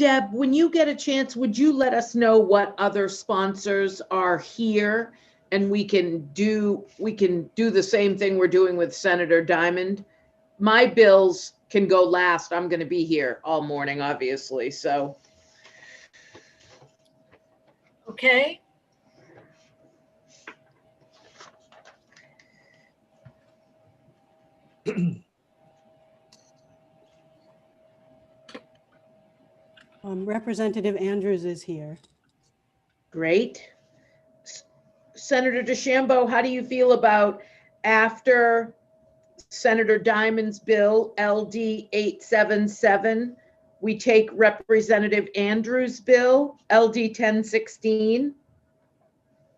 Deb, when you get a chance, would you let us know what other sponsors are here? And we can do the same thing we're doing with Senator Diamond. My bills can go last. I'm going to be here all morning, obviously, so. Okay. Representative Andrews is here. Great. Senator DeChambeau, how do you feel about after Senator Diamond's bill, LD 877, we take Representative Andrews' bill, LD 1016?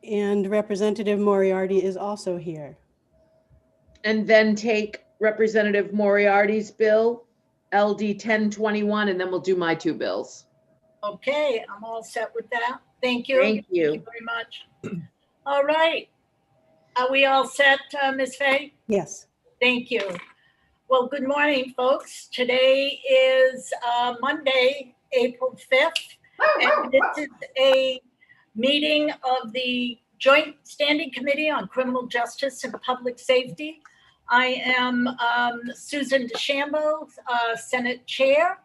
And Representative Moriarty is also here. And then take Representative Moriarty's bill, LD 1021, and then we'll do my two bills. Okay, I'm all set with that. Thank you. Thank you. Thank you very much. All right. Are we all set, Ms. Fay? Yes. Thank you. Well, good morning, folks. Today is Monday, April 5th, and this is a meeting of the Joint Standing Committee on Criminal Justice and Public Safety. I am Susan DeChambeau, Senate Chair,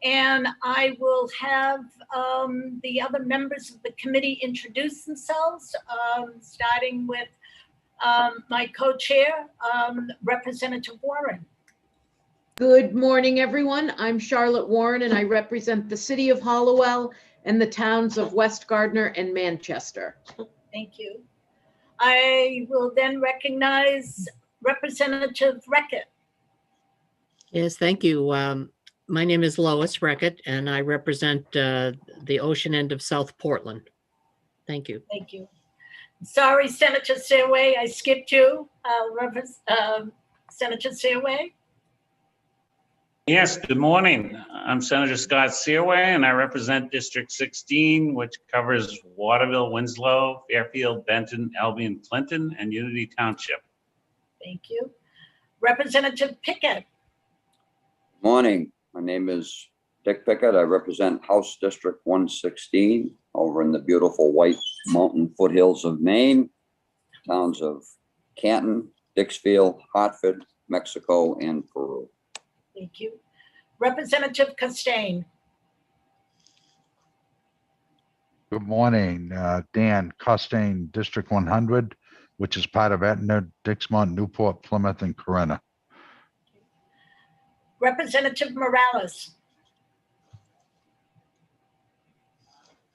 and I will have the other members of the committee introduce themselves, starting with my co-chair, Representative Warren. Good morning, everyone. I'm Charlotte Warren, and I represent the city of Hallowell and the towns of West Gardner and Manchester. Thank you. I will then recognize Representative Reckitt. Yes, thank you. My name is Lois Reckitt, and I represent the ocean end of South Portland. Thank you. Thank you. Sorry, Senator Seaway, I skipped you. Senator Seaway. Yes, good morning. I'm Senator Scott Seaway, and I represent District 16, which covers Waterville, Winslow, Fairfield, Benton, Albion, Clinton, and Unity Township. Thank you. Representative Pickett. Morning. My name is Dick Pickett. I represent House District 116 over in the beautiful White Mountain foothills of Maine, towns of Canton, Dixfield, Hartford, Mexico, and Peru. Thank you. Representative Costain. Good morning, Dan Costain, District 100, which is part of Etna, Dixmont, Newport, Plymouth, and Corinna. Representative Morales.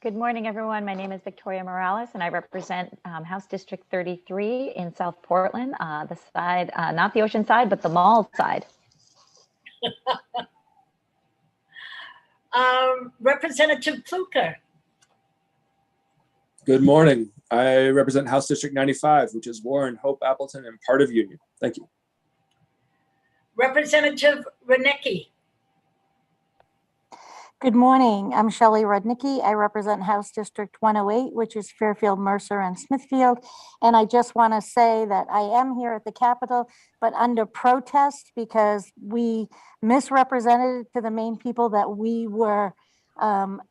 Good morning, everyone. My name is Victoria Morales, and I represent House District 33 in South Portland, the side, not the ocean side, but the mall side. Representative Pluker. Good morning. I represent House District 95, which is Warren, Hope, Appleton, and part of Union. Thank you. Representative Rudnicki. Good morning. I'm Shelley Rudnicki. I represent House District 108, which is Fairfield, Mercer, and Smithfield. And I just want to say that I am here at the Capitol, but under protest because we misrepresented to the Maine people that we were done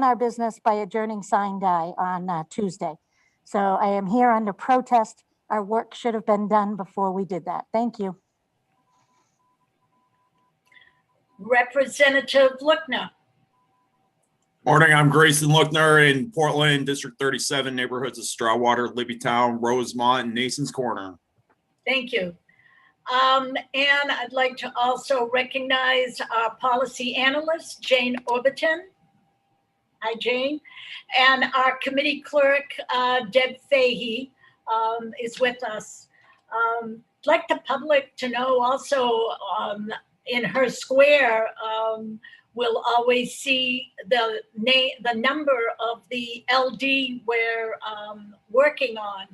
our business by adjourning sine die on Tuesday. So I am here under protest. Our work should have been done before we did that. Thank you. Representative Lookner. Morning, I'm Grayson Lookner in Portland, District 37, neighborhoods of Strawwater, Libbytown, Rosemont, and Nason's Corner. Thank you. And I'd like to also recognize our policy analyst, Jane Orbiton. Hi, Jane. And our committee clerk, Deb Fahey, is with us. I'd like the public to know also in her square, we'll always see the number of the LD we're working on.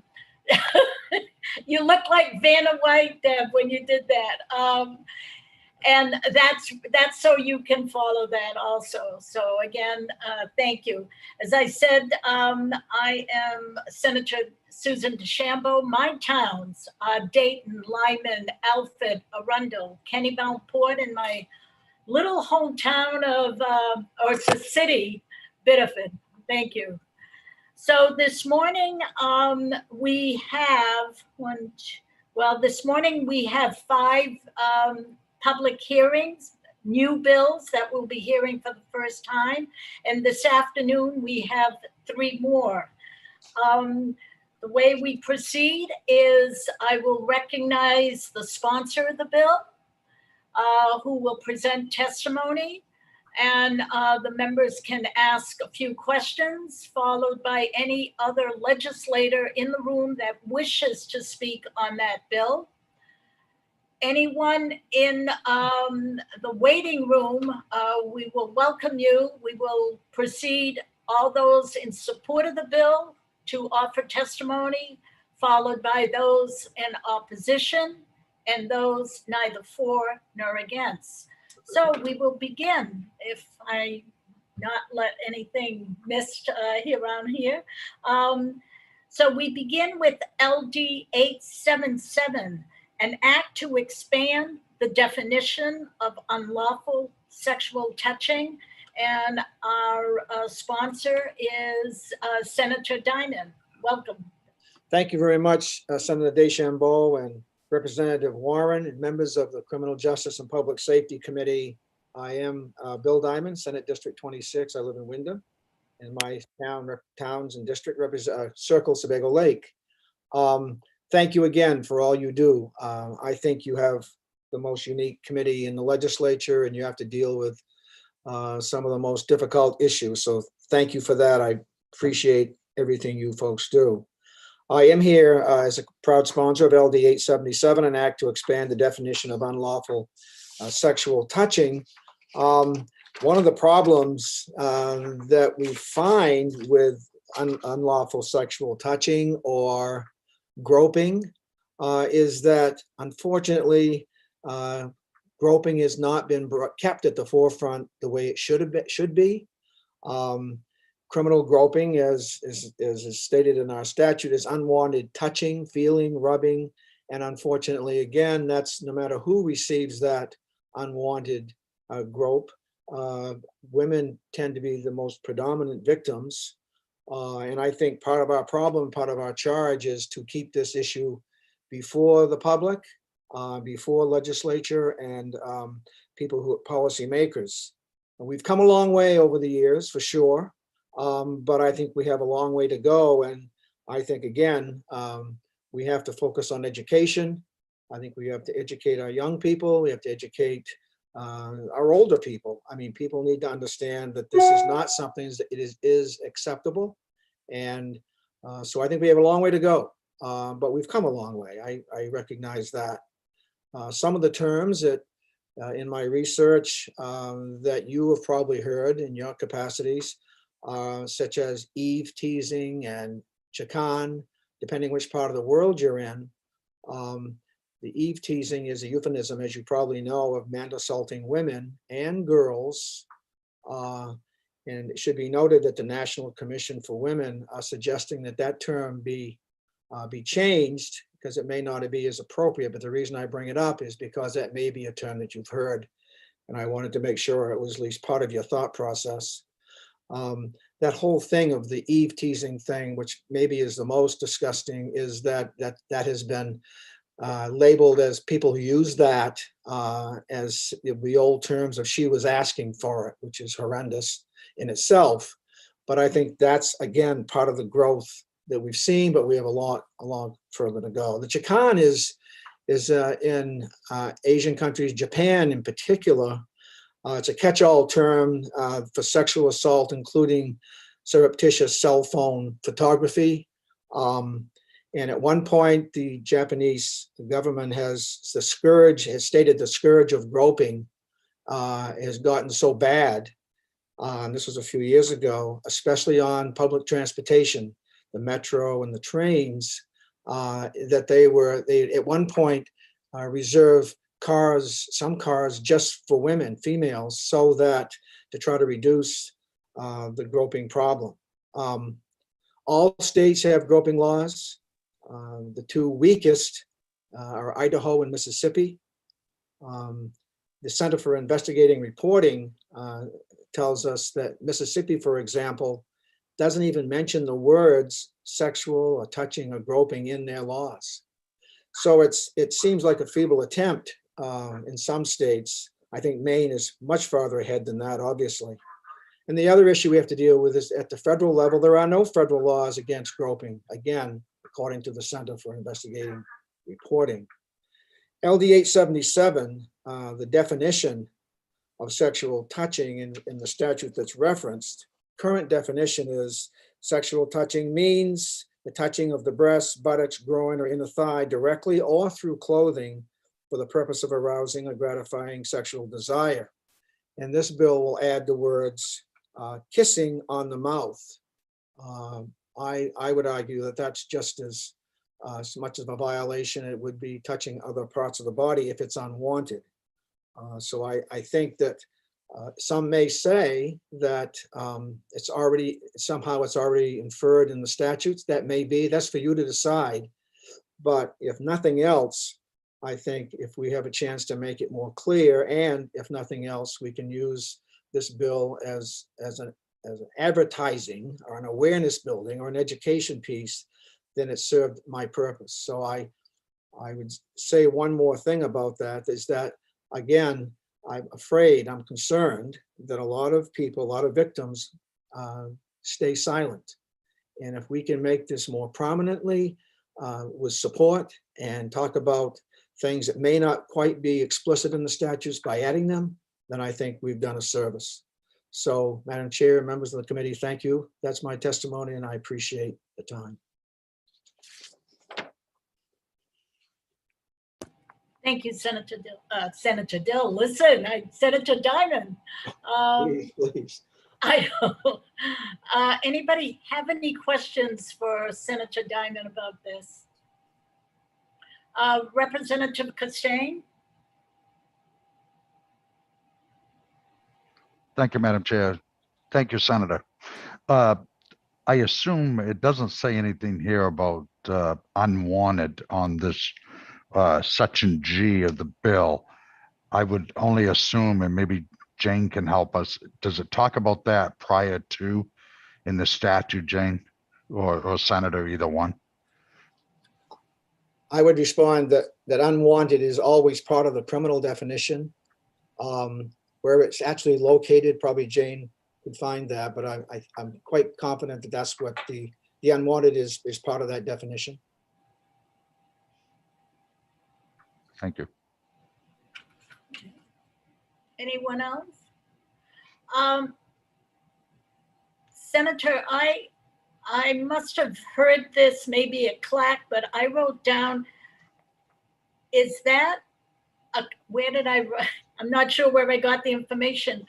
You look like Vanna White, Deb, when you did that. And that's so you can follow that also. So again, thank you. As I said, I am Senator Susan DeChambeau. My towns are Dayton, Lyman, Alfred, Arundel, Kennebunk, Port, and my little hometown of, or it's a city, Biddeford. Thank you. So this morning, we have this morning we have 5 public hearings, new bills that we'll be hearing for the first time. And this afternoon, we have 3 more. The way we proceed is I will recognize the sponsor of the bill, who will present testimony, and the members can ask a few questions, followed by any other legislator in the room that wishes to speak on that bill. Anyone in the waiting room, we will welcome you. We will proceed, all those in support of the bill, to offer testimony, followed by those in opposition, and those neither for nor against. So we will begin, if I not let anything missed around here. So we begin with LD 877, an act to expand the definition of unlawful sexual touching. And our sponsor is Senator Diamond. Welcome. Thank you very much, Senator DeChambeau and Representative Warren and members of the Criminal Justice and Public Safety Committee. I am Bill Diamond, Senate District 26. I live in Wyndham, and my towns and district circle Sebago Lake. Thank you again for all you do. I think you have the most unique committee in the legislature, and you have to deal with some of the most difficult issues. So thank you for that. I appreciate everything you folks do. I am here as a proud sponsor of LD 877, an act to expand the definition of unlawful sexual touching. One of the problems that we find with unlawful sexual touching or groping is that, unfortunately, groping has not been kept at the forefront the way it should be. Criminal groping, as is stated in our statute, is unwanted touching, feeling, rubbing, and unfortunately, again, that's no matter who receives that unwanted grope. Women tend to be the most predominant victims, and I think part of our problem, part of our charge, is to keep this issue before the public, before legislature and people who are policymakers. We've come a long way over the years, for sure. But I think we have a long way to go. And I think, again, we have to focus on education. I think we have to educate our young people. We have to educate our older people. I mean, people need to understand that this is not something that it is acceptable. And so I think we have a long way to go. But we've come a long way. I recognize that. Some of the terms that in my research that you have probably heard in your capacities, such as eve teasing and chican, depending which part of the world you're in. The eve teasing is a euphemism, as you probably know, of men assaulting women and girls. And it should be noted that the National Commission for Women are suggesting that that term be changed, because it may not be as appropriate. But the reason I bring it up is because that may be a term that you've heard. And I wanted to make sure it was at least part of your thought process. That whole thing of the eve teasing thing, which maybe is the most disgusting, is that has been labeled as people who use that as the old terms of "she was asking for it," which is horrendous in itself. But I think that's, again, part of the growth that we've seen, but we have a lot further to go. The chikan is in Asian countries, Japan in particular. It's a catch-all term for sexual assault, including surreptitious cell phone photography. And at one point, the Japanese government has stated the scourge of groping has gotten so bad. This was a few years ago, especially on public transportation, the metro and the trains, that they at one point reserved some cars just for women, females, so that to try to reduce the groping problem. All states have groping laws. The two weakest are Idaho and Mississippi. the Center for Investigating Reporting tells us that Mississippi, for example, doesn't even mention the words sexual or touching or groping in their laws. So it seems like a feeble attempt in some states. I think Maine is much farther ahead than that, obviously. And the other issue we have to deal with is at the federal level, there are no federal laws against groping, again, according to the Center for Investigating Reporting. LD 877, the definition of sexual touching in the statute that's referenced, current definition is sexual touching means the touching of the breasts, buttocks, groin, or inner thigh directly or through clothing for the purpose of arousing or gratifying sexual desire. And this bill will add the words kissing on the mouth. I would argue that that's just as much of a violation. It would be touching other parts of the body if it's unwanted. So I think that some may say that it's already inferred in the statutes. That may be, that's for you to decide. But if nothing else, I think if we have a chance to make it more clear, and if nothing else, we can use this bill as an advertising or an awareness building or an education piece, then it served my purpose. So I would say one more thing about that is that, again, I'm afraid, I'm concerned that a lot of people, a lot of victims stay silent. And if we can make this more prominently with support and talk about things that may not quite be explicit in the statutes by adding them, then I think we've done a service. So, Madam Chair, members of the committee, thank you. That's my testimony, and I appreciate the time. Thank you, Senator Dill. Senator Dill, listen, Senator Diamond. Please. I know. Anybody have any questions for Senator Diamond about this? Representative Costain? Thank you, Madam Chair. Thank you, Senator. I assume it doesn't say anything here about unwanted on this section G of the bill. I would only assume, and maybe Jane can help us, does it talk about that prior to in the statute, Jane, or Senator, either one? I would respond that unwanted is always part of the criminal definition. Where it's actually located, probably Jane could find that, but I'm quite confident that that's what the unwanted is part of that definition. Thank you. Anyone else? Senator, I must have heard this maybe at CLAC, but I wrote down, is that, where did I write? I'm not sure where I got the information.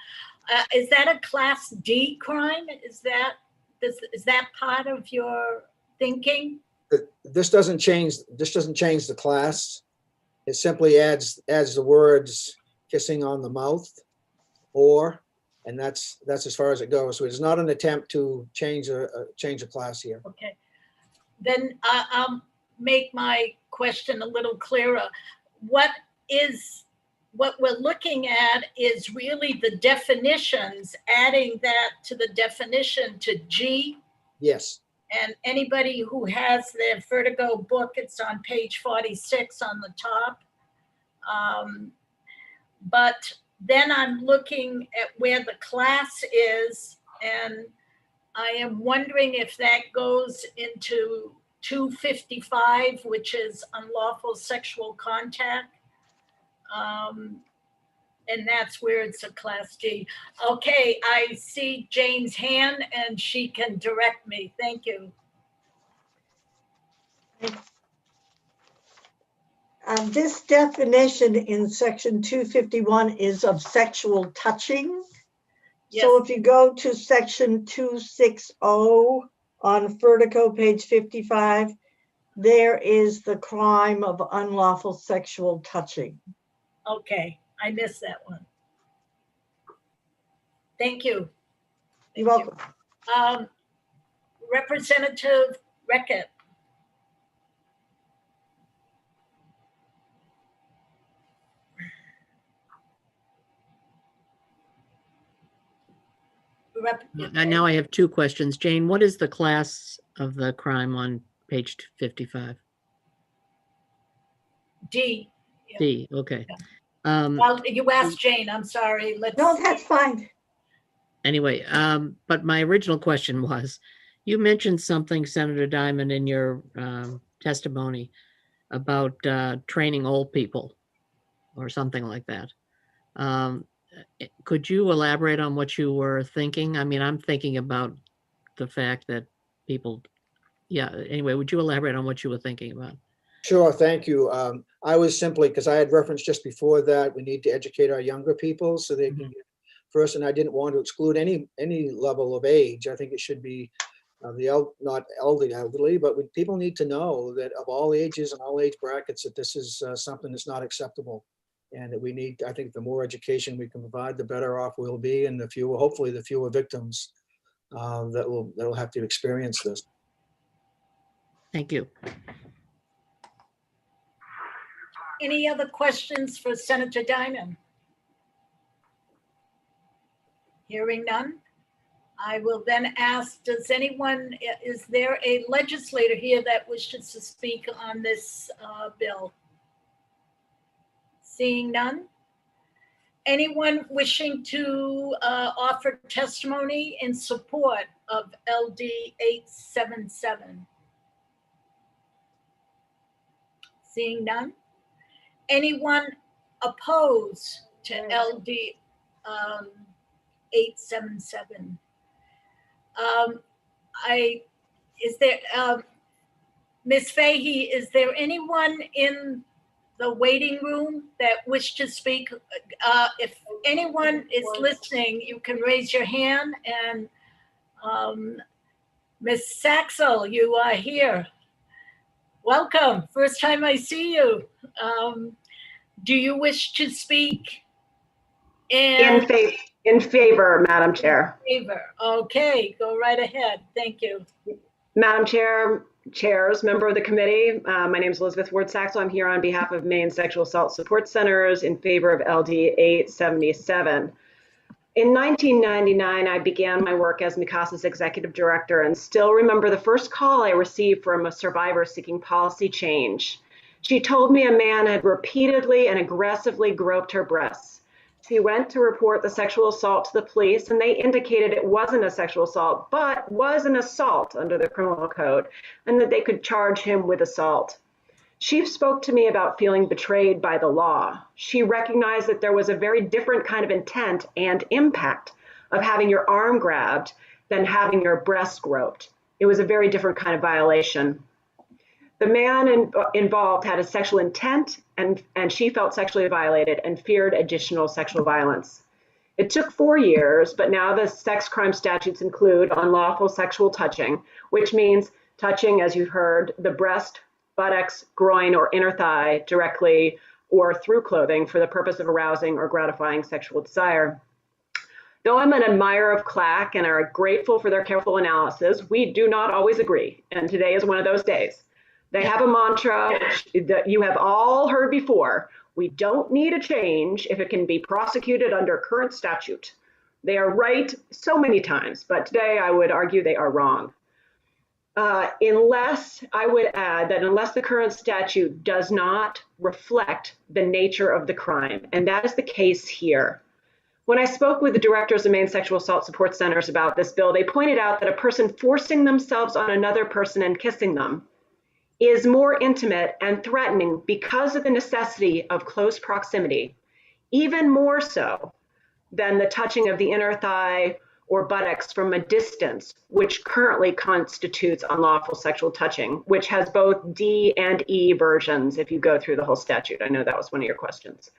Is that a Class D crime? Is that part of your thinking? This doesn't change the class. It simply adds the words kissing on the mouth, and that's as far as it goes. So it's not an attempt to change a class here. Okay, then I'll make my question a little clearer. What we're looking at is really the definitions, adding that to the definition to G. Yes. And anybody who has their Vertigo book, it's on page 46 on the top. But then I'm looking at where the class is, and I am wondering if that goes into 255, which is unlawful sexual contact. And that's where it's a Class D. Okay, I see Jane's hand and she can direct me. Thank you. This definition in section 251 is of sexual touching. Yes. So if you go to section 260 on Vertigo, page 55, there is the crime of unlawful sexual touching. Okay, I missed that one. Thank you. You're welcome. Representative Reckett. And now I have two questions. Jane, what is the class of the crime on page 55? D. D, okay. Well, you asked Jane, I'm sorry. No, that's fine. Anyway, but my original question was, you mentioned something, Senator Diamond, in your testimony about training old people or something like that. Could you elaborate on what you were thinking? I mean, I'm thinking about the fact that people, yeah, anyway, would you elaborate on what you were thinking about? Sure, thank you. I was simply, because I had referenced just before that, we need to educate our younger people so they can get first, and I didn't want to exclude any level of age. I think it should be not elderly, but people need to know that of all ages and all age brackets, that this is something that's not acceptable. And that we need, I think the more education we can provide, the better off we'll be, and the fewer, hopefully the fewer victims that'll have to experience this. Thank you. Any other questions for Senator Diamond? Hearing none, I will then ask, is there a legislator here that wishes to speak on this bill? Seeing none. Anyone wishing to offer testimony in support of LD 877? Seeing none. Anyone opposed to LD 877? Ms. Fahey, is there anyone in the waiting room that wish to speak? If anyone is listening, you can raise your hand, and Ms. Saxel, you are here. Welcome, first time I see you. Do you wish to speak? In favor, Madam Chair. In favor, okay, go right ahead, thank you. Madam Chair, chairs, member of the committee, my name is Elizabeth Ward Saxel. I'm here on behalf of Maine Sexual Assault Support Centers in favor of LD 877. In 1999, I began my work as MICASA's executive director and still remember the first call I received from a survivor seeking policy change. She told me a man had repeatedly and aggressively groped her breasts. She went to report the sexual assault to the police, and they indicated it wasn't a sexual assault, but was an assault under the criminal code, and that they could charge him with assault. She spoke to me about feeling betrayed by the law. She recognized that there was a very different kind of intent and impact of having your arm grabbed than having your breast groped. It was a very different kind of violation. The man involved had a sexual intent, and she felt sexually violated and feared additional sexual violence. It took 4 years, but now the sex crime statutes include unlawful sexual touching, which means touching, as you've heard, the breast, buttocks, groin, or inner thigh directly or through clothing for the purpose of arousing or gratifying sexual desire. Though I'm an admirer of CLAC and are grateful for their careful analysis, we do not always agree, and today is one of those days. They have a mantra that you have all heard before. We don't need a change if it can be prosecuted under current statute. They are right so many times, but today I would argue they are wrong. Unless the current statute does not reflect the nature of the crime, and that is the case here. When I spoke with the directors of Maine Sexual Assault Support Centers about this bill, they pointed out that a person forcing themselves on another person and kissing them is more intimate and threatening because of the necessity of close proximity, even more so than the touching of the inner thigh or buttocks from a distance, which currently constitutes unlawful sexual touching, which has both D and E versions if you go through the whole statute. I know that was one of your questions.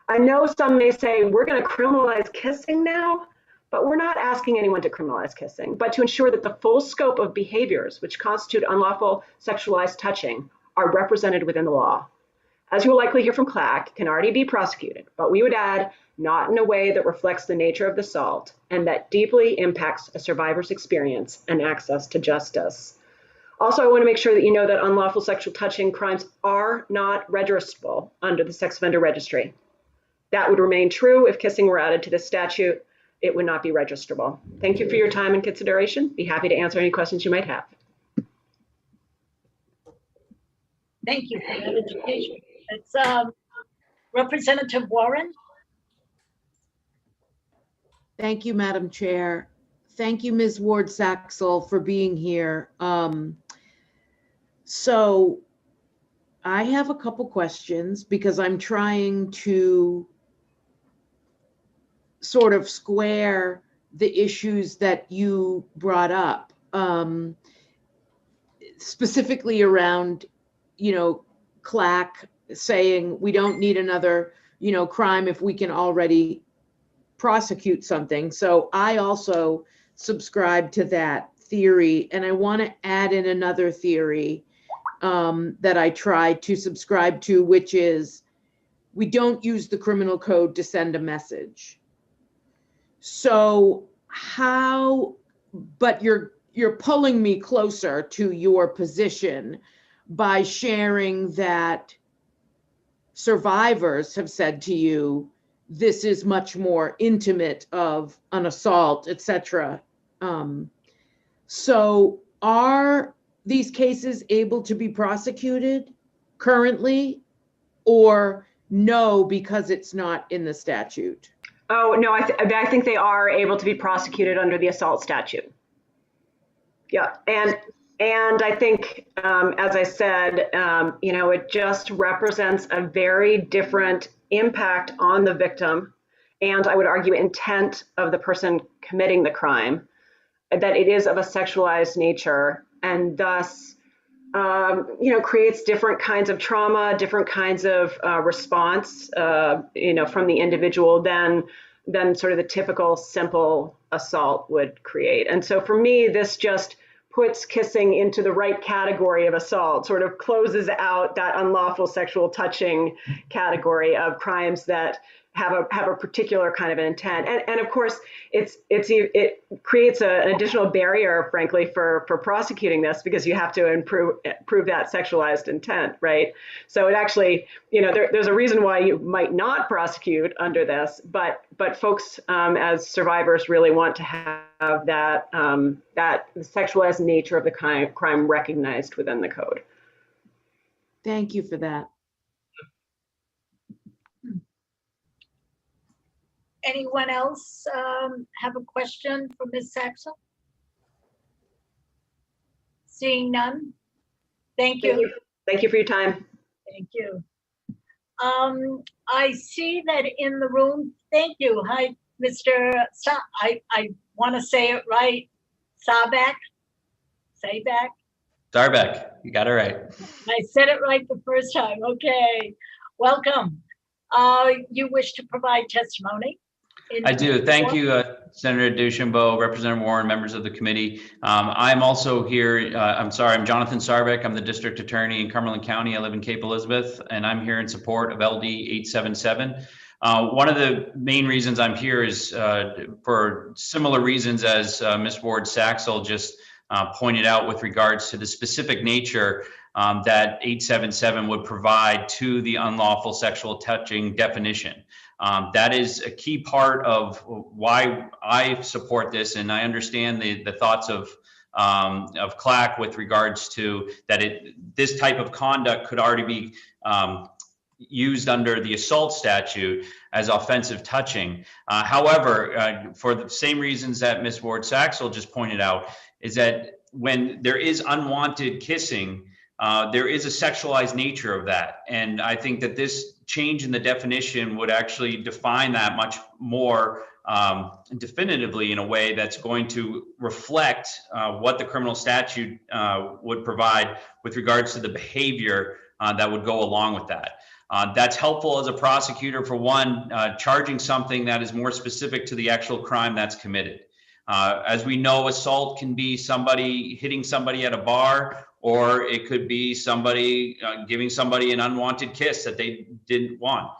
I know some may say, we're going to criminalize kissing now, but we're not asking anyone to criminalize kissing, but to ensure that the full scope of behaviors which constitute unlawful sexualized touching are represented within the law. As you will likely hear from CLAC, can already be prosecuted, but we would add, not in a way that reflects the nature of the assault and that deeply impacts a survivor's experience and access to justice. Also, I want to make sure that you know that unlawful sexual touching crimes are not registrable under the sex offender registry. That would remain true if kissing were added to the statute. it would not be registrable. Thank you for your time and consideration. Be happy to answer any questions you might have. Thank you for that education. It's Representative Warren. Thank you, Madam Chair. Thank you, Ms. Ward Saxel, for being here. So I have a couple questions because I'm trying to sort of square the issues that you brought up, specifically around, CLAC saying we don't need another, crime if we can already prosecute something. So I also subscribe to that theory, and I want to add in another theory that I try to subscribe to, which is we don't use the criminal code to send a message. So but you're pulling me closer to your position by sharing that survivors have said to you, this is much more intimate of an assault, etc. So are these cases able to be prosecuted currently, or no, because it's not in the statute? Oh, no, I think they are able to be prosecuted under the assault statute. Yeah, and I think, as I said, it just represents a very different impact on the victim, and I would argue intent of the person committing the crime, that it is of a sexualized nature, and thus, creates different kinds of trauma, different kinds of response, from the individual than sort of the typical simple assault would create. And so for me, this just puts kissing into the right category of assault, sort of closes out that unlawful sexual touching category of crimes that have a particular kind of intent. And of course, it creates an additional barrier, frankly, for prosecuting this, because you have to prove that sexualized intent, right? So it actually, there's a reason why you might not prosecute under this, but folks as survivors really want to have that sexualized nature of the crime recognized within the code. Thank you for that. Anyone else have a question for Ms. Saxel? Seeing none. Thank you. Thank you for your time. Thank you. I see that in the room. Thank you. Hi, Mr. I want to say it right. Sabak. Darbeck, you got it right. I said it right the first time. Okay. Welcome. You wish to provide testimony? I do. Thank you, Senator Duchambeau, Representative Warren, members of the committee. I'm also here. I'm Jonathan Sarbeck. I'm the district attorney in Cumberland County. I live in Cape Elizabeth, and I'm here in support of LD 877. One of the main reasons I'm here is for similar reasons as Ms. Ward Saxel just pointed out with regards to the specific nature that 877 would provide to the unlawful sexual touching definition. That is a key part of why I support this, and I understand the thoughts of CLAC with regards to that this type of conduct could already be used under the assault statute as offensive touching. However, for the same reasons that Ms. Ward Saxel just pointed out, is that when there is unwanted kissing, there is a sexualized nature of that. And I think that this change in the definition would actually define that much more definitively in a way that's going to reflect what the criminal statute would provide with regards to the behavior that would go along with that. That's helpful as a prosecutor, for one, charging something that is more specific to the actual crime that's committed. As we know, assault can be somebody hitting somebody at a bar, or it could be somebody giving somebody an unwanted kiss that they didn't want.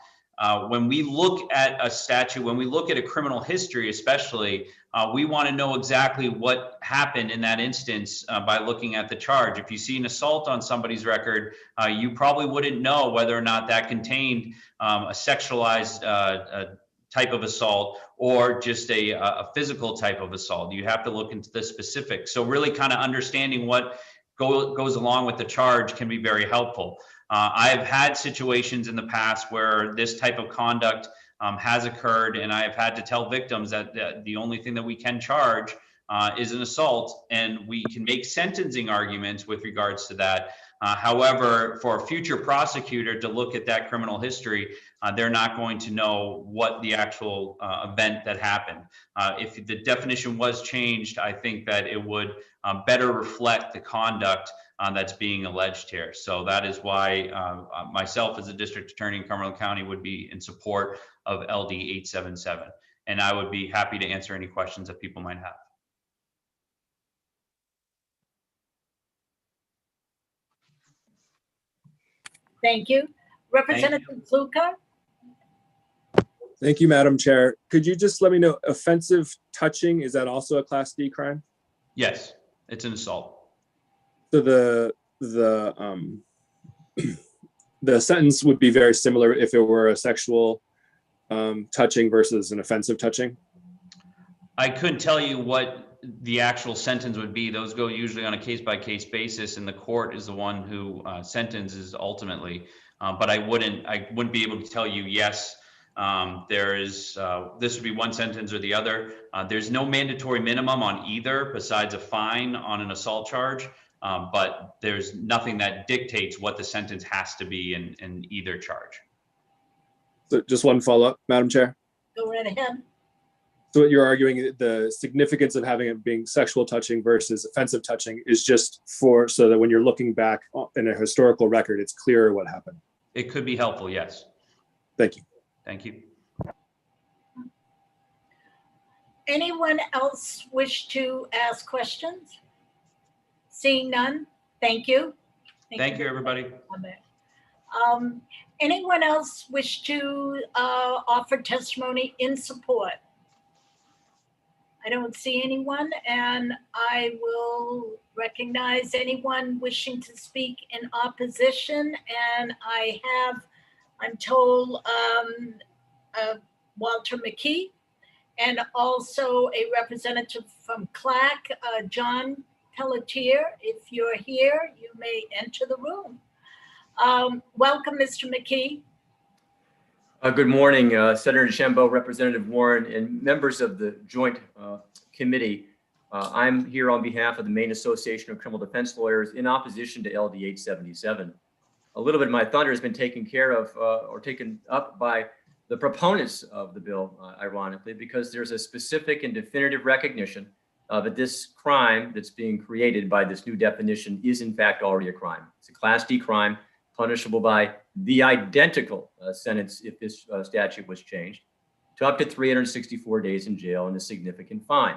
When we look at a statute, when we look at a criminal history especially, we want to know exactly what happened in that instance by looking at the charge. If you see an assault on somebody's record, you probably wouldn't know whether or not that contained a sexualized type of assault or just a physical type of assault. You have to look into the specifics. So really kind of understanding what goes along with the charge can be very helpful. I've had situations in the past where this type of conduct has occurred, and I've had to tell victims that the only thing that we can charge is an assault, and we can make sentencing arguments with regards to that. However, for a future prosecutor to look at that criminal history, they're not going to know what the actual event that happened. If the definition was changed, I think that it would better reflect the conduct that's being alleged here. So that is why myself as a district attorney in Cumberland County would be in support of LD 877. And I would be happy to answer any questions that people might have. Thank you. Representative Fluker? Thank you, Madam Chair. Could you just let me know, offensive touching, is that also a Class D crime? Yes, it's an assault. So the sentence would be very similar if it were a sexual touching versus an offensive touching? I couldn't tell you what the actual sentence would be. Those go usually on a case-by-case basis, and the court is the one who sentences ultimately. But I wouldn't be able to tell you, yes, there is, this would be one sentence or the other. There's no mandatory minimum on either besides a fine on an assault charge. But there's nothing that dictates what the sentence has to be in either charge. So just one follow-up, Madam Chair. Go right ahead. So what you're arguing, the significance of having it being sexual touching versus offensive touching is just so that when you're looking back in a historical record, it's clearer what happened. It could be helpful, yes. Thank you. Thank you. Anyone else wish to ask questions? Seeing none, thank you. Thank you, everybody. Anyone else wish to offer testimony in support? I don't see anyone, and I will recognize anyone wishing to speak in opposition. And I'm told, Walter McKee, and also a representative from Clack, John Pelletier. If you're here, you may enter the room. Welcome, Mr. McKee. Good morning, Senator DeChambeau, Representative Warren, and members of the Joint Committee. I'm here on behalf of the Maine Association of Criminal Defense Lawyers in opposition to LD 877. A little bit of my thunder has been taken care of or taken up by the proponents of the bill, ironically, because there's a specific and definitive recognition that this crime that's being created by this new definition is in fact already a crime. It's a Class D crime, punishable by the identical sentence if this statute was changed, to up to 364 days in jail and a significant fine.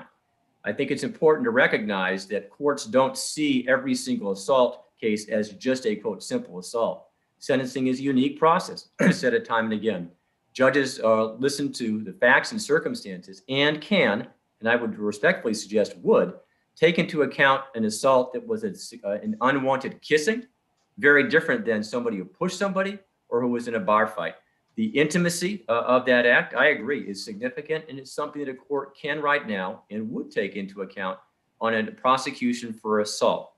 I think it's important to recognize that courts don't see every single assault case as just a, quote, simple assault. Sentencing is a unique process. I've said it time and again. Judges listen to the facts and circumstances and can, and I would respectfully suggest would, take into account an assault that was an unwanted kissing, very different than somebody who pushed somebody or who was in a bar fight. The intimacy of that act, I agree, is significant, and it's something that a court can right now and would take into account on a prosecution for assault.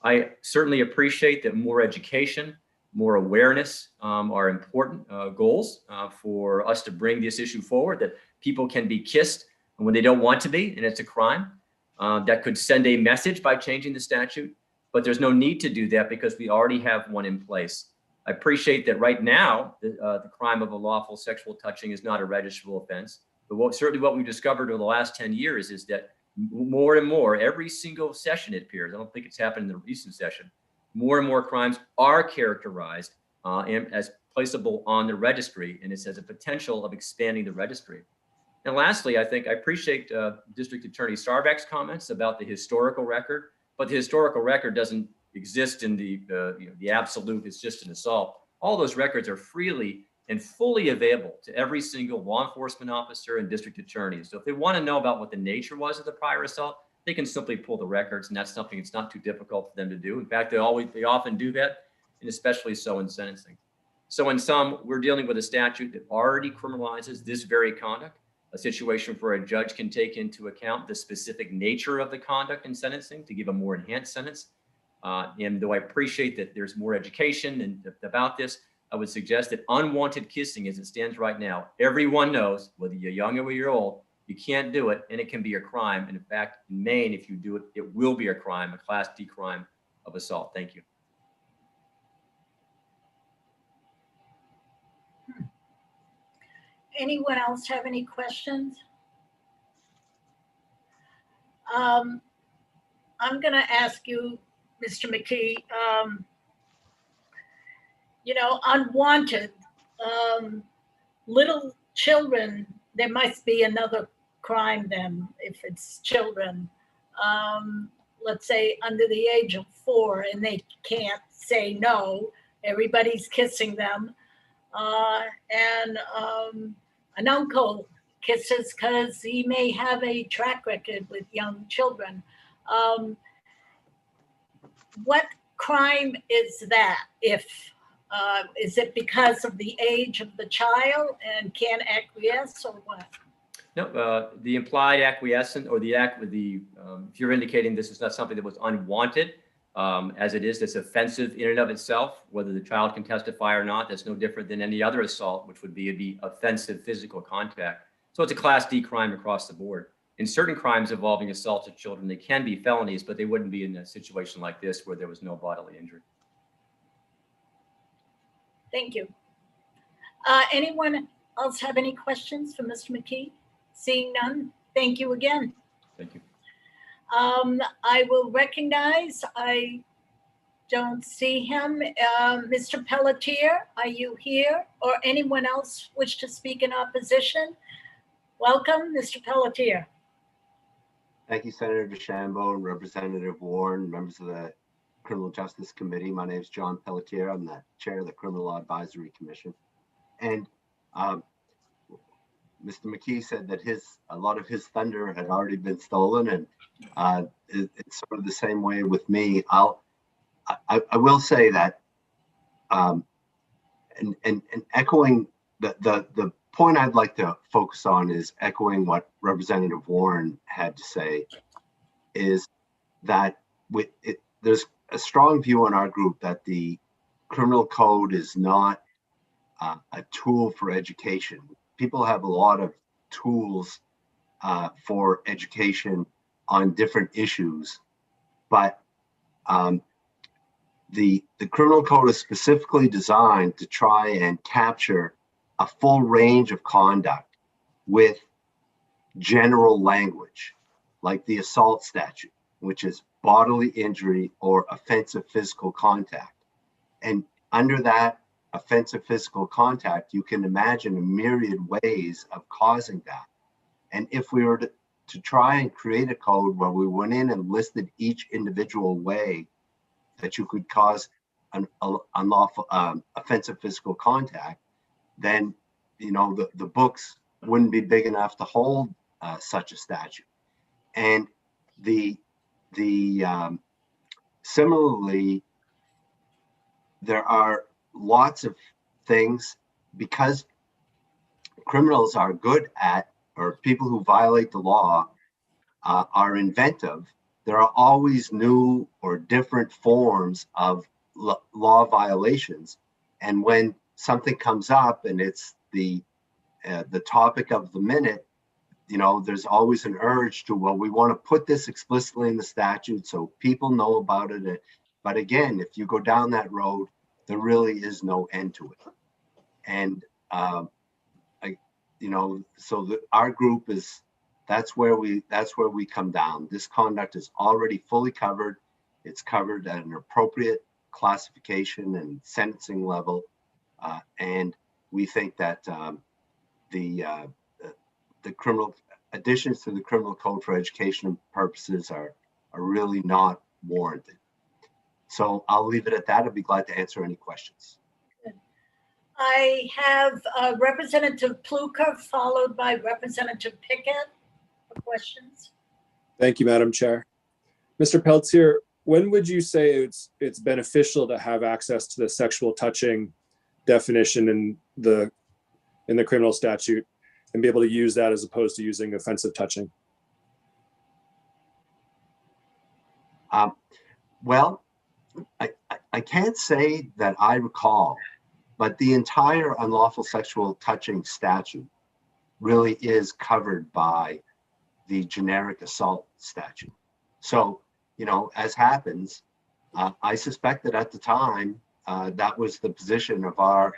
I certainly appreciate that more education, more awareness are important goals for us to bring this issue forward, that people can be kissed when they don't want to be, and it's a crime. That could send a message by changing the statute, but there's no need to do that because we already have one in place. I appreciate that right now, the crime of a lawful sexual touching is not a registrable offense, but certainly what we've discovered over the last 10 years is that more and more, every single session it appears, I don't think it's happened in the recent session, more and more crimes are characterized as placeable on the registry, and it has a potential of expanding the registry. And lastly, I appreciate District Attorney Sarbeck's comments about the historical record, but the historical record doesn't exist in the absolute, it's just an assault. All those records are freely and fully available to every single law enforcement officer and district attorney. So if they want to know about what the nature was of the prior assault, they can simply pull the records, and that's something it's not too difficult for them to do. In fact, they often do that, and especially so in sentencing. So in sum, we're dealing with a statute that already criminalizes this very conduct, a situation where a judge can take into account the specific nature of the conduct in sentencing to give a more enhanced sentence. And though I appreciate that there's more education about this, I would suggest that unwanted kissing as it stands right now, everyone knows, whether you're young or you're old, you can't do it and it can be a crime. And in fact, in Maine, if you do it, it will be a crime, a Class D crime of assault. Thank you. Anyone else have any questions? I'm going to ask you, Mr. McKee, you know, unwanted, little children, there must be another crime then if it's children, let's say under the age of 4 and they can't say no, everybody's kissing them. And an uncle kisses because he may have a track record with young children. What crime is that? If is it because of the age of the child and can't acquiesce, or what? No, the implied acquiescence or the act with the, if you're indicating this is not something that was unwanted, as it is, that's offensive in and of itself, whether the child can testify or not, that's no different than any other assault, which would be offensive physical contact. So it's a Class D crime across the board. In certain crimes involving assault of children, they can be felonies, but they wouldn't be in a situation like this where there was no bodily injury. Thank you. Anyone else have any questions for Mr. McKee? Seeing none, thank you again. Thank you. I will recognize, I don't see him. Mr. Pelletier, are you here? Or anyone else wish to speak in opposition? Welcome, Mr. Pelletier. Thank you, Senator DeChambeau and Representative Warren, members of the Criminal Justice Committee. My name is John Pelletier. I'm the chair of the Criminal Law Advisory Commission. And Mr. McKee said that a lot of his thunder had already been stolen, and it's sort of the same way with me. I will say that, and echoing the point I'd like to focus on is echoing what Representative Warren had to say, is that there's a strong view in our group that the criminal code is not a tool for education. People have a lot of tools for education on different issues, but the criminal code is specifically designed to try and capture a full range of conduct with general language, like the assault statute, which is bodily injury or offensive physical contact. And under that offensive physical contact, you can imagine a myriad ways of causing that. And if we were to try and create a code where we went in and listed each individual way that you could cause an unlawful offensive physical contact, then the books wouldn't be big enough to hold such a statute. And similarly, there are lots of things, because criminals are good at, or people who violate the law are inventive. There are always new or different forms of law violations. And when something comes up and it's the topic of the minute, there's always an urge to, well, we want to put this explicitly in the statute so people know about it. But again, if you go down that road, there really is no end to it. And our group is, that's where we come down. This conduct is already fully covered. It's covered at an appropriate classification and sentencing level. And we think that the criminal additions to the criminal code for educational purposes are really not warranted. So I'll leave it at that. I'd be glad to answer any questions. I have Representative Pluker followed by Representative Pickett for questions. Thank you, Madam Chair. Mr. Pelletier, when would you say it's beneficial to have access to the sexual touching definition in the criminal statute and be able to use that as opposed to using offensive touching? Well, I can't say that I recall, but the entire unlawful sexual touching statute really is covered by the generic assault statute. So, as happens, I suspect that at the time, that was the position of our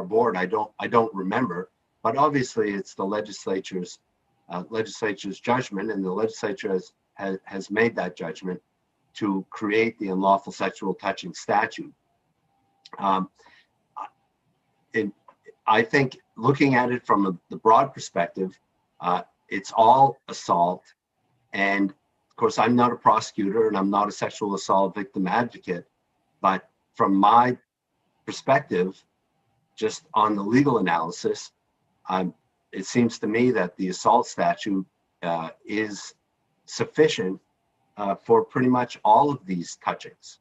board. I don't remember, but obviously it's the legislature's judgment, and the legislature has made that judgment to create the unlawful sexual touching statute. I think looking at it from the broad perspective, it's all assault. And of course, I'm not a prosecutor and I'm not a sexual assault victim advocate, but from my perspective, just on the legal analysis, it seems to me that the assault statute is sufficient for pretty much all of these touchings.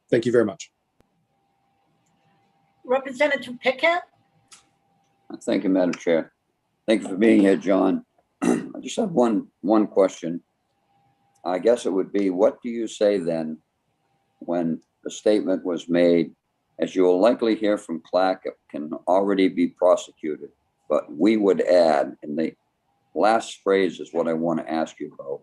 Thank you very much. Representative Pickett? Thank you, Madam Chair. Thank you for being here, John. I just have one question. I guess it would be, what do you say then when the statement was made, as you will likely hear from Clack, it can already be prosecuted, but we would add, and the last phrase is what I want to ask you about,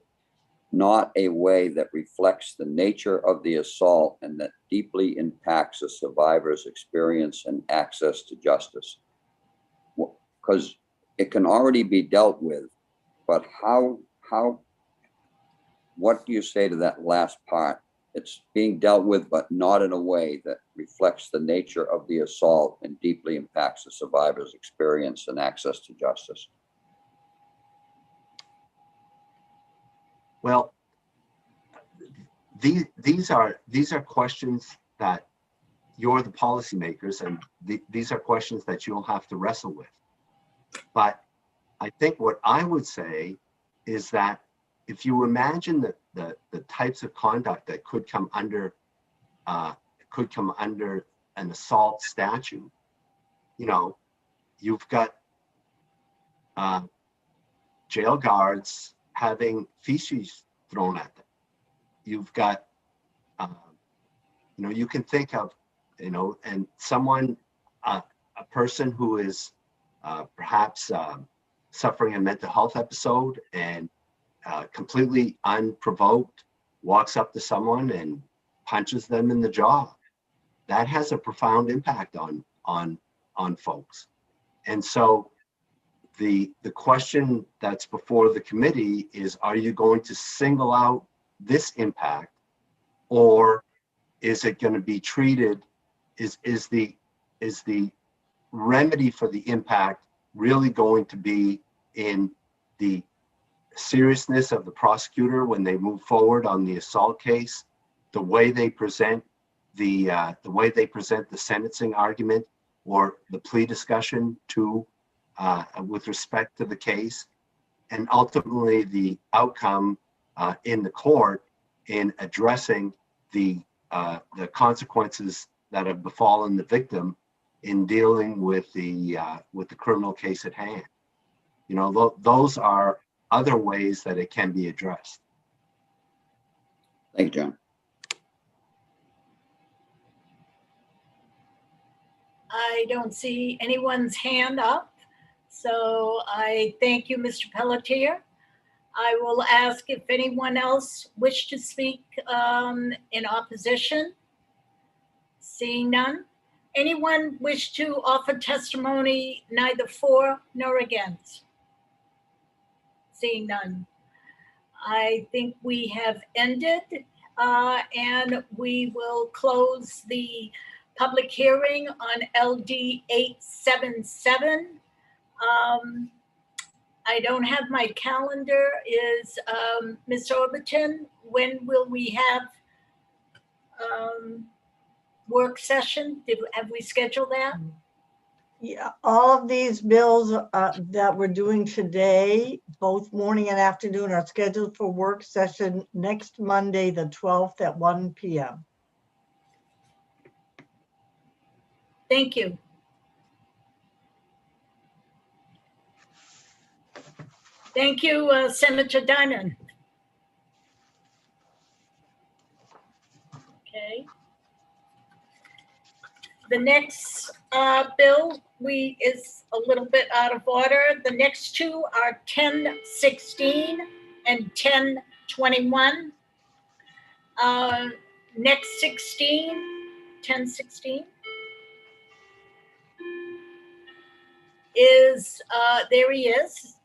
not a way that reflects the nature of the assault and that deeply impacts a survivor's experience and access to justice. Because it can already be dealt with, but what do you say to that last part? It's being dealt with, but not in a way that reflects the nature of the assault and deeply impacts the survivor's experience and access to justice. Well, these are questions that you're the policymakers, and these are questions that you'll have to wrestle with. But I think what I would say is that if you imagine the types of conduct that could come under an assault statute, you've got jail guards having feces thrown at them. You've got, you can think of, and someone, a person who is perhaps suffering a mental health episode and completely unprovoked walks up to someone and punches them in the jaw. That has a profound impact on folks. And so the question that's before the committee is, are you going to single out this impact, or is it going to be treated, is the remedy for the impact really going to be in the seriousness of the prosecutor when they move forward on the assault case, the way they present the sentencing argument or the plea discussion with respect to the case, and ultimately the outcome in the court in addressing the consequences that have befallen the victim in dealing with the criminal case at hand. Those are other ways that it can be addressed. Thank you, John. I don't see anyone's hand up, so I thank you, Mr. Pelletier. I will ask if anyone else wished to speak in opposition. Seeing none. Anyone wish to offer testimony neither for nor against? Seeing none. I think we have ended and we will close the public hearing on LD 877. I don't have my calendar. Is Ms. Orbiton, when will we have work session? Have we scheduled that? Yeah, all of these bills that we're doing today, both morning and afternoon, are scheduled for work session next Monday, the 12th at 1 p.m. Thank you. Thank you, Senator Diamond. Okay. The next bill is a little bit out of order. The next two are 1016 and 1021. Next 1016 is, there he is,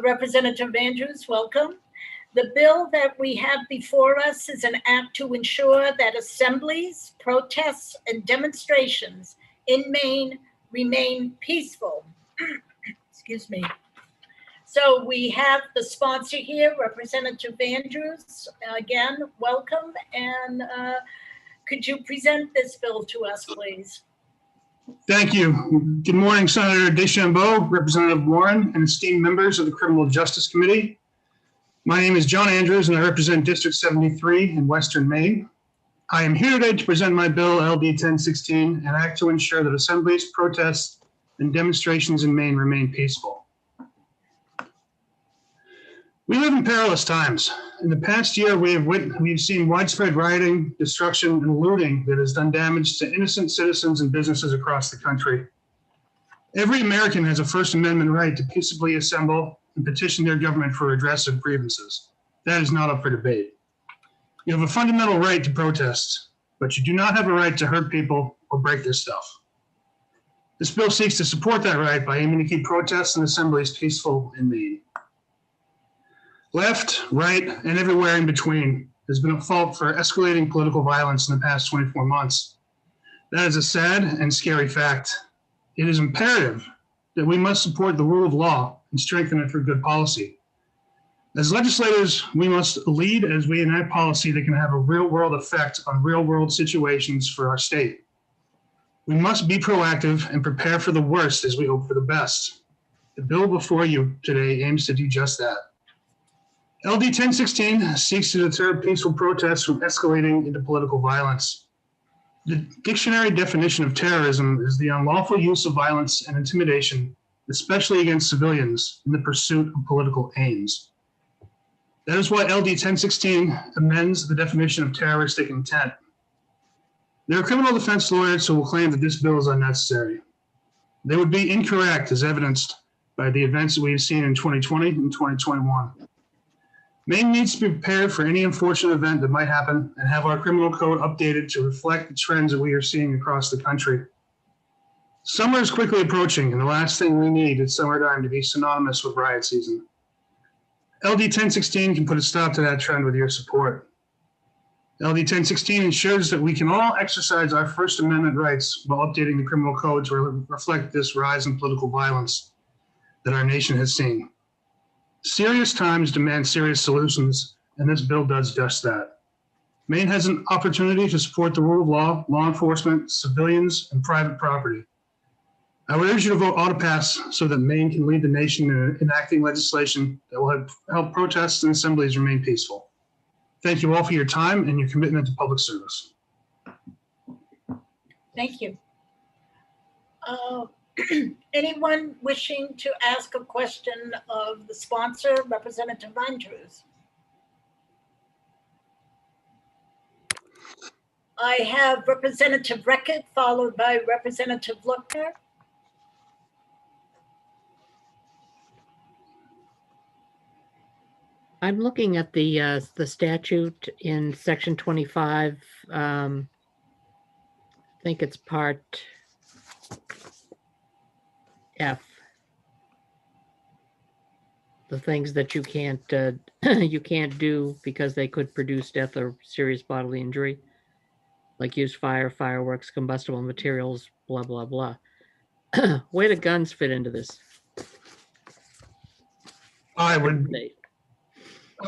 Representative Andrews, welcome. The bill that we have before us is an act to ensure that assemblies, protests, and demonstrations in Maine remain peaceful. Excuse me. So we have the sponsor here, Representative Andrews. Again, welcome. And could you present this bill to us, please? Thank you. Good morning, Senator DeChambeau, Representative Warren, and esteemed members of the Criminal Justice Committee. My name is John Andrews, and I represent District 73 in Western Maine. I am here today to present my bill, LD 1016, an act to ensure that assemblies, protests, and demonstrations in Maine remain peaceful. We live in perilous times. In the past year, we've seen widespread rioting, destruction, and looting that has done damage to innocent citizens and businesses across the country. Every American has a First Amendment right to peaceably assemble and petition their government for redress of grievances. That is not up for debate. You have a fundamental right to protest, but you do not have a right to hurt people or break their stuff. This bill seeks to support that right by aiming to keep protests and assemblies peaceful in Maine. Left, right, and everywhere in between has been at fault for escalating political violence in the past 24 months. That is a sad and scary fact. It is imperative that we must support the rule of law and strengthen it through good policy. As legislators, we must lead as we enact policy that can have a real-world effect on real-world situations for our state. We must be proactive and prepare for the worst as we hope for the best. The bill before you today aims to do just that. LD 1016 seeks to deter peaceful protests from escalating into political violence. The dictionary definition of terrorism is the unlawful use of violence and intimidation, especially against civilians, in the pursuit of political aims. That is why LD 1016 amends the definition of terroristic intent. There are criminal defense lawyers who will claim that this bill is unnecessary. They would be incorrect, as evidenced by the events that we have seen in 2020 and 2021. Maine needs to be prepared for any unfortunate event that might happen and have our criminal code updated to reflect the trends that we are seeing across the country. Summer is quickly approaching, and the last thing we need is summertime to be synonymous with riot season. LD 1016 can put a stop to that trend with your support. LD 1016 ensures that we can all exercise our First Amendment rights while updating the criminal code to reflect this rise in political violence that our nation has seen. Serious times demand serious solutions, and this bill does just that. Maine has an opportunity to support the rule of law, law enforcement, civilians, and private property. I would urge you to vote auto pass so that Maine can lead the nation in enacting legislation that will help protests and assemblies remain peaceful. Thank you all for your time and your commitment to public service. Thank you. Anyone wishing to ask a question of the sponsor, Representative Andrews? I have Representative Reckett followed by Representative Luckner. I'm looking at the statute in section 25. I think it's part F. The things that you can't do because they could produce death or serious bodily injury, like use fire, fireworks, combustible materials, blah blah blah. Where do guns fit into this? I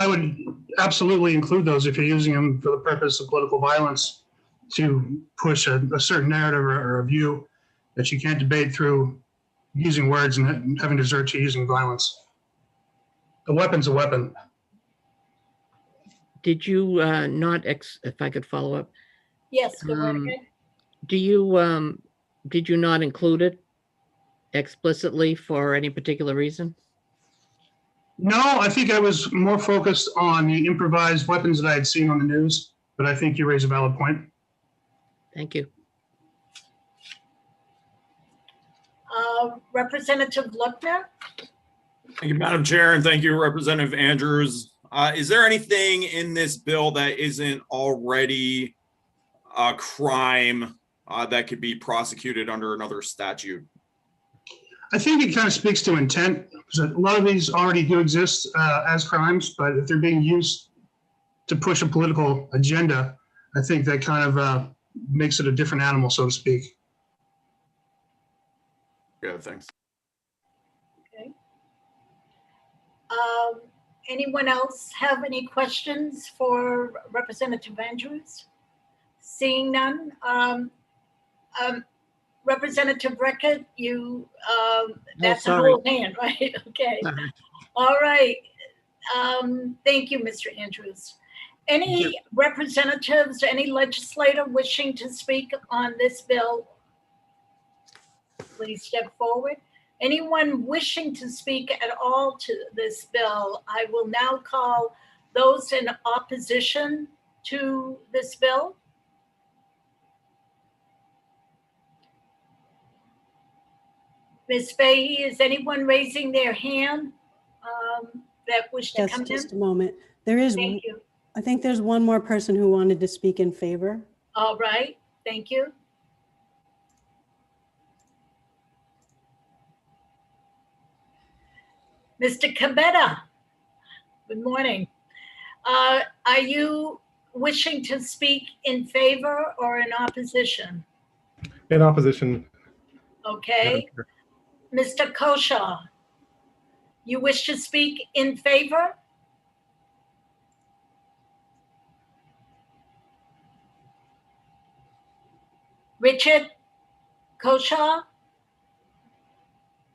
would absolutely include those if you're using them for the purpose of political violence to push a certain narrative or a view that you can't debate through using words and having to resort to using violence. A weapon's a weapon. Did you if I could follow up? Yes, go right ahead. Do you did you not include it explicitly for any particular reason? No, I think I was more focused on the improvised weapons that I had seen on the news, but I think you raise a valid point. Thank you. Representative Luckner? Thank you, Madam Chair, and thank you, Representative Andrews. Is there anything in this bill that isn't already a crime that could be prosecuted under another statute? I think it kind of speaks to intent. So a lot of these already do exist as crimes, but if they're being used to push a political agenda, I think that kind of makes it a different animal, so to speak. Yeah, thanks. Okay. Anyone else have any questions for Representative Andrews? Seeing none. Representative Record, you, that's a whole hand, right? Okay. All right. Thank you, Mr. Andrews. Any representatives, any legislator wishing to speak on this bill? Please step forward. Anyone wishing to speak at all to this bill, I will now call those in opposition to this bill. Ms. Fahey, is anyone raising their hand that wish to Yes, come in? just a moment. There is, Thank you. I think there's one more person who wanted to speak in favor. All right, thank you. Mr. Cabetta, good morning. Are you wishing to speak in favor or in opposition? In opposition. Okay. Mr. Koshaw, you wish to speak in favor? Richard Koshaw,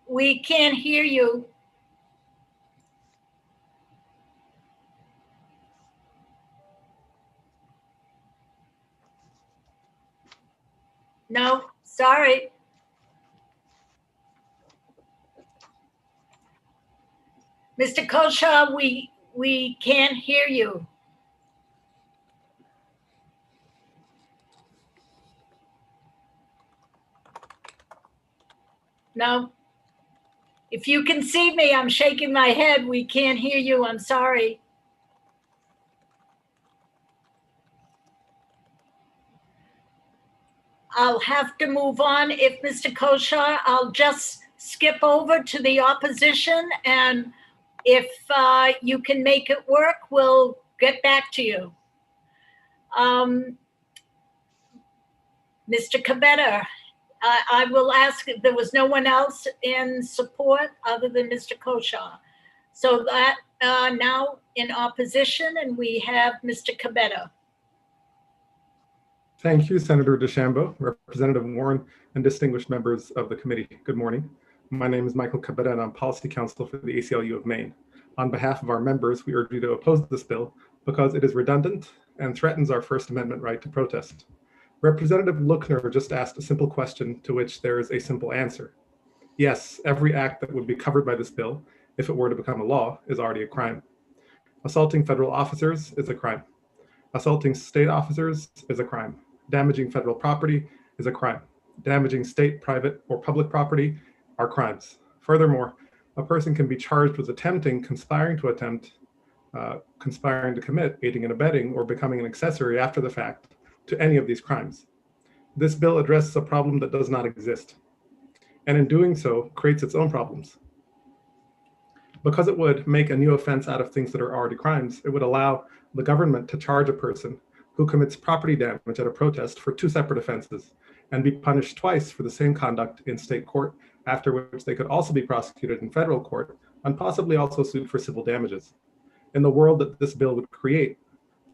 we can't hear you. No, sorry. Mr. Koshaw, we can't hear you. No. If you can see me, I'm shaking my head. We can't hear you. I'm sorry. I'll have to move on. If Mr. Koshaw, I'll just skip over to the opposition, and if you can make it work, we'll get back to you. Mr. Cabetta, I will ask if there was no one else in support other than Mr. Koshaw. So that now in opposition, and we have Mr. Cabetta. Thank you, Senator DeChambeau, Representative Warren, and distinguished members of the committee. Good morning. My name is Michael Cabetta, and I'm Policy Counsel for the ACLU of Maine. On behalf of our members, we urge you to oppose this bill because it is redundant and threatens our First Amendment right to protest. Representative Luckner just asked a simple question to which there is a simple answer. Yes, every act that would be covered by this bill, if it were to become a law, is already a crime. Assaulting federal officers is a crime. Assaulting state officers is a crime. Damaging federal property is a crime. Damaging state, private, or public property are crimes. Furthermore, a person can be charged with attempting, conspiring to attempt, conspiring to commit, aiding and abetting, or becoming an accessory after the fact to any of these crimes. This bill addresses a problem that does not exist, and in doing so, creates its own problems. Because it would make a new offense out of things that are already crimes, it would allow the government to charge a person who commits property damage at a protest for two separate offenses and be punished twice for the same conduct in state court, after which they could also be prosecuted in federal court and possibly also sued for civil damages. In the world that this bill would create,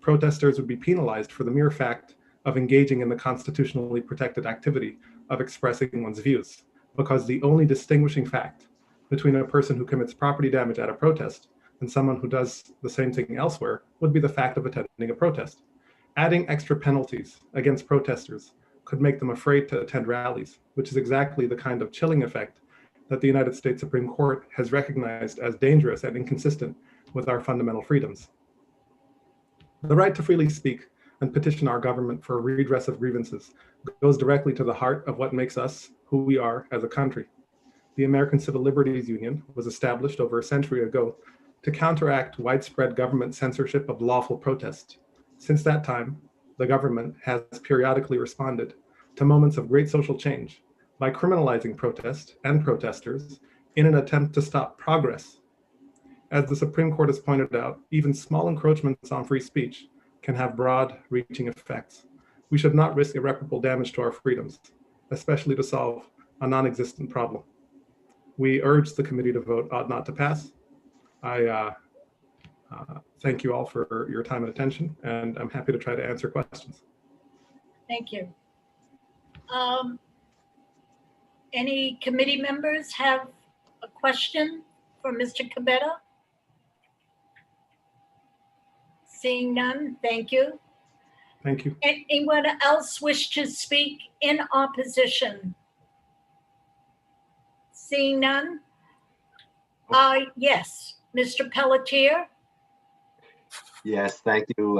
protesters would be penalized for the mere fact of engaging in the constitutionally protected activity of expressing one's views, because the only distinguishing fact between a person who commits property damage at a protest and someone who does the same thing elsewhere would be the fact of attending a protest. Adding extra penalties against protesters could make them afraid to attend rallies, which is exactly the kind of chilling effect that the United States Supreme Court has recognized as dangerous and inconsistent with our fundamental freedoms. The right to freely speak and petition our government for redress of grievances goes directly to the heart of what makes us who we are as a country. The American Civil Liberties Union was established over a century ago to counteract widespread government censorship of lawful protest. Since that time, the government has periodically responded to moments of great social change by criminalizing protest and protesters in an attempt to stop progress. As the Supreme Court has pointed out, even small encroachments on free speech can have broad-reaching effects. We should not risk irreparable damage to our freedoms, especially to solve a non-existent problem. We urge the committee to vote ought not to pass. I thank you all for your time and attention, and I'm happy to try to answer questions. Thank you. Any committee members have a question for Mr. Cabetta? Seeing none, thank you. Thank you. Anyone else wish to speak in opposition? Seeing none? Yes, Mr. Pelletier. Yes, thank you,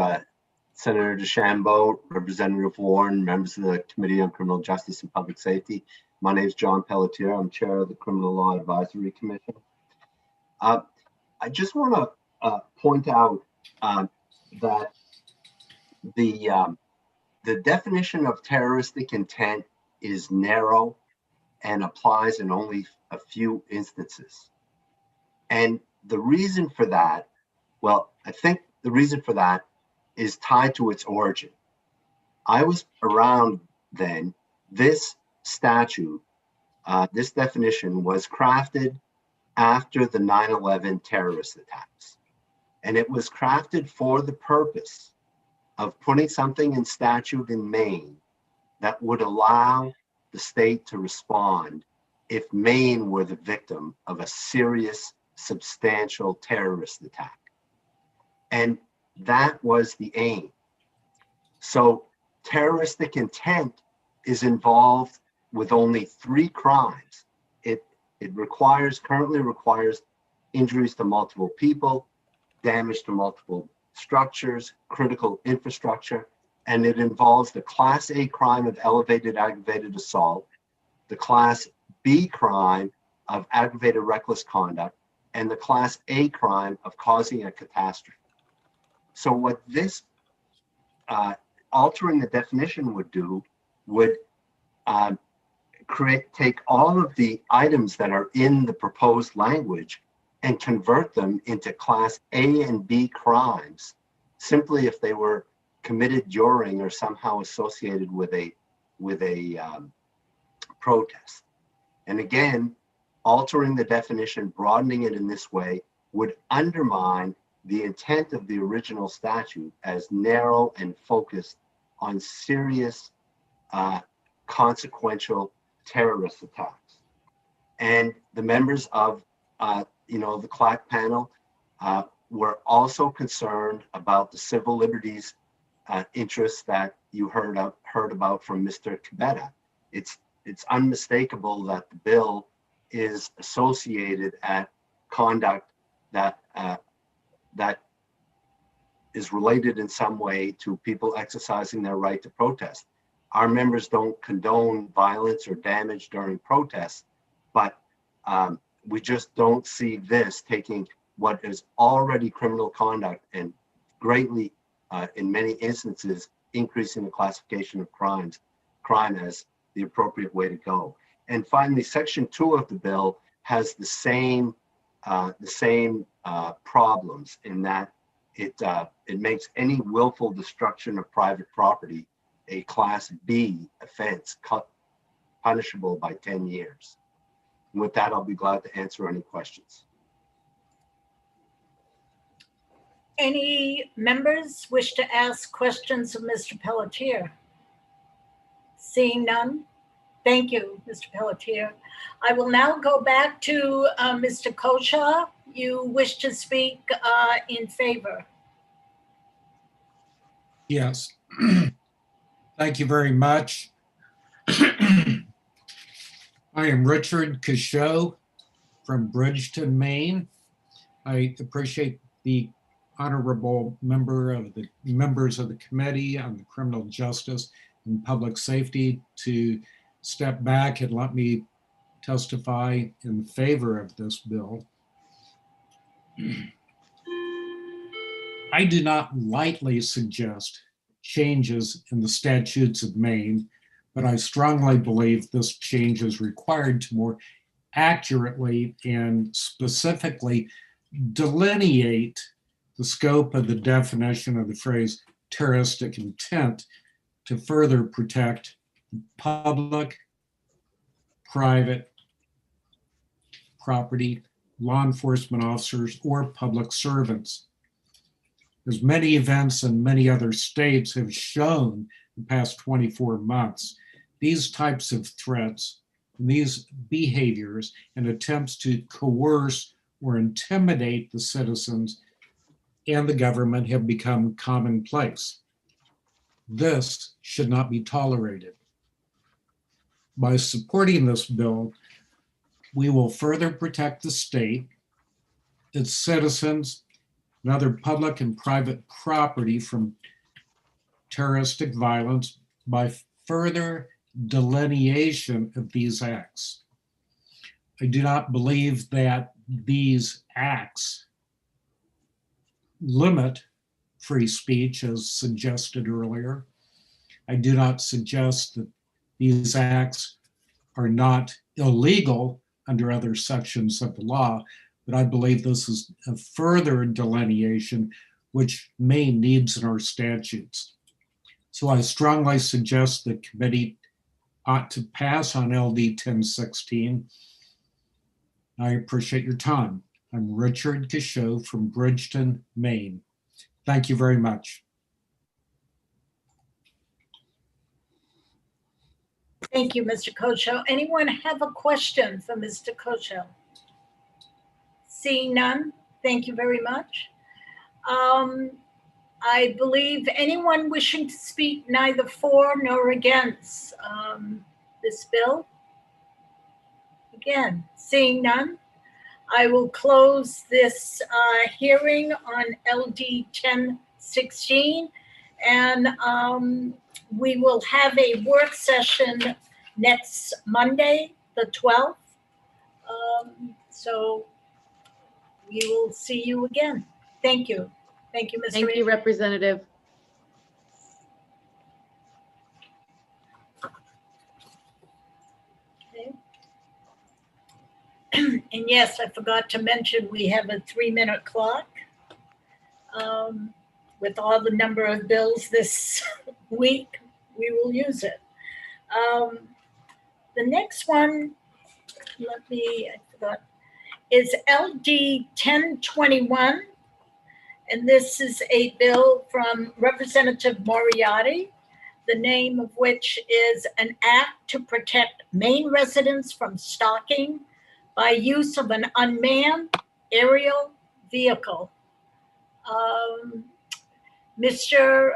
Senator DeChambeau, Representative Warren, members of the Committee on Criminal Justice and Public Safety. My name is John Pelletier. I'm chair of the Criminal Law Advisory Commission. I just want to point out that the definition of terroristic intent is narrow and applies in only a few instances. And the reason for that, well, I think the reason for that is tied to its origin. I was around then. This statute, this definition was crafted after the 9/11 terrorist attacks. And it was crafted for the purpose of putting something in statute in Maine that would allow the state to respond if Maine were the victim of a serious, substantial terrorist attack. And that was the aim. So terroristic intent is involved with only 3 crimes. It currently requires injuries to multiple people, damage to multiple structures, critical infrastructure, and it involves the Class A crime of elevated aggravated assault, the Class B crime of aggravated reckless conduct, and the Class A crime of causing a catastrophe. So what this altering the definition would do would take all of the items that are in the proposed language and convert them into Class A and B crimes, simply if they were committed during or somehow associated with a protest. And again, altering the definition, broadening it in this way, would undermine the intent of the original statute as narrow and focused on serious, consequential terrorist attacks. And the members of the CLAC panel were also concerned about the civil liberties interests that you heard about from Mr. Cabetta. It's unmistakable that the bill is associated at conduct that is related in some way to people exercising their right to protest. Our members don't condone violence or damage during protests, but we just don't see this taking what is already criminal conduct and greatly, in many instances, increasing the classification of crime as the appropriate way to go. And finally, Section 2 of the bill has the same problems in that it makes any willful destruction of private property a Class B offense, punishable by 10 years. And with that, I'll be glad to answer any questions. Any members wish to ask questions of Mr. Pelletier? Seeing none, thank you, Mr. Pelletier. I will now go back to Mr. Kosha. You wish to speak in favor? Yes. Thank you very much. I am Richard Cachot from Bridgeton, Maine. I appreciate the honorable members of the Committee on the Criminal Justice and Public Safety to step back and let me testify in favor of this bill. I do not lightly suggest changes in the statutes of Maine, but I strongly believe this change is required to more accurately and specifically delineate the scope of the definition of the phrase terroristic intent to further protect public, private property, law enforcement officers, or public servants. As many events in many other states have shown in the past 24 months, these types of threats, these behaviors, and attempts to coerce or intimidate the citizens and the government have become commonplace. This should not be tolerated. By supporting this bill, we will further protect the state, its citizens, and other public and private property from terroristic violence by further delineation of these acts. I do not believe that these acts limit free speech as suggested earlier. I do not suggest that these acts are not illegal under other sections of the law, but I believe this is a further delineation which Maine needs in our statutes. So I strongly suggest the committee ought to pass on LD 1016. I appreciate your time. I'm Richard Cachot from Bridgeton, Maine. Thank you very much. Thank you, Mr. Cachot. Anyone have a question for Mr. Cachot? Seeing none, thank you very much. I believe anyone wishing to speak neither for nor against this bill? Again, seeing none, I will close this hearing on LD 1016, and we will have a work session next Monday, the 12th. So we will see you again. Thank you. Thank you, Mr. Thank you, Representative. Okay. And yes, I forgot to mention, we have a 3-minute clock with all the number of bills this week. We will use it. The next one, I forgot, is LD 1021. And this is a bill from Representative Moriarty, the name of which is an act to protect Maine residents from stalking by use of an unmanned aerial vehicle. Mr.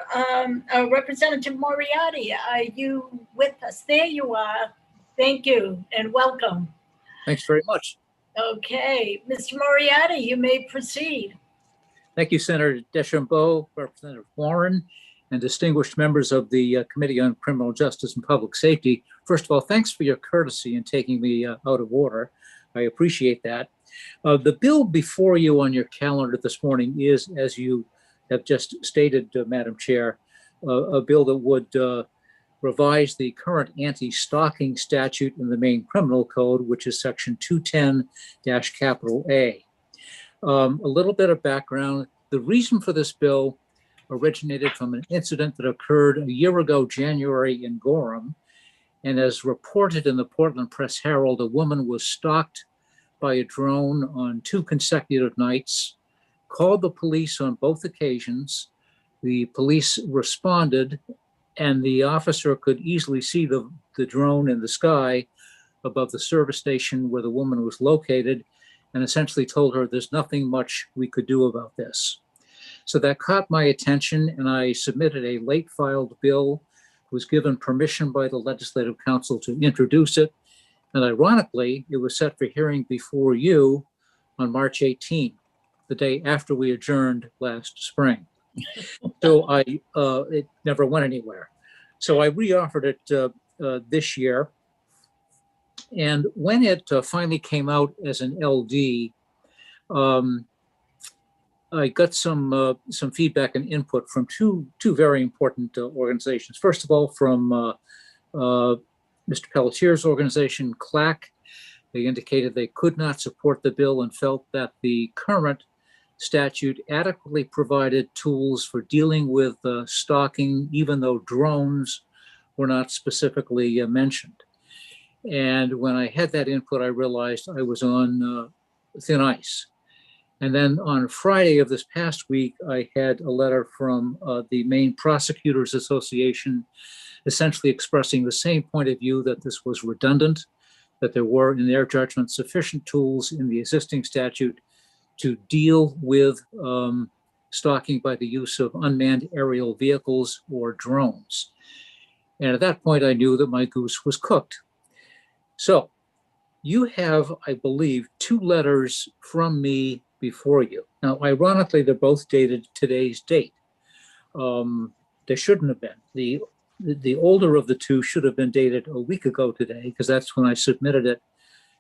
Representative Moriarty, are you with us? There you are. Thank you and welcome. Thanks very much. Okay, Mr. Moriarty, you may proceed. Thank you, Senator Deschambault, Representative Warren, and distinguished members of the Committee on Criminal Justice and Public Safety. First of all, thanks for your courtesy in taking me out of order. I appreciate that. The bill before you on your calendar this morning is, as you have just stated, Madam Chair, a bill that would revise the current anti-stalking statute in the Maine Criminal Code, which is section 210-A. A little bit of background. The reason for this bill originated from an incident that occurred a year ago, January, in Gorham. And as reported in the Portland Press Herald, a woman was stalked by a drone on 2 consecutive nights, called the police on both occasions. The police responded, and the officer could easily see the drone in the sky above the service station where the woman was located, and essentially told her there's nothing much we could do about this. So that caught my attention, and I submitted a late filed bill was given permission by the Legislative Council to introduce it. And ironically, it was set for hearing before you on March 18, the day after we adjourned last spring. So it never went anywhere. So I reoffered it this year. And when it finally came out as an LD, I got some feedback and input from two very important organizations. First of all, from Mr. Pelletier's organization, CLAC. They indicated they could not support the bill and felt that the current statute adequately provided tools for dealing with stalking, even though drones were not specifically mentioned. And when I had that input, I realized I was on thin ice. And then on Friday of this past week, I had a letter from the Maine Prosecutors Association, essentially expressing the same point of view, that this was redundant, that there were, in their judgment, sufficient tools in the existing statute to deal with stalking by the use of unmanned aerial vehicles or drones. And at that point, I knew that my goose was cooked. So you have, I believe, 2 letters from me before you. Now, ironically, they're both dated today's date. They shouldn't have been. The older of the 2 should have been dated a week ago today, because that's when I submitted it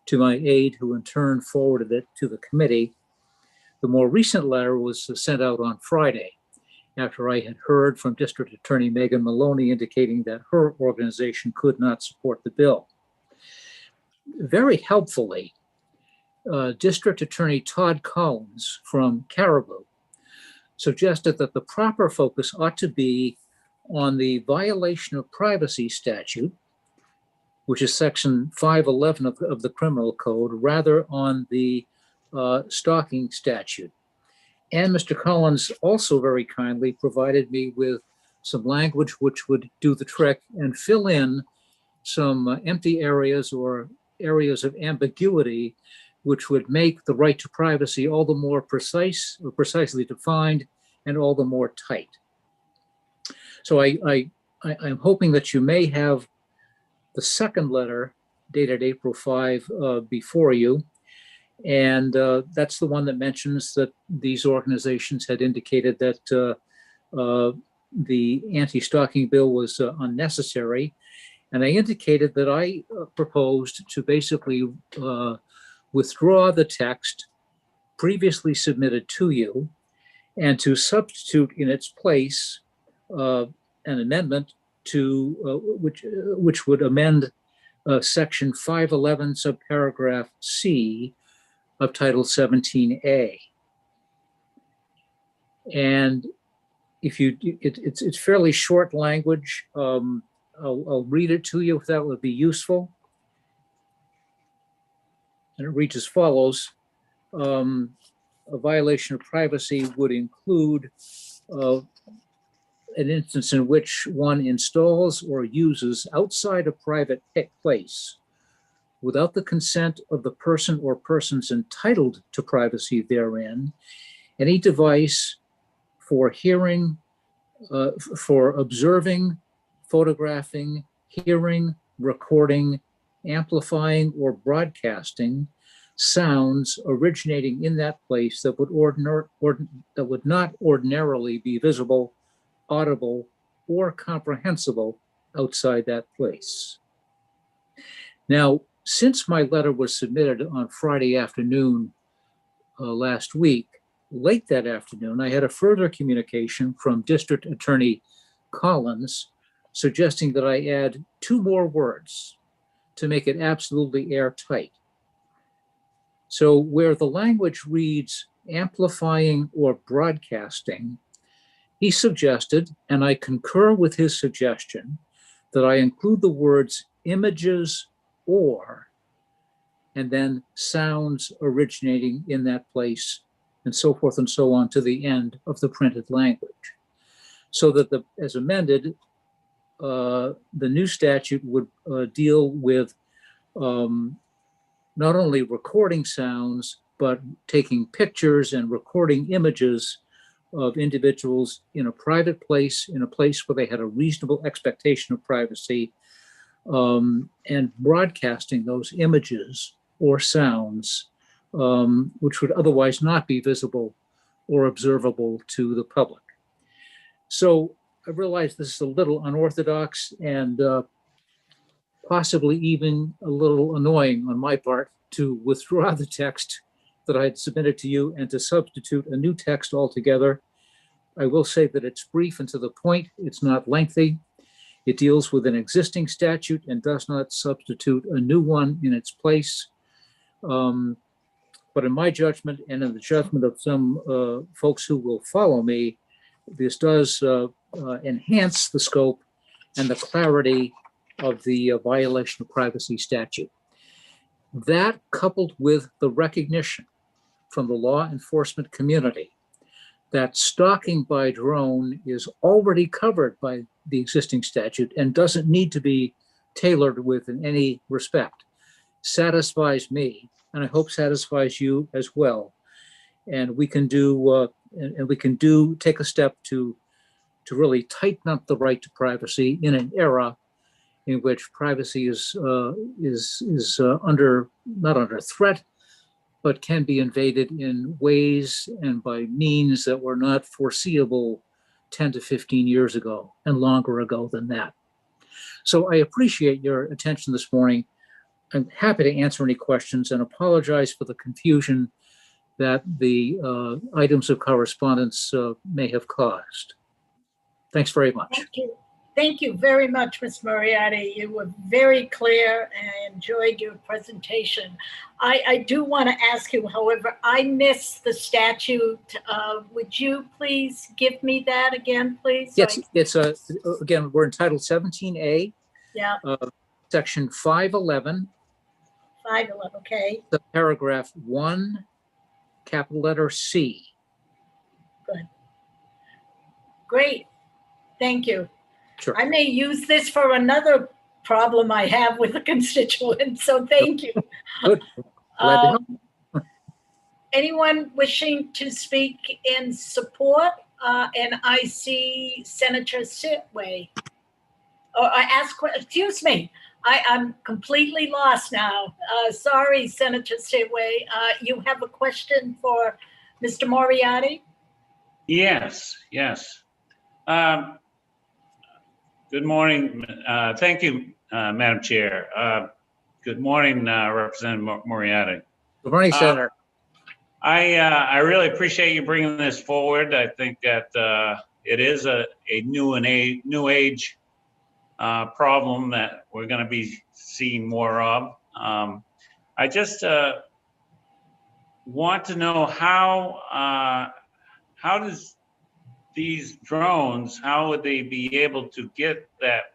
to my aide, who in turn forwarded it to the committee. The more recent letter was sent out on Friday, after I had heard from District Attorney Megan Maloney indicating that her organization could not support the bill. Very helpfully, District Attorney Todd Collins from Caribou suggested that the proper focus ought to be on the violation of privacy statute, which is section 511 of the criminal code, rather on the stalking statute. And Mr. Collins also very kindly provided me with some language which would do the trick and fill in some empty areas or areas of ambiguity, which would make the right to privacy all the more precise or precisely defined and all the more tight. So I'm hoping that you may have the second letter dated April 5 before you. And that's the one that mentions that these organizations had indicated that the anti-stalking bill was unnecessary. And I indicated that I proposed to basically withdraw the text previously submitted to you and to substitute in its place an amendment to which would amend section 511 subparagraph C of Title 17A. And if you, it's fairly short language. I'll read it to you if that would be useful. And it reads as follows. A violation of privacy would include an instance in which one installs or uses outside a private place, without the consent of the person or persons entitled to privacy therein, any device for hearing, for observing, photographing, hearing, recording, amplifying, or broadcasting sounds originating in that place that would not ordinarily be visible, audible, or comprehensible outside that place. Now, since my letter was submitted on Friday afternoon last week, late that afternoon, I had a further communication from District Attorney Collins suggesting that I add 2 more words to make it absolutely airtight. So where the language reads amplifying or broadcasting, he suggested, and I concur with his suggestion, that I include the words images or, and then sounds originating in that place, and so forth and so on to the end of the printed language. So that as amended, the new statute would deal with not only recording sounds, but taking pictures and recording images of individuals in a private place, in a place where they had a reasonable expectation of privacy, and broadcasting those images or sounds which would otherwise not be visible or observable to the public. So I realize this is a little unorthodox and possibly even a little annoying on my part to withdraw the text that I had submitted to you and to substitute a new text altogether. I will say that it's brief and to the point. It's not lengthy. It deals with an existing statute and does not substitute a new one in its place. But in my judgment and in the judgment of some folks who will follow me, this does enhance the scope and the clarity of the violation of privacy statute. That, coupled with the recognition from the law enforcement community that stalking by drone is already covered by the existing statute and doesn't need to be tailored with in any respect, satisfies me, and I hope satisfies you as well. And we can take a step to really tighten up the right to privacy in an era in which privacy is under, not under threat, but can be invaded in ways and by means that were not foreseeable 10 to 15 years ago and longer ago than that. So I appreciate your attention this morning. I'm happy to answer any questions and apologize for the confusion that the items of correspondence may have caused. Thanks very much. Thank you. Thank you very much, Ms. Moriarty. You were very clear and I enjoyed your presentation. I do want to ask you, however, I missed the statute. Would you please give me that again, please? Yes, it's again, we're entitled 17A, Yeah, section 511, 511, okay, the paragraph 1, capital letter C. good. Great, thank you. Sure. I may use this for another problem I have with a constituent, so thank you. Good. Glad to help. Anyone wishing to speak in support? And I see Senator Sitway. Oh, excuse me, I'm completely lost now. Sorry, Senator Sitway. You have a question for Mr. Moriarty? Yes. Good morning. Thank you, Madam Chair. Good morning, Representative Moriarty. Good morning, Senator. I really appreciate you bringing this forward. I think that it is a new age problem that we're going to be seeing more of. I just want to know how does these drones, how would they be able to get that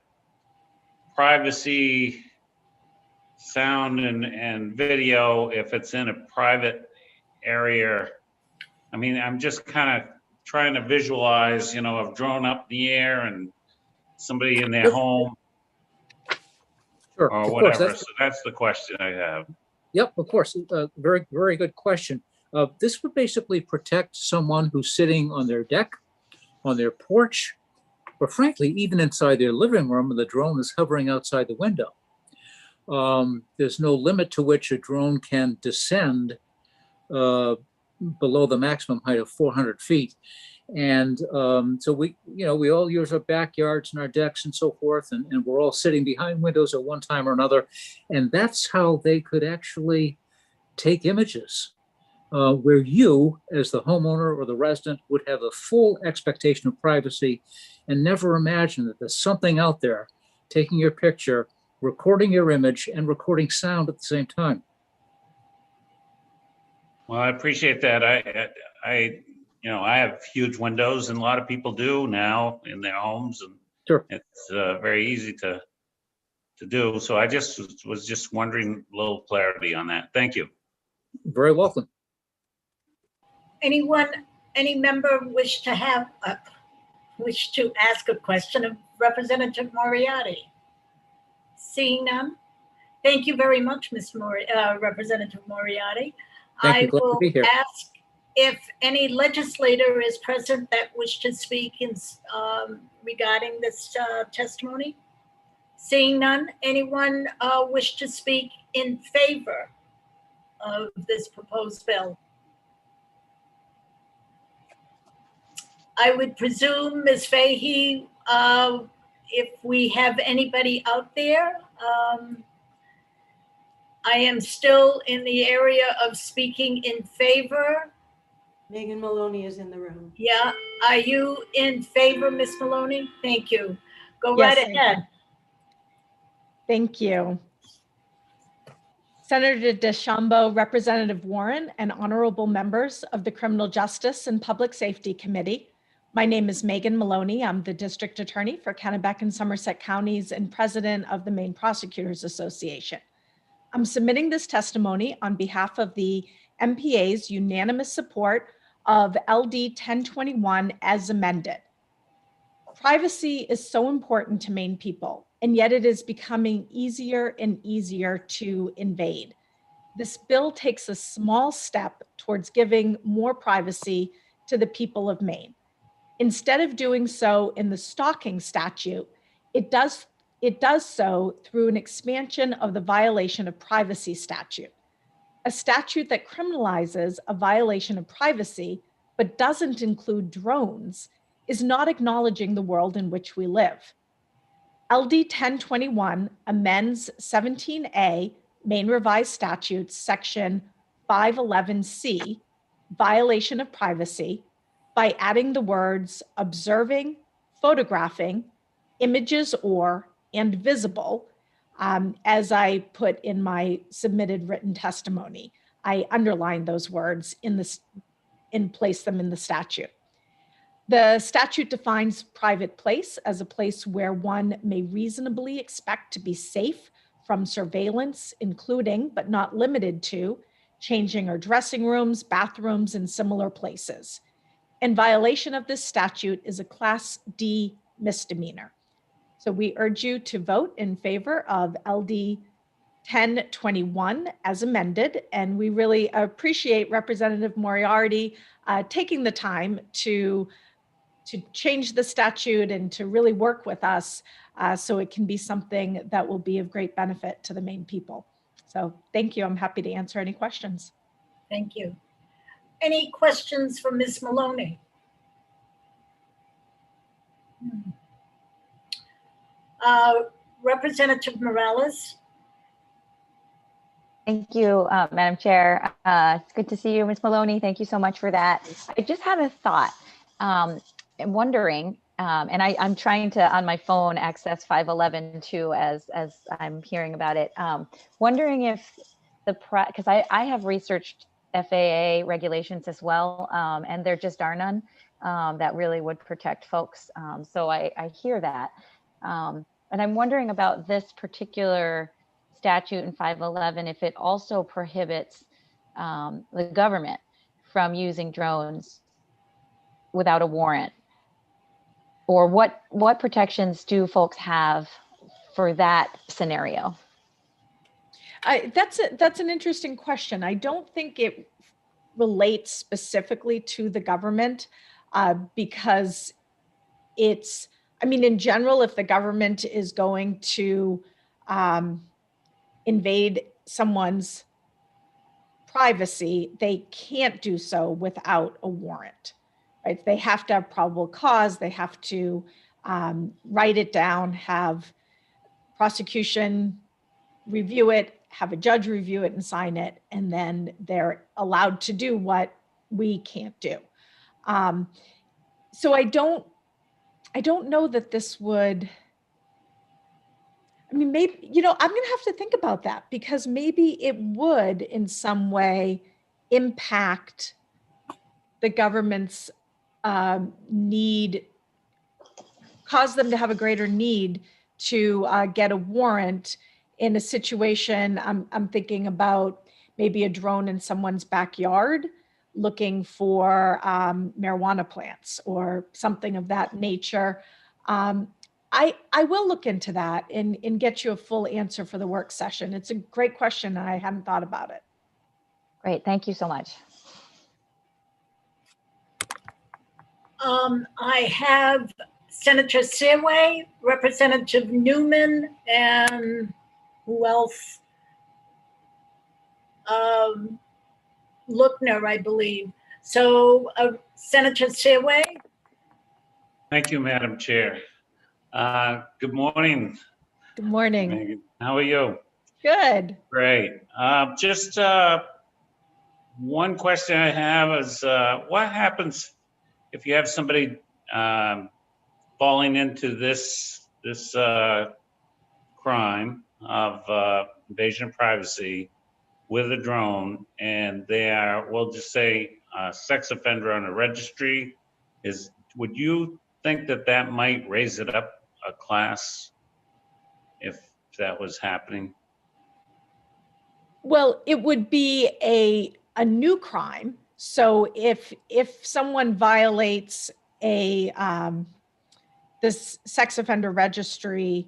privacy sound and video if it's in a private area? I mean, I'm just kind of trying to visualize, a drone up in the air and somebody in their home Sure, or of whatever. course, So that's the question I have. Yep, of course. Very, very good question. This would basically protect someone who's sitting on their deck, on their porch, or frankly, even inside their living room, and the drone is hovering outside the window. There's no limit to which a drone can descend below the maximum height of 400 feet. And so we all use our backyards and our decks and so forth, and we're all sitting behind windows at one time or another. And that's how they could actually take images where you, as the homeowner or the resident, would have a full expectation of privacy and never imagine that there's something out there taking your picture, recording your image, and recording sound at the same time. Well, I appreciate that. I have huge windows, and a lot of people do now in their homes, and sure, it's very easy to do. So I was just wondering a little clarity on that. Thank you. Very welcome. Any member wish to ask a question of Representative Moriarty? Seeing none, thank you very much, Representative Moriarty. Thank you. I Glad to will be here. ask if any legislator is present that wish to speak in, regarding this testimony? Seeing none, anyone wish to speak in favor of this proposed bill? I would presume, Ms. Fahey, if we have anybody out there, I am still in the area of speaking in favor. Megan Maloney is in the room. Yeah, are you in favor, Ms. Maloney? Thank you. Go Yes, right I ahead. am. Thank you. Senator DeChambeau, Representative Warren, and honorable members of the Criminal Justice and Public Safety Committee. My name is Megan Maloney. I'm the District Attorney for Kennebec and Somerset Counties and President of the Maine Prosecutors Association. I'm submitting this testimony on behalf of the MPA's unanimous support of LD 1021 as amended. Privacy is so important to Maine people, and yet it is becoming easier and easier to invade. This bill takes a small step towards giving more privacy to the people of Maine. Instead of doing so in the stalking statute, it does so through an expansion of the violation of privacy statute, a statute that criminalizes a violation of privacy but doesn't include drones, is not acknowledging the world in which we live. LD 1021 amends 17A Maine Revised Statutes section 511C, violation of privacy, by adding the words observing, photographing, images or, and visible, as I put in my submitted written testimony. I underlined those words and placed them in the statute. The statute defines private place as a place where one may reasonably expect to be safe from surveillance, including, but not limited to, changing or dressing rooms, bathrooms, and similar places. In violation of this statute is a Class D misdemeanor. So we urge you to vote in favor of LD 1021 as amended, and we really appreciate Representative Moriarty taking the time to change the statute and to really work with us so it can be something that will be of great benefit to the Maine people. So thank you. I'm happy to answer any questions. Thank you. Any questions for Ms. Maloney? Representative Morales. Thank you, Madam Chair. It's good to see you, Ms. Maloney. Thank you so much for that. I just had a thought. I'm wondering, and I'm trying to, on my phone, access 511 too, as I'm hearing about it. Wondering if because I have researched FAA regulations as well, and there just are none that really would protect folks. So I hear that. And I'm wondering about this particular statute in 511, if it also prohibits the government from using drones without a warrant, or what protections do folks have for that scenario? That's an interesting question. I don't think it relates specifically to the government because it's, I mean, in general, if the government is going to invade someone's privacy, they can't do so without a warrant, right? They have to have probable cause. They have to write it down, have prosecution review it, have a judge review it and sign it, and then they're allowed to do what we can't do. So I don't know that this would, I mean, maybe, you know, I'm going to have to think about that because maybe it would in some way impact the government's need, cause them to have a greater need to get a warrant in a situation. I'm thinking about maybe a drone in someone's backyard looking for marijuana plants or something of that nature. I will look into that and get you a full answer for the work session. It's a great question. I hadn't thought about it. Great, thank you so much. I have Senator Seaway, Representative Newman, and who else? Lookner, I believe. So Senator Seaway. Thank you, Madam Chair. Good morning, Good morning. Megan. How are you? Good. Great. Just one question I have is, what happens if you have somebody falling into this crime of invasion of privacy with a drone, and they are, we'll just say, a sex offender on a registry? Would you think that that might raise it up a class if that was happening? Well, it would be a new crime. So if someone violates this sex offender registry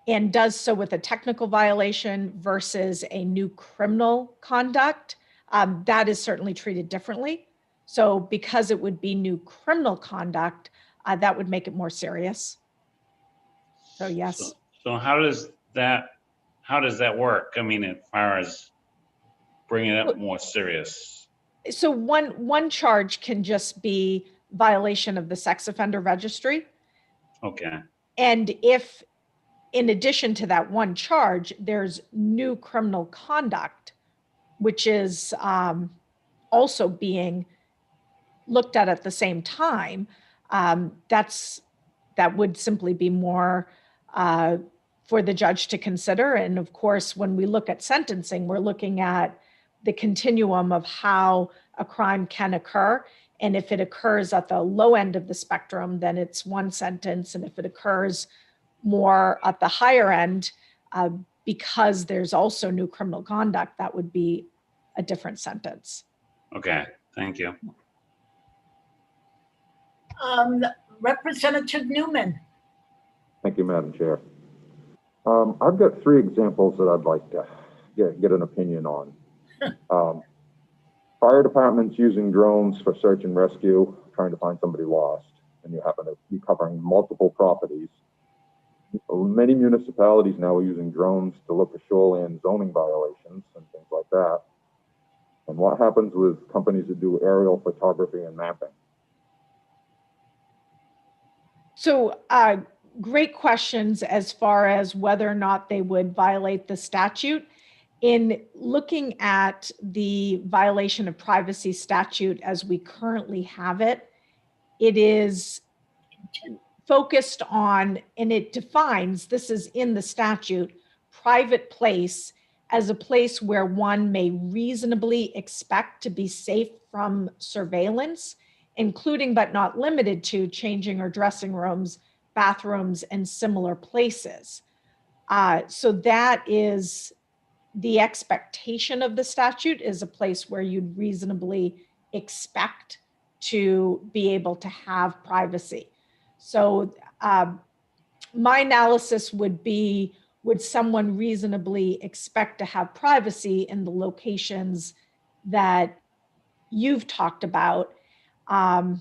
and does so with a technical violation versus a new criminal conduct, that is certainly treated differently. So because it would be new criminal conduct, that would make it more serious. So yes. So how does that work? I mean, as far as bringing it more serious? So one charge can just be violation of the sex offender registry. Okay. And if in addition to that one charge, there's new criminal conduct, which is also being looked at the same time, that would simply be more for the judge to consider. And of course, when we look at sentencing, we're looking at the continuum of how a crime can occur. And if it occurs at the low end of the spectrum, then it's one sentence. And if it occurs more at the higher end, because there's also new criminal conduct, that would be a different sentence. Okay, thank you. Representative Newman. Thank you, Madam Chair. I've got 3 examples that I'd like to get an opinion on. Fire departments using drones for search and rescue, trying to find somebody lost, and you happen to be covering multiple properties. Many municipalities now are using drones to look for shoreline zoning violations and things like that. And what happens with companies that do aerial photography and mapping? So great questions as far as whether or not they would violate the statute. In looking at the violation of privacy statute as we currently have it, it is focused on, and it defines, this is in the statute, private place as a place where one may reasonably expect to be safe from surveillance, including but not limited to changing or dressing rooms, bathrooms, and similar places. So that is the expectation of the statute, is a place where you'd reasonably expect to be able to have privacy. So my analysis would be, would someone reasonably expect to have privacy in the locations that you've talked about? And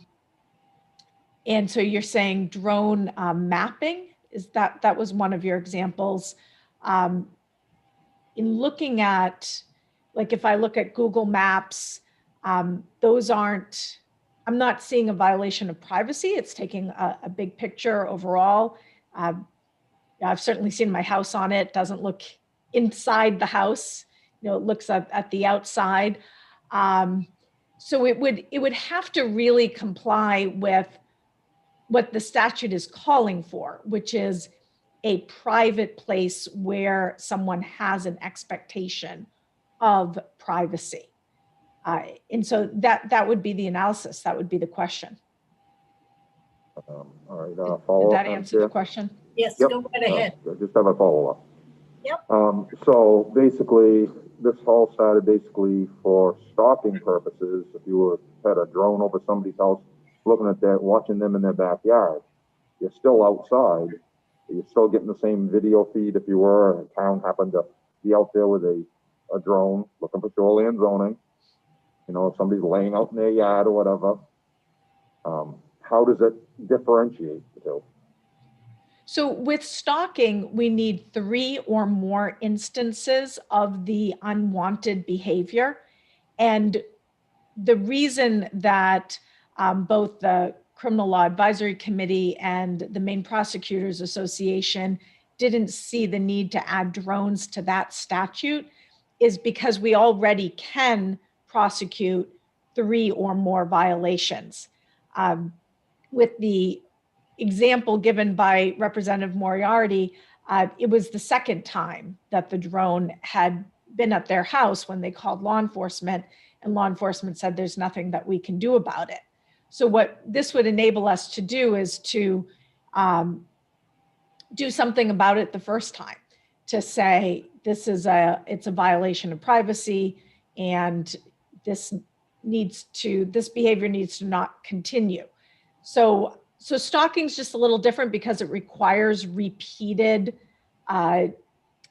so you're saying drone mapping, is that was one of your examples. In looking at, like if I look at Google Maps, those aren't, I'm not seeing a violation of privacy. It's taking a big picture overall. I've certainly seen my house on it. Doesn't look inside the house. It looks at the outside. So it would have to really comply with what the statute is calling for, which is a private place where someone has an expectation of privacy. And so that would be the analysis. That would be the question. All right, follow Did up. that answer the question? Yes, Yep. go right ahead. I just have a follow-up. Yep. So basically, this all started basically for stalking purposes. If you had a drone over somebody's house, looking at that, watching them in their backyard, you're still outside. You're still getting the same video feed if you were, and a town happened to be out there with a drone looking for shoreline zoning. If somebody's laying out in their yard or whatever, How does it differentiate the two? So with stalking, we need 3 or more instances of the unwanted behavior. And the reason that both the Criminal Law Advisory Committee and the Maine Prosecutors Association didn't see the need to add drones to that statute is because we already can prosecute 3 or more violations. With the example given by Representative Moriarty, it was the second time that the drone had been at their house when they called law enforcement, and law enforcement said there's nothing that we can do about it. So what this would enable us to do is to do something about it the first time, to say it's a violation of privacy, and this behavior needs to not continue. So stalking is just a little different because it requires repeated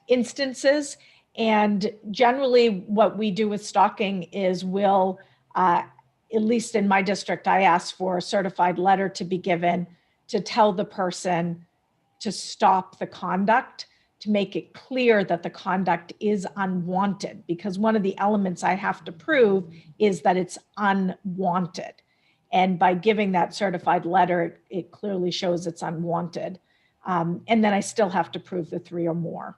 instances. And generally what we do with stalking is we'll, at least in my district, I ask for a certified letter to be given to tell the person to stop the conduct, to make it clear that the conduct is unwanted, because one of the elements I have to prove is that it's unwanted. And by giving that certified letter, it clearly shows it's unwanted. And then I still have to prove the 3 or more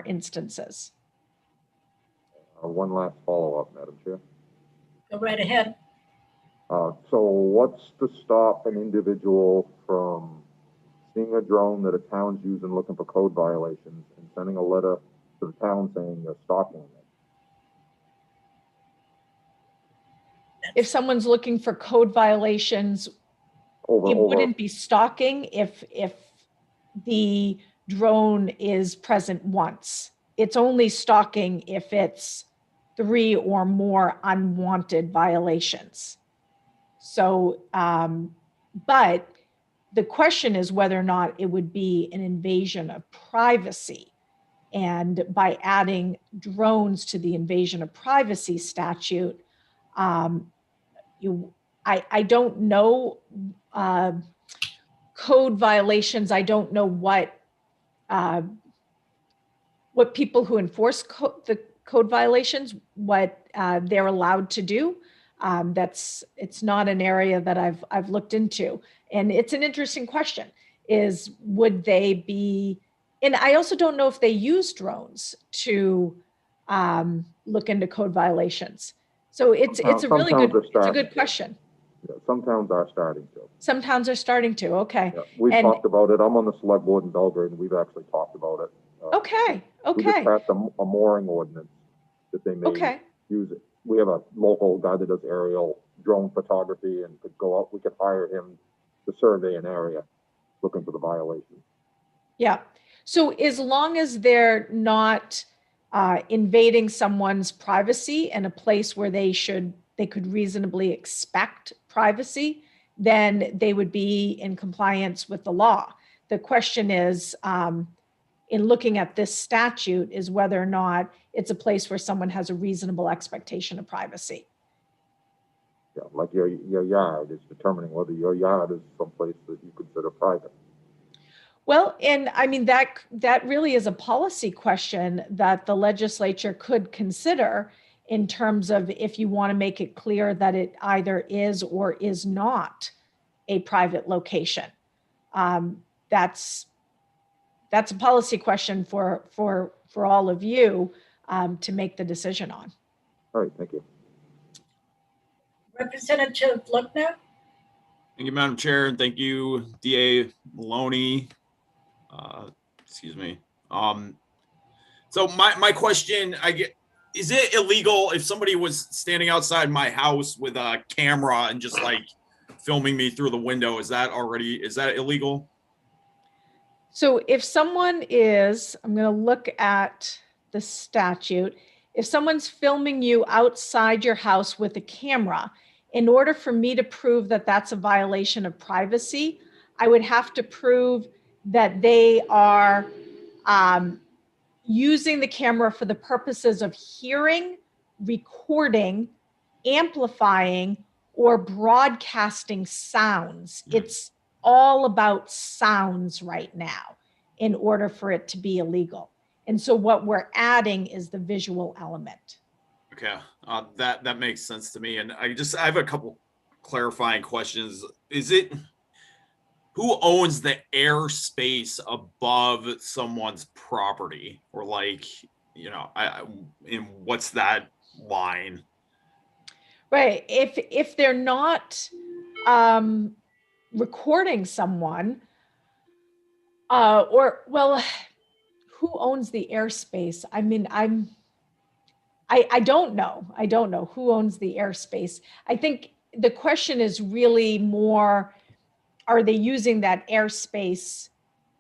instances. One last follow-up, Madam Chair. Go right ahead. So what's to stop an individual from seeing a drone that a town's using looking for code violations and sending a letter to the town saying they're stalking it? If someone's looking for code violations, it wouldn't be stalking if the drone is present once. It's only stalking if it's 3 or more unwanted violations. So, but the question is whether or not it would be an invasion of privacy. And by adding drones to the invasion of privacy statute, I don't know code violations. I don't know what people who enforce the code violations, what they're allowed to do. It's not an area that I've looked into. And it's an interesting question, is would they be, and I also don't know if they use drones to look into code violations. So it's a really good question. Yeah, some towns are starting to. Some towns are starting to, okay. Yeah, we've talked about it. I'm on the select board in Belgrade, and we've actually talked about it. Okay. We just passed a mooring ordinance that they may use it. We have a local guy that does aerial drone photography and could go out. We could hire him to survey an area looking for the violation. Yeah. So as long as they're not invading someone's privacy in a place where they could reasonably expect privacy, then they would be in compliance with the law. The question is, in looking at this statute, is whether or not it's a place where someone has a reasonable expectation of privacy. Yeah, like your yard is determining whether your yard is someplace that you consider private. Well, and I mean, that really is a policy question that the legislature could consider in terms of if you want to make it clear that it either is or is not a private location. That's a policy question for all of you to make the decision on. All right, thank you. Representative Luckner. Thank you, Madam Chair, and thank you, DA Maloney. Excuse me. So my question, is it illegal if somebody was standing outside my house with a camera and just like filming me through the window? Is that illegal? So if someone is, I'm going to look at the statute. If someone's filming you outside your house with a camera, in order for me to prove that that's a violation of privacy, I would have to prove that they are using the camera for the purposes of hearing, recording, amplifying, or broadcasting sounds. It's all about sounds right now in order for it to be illegal. And so what we're adding is the visual element. Okay, that makes sense to me. And I have a couple clarifying questions. Who owns the airspace above someone's property, or like, and what's that line? Right. If they're not recording someone, who owns the airspace? I mean, I don't know. I don't know who owns the airspace. I think the question is really more, are they using that airspace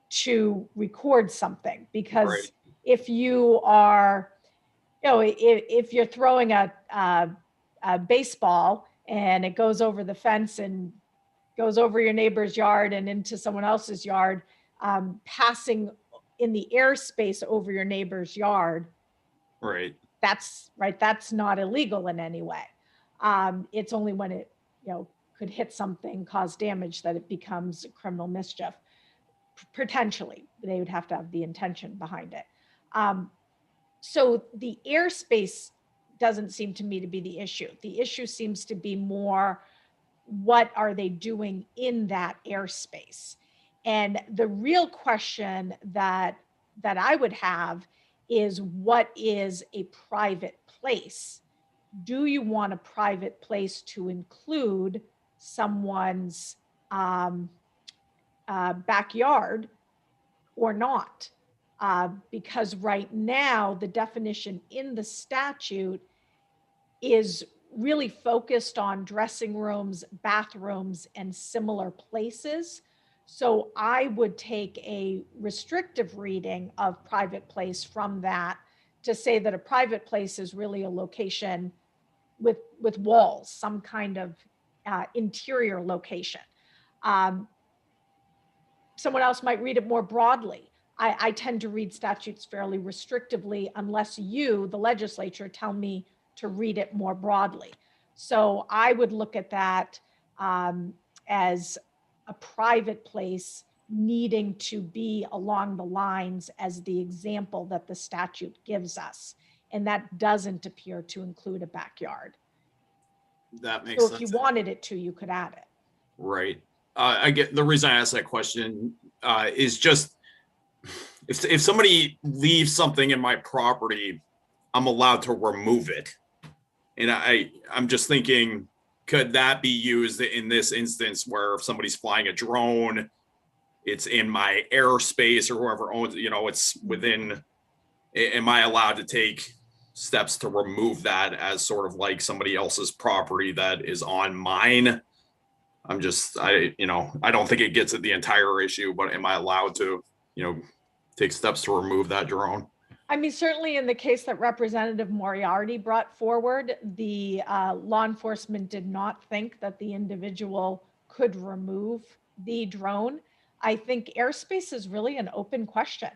to record something? Because Right. if you are, if you're throwing a baseball and it goes over the fence and goes over your neighbor's yard and into someone else's yard, passing in the airspace over your neighbor's yard, Right. that's not illegal in any way. It's only when it, could hit something, cause damage, that it becomes criminal mischief. Potentially, they would have to have the intention behind it. So the airspace doesn't seem to me to be the issue. The issue seems to be more, what are they doing in that airspace? And the real question that I would have is, what is a private place? Do you want a private place to include someone's backyard or not? Because right now, the definition in the statute is really focused on dressing rooms, bathrooms, and similar places. So I would take a restrictive reading of private place from that to say that a private place is really a location with walls, some kind of interior location. Someone else might read it more broadly. I tend to read statutes fairly restrictively unless you, the legislature, tell me to read it more broadly. So I would look at that as a private place needing to be along the lines as the example that the statute gives us. And that doesn't appear to include a backyard. That makes sense. So if you wanted it to, you could add it. Right. I get the reason I asked that question is just, if somebody leaves something in my property, I'm allowed to remove it. And I'm just thinking, could that be used in this instance where if somebody's flying a drone, it's in my airspace, or whoever owns it, it's within, am I allowed to take steps to remove that as sort of like somebody else's property that is on mine? I don't think it gets at the entire issue, but am I allowed to, take steps to remove that drone? I mean, certainly in the case that Representative Moriarty brought forward, the law enforcement did not think that the individual could remove the drone. I think airspace is really an open question.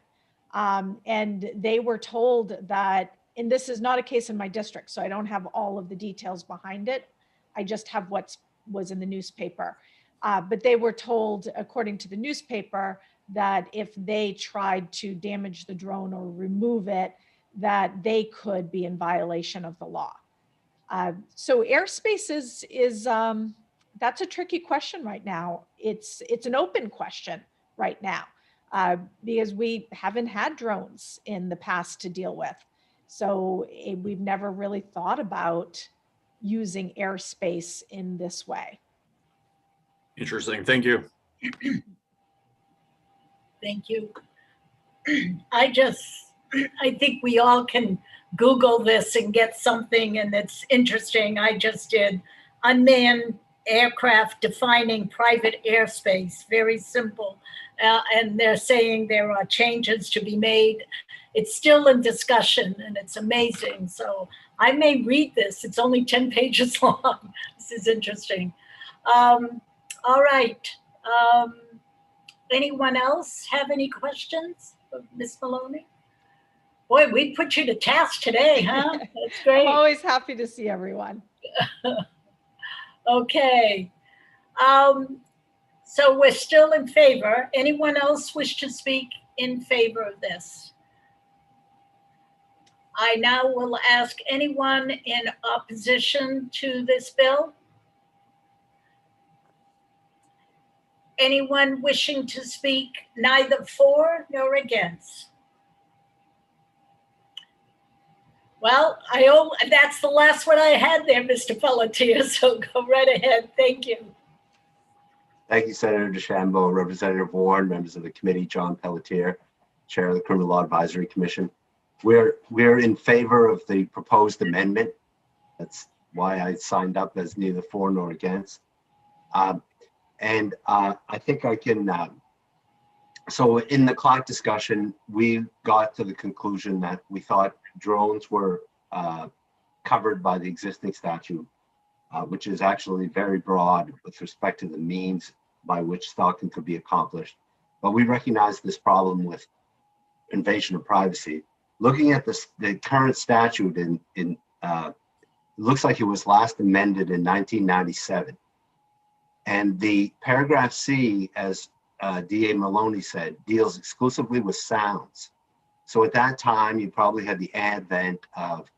And they were told that, and this is not a case in my district, so I don't have all of the details behind it. I just have what was in the newspaper. But they were told, according to the newspaper, that if they tried to damage the drone or remove it, that they could be in violation of the law. So airspace is that's a tricky question right now. It's an open question right now because we haven't had drones in the past to deal with. So we've never really thought about using airspace in this way. Interesting. Thank you. Thank you. I think we all can Google this and get something, and it's interesting. I just did unmanned aircraft defining private airspace, very simple. And they're saying there are changes to be made. It's still in discussion, and it's amazing. So I may read this. It's only 10 pages long. This is interesting. All right. Anyone else have any questions of Ms. Maloney? Boy, we put you to task today, huh? That's great. I'm always happy to see everyone. Okay. So we're still in favor. Anyone else wish to speak in favor of this? I now will ask anyone in opposition to this bill. Anyone wishing to speak neither for nor against? Well, that's the last one I had there, Mr. Pelletier, so go right ahead. Thank you. Thank you, Senator DeChambeau, Representative Warren, members of the committee, John Pelletier, Chair of the Criminal Law Advisory Commission. We're in favor of the proposed amendment. That's why I signed up as neither for nor against. I think I can, so in the clock discussion, we got to the conclusion that we thought drones were covered by the existing statute, which is actually very broad with respect to the means by which stalking could be accomplished. But we recognize this problem with invasion of privacy. Looking at the current statute, it looks like it was last amended in 1997. And the paragraph C, as DA Maloney said, deals exclusively with sounds. So at that time, you probably had the advent of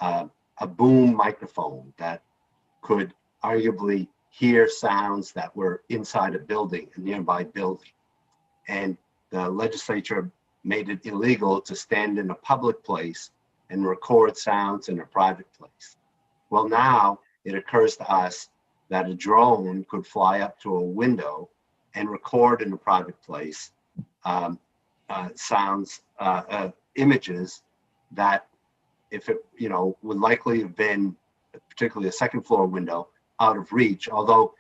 a boom microphone that could arguably hear sounds that were inside a building, a nearby building. And the legislature made it illegal to stand in a public place and record sounds in a private place. Well, now it occurs to us that a drone could fly up to a window and record in a private place images that, if it, would likely have been, particularly a second floor window, out of reach. Although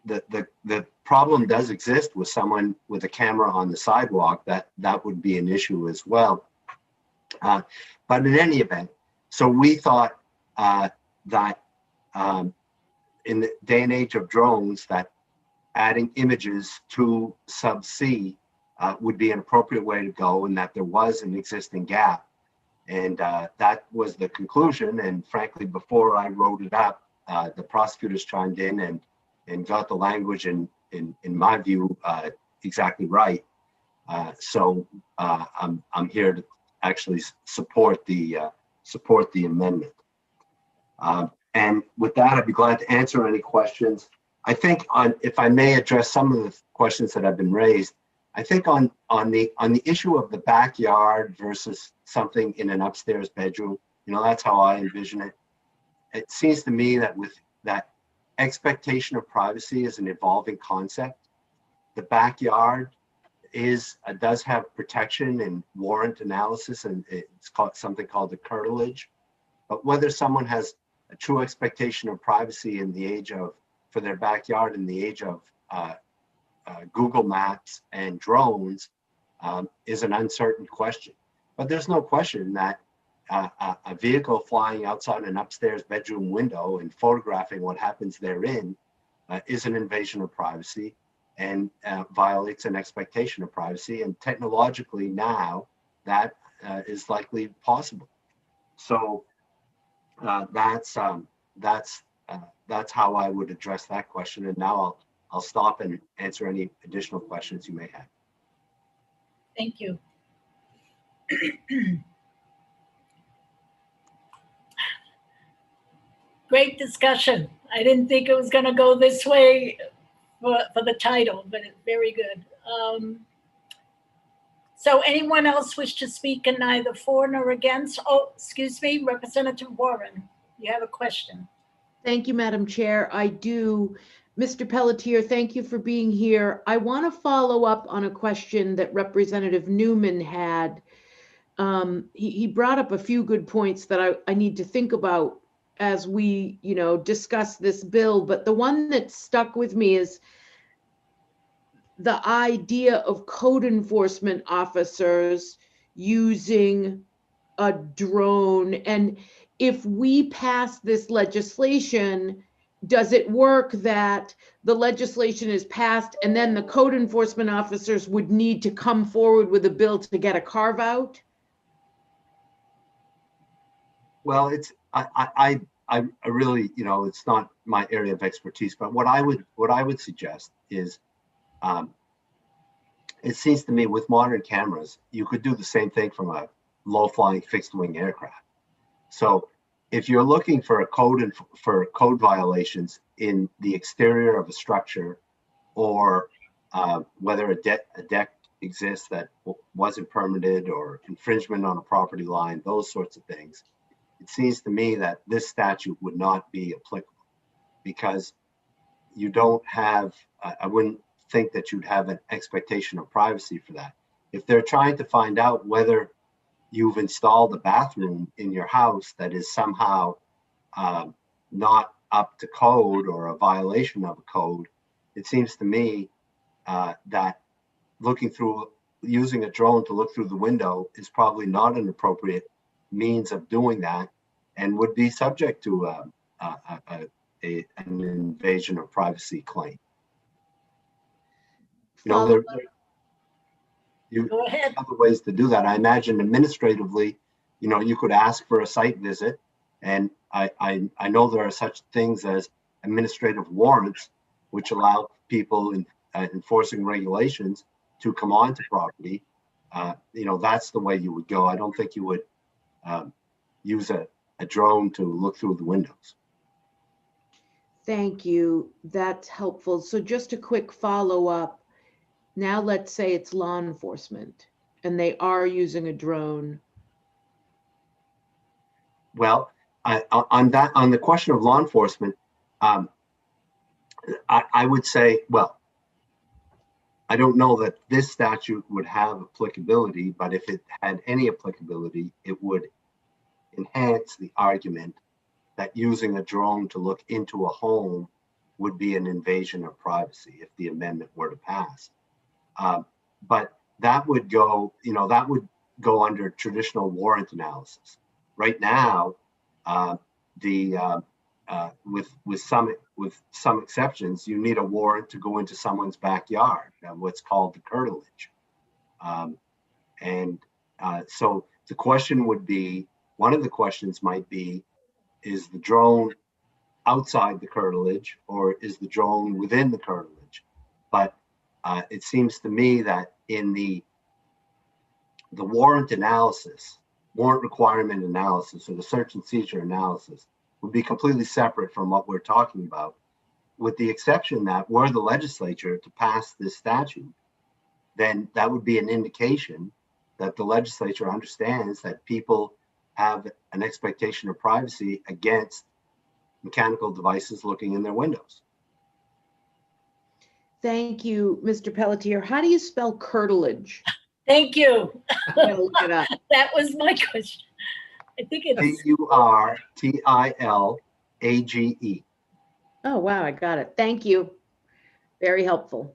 the problem does exist with someone with a camera on the sidewalk, that would be an issue as well. But in any event, so we thought that in the day and age of drones, that adding images to sub C would be an appropriate way to go, and that there was an existing gap. And that was the conclusion. And frankly, before I wrote it up, the prosecutors chimed in and got the language in my view, exactly right. So I'm here to actually support the amendment. And with that, I'd be glad to answer any questions. I think if I may address some of the questions that have been raised, I think on the issue of the backyard versus something in an upstairs bedroom, that's how I envision it. It seems to me that with that expectation of privacy is an evolving concept. The backyard does have protection and warrant analysis, and it's called something called the curtilage. But whether someone has a true expectation of privacy in the age of, for their backyard in the age of Google Maps and drones is an uncertain question. But there's no question that a vehicle flying outside an upstairs bedroom window and photographing what happens therein is an invasion of privacy and violates an expectation of privacy. And technologically now that is likely possible. So that's how I would address that question. And now I'll stop and answer any additional questions you may have. Thank you. Great discussion. I didn't think it was going to go this way for the title, but it's very good. So anyone else wish to speak in neither for nor against? Oh, excuse me, Representative Warren, you have a question. Thank you, Madam Chair. I do. Mr. Pelletier, thank you for being here. I want to follow up on a question that Representative Newman had. He brought up a few good points that I need to think about as we, discuss this bill. But the one that stuck with me is the idea of code enforcement officers using a drone. And if we pass this legislation, does it work that the legislation is passed and then the code enforcement officers would need to come forward with a bill to get a carve out? Well, I really, it's not my area of expertise, but what I would suggest is, it seems to me with modern cameras, you could do the same thing from a low-flying fixed-wing aircraft. So if you're looking for a for code violations in the exterior of a structure, or whether a deck exists that wasn't permitted, or infringement on a property line, those sorts of things, it seems to me that this statute would not be applicable, because you don't have, I wouldn't think that you'd have an expectation of privacy for that. If they're trying to find out whether you've installed a bathroom in your house that is somehow not up to code or a violation of a code, it seems to me that using a drone to look through the window is probably not an appropriate means of doing that, and would be subject to an invasion of privacy claim. There Go ahead. other ways to do that. I imagine administratively, you could ask for a site visit, and I know there are such things as administrative warrants, which allow people in enforcing regulations to come onto property. That's the way you would go. I don't think you would use a drone to look through the windows. Thank you. That's helpful. So just a quick follow-up. Now let's say it's law enforcement and they are using a drone. Well, on the question of law enforcement, I would say, well, I don't know that this statute would have applicability, but if it had any applicability, it would enhance the argument that using a drone to look into a home would be an invasion of privacy if the amendment were to pass. But that would go, under traditional warrant analysis. Right now, with some exceptions, you need a warrant to go into someone's backyard, what's called the curtilage. So the question would be, one of the questions might be, is the drone outside the curtilage or is the drone within the curtilage? But it seems to me that in the warrant analysis, warrant requirement analysis, or the search and seizure analysis would be completely separate from what we're talking about, with the exception that were the legislature to pass this statute, then that would be an indication that the legislature understands that people have an expectation of privacy against mechanical devices looking in their windows. Thank you, Mr. Pelletier. How do you spell curtilage? Thank you. I'm gonna look it up. That was my question. I think it's Curtilage. Oh, wow, I got it. Thank you. Very helpful.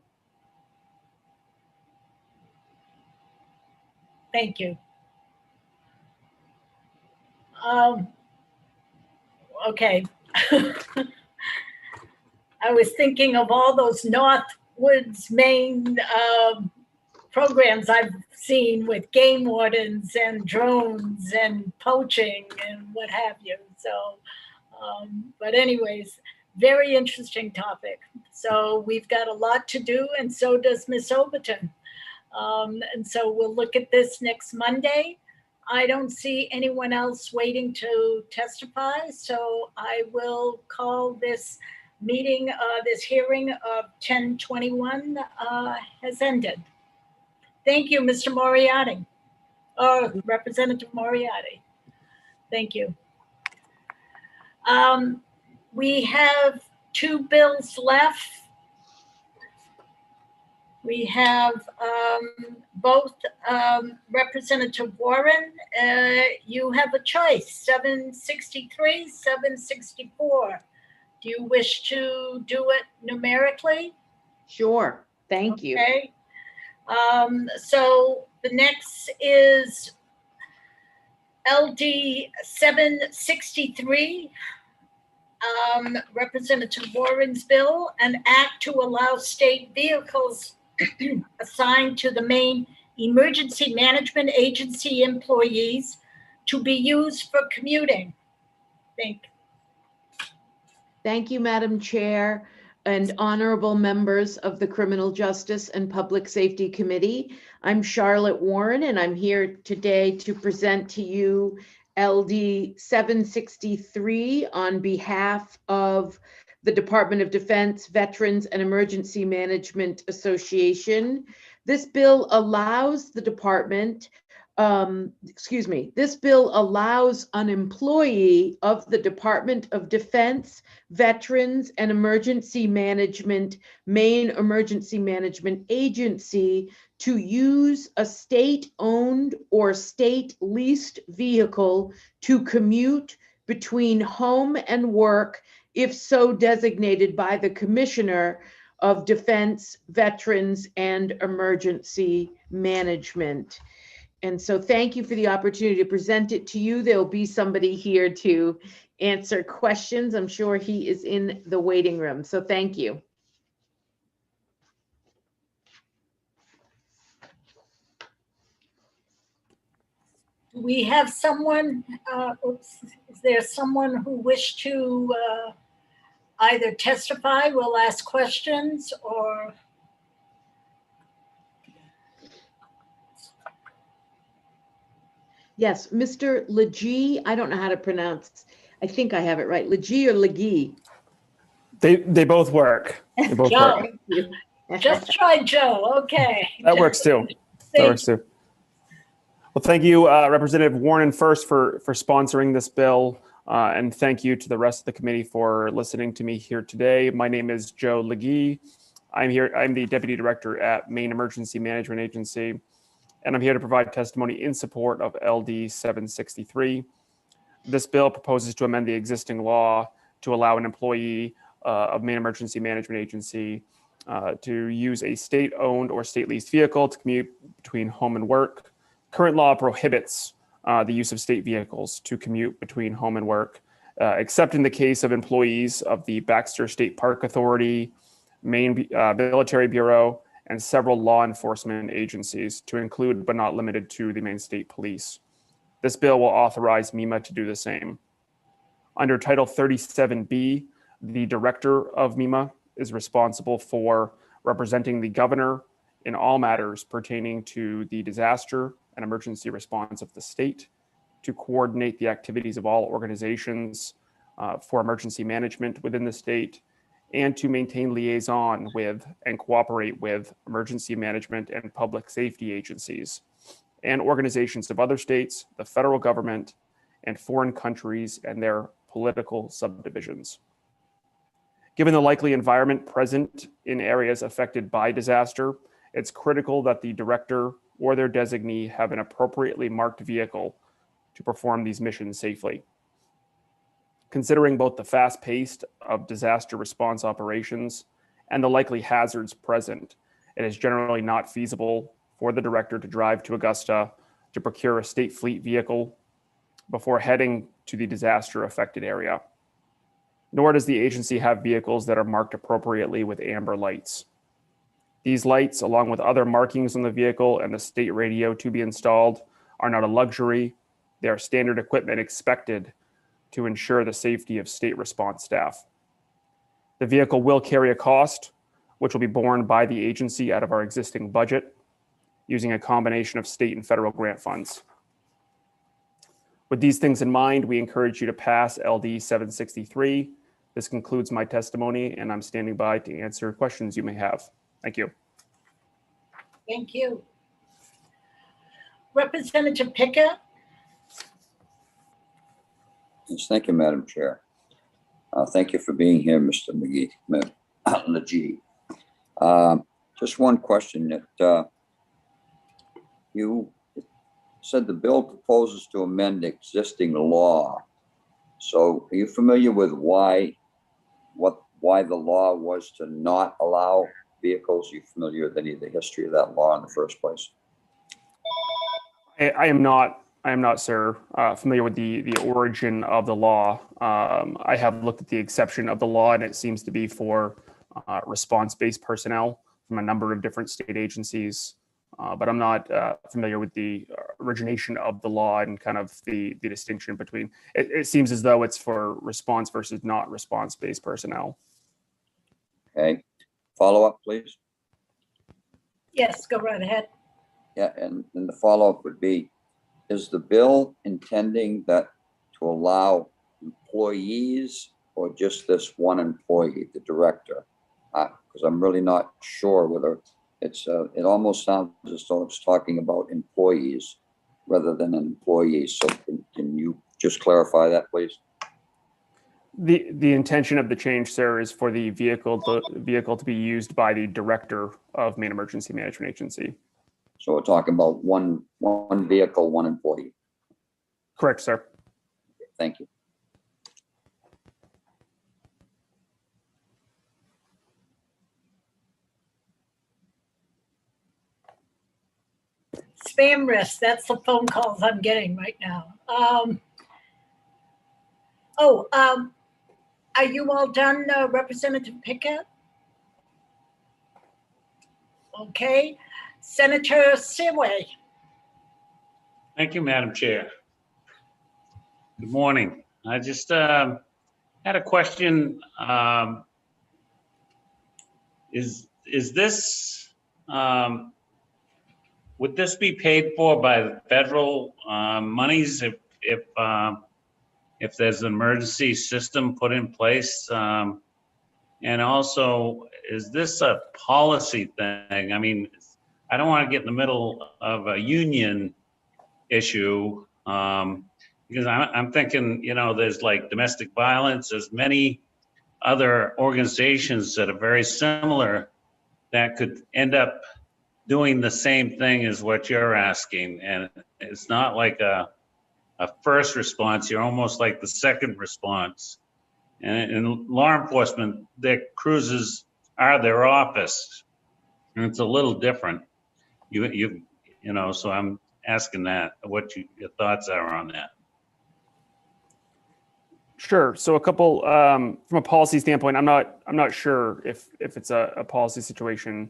Thank you. Okay. I was thinking of all those Northwoods, Maine programs I've seen with game wardens and drones and poaching and what have you. So, but anyways, very interesting topic. So we've got a lot to do, and so does Ms. Overton. And so we'll look at this next Monday. I don't see anyone else waiting to testify, so I will call this meeting, this hearing of 10/21 has ended. Thank you, Mr. Moriarty, or Representative Moriarty. Thank you. We have 2 bills left. We have both Representative Warren. You have a choice, 763, 764. Do you wish to do it numerically? Sure, thank you. Okay. So the next is LD 763. Representative Warren's bill, an act to allow state vehicles assigned to the Maine Emergency Management Agency employees to be used for commuting. Thank you, Madam Chair and honorable members of the Criminal Justice and Public Safety Committee. I'm Charlotte Warren, and I'm here today to present to you LD 763 on behalf of the Department of Defense, Veterans and Emergency Management Association. This bill allows the department, this bill allows an employee of the Department of Defense, Veterans and Emergency Management, Maine Emergency Management Agency to use a state-owned or state-leased vehicle to commute between home and work if so designated by the Commissioner of Defense, Veterans and Emergency Management. And so thank you for the opportunity to present it to you. There'll be somebody here to answer questions. I'm sure he is in the waiting room. So thank you. Do we have someone, is there someone who wished to either testify, will ask questions, or? Yes, Mr. Legee, I don't know how to pronounce, I think I have it right, Legee or Legee? They both work. They both Joe. work. Just try Joe, okay. That works too. That works too. Well, thank you, Representative Warren, first for sponsoring this bill, and thank you to the rest of the committee for listening to me here today. My name is Joe Legee. I'm the Deputy Director at Maine Emergency Management Agency, and I'm here to provide testimony in support of LD 763. This bill proposes to amend the existing law to allow an employee of Maine Emergency Management Agency to use a state-owned or state-leased vehicle to commute between home and work. Current law prohibits the use of state vehicles to commute between home and work, except in the case of employees of the Baxter State Park Authority, Maine Military Bureau, and several law enforcement agencies, to include but not limited to the Maine State Police. This bill will authorize MEMA to do the same. Under Title 37B, the director of MEMA is responsible for representing the governor in all matters pertaining to the disaster and emergency response of the state, to coordinate the activities of all organizations for emergency management within the state, and to maintain liaison with and cooperate with emergency management and public safety agencies and organizations of other states, the federal government, and foreign countries and their political subdivisions. Given the likely environment present in areas affected by disaster, it's critical that the director or their designee have an appropriately marked vehicle to perform these missions safely. Considering both the fast pace of disaster response operations and the likely hazards present, it is generally not feasible for the director to drive to Augusta to procure a state fleet vehicle before heading to the disaster affected area. Nor does the agency have vehicles that are marked appropriately with amber lights. These lights, along with other markings on the vehicle and the state radio to be installed, are not a luxury. They are standard equipment expected to ensure the safety of state response staff. The vehicle will carry a cost, which will be borne by the agency out of our existing budget, using a combination of state and federal grant funds. With these things in mind, we encourage you to pass LD 763. This concludes my testimony, and I'm standing by to answer questions you may have. Thank you. Thank you. Representative Pickett. Yes, thank you, Madam Chair. Thank you for being here, Mr. Legee. Just one question that you said the bill proposes to amend existing law. So are you familiar with why the law was to not allow vehicles? Are you familiar with any of the history of that law in the first place? I am not, sir, familiar with the origin of the law. I have looked at the exception of the law, and it seems to be for response-based personnel from a number of different state agencies but I'm not familiar with the origination of the law and kind of the distinction between. It seems as though it's for response versus not response-based personnel. Okay, follow-up, please. Yes, go right ahead. Yeah, and the follow-up would be, is the bill intending that to allow employees or just this one employee, the director? Because I'm really not sure whether it's, it almost sounds as though it's talking about employees rather than employees. So can you just clarify that, please? The intention of the change, sir, is for the vehicle to be used by the director of Maine Emergency Management Agency. So we're talking about one vehicle, one employee. Correct, sir. Thank you. Spam risk, that's the phone calls I'm getting right now. Are you all done, Representative Pickett? Okay, Senator Seaway. Thank you, Madam Chair. Good morning. I just had a question. Is this, would this be paid for by the federal monies if there's an emergency system put in place? And also, is this a policy thing? I mean, I don't want to get in the middle of a union issue because I'm thinking, you know, there's like domestic violence, there's many other organizations that are very similar that could end up doing the same thing as what you're asking. And it's not like a first response, you're almost like the second response. And in law enforcement, their cruises are their office, and it's a little different. You know, so I'm asking that, what your thoughts are on that. Sure. So a couple from a policy standpoint, I'm not sure if it's a policy situation.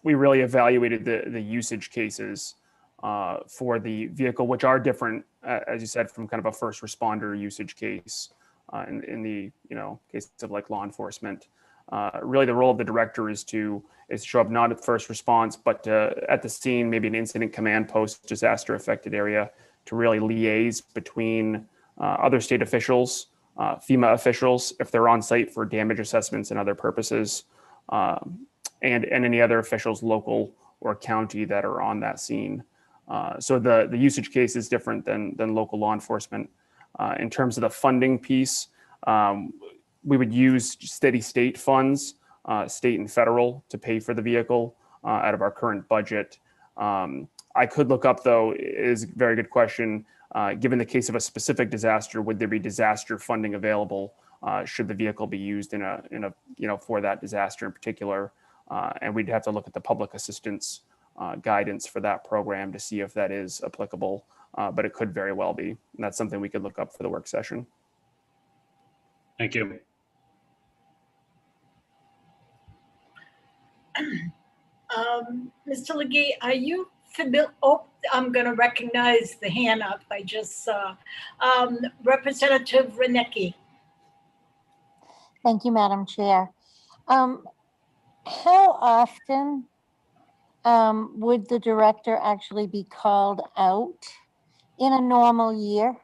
We really evaluated the usage cases for the vehicle, which are different, as you said, from kind of a first responder usage case. In the case of like law enforcement, really the role of the director is to show up not at first response, but at the scene, maybe an incident command post, disaster affected area, to really liaise between other state officials, FEMA officials, if they're on site for damage assessments and other purposes, and any other officials, local or county, that are on that scene. So the usage case is different than local law enforcement. In terms of the funding piece, we would use steady state funds, state and federal, to pay for the vehicle out of our current budget. I could look up, though, is a very good question. Given the case of a specific disaster, would there be disaster funding available should the vehicle be used in a for that disaster in particular? And we'd have to look at the public assistance guidance for that program to see if that is applicable. But it could very well be. And that's something we could look up for the work session. Thank you. Mr. Legee, are you familiar? Oh, I'm going to recognize the hand up I just saw. Representative Renecki. Thank you, Madam Chair. How often would the director actually be called out in a normal year?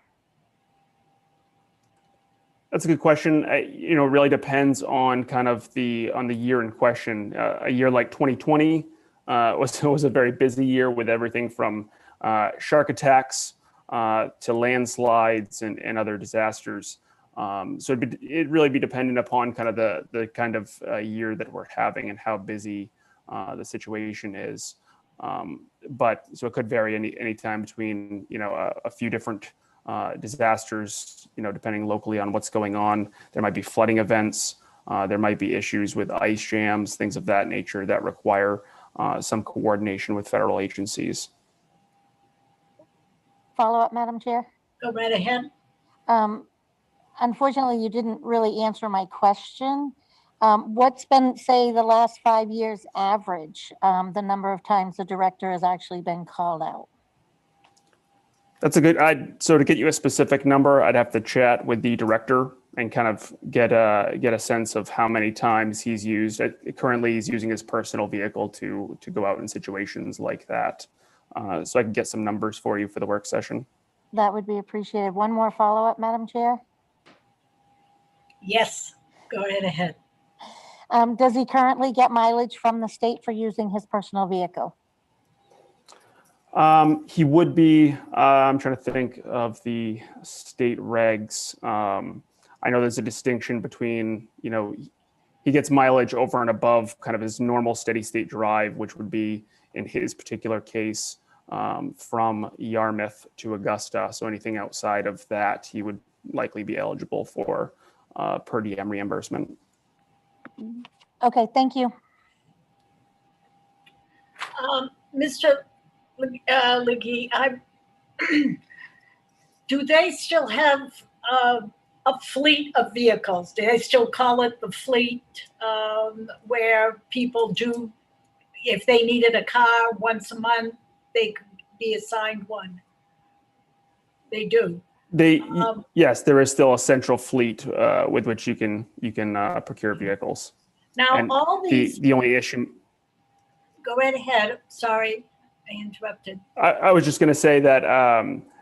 That's a good question. It really depends on kind of on the year in question. A year like 2020 was a very busy year with everything from shark attacks to landslides and other disasters. So it'd really be dependent upon kind of the kind of year that we're having and how busy the situation is. But so it could vary any time between a few different disasters, depending locally on what's going on. There might be flooding events. There might be issues with ice jams, things of that nature that require some coordination with federal agencies. Follow up, Madam Chair? Go right ahead. Unfortunately, you didn't really answer my question. What's been, say, the last 5 years average, the number of times the director has actually been called out? That's a good, so to get you a specific number, I'd have to chat with the director and kind of get a sense of how many times he's used. Currently, he's using his personal vehicle to go out in situations like that. So I can get some numbers for you for the work session. That would be appreciated. One more follow-up, Madam Chair. Yes, go right ahead. Does he currently get mileage from the state for using his personal vehicle? He would be, I'm trying to think of the state regs. I know there's a distinction between, he gets mileage over and above kind of his normal steady state drive, which would be in his particular case from Yarmouth to Augusta. So anything outside of that, he would likely be eligible for per diem reimbursement. Okay, thank you. Mr. Legee, do they still have a fleet of vehicles? Do they still call it the fleet, where people do, if they needed a car once a month, they could be assigned one? They do. Yes, there is still a central fleet with which you can procure vehicles. Now, and all these. The only issue. Go right ahead. Sorry, I interrupted. I was just going to say that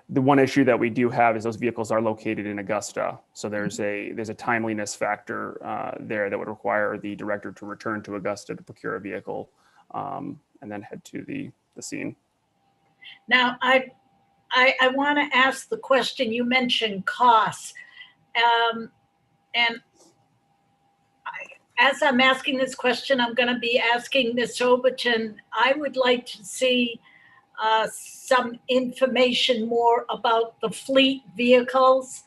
the one issue that we do have is those vehicles are located in Augusta. So there's a timeliness factor there that would require the director to return to Augusta to procure a vehicle and then head to the scene. Now, I want to ask the question, you mentioned costs. And as I'm asking this question, I'm going to be asking Ms. Overton, I would like to see some information more about the fleet vehicles.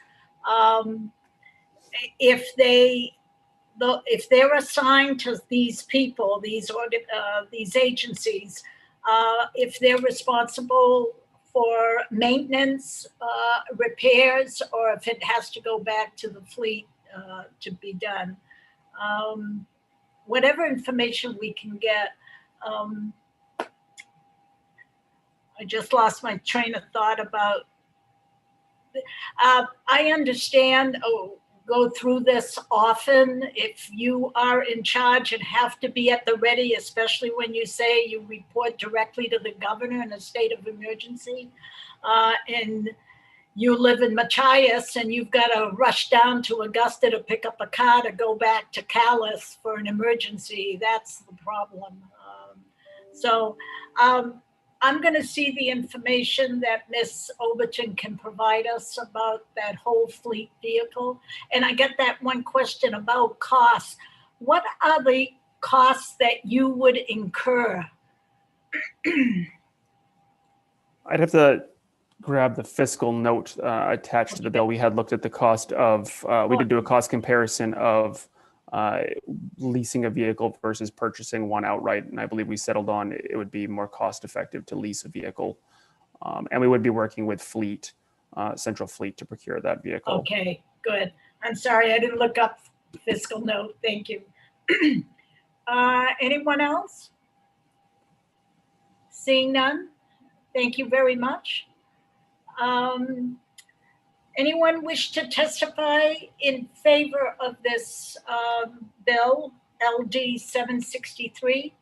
If they're assigned to these people, these agencies, if they're responsible for maintenance, repairs, or if it has to go back to the fleet to be done. Whatever information we can get. I just lost my train of thought about, I understand, go through this often. If you are in charge and have to be at the ready, especially when you say you report directly to the governor in a state of emergency, and you live in Machias and you've got to rush down to Augusta to pick up a car to go back to Calais for an emergency, that's the problem. I'm going to see the information that Ms. Overton can provide us about that whole fleet vehicle. And I get that one question about costs. What are the costs that you would incur? I'd have to grab the fiscal note attached to the bill. We had looked at the cost of, we did do a cost comparison of leasing a vehicle versus purchasing one outright. And I believe we settled on it would be more cost effective to lease a vehicle. And we would be working with fleet, Central Fleet to procure that vehicle. Okay, good. I'm sorry, I didn't look up fiscal note. Thank you. Anyone else? Seeing none, thank you very much. Anyone wish to testify in favor of this bill, LD 763?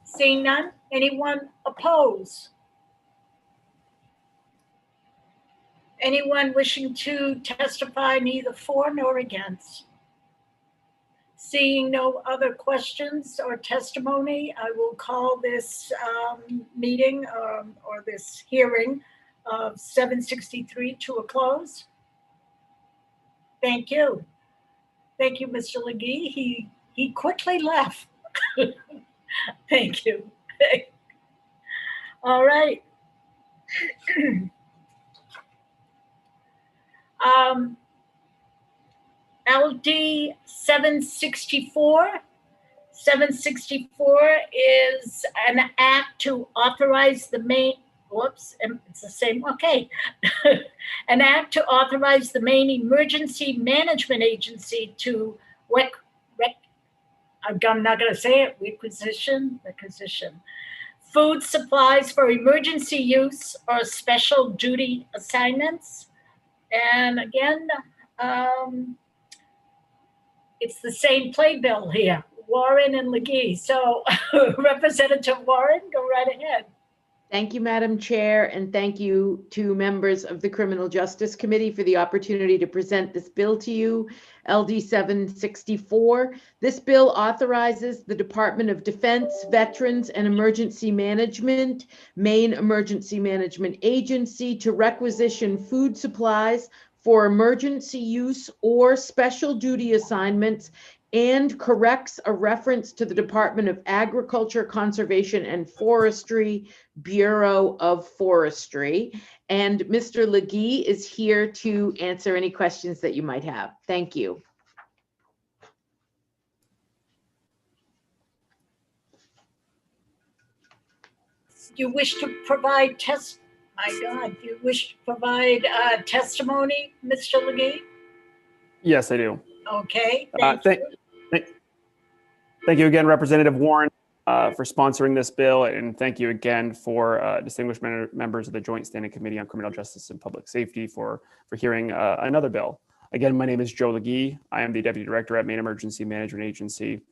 Seeing none, anyone oppose? Anyone wishing to testify neither for nor against? Seeing no other questions or testimony, I will call this meeting or this hearing of 763 to a close. Thank you. Thank you, Mr. Legee. He quickly left. Thank you. All right. LD 764. 764 is an act to authorize the Maine, whoops, it's the same, okay. An act to authorize the Maine Emergency Management Agency to I'm not going to say it, requisition. Food supplies for emergency use or special duty assignments. And again, it's the same playbill here, Warren and Legee. So Representative Warren, go right ahead. Thank you, Madam Chair, and thank you to members of the Criminal Justice Committee for the opportunity to present this bill to you, LD 764. This bill authorizes the Department of Defense, Veterans and Emergency Management, Maine Emergency Management Agency, to requisition food supplies for emergency use or special duty assignments, and corrects a reference to the Department of Agriculture, Conservation and Forestry, Bureau of Forestry. And Mr. Legee is here to answer any questions that you might have. Thank you. You wish to provide you wish to provide testimony, Mr. Legee? Yes, I do. Okay, Thank you again, Representative Warren, for sponsoring this bill, and thank you again for distinguished members of the Joint Standing Committee on Criminal Justice and Public Safety for hearing another bill. Again, my name is Joe Legee. I am the Deputy Director at Maine Emergency Management Agency,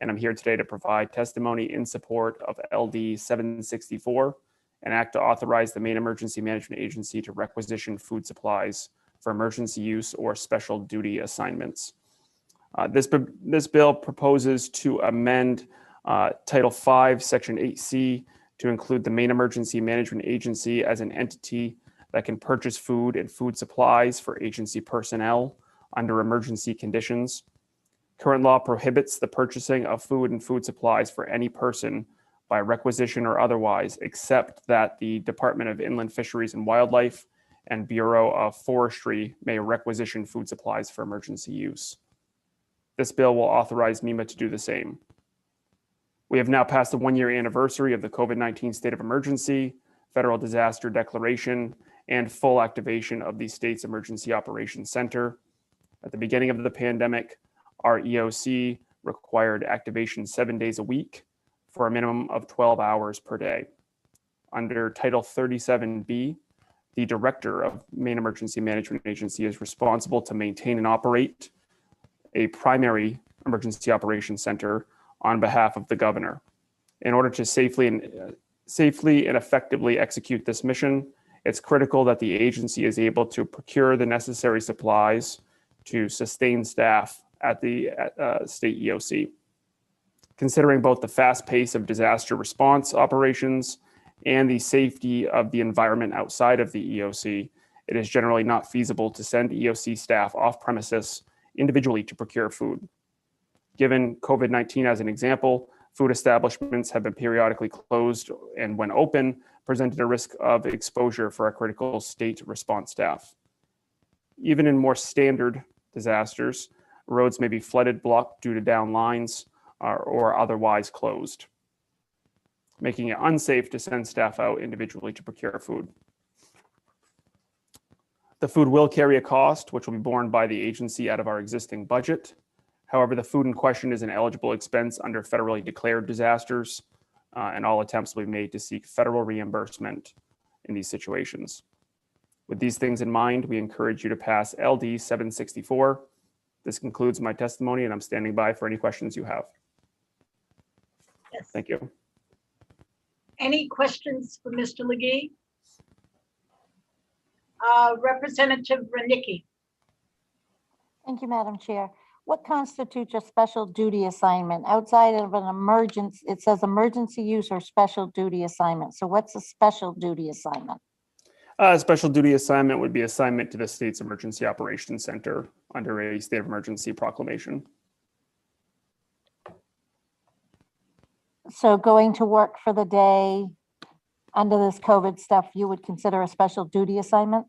and I'm here today to provide testimony in support of LD 764, an act to authorize the Maine Emergency Management Agency to requisition food supplies for emergency use or special duty assignments. This bill proposes to amend Title V, Section 8C, to include the Maine Emergency Management Agency as an entity that can purchase food and food supplies for agency personnel under emergency conditions. Current law prohibits the purchasing of food and food supplies for any person by requisition or otherwise, except that the Department of Inland Fisheries and Wildlife and Bureau of Forestry may requisition food supplies for emergency use. This bill will authorize MEMA to do the same. We have now passed the one-year anniversary of the COVID-19 state of emergency, federal disaster declaration, and full activation of the state's Emergency Operations Center. At the beginning of the pandemic, our EOC required activation 7 days a week for a minimum of 12 hours per day. Under Title 37B, the Director of Maine Emergency Management Agency is responsible to maintain and operate a primary emergency operations center on behalf of the governor. In order to safely and effectively execute this mission, it's critical that the agency is able to procure the necessary supplies to sustain staff at the state EOC. Considering both the fast pace of disaster response operations and the safety of the environment outside of the EOC, it is generally not feasible to send EOC staff off premises individually to procure food. Given COVID-19 as an example, food establishments have been periodically closed and when open, presented a risk of exposure for our critical state response staff. Even in more standard disasters, roads may be flooded, blocked due to down lines, or otherwise closed, making it unsafe to send staff out individually to procure food. The food will carry a cost, which will be borne by the agency out of our existing budget. However, the food in question is an eligible expense under federally declared disasters, and all attempts will be made to seek federal reimbursement in these situations. With these things in mind, we encourage you to pass LD 764. This concludes my testimony, and I'm standing by for any questions you have. Yes. Thank you. Any questions for Mr. Legee? Representative Renicki. Thank you, Madam Chair. What constitutes a special duty assignment? Outside of an emergency, it says emergency use or special duty assignment. So what's a special duty assignment? A special duty assignment would be assignment to the state's Emergency Operations Center under a state of emergency proclamation. So going to work for the day under this COVID stuff, you would consider a special duty assignment?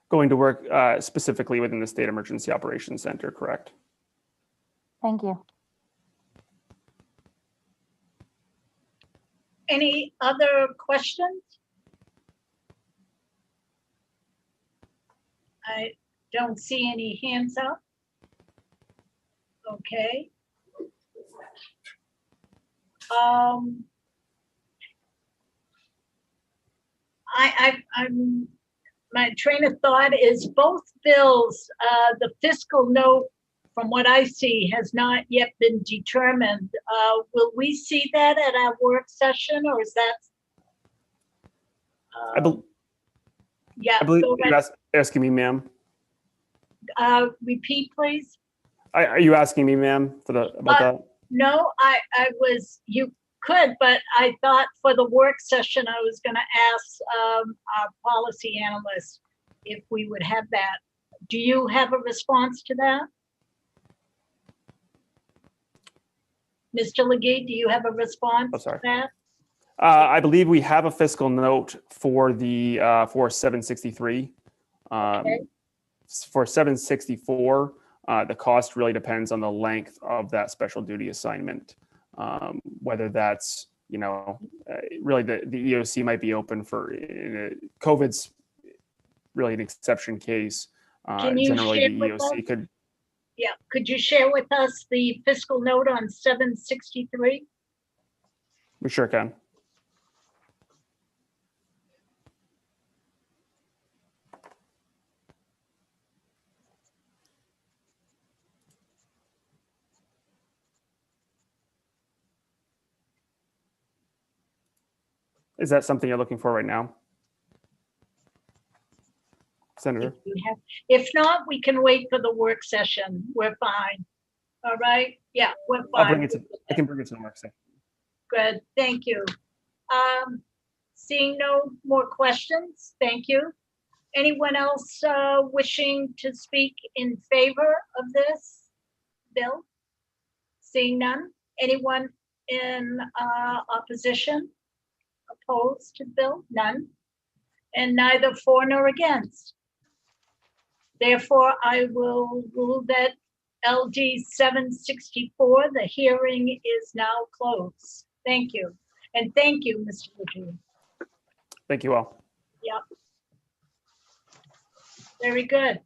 Going to work specifically within the State Emergency Operations Center, correct? Thank you. Any other questions? I don't see any hands up. Okay. I'm my train of thought is both bills, the fiscal note, from what I see, has not yet been determined. Will we see that at our work session, or is that? Yeah, I believe go you're ahead. asking me, ma'am. Repeat, please. Are you asking me, ma'am, about that? No, I was, you could, but I thought for the work session, I was gonna ask our policy analyst if we would have that. Do you have a response to that? Mr. Legee, do you have a response to that? I believe we have a fiscal note for the for 763. Okay. For 764, the cost really depends on the length of that special duty assignment. Whether that's, really the EOC might be open for COVID's really an exception case. Can you Generally, share the with EOC us? could. Yeah, could you share with us the fiscal note on 763? We sure can. Is that something you're looking for right now, Senator? If not, we can wait for the work session. We're fine. All right? Yeah, we're fine. I can bring it to the work session. Good, thank you. Seeing no more questions, thank you. Anyone else wishing to speak in favor of this bill? Seeing none. Anyone in opposition? Opposed to the bill? None. And neither for nor against. Therefore, I will rule that LD 764, the hearing is now closed. Thank you. And thank you, Mr. Legee. Thank you all. Yep. Very good.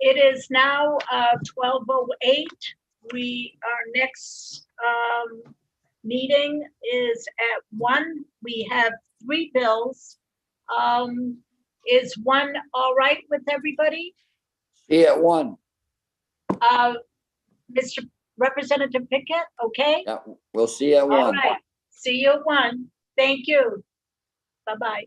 It is now 12:08. Our next meeting is at 1. We have 3 bills. Is 1 all right with everybody? See you at 1. Mr. Representative Pickett, okay? Yeah, we'll see you at 1. All right. See you at 1. Thank you. Bye-bye.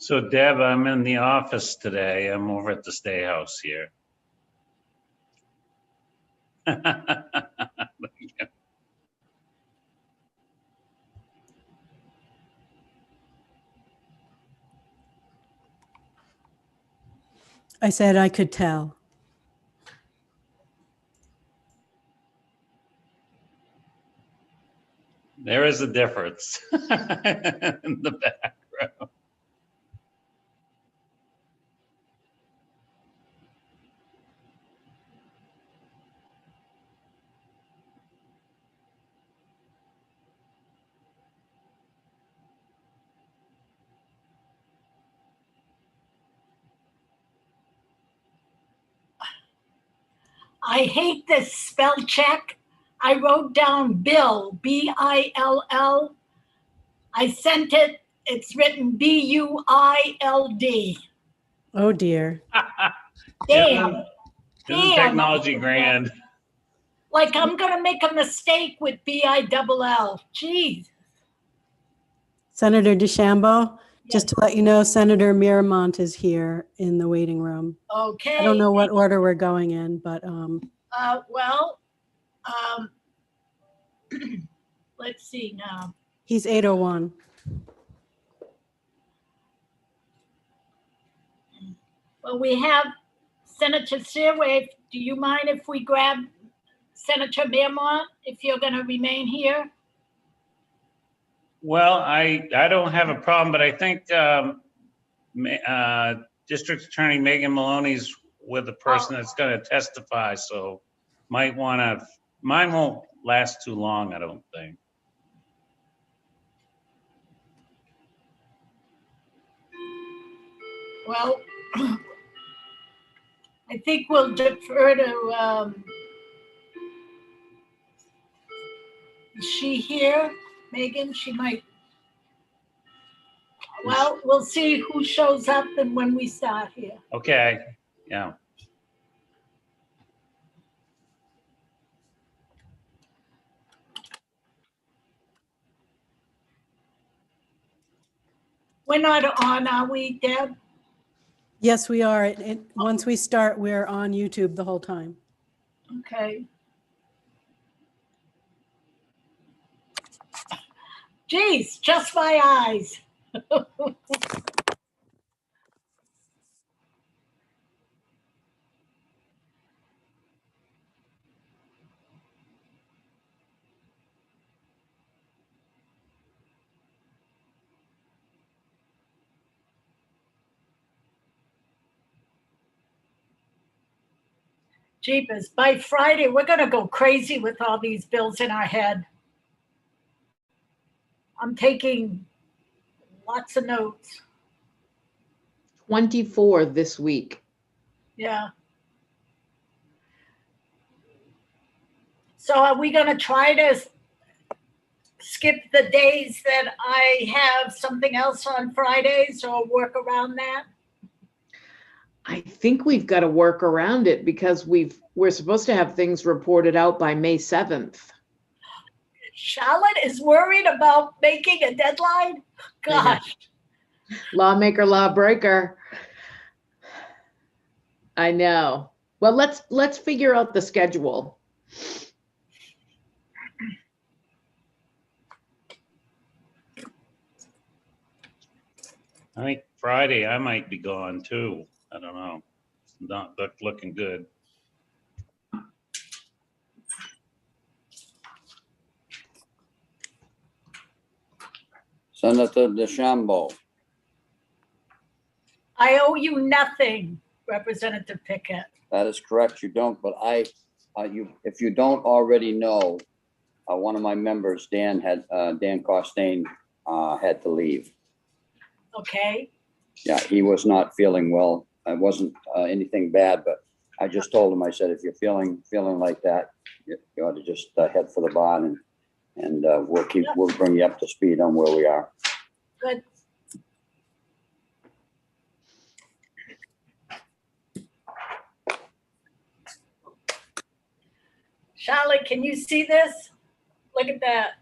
So Deb, I'm in the office today. I'm over at the Stay House here. I said I could tell. There is a difference in the background. I hate this spell check. I wrote down Bill, B-I-L-L. I sent it, it's written B-U-I-L-D. Oh dear. Damn. Isn't technology grand? Like I'm gonna make a mistake with B-I-double-L. Jeez. Senator DeChambeau, just to let you know, Senator Miramont is here in the waiting room. Okay. I don't know what order we're going in, but let's see now. he's 801. Well, we have Senator Searway. Do you mind if we grab Senator Miramont, if you're going to remain here? Well, I don't have a problem, but I think District Attorney Megan Maloney's with the person that's going to testify, so might want to, mine won't last too long, I don't think. Well, I think we'll defer to, is she here, Megan? She might. Well, we'll see who shows up and when we start here. Okay, yeah. We're not on, are we, Deb? Yes, we are. Once we start, we're on YouTube the whole time. Okay. Geez, just my eyes. Jeepers, by Friday, we're gonna go crazy with all these bills in our head. I'm taking lots of notes. 24 this week. Yeah. So are we gonna try to skip the days that I have something else on Fridays or work around that? I think we've got to work around it because we're supposed to have things reported out by May 7th. Charlotte is worried about making a deadline? Gosh. Lawmaker, lawbreaker. I know. Well, let's figure out the schedule. I think Friday I might be gone too. I don't know. It's not looking good. Senator DeChambeau. I owe you nothing, Representative Pickett. That is correct. You don't, but if you don't already know, one of my members, Dan Costain, had to leave. Okay. Yeah, he was not feeling well. It wasn't anything bad, but I just told him, I said, if you're feeling like that, you ought to just head for the barn and we'll bring you up to speed on where we are. Good. Charlotte, can you see this? Look at that.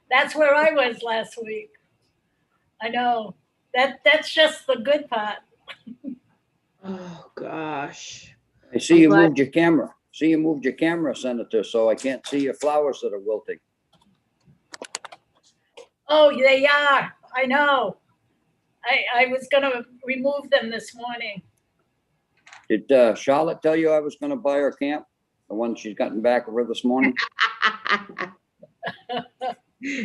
That's where I was last week. I know. That's just the good part. Oh, gosh. I see I'm you glad- moved your camera. See you moved your camera, Senator, so I can't see your flowers that are wilting. Oh, they are. I know. I was gonna remove them this morning. Did Charlotte tell you I was gonna buy her camp? The one she's gotten back over this morning?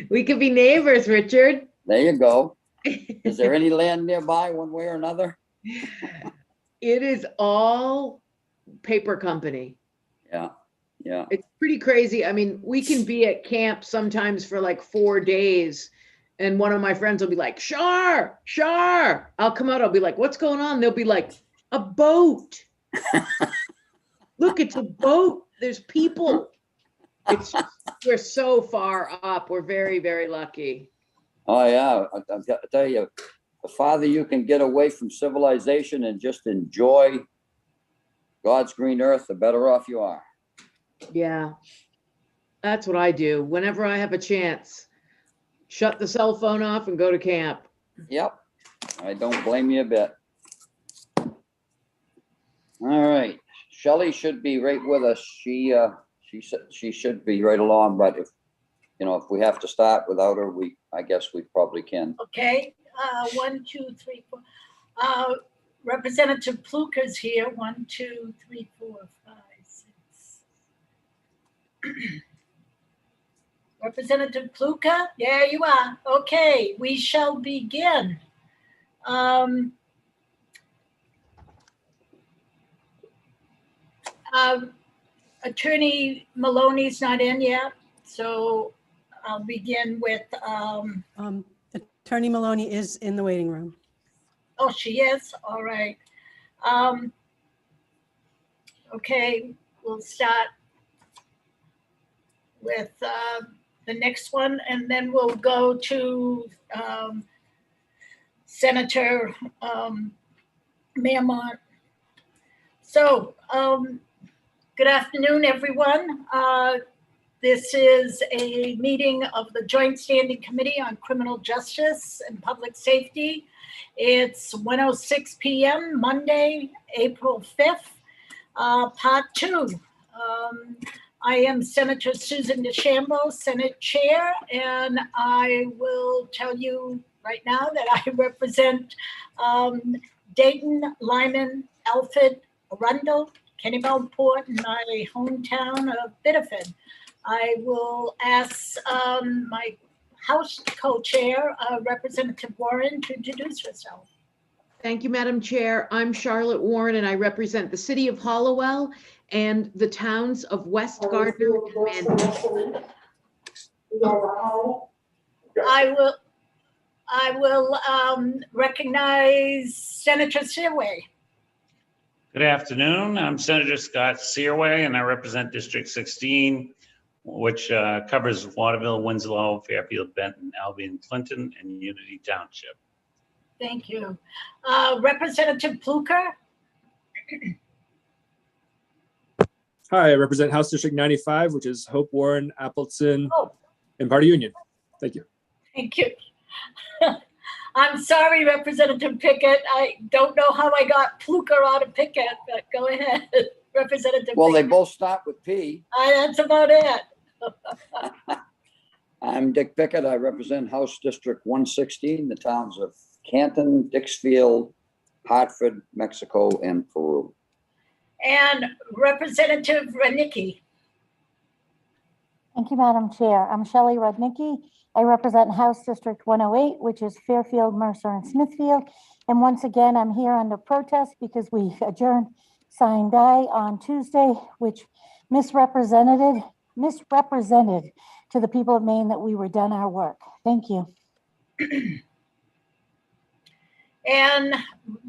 We could be neighbors, Richard. There you go. Is there any land nearby one way or another? It is all paper company. Yeah, yeah. It's pretty crazy. I mean, we can be at camp sometimes for like 4 days. And one of my friends will be like, Shar. I'll come out. I'll be like, what's going on? They'll be like, a boat. Look, it's a boat. There's people. We're so far up. We're very, very lucky. Oh, yeah. I tell you, the farther you can get away from civilization and just enjoy God's green earth, the better off you are. Yeah. That's what I do. Whenever I have a chance, shut the cell phone off and go to camp. Yep. I don't blame you a bit. All right. Shelley should be right with us. She should be right along, but if we have to start without her, I guess we probably can. Okay, 1, 2, 3, 4. Representative Pluker's here. 1, 2, 3, 4, 5, 6. Representative Pluker, there you are. Okay, we shall begin. Attorney Maloney's not in yet, so I'll begin with. Attorney Maloney is in the waiting room. Oh, she is? All right. Okay, we'll start with the next one, and then we'll go to Senator Meermont. So, good afternoon, everyone. This is a meeting of the Joint Standing Committee on Criminal Justice and Public Safety. It's 1:06 p.m. Monday, April 5th, part 2. I am Senator Susan DeChambeau, Senate Chair, and I will tell you right now that I represent Dayton, Lyman, Alfred, Arundel, Kennebunk-Port, and my hometown of Biddeford. I will ask my House co-chair, Representative Warren, to introduce herself. Thank you, Madam Chair. I'm Charlotte Warren, and I represent the city of Hollowell and the towns of West Gardner and Manhattan. I will recognize Senator Searway. Good afternoon. I'm Senator Scott Searway, and I represent District 16, which covers Waterville, Winslow, Fairfield, Benton, Albion, Clinton, and Unity Township. Thank you. Representative Pluker. Hi, I represent House District 95, which is Hope, Warren, Appleton, and Party Union. Thank you. Thank you. I'm sorry, Representative Pickett. I don't know how I got Pluker out of Pickett, but go ahead, Representative Well, Pickett. they both start with P. That's about it. I'm Dick Pickett. I represent House District 116, the towns of Canton, Dixfield, Hartford, Mexico, and Peru. And Representative Rudnicki. Thank you, Madam Chair. I'm Shelley Rudnicki. I represent House District 108, which is Fairfield, Mercer, and Smithfield. And once again, I'm here under protest because we adjourned sine die on Tuesday, which misrepresented to the people of Maine that we were done our work. Thank you. And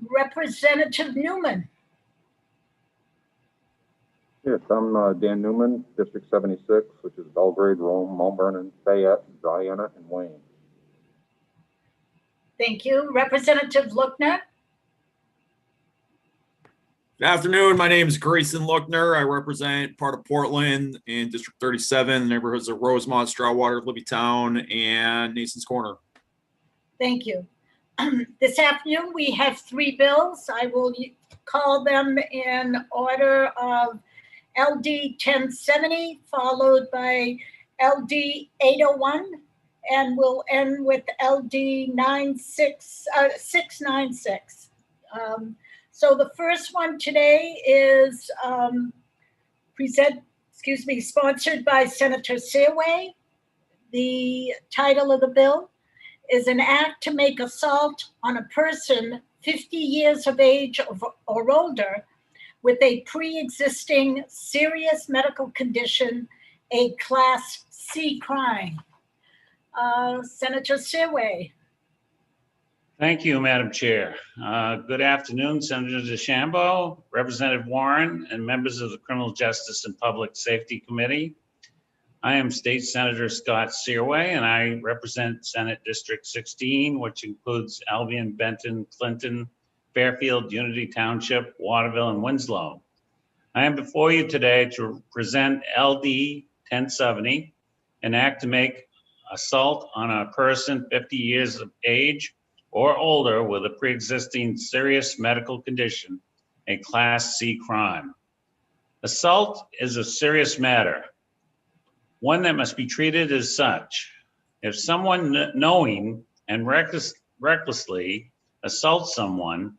Representative Newman. Yes, I'm Dan Newman, District 76, which is Belgrade, Rome, Mount Vernon, Fayette, Diana, and Wayne. Thank you. Representative Lookner. Good afternoon. My name is Grayson Lookner. I represent part of Portland in District 37, neighborhoods of Rosemont, Strawwater, Libbytown, and Nason's Corner. Thank you. This afternoon, we have 3 bills. I will call them in order of LD 1070, followed by LD 801, and we'll end with LD 696. So the first one today is sponsored by Senator Seaway. The title of the bill is an act to make assault on a person 50 years of age or older with a pre-existing serious medical condition a Class C crime. Senator Seaway. Thank you, Madam Chair. Good afternoon, Senator DeChambeau, Representative Warren, and members of the Criminal Justice and Public Safety Committee. I am State Senator Scott Searway, and I represent Senate District 16, which includes Albion, Benton, Clinton, Fairfield, Unity Township, Waterville, and Winslow. I am before you today to present LD 1070, an act to make assault on a person 50 years of age or older with a pre-existing serious medical condition, a Class C crime. Assault is a serious matter, one that must be treated as such. If someone knowing and recklessly assaults someone,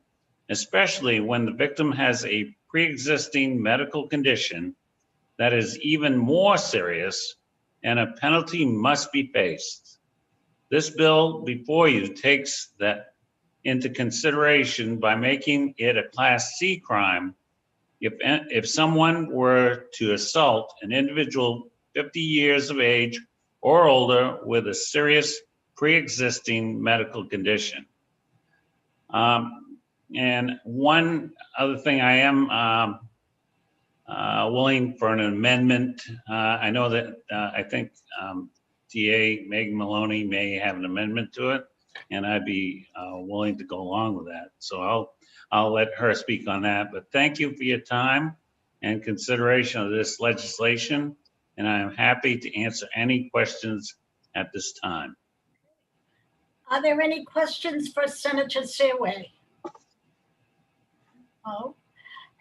especially when the victim has a pre-existing medical condition that is even more serious, and a penalty must be faced. This bill before you takes that into consideration by making it a Class C crime. If someone were to assault an individual 50 years of age or older with a serious pre-existing medical condition. And one other thing, I am willing for an amendment. I know that I think TA Megan Maloney may have an amendment to it, and I'd be willing to go along with that. So I'll let her speak on that. But thank you for your time and consideration of this legislation, and I am happy to answer any questions at this time. Are there any questions for Senator Seaway? Oh,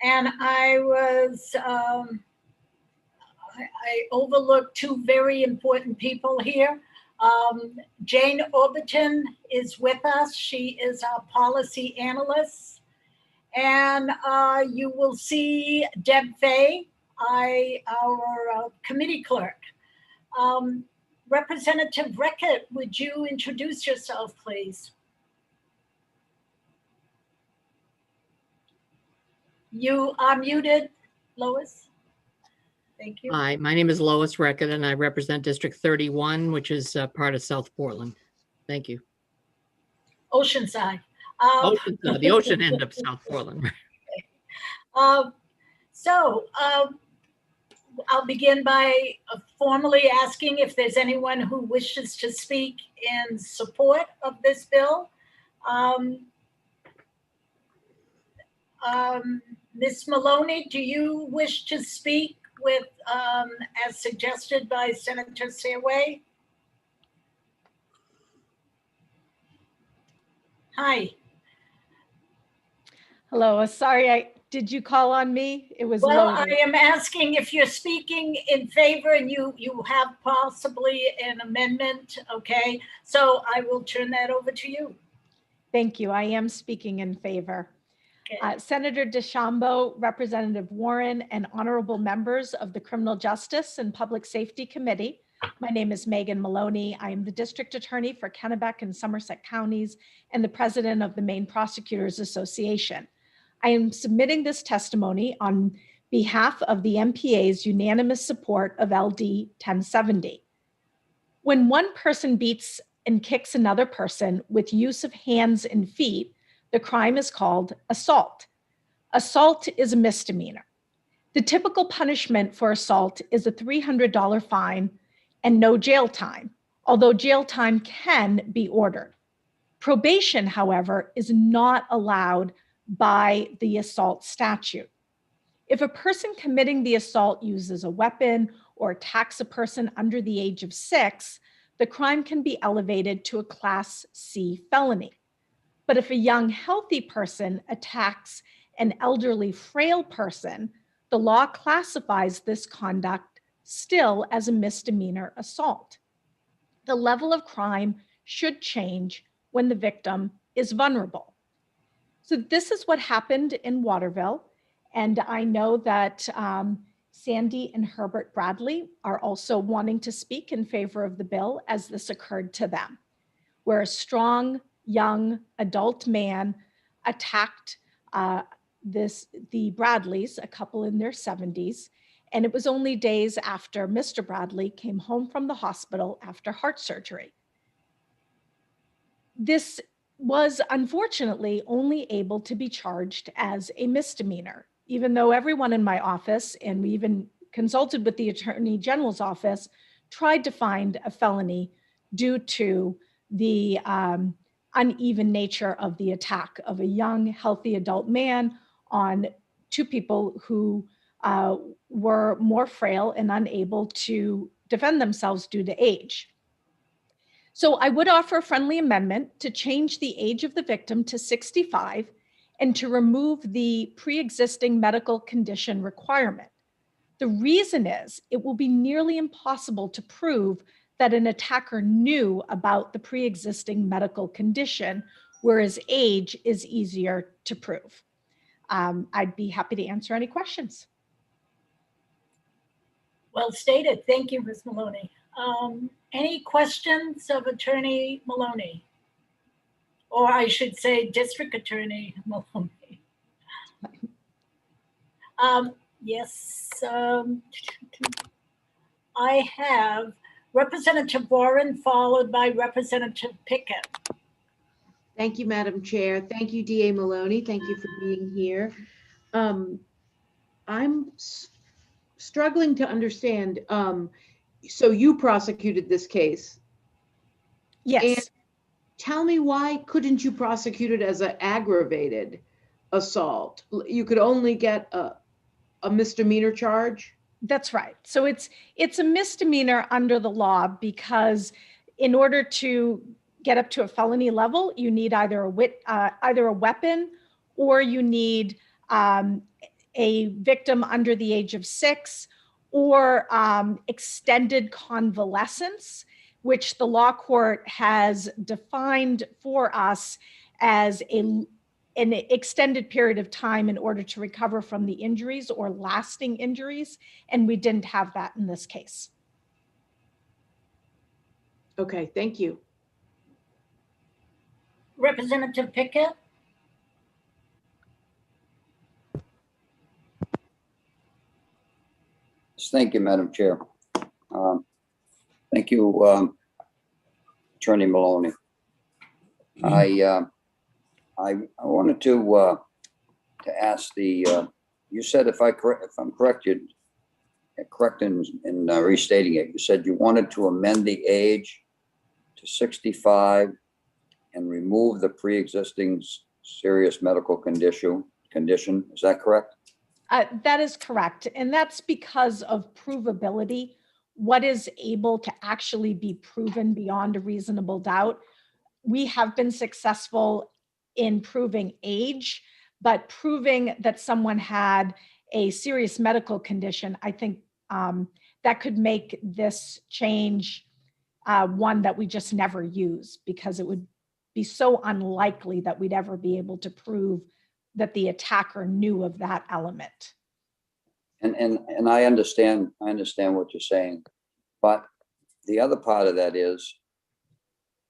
and I overlooked 2 very important people here. Jane Orbiton is with us. She is our policy analyst. And you will see Deb Fay, our committee clerk. Representative Reckett, would you introduce yourself, please? You are muted, Lois. Thank you. Hi, my name is Lois Reckett, and I represent District 31, which is part of South Portland. Thank you. Oceanside. Oceanside, the ocean end of South Portland. I'll begin by formally asking if there's anyone who wishes to speak in support of this bill. Ms. Maloney, do you wish to speak with, as suggested by Senator Seaway? Hi. Hello, sorry, did you call on me? It was Well, loaded. I am asking if you're speaking in favor and you have possibly an amendment, okay? So I will turn that over to you. Thank you. I am speaking in favor. Okay. Senator DeChambeau, Representative Warren, and honorable members of the Criminal Justice and Public Safety Committee. My name is Megan Maloney. I am the District Attorney for Kennebec and Somerset Counties and the President of the Maine Prosecutors Association. I am submitting this testimony on behalf of the MPA's unanimous support of LD 1070. When one person beats and kicks another person with use of hands and feet, the crime is called assault. Assault is a misdemeanor. The typical punishment for assault is a $300 fine and no jail time, although jail time can be ordered. Probation, however, is not allowed by the assault statute. If a person committing the assault uses a weapon or attacks a person under the age of 6, the crime can be elevated to a Class C felony. But if a young, healthy person attacks an elderly, frail person, the law classifies this conduct still as a misdemeanor assault. The level of crime should change when the victim is vulnerable. So this is what happened in Waterville. And I know that Sandy and Herbert Bradley are also wanting to speak in favor of the bill as this occurred to them, where a strong, young adult man attacked the Bradleys, a couple in their 70s. And it was only days after Mr. Bradley came home from the hospital after heart surgery. This was unfortunately only able to be charged as a misdemeanor, even though everyone in my office, and we even consulted with the Attorney General's office, tried to find a felony due to the uneven nature of the attack of a young, healthy adult man on two people who were more frail and unable to defend themselves due to age. So I would offer a friendly amendment to change the age of the victim to 65 and to remove the pre-existing medical condition requirement. The reason is it will be nearly impossible to prove that an attacker knew about the pre-existing medical condition, whereas age is easier to prove. I'd be happy to answer any questions. Well stated. Thank you, Ms. Maloney. Any questions of Attorney Maloney? Or I should say District Attorney Maloney. Yes, I have Representative Warren followed by Representative Pickett. Thank you, Madam Chair. Thank you, DA Maloney. Thank you for being here. I'm struggling to understand. So you prosecuted this case? Yes. And tell me, why couldn't you prosecute it as an aggravated assault? You could only get a misdemeanor charge? That's right. So it's a misdemeanor under the law because in order to get up to a felony level, you need either a weapon or you need a victim under the age of 6 or extended convalescence, which the law court has defined for us as an extended period of time in order to recover from the injuries or lasting injuries. And we didn't have that in this case. Okay, thank you. Representative Pickett. Thank you, Madam Chair. Thank you, Attorney Maloney. I wanted to ask you said, if I'm correct, you'd correct in restating it. You said you wanted to amend the age to 65 and remove the pre-existing serious medical condition. Is that correct? That is correct. And that's because of provability. What is able to actually be proven beyond a reasonable doubt. We have been successful in proving age, but proving that someone had a serious medical condition, I think that could make this change one that we just never use, because it would be so unlikely that we'd ever be able to prove that the attacker knew of that element. And I understand what you're saying, but the other part of that is,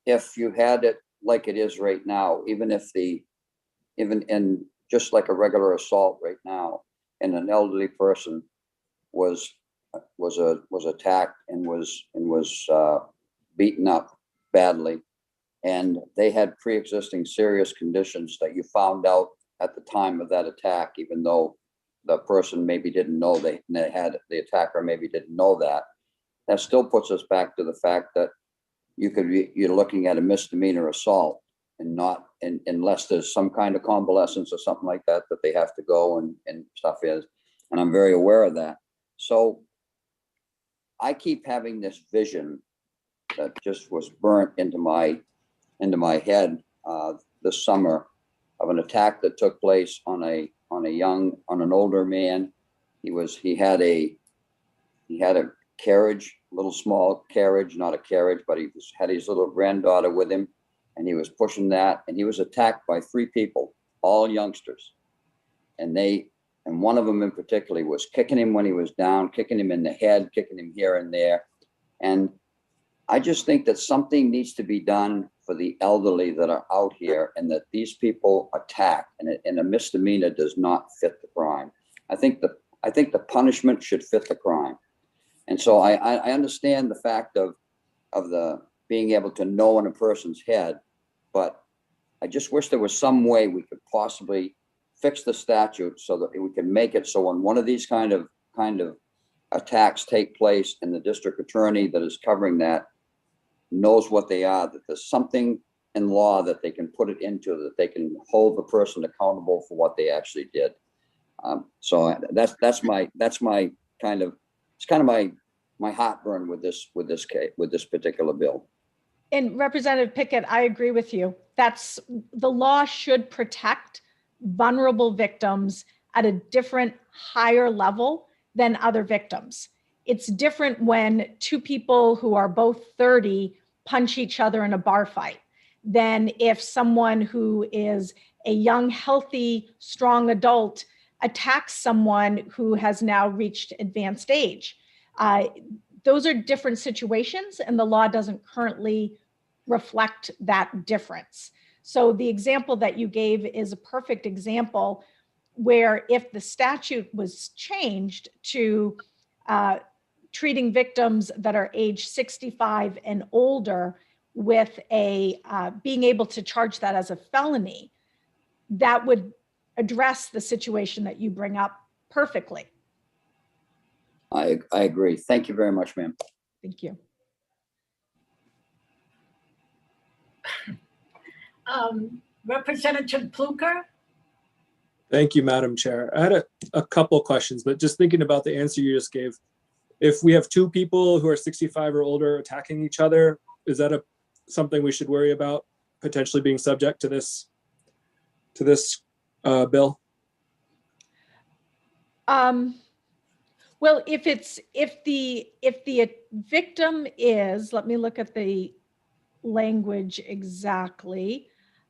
if you had it like it is right now, even in just like a regular assault right now, and an elderly person was attacked and was beaten up badly, and they had pre-existing serious conditions that you found out at the time of that attack, even though the person maybe didn't know the attacker maybe didn't know that still puts us back to the fact that you're looking at a misdemeanor assault, and not unless there's some kind of convalescence or something like that they have to go and stuff is. And I'm very aware of that. So I keep having this vision that just was burnt into my head this summer of an attack that took place on an older man. He had a carriage, a little small carriage, not a carriage, but he had his little granddaughter with him, and he was pushing that, and he was attacked by 3 people, all youngsters. And one of them in particular was kicking him when he was down, kicking him in the head, kicking him here and there. And I just think that something needs to be done for the elderly that are out here, and that these people attack, and a misdemeanor does not fit the crime. I think the punishment should fit the crime. And so I understand the fact of the being able to know in a person's head, but I just wish there was some way we could possibly fix the statute so that we can make it so when one of these kind of attacks take place, and the district attorney that is covering that knows what they are, that there's something in law that they can put it into, that they can hold the person accountable for what they actually did. So that's my kind of my heartburn with this case, with this particular bill. And Representative Pickett, I agree with you. The law should protect vulnerable victims at a different, higher level than other victims. It's different when 2 people who are both 30 punch each other in a bar fight than if someone who is a young, healthy, strong adult attacks someone who has now reached advanced age. Those are different situations, and the law doesn't currently reflect that difference. So the example that you gave is a perfect example where if the statute was changed to treating victims that are age 65 and older with being able to charge that as a felony, that would address the situation that you bring up perfectly. I agree. Thank you very much, ma'am. Thank you. Representative Pluker? Thank you, Madam Chair. I had a couple questions, but just thinking about the answer you just gave, if we have 2 people who are 65 or older attacking each other, is that something we should worry about potentially being subject to this bill? Well, if the victim is, let me look at the language exactly.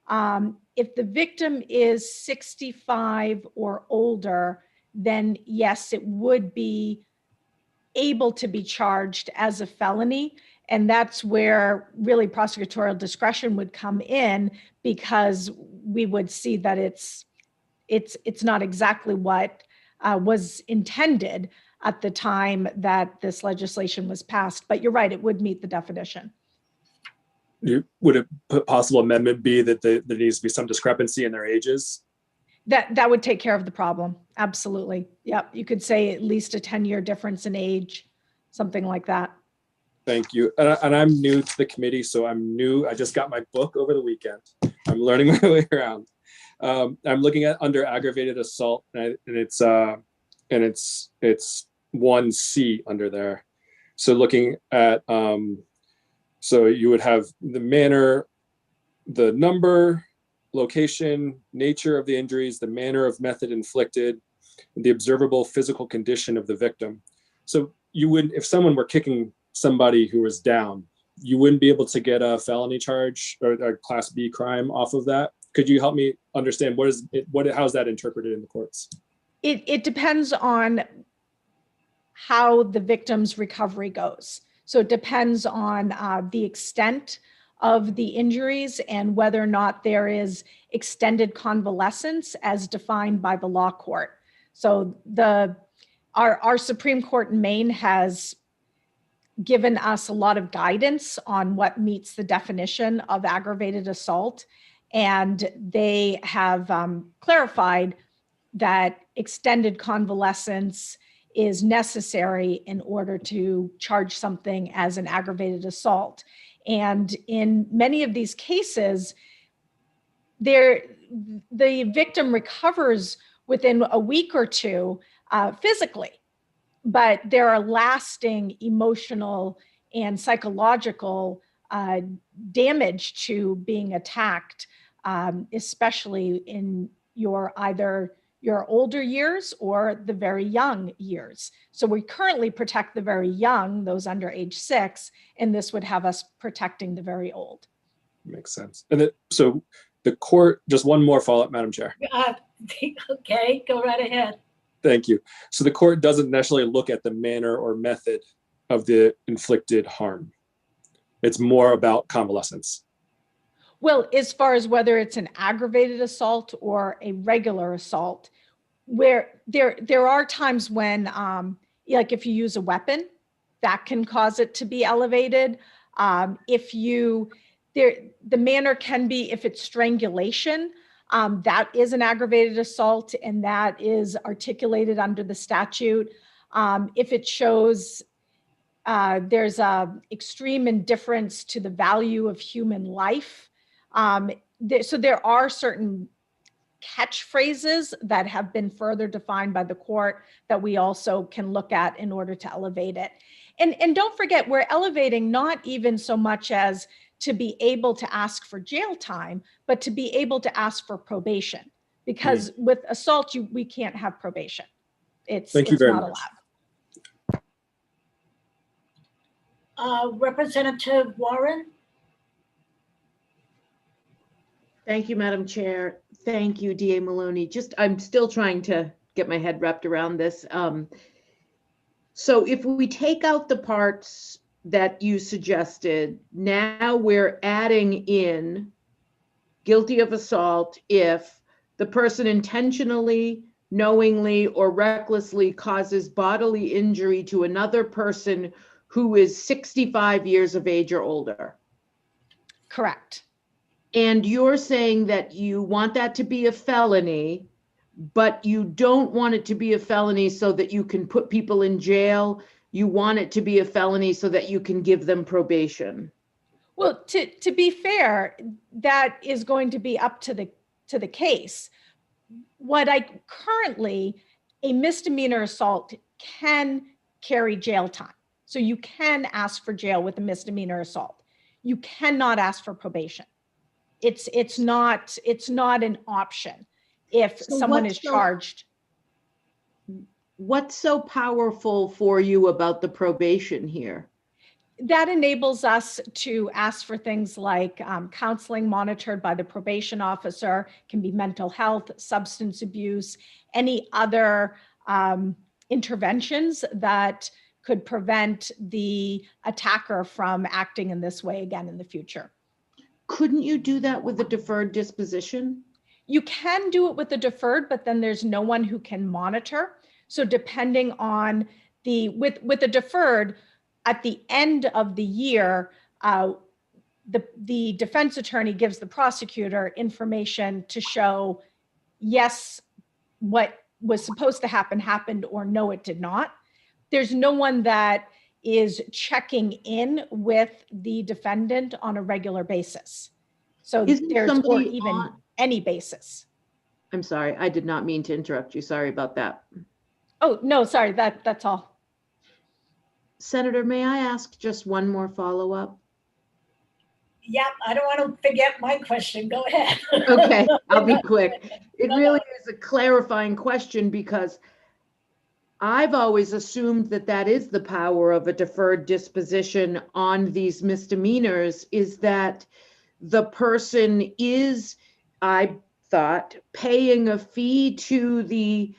If the victim is 65 or older, then yes, it would be able to be charged as a felony. And that's where really prosecutorial discretion would come in, because we would see that it's not exactly what was intended at the time that this legislation was passed. But you're right, it would meet the definition. Would a possible amendment be that there needs to be some discrepancy in their ages? That would take care of the problem. Absolutely. Yep. You could say at least a 10-year difference in age, something like that. Thank you. And I'm new to the committee, so I'm new. I just got my book over the weekend. I'm learning my way around. I'm looking at under aggravated assault, and it's 1C under there. So looking at, so you would have the manner, the number, location, nature of the injuries, the manner of method inflicted, the observable physical condition of the victim. So you wouldn't, if someone were kicking somebody who was down, you wouldn't be able to get a felony charge or a Class B crime off of that. Could you help me understand how's that interpreted in the courts? It depends on how the victim's recovery goes. So it depends on the extent of the injuries and whether or not there is extended convalescence as defined by the law court. So our Supreme Court in Maine has given us a lot of guidance on what meets the definition of aggravated assault. And they have clarified that extended convalescence is necessary in order to charge something as an aggravated assault. And in many of these cases, the victim recovers within a week or two physically, but there are lasting emotional and psychological damage to being attacked especially in either your older years or the very young years. So we currently protect the very young, those under age 6, and this would have us protecting the very old. Makes sense. And so the court, just one more follow-up, Madam Chair. Okay, go right ahead. Thank you. So the court doesn't necessarily look at the manner or method of the inflicted harm. It's more about convalescence. Well, as far as whether it's an aggravated assault or a regular assault, where there are times when, like if you use a weapon, that can cause it to be elevated. The manner can be, if it's strangulation, that is an aggravated assault, and that is articulated under the statute. If it shows there's extreme indifference to the value of human life. So there are certain catchphrases that have been further defined by the court that we also can look at in order to elevate it. And don't forget, we're elevating not even so much as to be able to ask for jail time, but to be able to ask for probation. Because with assault, we can't have probation. It's not allowed. Representative Warren? Thank you, Madam Chair. Thank you, DA Maloney. I'm still trying to get my head wrapped around this. So if we take out the parts that you suggested, now we're adding in guilty of assault if the person intentionally, knowingly, or recklessly causes bodily injury to another person who is 65 years of age or older. Correct. And you're saying that you want that to be a felony, but you don't want it to be a felony so that you can put people in jail. You want it to be a felony so that you can give them probation. Well, to be fair, that is going to be up to the case. A misdemeanor assault can carry jail time. So you can ask for jail with a misdemeanor assault. You cannot ask for probation. It's not an option if someone is charged. What's so powerful for you about the probation here? That enables us to ask for things like counseling monitored by the probation officer, can be mental health, substance abuse, any other interventions that could prevent the attacker from acting in this way again in the future. Couldn't you do that with a deferred disposition? You can do it with a deferred, but then there's no one who can monitor. So depending on with a deferred, at the end of the year, the defense attorney gives the prosecutor information to show, yes, what was supposed to happen happened, or no, it did not. There's no one that is checking in with the defendant on a regular basis. So any basis. I'm sorry, I did not mean to interrupt you. Sorry about that. Oh, no, sorry, that's all. Senator, may I ask just one more follow-up? Yep, I don't want to forget my question. Go ahead. Okay, I'll be quick. It really is a clarifying question because I've always assumed that is the power of a deferred disposition on these misdemeanors, is that the person is, I thought, paying a fee to the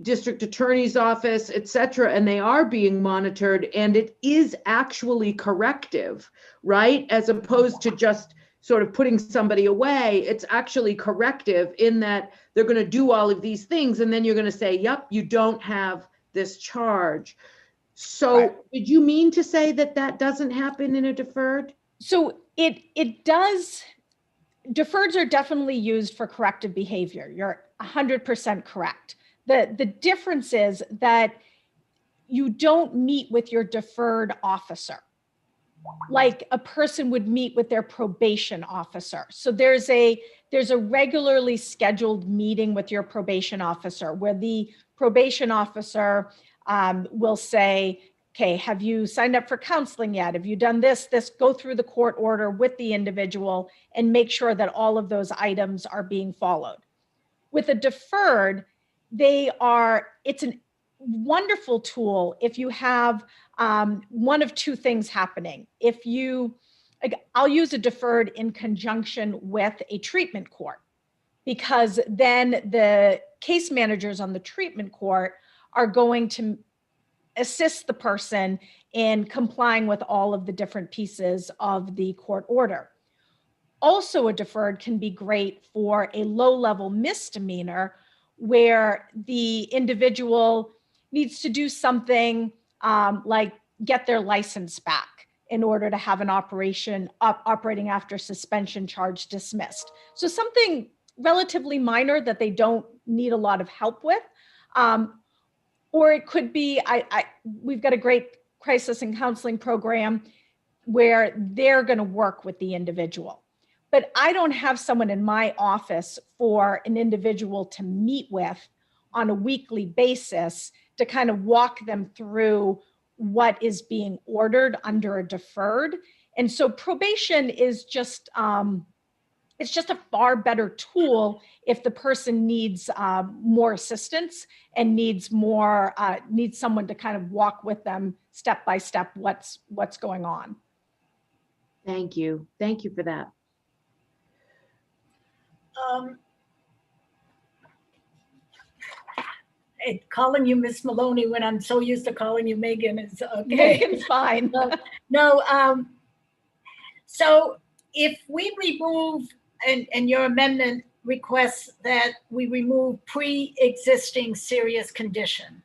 district attorney's office, et cetera, and they are being monitored, and it is actually corrective, right? As opposed to just sort of putting somebody away, it's actually corrective in that they're going to do all of these things, and then you're going to say, yep, you don't have this charge. So did you mean to say that doesn't happen in a deferred? So it does. Deferreds are definitely used for corrective behavior. You're 100% correct. The difference is that you don't meet with your deferred officer like a person would meet with their probation officer. So there's a regularly scheduled meeting with your probation officer where the probation officer will say, okay, have you signed up for counseling yet? Have you done this, go through the court order with the individual and make sure that all of those items are being followed. With a deferred, it's a wonderful tool if you have one of two things happening. I'll use a deferred in conjunction with a treatment court, because then the case managers on the treatment court are going to assist the person in complying with all of the different pieces of the court order. Also, a deferred can be great for a low-level misdemeanor where the individual needs to do something like get their license back in order to have an operating after suspension charge dismissed. So something relatively minor that they don't need a lot of help with. Or it could be, we've got a great crisis and counseling program where they're going to work with the individual. But I don't have someone in my office for an individual to meet with on a weekly basis to kind of walk them through what is being ordered under a deferred. And so probation is just, it's just a far better tool if the person needs more assistance and needs someone to kind of walk with them step by step what's going on. Thank you. Thank you for that. Calling you Miss Maloney when I'm so used to calling you Megan is okay. Megan's fine. No, so if we remove, and your amendment requests that we remove pre-existing serious condition,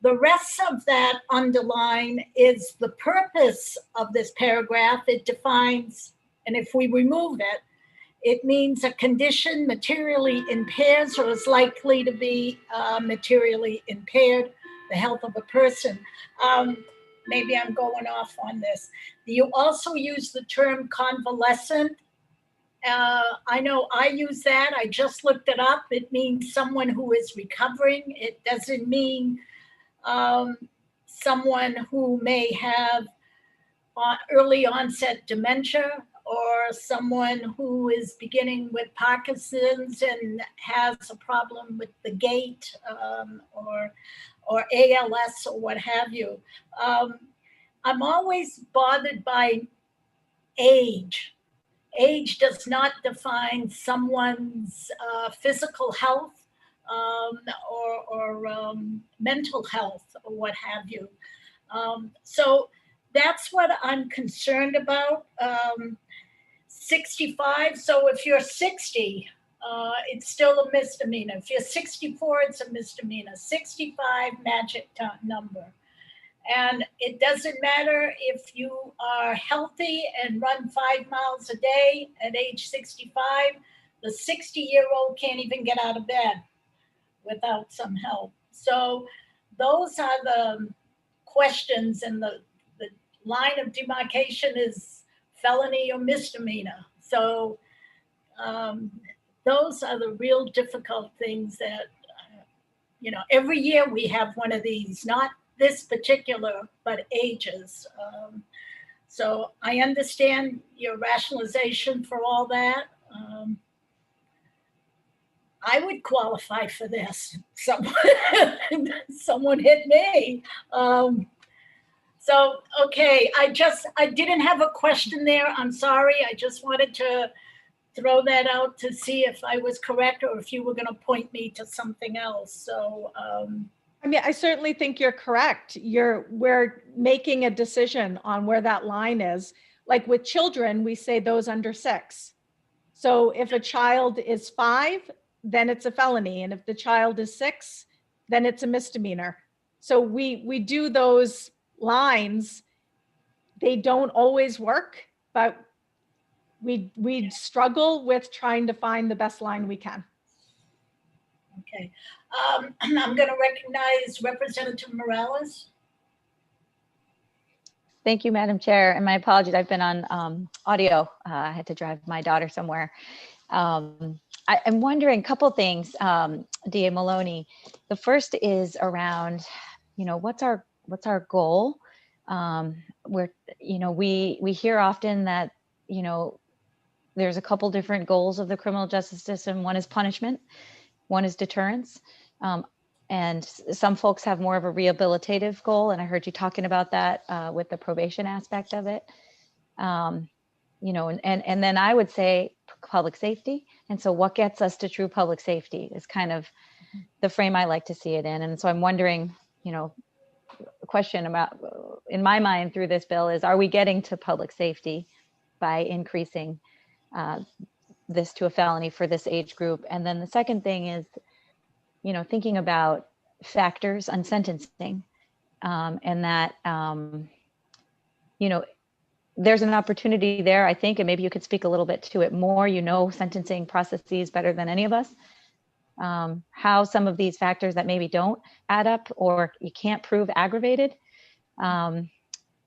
the rest of that underline is the purpose of this paragraph. It defines, and if we remove it, it means a condition materially impairs or is likely to be materially impaired the health of a person. Maybe I'm going off on this. You also use the term convalescent. I know I use that. I just looked it up. It means someone who is recovering. It doesn't mean someone who may have early onset dementia, or someone who is beginning with Parkinson's and has a problem with the gait, or ALS or what have you. I'm always bothered by age. Age does not define someone's physical health or mental health or what have you. So that's what I'm concerned about. 65, so if you're 60, it's still a misdemeanor. If you're 64, it's a misdemeanor. 65, magic number. And it doesn't matter if you are healthy and run 5 miles a day at age 65, the 60-year-old can't even get out of bed without some help. So those are the questions, and the line of demarcation is felony or misdemeanor. So those are the real difficult things that, every year we have one of these, not this particular, but ages. So I understand your rationalization for all that. I would qualify for this. Someone hit me. So, okay, I didn't have a question there. I'm sorry. I just wanted to throw that out to see if I was correct or if you were going to point me to something else. So, I mean, I certainly think you're correct. We're making a decision on where that line is. Like with children, we say those under 6. So if a child is 5, then it's a felony. And if the child is 6, then it's a misdemeanor. So we do those lines. They don't always work, but we struggle with trying to find the best line we can. Okay. I'm going to recognize Representative Morales. Thank you, Madam Chair. And my apologies, I've been on audio. I had to drive my daughter somewhere. I'm wondering a couple things, DA Maloney. The first is around, what's our goal Where, we hear often that, there's a couple different goals of the criminal justice system. One is punishment, one is deterrence. And some folks have more of a rehabilitative goal. And I heard you talking about that with the probation aspect of it. And then I would say public safety. And so what gets us to true public safety is kind of the frame I like to see it in. And so I'm wondering, the question about, in my mind through this bill is, are we getting to public safety by increasing this to a felony for this age group? And then the second thing is, thinking about factors on sentencing, and that, there's an opportunity there, I think, and maybe you could speak a little bit to it more, sentencing processes better than any of us, how some of these factors that maybe don't add up or you can't prove aggravated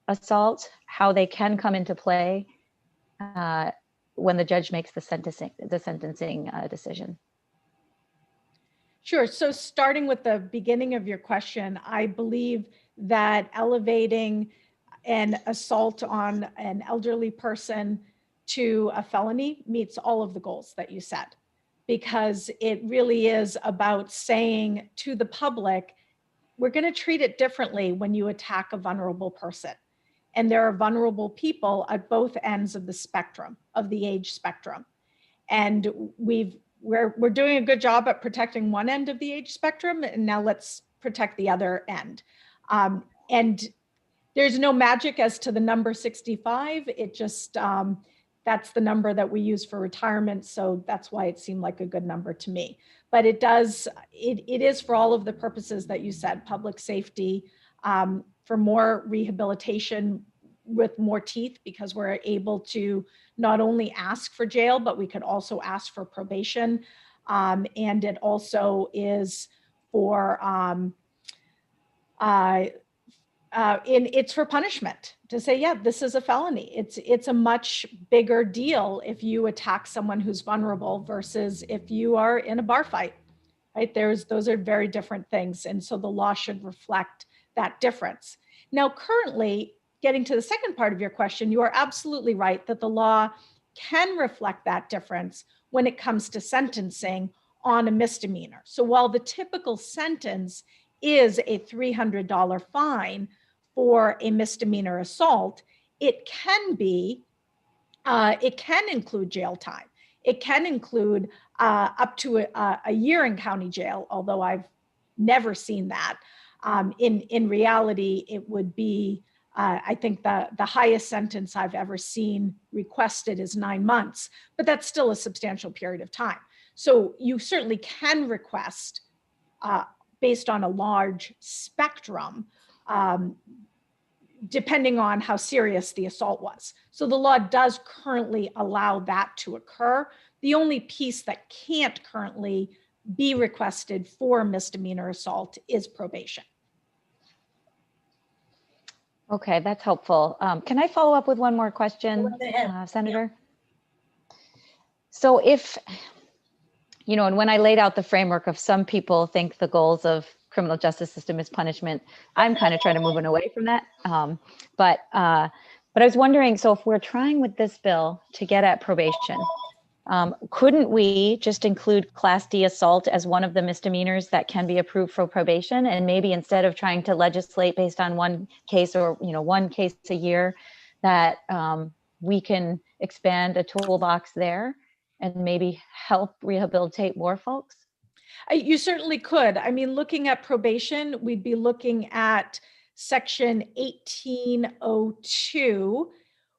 assault, how they can come into play when the judge makes the sentencing decision. Sure. So starting with the beginning of your question, I believe that elevating an assault on an elderly person to a felony meets all of the goals that you set, because it really is about saying to the public, we're going to treat it differently when you attack a vulnerable person. And there are vulnerable people at both ends of the spectrum, of the age spectrum. And we're doing a good job at protecting one end of the age spectrum, and now let's protect the other end. And there's no magic as to the number 65. It just, that's the number that we use for retirement. So that's why it seemed like a good number to me. But it is for all of the purposes that you said, public safety, for more rehabilitation with more teeth, because we're able to not only ask for jail, but we could also ask for probation. And it also is for, it's for punishment, to say, yeah, this is a felony. It's a much bigger deal if you attack someone who's vulnerable versus if you are in a bar fight, right? Those are very different things. And so the law should reflect that difference. Now, currently, getting to the second part of your question, you are absolutely right that the law can reflect that difference when it comes to sentencing on a misdemeanor. So while the typical sentence is a $300 fine for a misdemeanor assault, it can include jail time. It can include up to a year in county jail, although I've never seen that. In reality, it would be, I think the highest sentence I've ever seen requested is 9 months, but that's still a substantial period of time. So you certainly can request based on a large spectrum, depending on how serious the assault was. So the law does currently allow that to occur. The only piece that can't currently be requested for misdemeanor assault is probation. Okay, that's helpful. Can I follow up with one more question, Senator? So if, and when I laid out the framework of some people think the goals of criminal justice system is punishment, I'm kind of trying to move away from that. But I was wondering, so if we're trying with this bill to get at probation, couldn't we just include Class D assault as one of the misdemeanors that can be approved for probation? And maybe instead of trying to legislate based on one case or one case a year, that we can expand a toolbox there and maybe help rehabilitate more folks? You certainly could. I mean, looking at probation, we'd be looking at section 1802,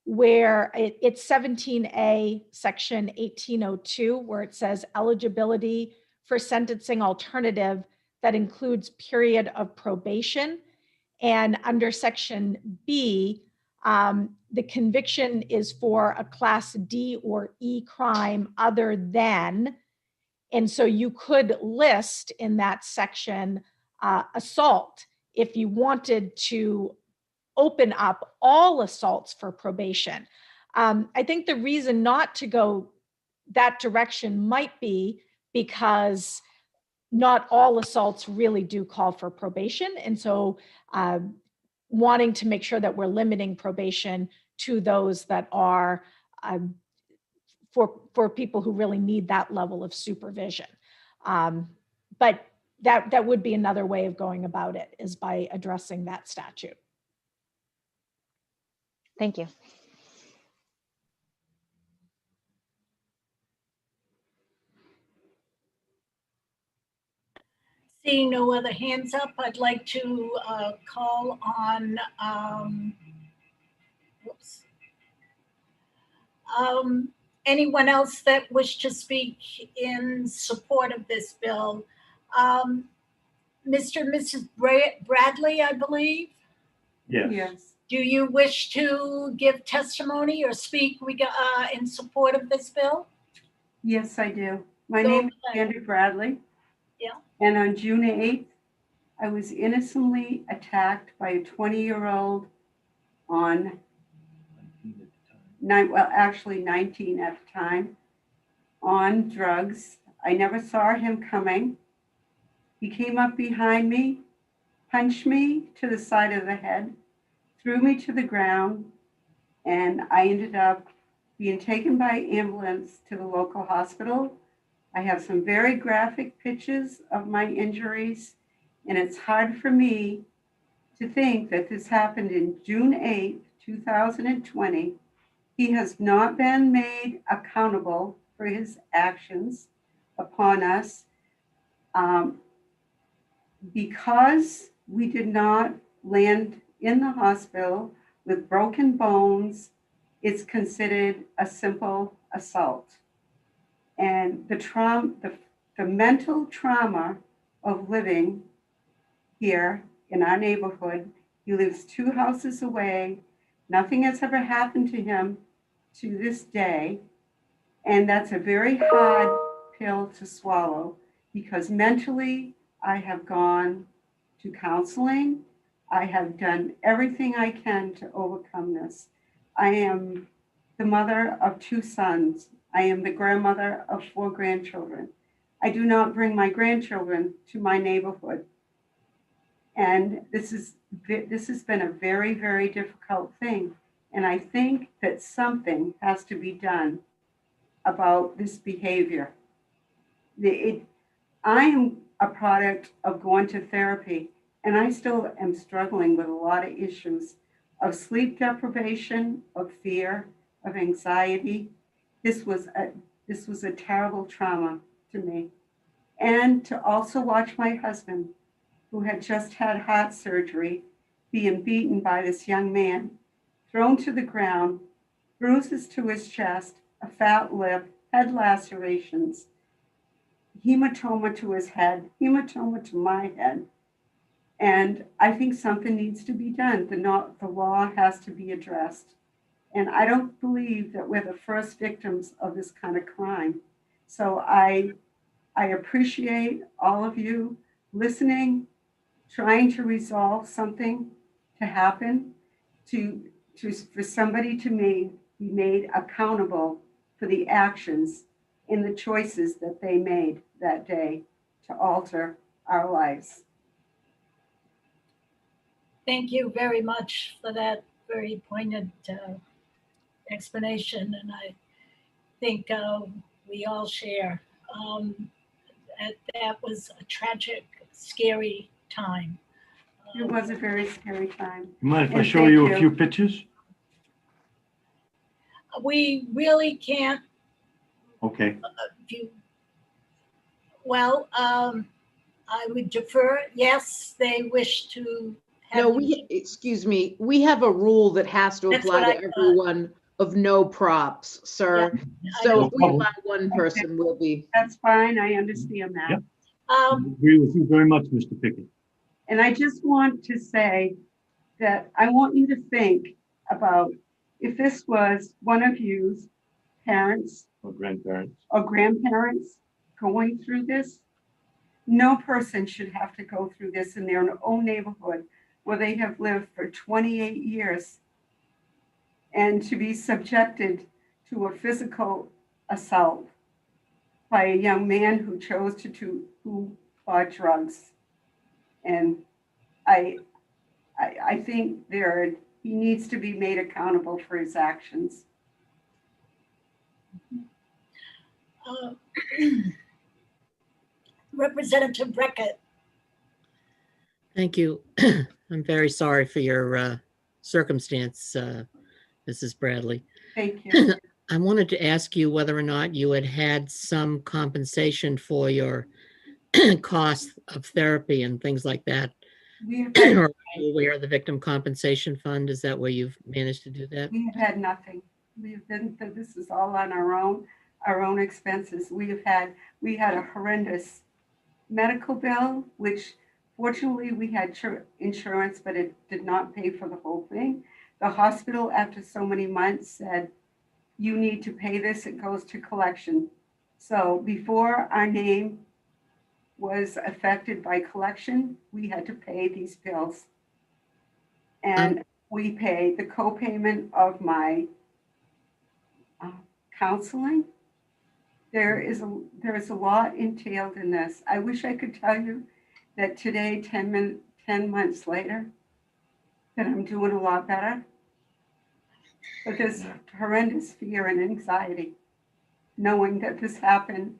where it's 17A, section 1802, where it says eligibility for sentencing alternative that includes period of probation. And under section B, the conviction is for a Class D or E crime other than. And so you could list in that section assault if you wanted to open up all assaults for probation. I think the reason not to go that direction might be because not all assaults really do call for probation. And so wanting to make sure that we're limiting probation to those that are for people who really need that level of supervision. But that would be another way of going about it, is by addressing that statute. Thank you. Seeing no other hands up, I'd like to call on anyone else that wish to speak in support of this bill. Mr. and Mrs. Bradley, I believe. Yes. Do you wish to give testimony or speak in support of this bill? Yes, I do. My Go name is ahead. Andrew Bradley. Yeah. And on June 8th, I was innocently attacked by a 20-year-old on 19 at the time, on drugs. I never saw him coming. He came up behind me, punched me to the side of the head, threw me to the ground, and I ended up being taken by ambulance to the local hospital. I have some very graphic pictures of my injuries, and it's hard for me to think that this happened in June 8th, 2020. He has not been made accountable for his actions upon us. Because we did not land in the hospital with broken bones, it's considered a simple assault. And the mental trauma of living here in our neighborhood, he lives 2 houses away. Nothing has ever happened to him to this day. And that's a very hard pill to swallow, because mentally I have gone to counseling. I have done everything I can to overcome this. I am the mother of 2 sons. I am the grandmother of 4 grandchildren. I do not bring my grandchildren to my neighborhood. And this has been a very, very difficult thing. And I think that something has to be done about this behavior. I am a product of going to therapy, and I still am struggling with a lot of issues of sleep deprivation, of fear, of anxiety. This was a terrible trauma to me. And to also watch my husband, who had just had heart surgery, being beaten by this young man, thrown to the ground, bruises to his chest, a fat lip, head lacerations, hematoma to his head, hematoma to my head. And I think something needs to be done. The law has to be addressed. And I don't believe that we're the first victims of this kind of crime. So I appreciate all of you listening, trying to resolve something to happen, for somebody to be made accountable for the actions and the choices that they made that day to alter our lives. Thank you very much for that very poignant explanation, and I think we all share. That was a tragic, scary time. It was a very scary time. You mind if I And show thank you a few pictures? We really can't Okay. view. Well, I would defer. Yes, they wish to have. No, excuse me, we have a rule that has to That's apply what to I thought. everyone of no props, sir. So if we allow one person, we'll be. That's fine. I understand that. Yep. I agree with you very much, Mr. Pickett. And I just want to say that I want you to think about if this was one of you's parents Or grandparents. or grandparents going through this. No person should have to go through this in their own neighborhood where they have lived for 28 years and to be subjected to a physical assault by a young man who chose who bought drugs. And I I think he needs to be made accountable for his actions. Representative Breckett. Thank you. I'm very sorry for your circumstance, Mrs. Bradley. Thank you. I wanted to ask you whether or not you had had some compensation for your cost of therapy and things like that. We have had, Or are you aware of the Victim Compensation Fund? Is that where you've managed to do that? we have had nothing. This is all on our own expenses. We had a horrendous medical bill, which fortunately we had insurance, but it did not pay for the whole thing. The hospital, after so many months, said, you need to pay this, it goes to collection. So before our name was affected by collection, we had to pay these bills. And we pay the co-payment of my counseling. There is a lot entailed in this. I wish I could tell you that today, 10 months later, that I'm doing a lot better. But there's horrendous fear and anxiety, knowing that this happened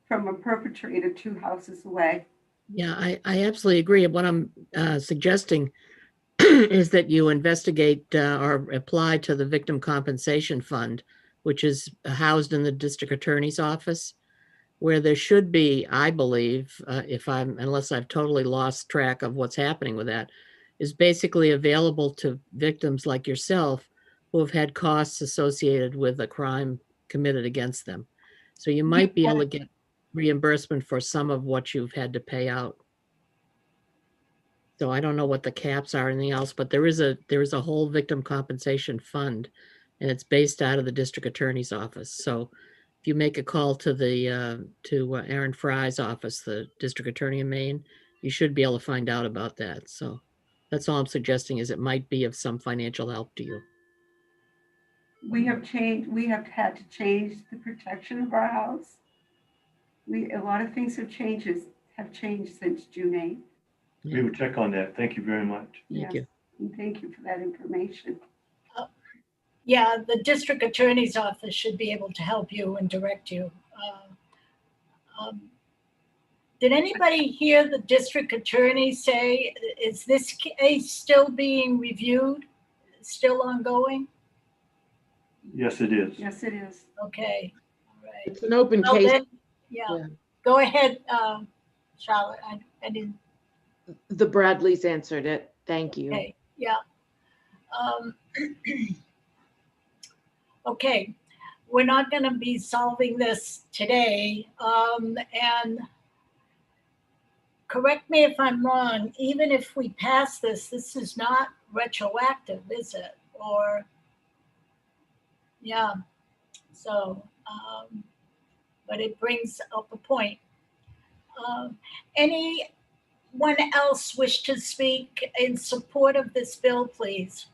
from a perpetrator 2 houses away. Yeah, I absolutely agree. What I'm suggesting is that you investigate or apply to the Victim Compensation Fund, which is housed in the district attorney's office, where there should be, I believe, unless I've totally lost track of what's happening with that, is basically available to victims like yourself who have had costs associated with a crime committed against them. So you might be able to get reimbursement for some of what you've had to pay out. So I don't know what the caps are or anything else, but there is a whole victim compensation fund, and it's based out of the district attorney's office. So if you make a call to the Aaron Fry's office, the district attorney in Maine, you should be able to find out about that. So that's all I'm suggesting, is it might be of some financial help to you. We have had to change the protection of our house. A lot of things have changed since June 8th. We will check on that. Thank you very much. Thank you. And thank you for that information. Yeah, the district attorney's office should be able to help you and direct you. Did anybody hear the district attorney say, is this case still being reviewed, still ongoing? Yes, it is. Yes, it is. Okay, all right. It's an open Well, case. then, yeah, go ahead, Charlotte. I didn't. The Bradleys answered it. Thank you. Okay, yeah. Okay, we're not going to be solving this today. And correct me if I'm wrong, even if we pass this, this is not retroactive, is it? Or, yeah, so, but it brings up a point. Anyone else wish to speak in support of this bill, please?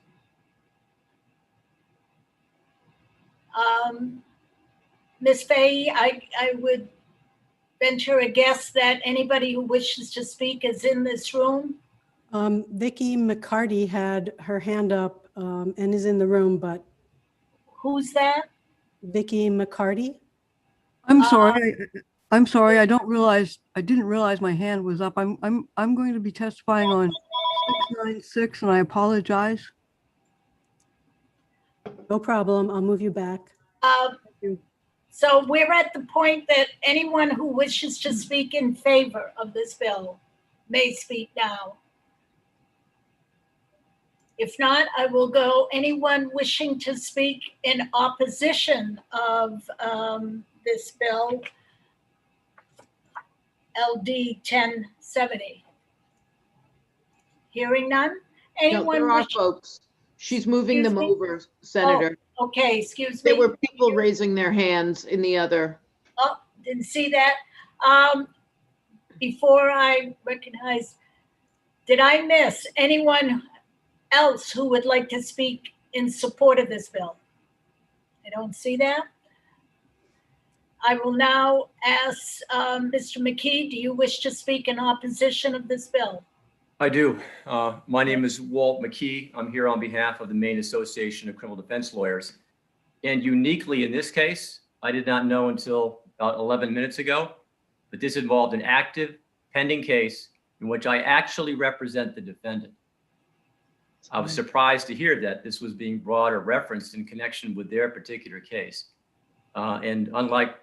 Ms. Fahey, I would venture a guess that anybody who wishes to speak is in this room. Vicky McCarty had her hand up and is in the room, but. Who's that? Vicky McCarty. I'm sorry. I'm sorry. I didn't realize my hand was up. I'm going to be testifying on 696, and I apologize. No problem. I'll move you back. So we're at the point that anyone who wishes to speak in favor of this bill may speak now. If not, I will go. Anyone wishing to speak in opposition of this bill, LD 1070? Hearing none? Anyone? No, there are folks. She's moving them over, Senator. Oh, okay, excuse me. There were people raising their hands in the other. Oh, didn't see that. Before I recognize, did I miss anyone else who would like to speak in support of this bill? I don't see that. I will now ask Mr. McKee, do you wish to speak in opposition of this bill? I do. My name is Walt McKee. I'm here on behalf of the Maine Association of Criminal Defense Lawyers. And uniquely in this case, I did not know until about 11 minutes ago, but this involved an active pending case in which I actually represent the defendant. I was surprised to hear that this was being brought or referenced in connection with their particular case. And unlike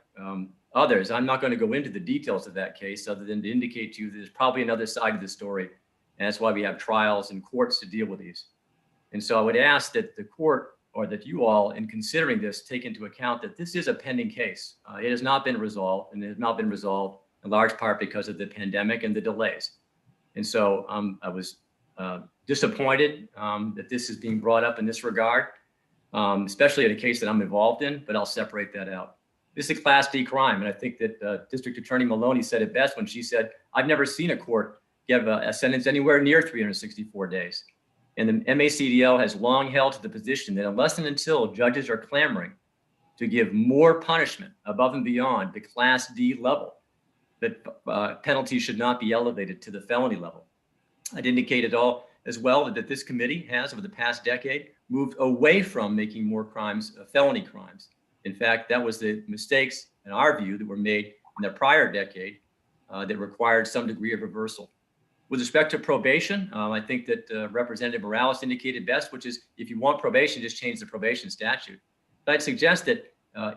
others, I'm not going to go into the details of that case other than to indicate to you there's probably another side of the story. And that's why we have trials and courts to deal with these. And so I would ask that the court, or that you all, in considering this, take into account that this is a pending case. It has not been resolved, and it has not been resolved in large part because of the pandemic and the delays. And so I was disappointed that this is being brought up in this regard, especially in a case that I'm involved in, but I'll separate that out. This is a Class D crime, and I think that District Attorney Maloney said it best when she said, I've never seen a court give a sentence anywhere near 364 days. And the MACDL has long held to the position that unless and until judges are clamoring to give more punishment above and beyond the Class D level, that penalties should not be elevated to the felony level. I'd indicate all as well that this committee has, over the past decade, moved away from making more crimes felony crimes. In fact, that was the mistakes, in our view, that were made in the prior decade that required some degree of reversal. With respect to probation, I think that Representative Morales indicated best, which is if you want probation, just change the probation statute. But I'd suggest that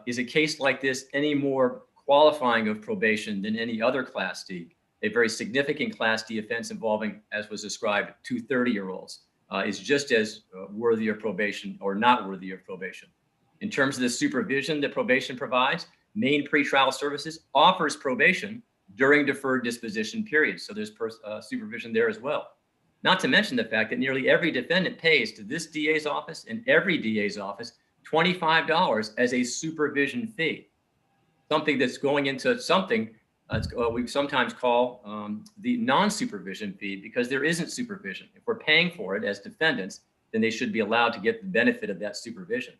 is a case like this any more qualifying of probation than any other Class D? A very significant Class D offense involving, as was described, 2 30-year-olds is just as worthy of probation or not worthy of probation. In terms of the supervision that probation provides, Maine Pretrial Services offers probation during deferred disposition periods. So there's supervision there as well. Not to mention the fact that nearly every defendant pays to this DA's office and every DA's office $25 as a supervision fee. Something that's going into something we sometimes call the non-supervision fee, because there isn't supervision. If we're paying for it as defendants, then they should be allowed to get the benefit of that supervision.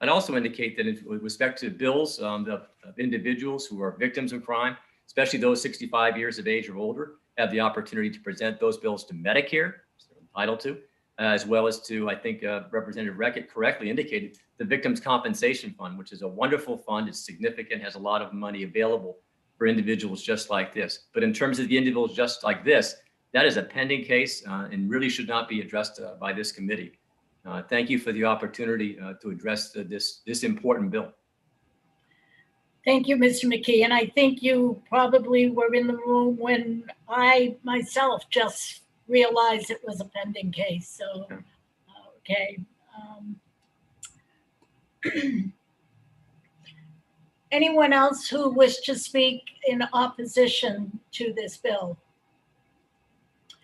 I'd also indicate that with respect to bills of individuals who are victims of crime, especially those 65 years of age or older, have the opportunity to present those bills to Medicare, which they're entitled to, as well as to, I think Representative Reckett correctly indicated, the Victims' Compensation Fund, which is a wonderful fund. It's significant, has a lot of money available for individuals just like this. But in terms of the individuals just like this, that is a pending case and really should not be addressed by this committee. Thank you for the opportunity to address this important bill. Thank you, Mr. McKee. And I think you probably were in the room when I myself just realized it was a pending case. So, okay. Anyone else who wished to speak in opposition to this bill?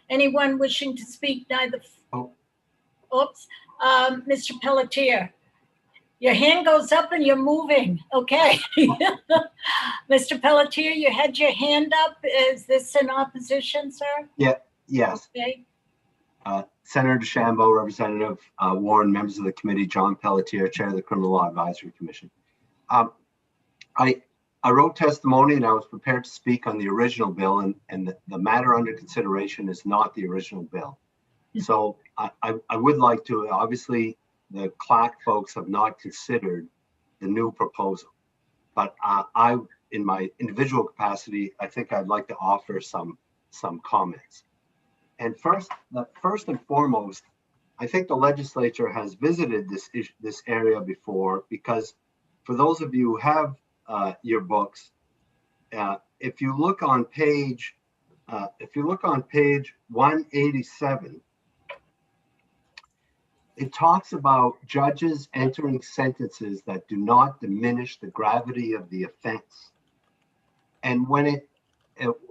Anyone wishing to speak neither? Oops. Mr. Pelletier, your hand goes up and you're moving. Okay. Mr. Pelletier, you had your hand up. Is this in opposition, sir? Yeah. Yes. Okay. Senator DeChambeau, Representative Warren, members of the committee, John Pelletier, Chair of the Criminal Law Advisory Commission. I wrote testimony and I was prepared to speak on the original bill, and the matter under consideration is not the original bill. So I would like to, obviously the CLAC folks have not considered the new proposal, but I, in my individual capacity, I think I'd like to offer some comments. And first and foremost, I think the legislature has visited this area before, because for those of you who have your books, if you look on page 187, it talks about judges entering sentences that do not diminish the gravity of the offense. And when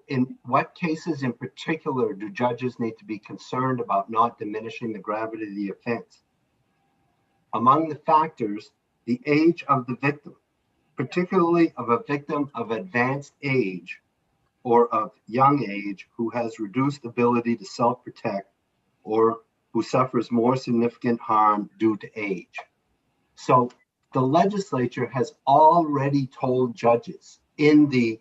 in what cases in particular do judges need to be concerned about not diminishing the gravity of the offense? Among the factors, the age of the victim, particularly of a victim of advanced age or of young age who has reduced ability to self-protect or who suffers more significant harm due to age. So the legislature has already told judges in the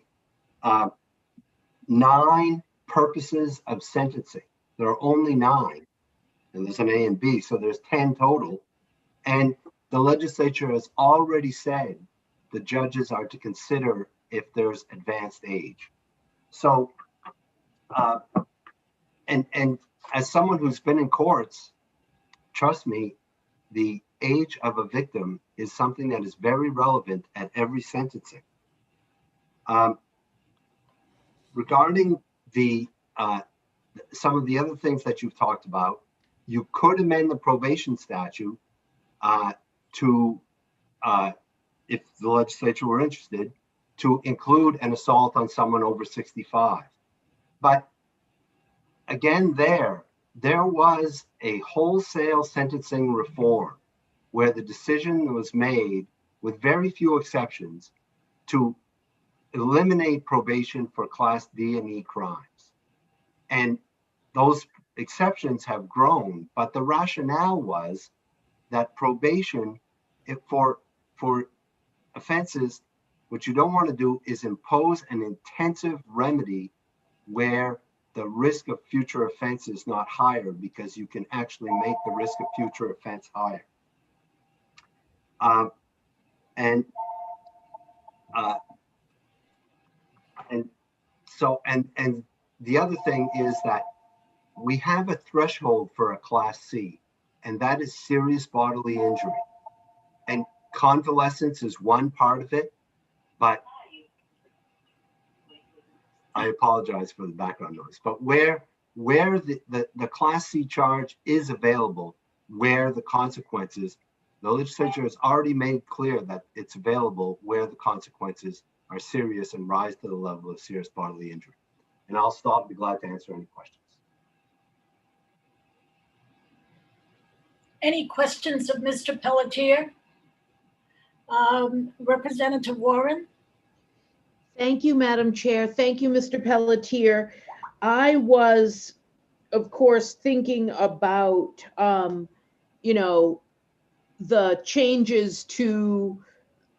9 purposes of sentencing, there are only 9, and there's an A and B, so there's 10 total. And the legislature has already said the judges are to consider if there's advanced age. So, and as someone who's been in courts, trust me, the age of a victim is something that is very relevant at every sentencing. Regarding the some of the other things that you've talked about, you could amend the probation statute to, if the legislature were interested, to include an assault on someone over 65. But again, there was a wholesale sentencing reform where the decision was made, with very few exceptions, to eliminate probation for Class D and E crimes. And those exceptions have grown, but the rationale was that probation, for offenses, what you don't want to do is impose an intensive remedy where the risk of future offense is not higher, because you can actually make the risk of future offense higher. And the other thing is that we have a threshold for a Class C, and that is serious bodily injury. And convalescence is one part of it, but I apologize for the background noise. But where the Class C charge is available, where the consequences, the legislature has already made clear that it's available where the consequences are serious and rise to the level of serious bodily injury. And I'll stop, be glad to answer any questions. Any questions of Mr. Pelletier? Representative Warren? Thank you, Madam Chair. Thank you, Mr. Pelletier. I was, of course, thinking about, you know, the changes to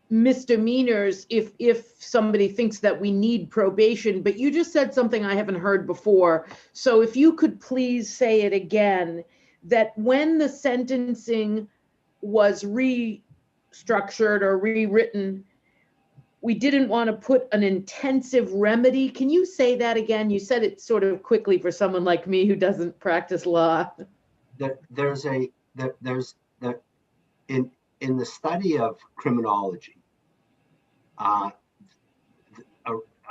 misdemeanors if somebody thinks that we need probation, but you just said something I haven't heard before. So if you could please say it again, that when the sentencing was restructured or rewritten, we didn't want to put an intensive remedy. Can you say that again? You said it sort of quickly for someone like me who doesn't practice law. In the study of criminology,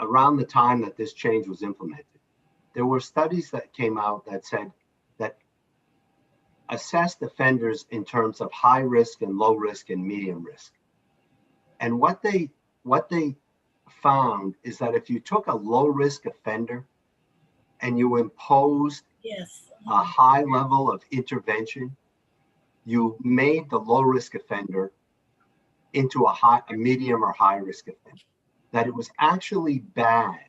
around the time that this change was implemented, there were studies that came out that said that assessed offenders in terms of high risk and low risk and medium risk. And what they found is that if you took a low risk offender and you imposed a high level of intervention, you made the low risk offender into a medium or high risk offender. That it was actually bad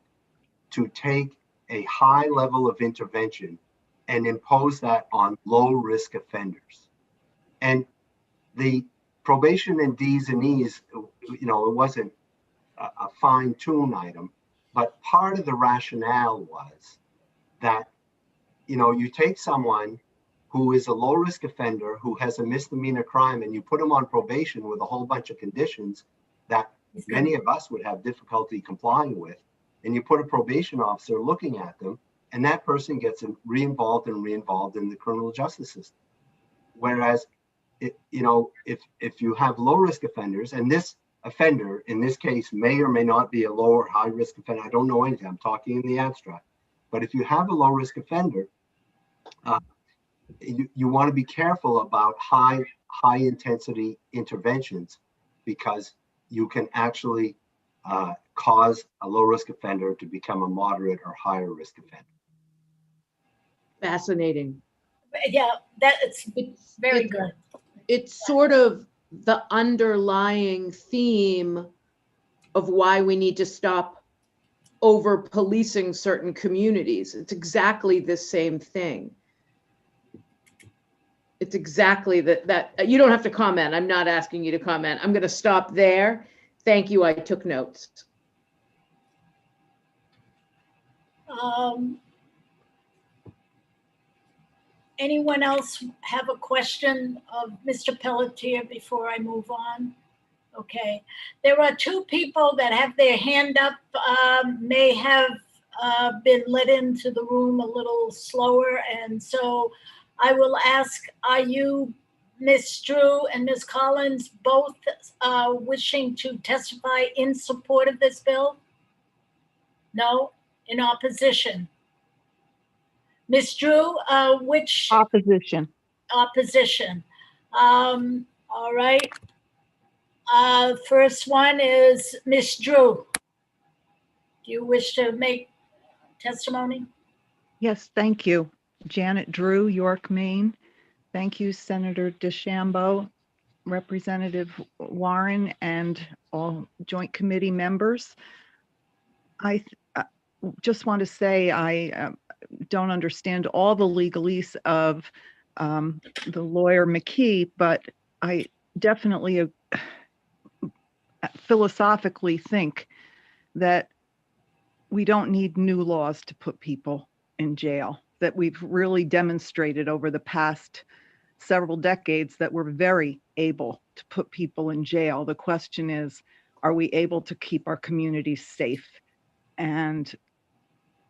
to take a high level of intervention and impose that on low risk offenders. And the probation in D's and E's, you know, it wasn't a fine-tune item, but part of the rationale was that, you know, you take someone who is a low risk offender, who has a misdemeanor crime, and you put them on probation with a whole bunch of conditions that many of us would have difficulty complying with, and you put a probation officer looking at them, and that person gets re-involved in the criminal justice system. Whereas, you know, if you have low risk offenders, and this offender in this case may or may not be a low or high risk offender, I don't know anything, I'm talking in the abstract, but if you have a low risk offender, you want to be careful about high intensity interventions, because you can actually cause a low risk offender to become a moderate or higher risk offender. Fascinating. Yeah, it's very good. It's sort of the underlying theme of why we need to stop over policing certain communities. It's exactly the same thing. It's exactly that you don't have to comment. I'm not asking you to comment. I'm going to stop there. Thank you. I took notes. Anyone else have a question of Mr. Pelletier before I move on? Okay, there are two people that have their hand up, may have been let into the room a little slower. And so I will ask, are you, Ms. Drew and Ms. Collins, both wishing to testify in support of this bill? No, in opposition? Ms. Drew, which? Opposition. Opposition. All right. First one is Ms. Drew. Do you wish to make testimony? Yes, thank you. Janet Drew, York, Maine. Thank you, Senator DeChambeau, Representative Warren, and all joint committee members. I just want to say I don't understand all the legalese of the lawyer McKee, but I definitely philosophically think that we don't need new laws to put people in jail, that we've really demonstrated over the past several decades that we're very able to put people in jail. The question is, are we able to keep our communities safe? And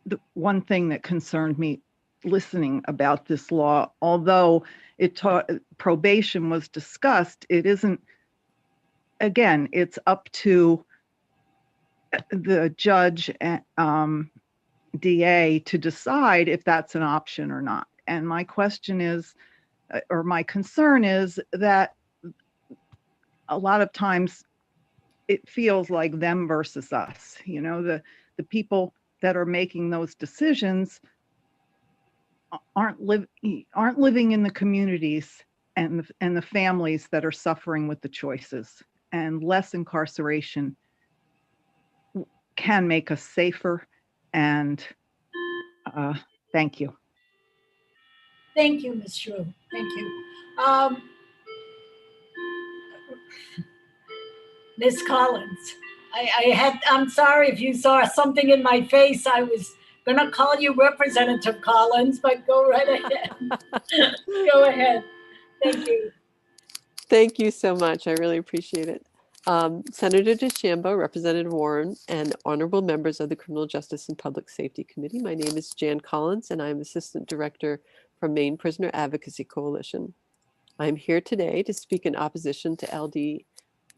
the one thing that concerned me listening about this law, although probation was discussed, it isn't, again, it's up to the judge and DA to decide if that's an option or not. And my question is, or my concern is that a lot of times it feels like them versus us. You know, the people that are making those decisions aren't living in the communities and the families that are suffering with the choices. And less incarceration can make us safer. And thank you. Thank you, Ms. Drew. Thank you. Ms. Collins, I'm sorry if you saw something in my face. I was gonna call you Representative Collins, but go right ahead. Go ahead. Thank you. Thank you so much. I really appreciate it. Senator DeChambeau, Representative Warren, and honorable members of the Criminal Justice and Public Safety Committee. My name is Jan Collins, and I'm Assistant Director from Maine Prisoner Advocacy Coalition. I'm here today to speak in opposition to LD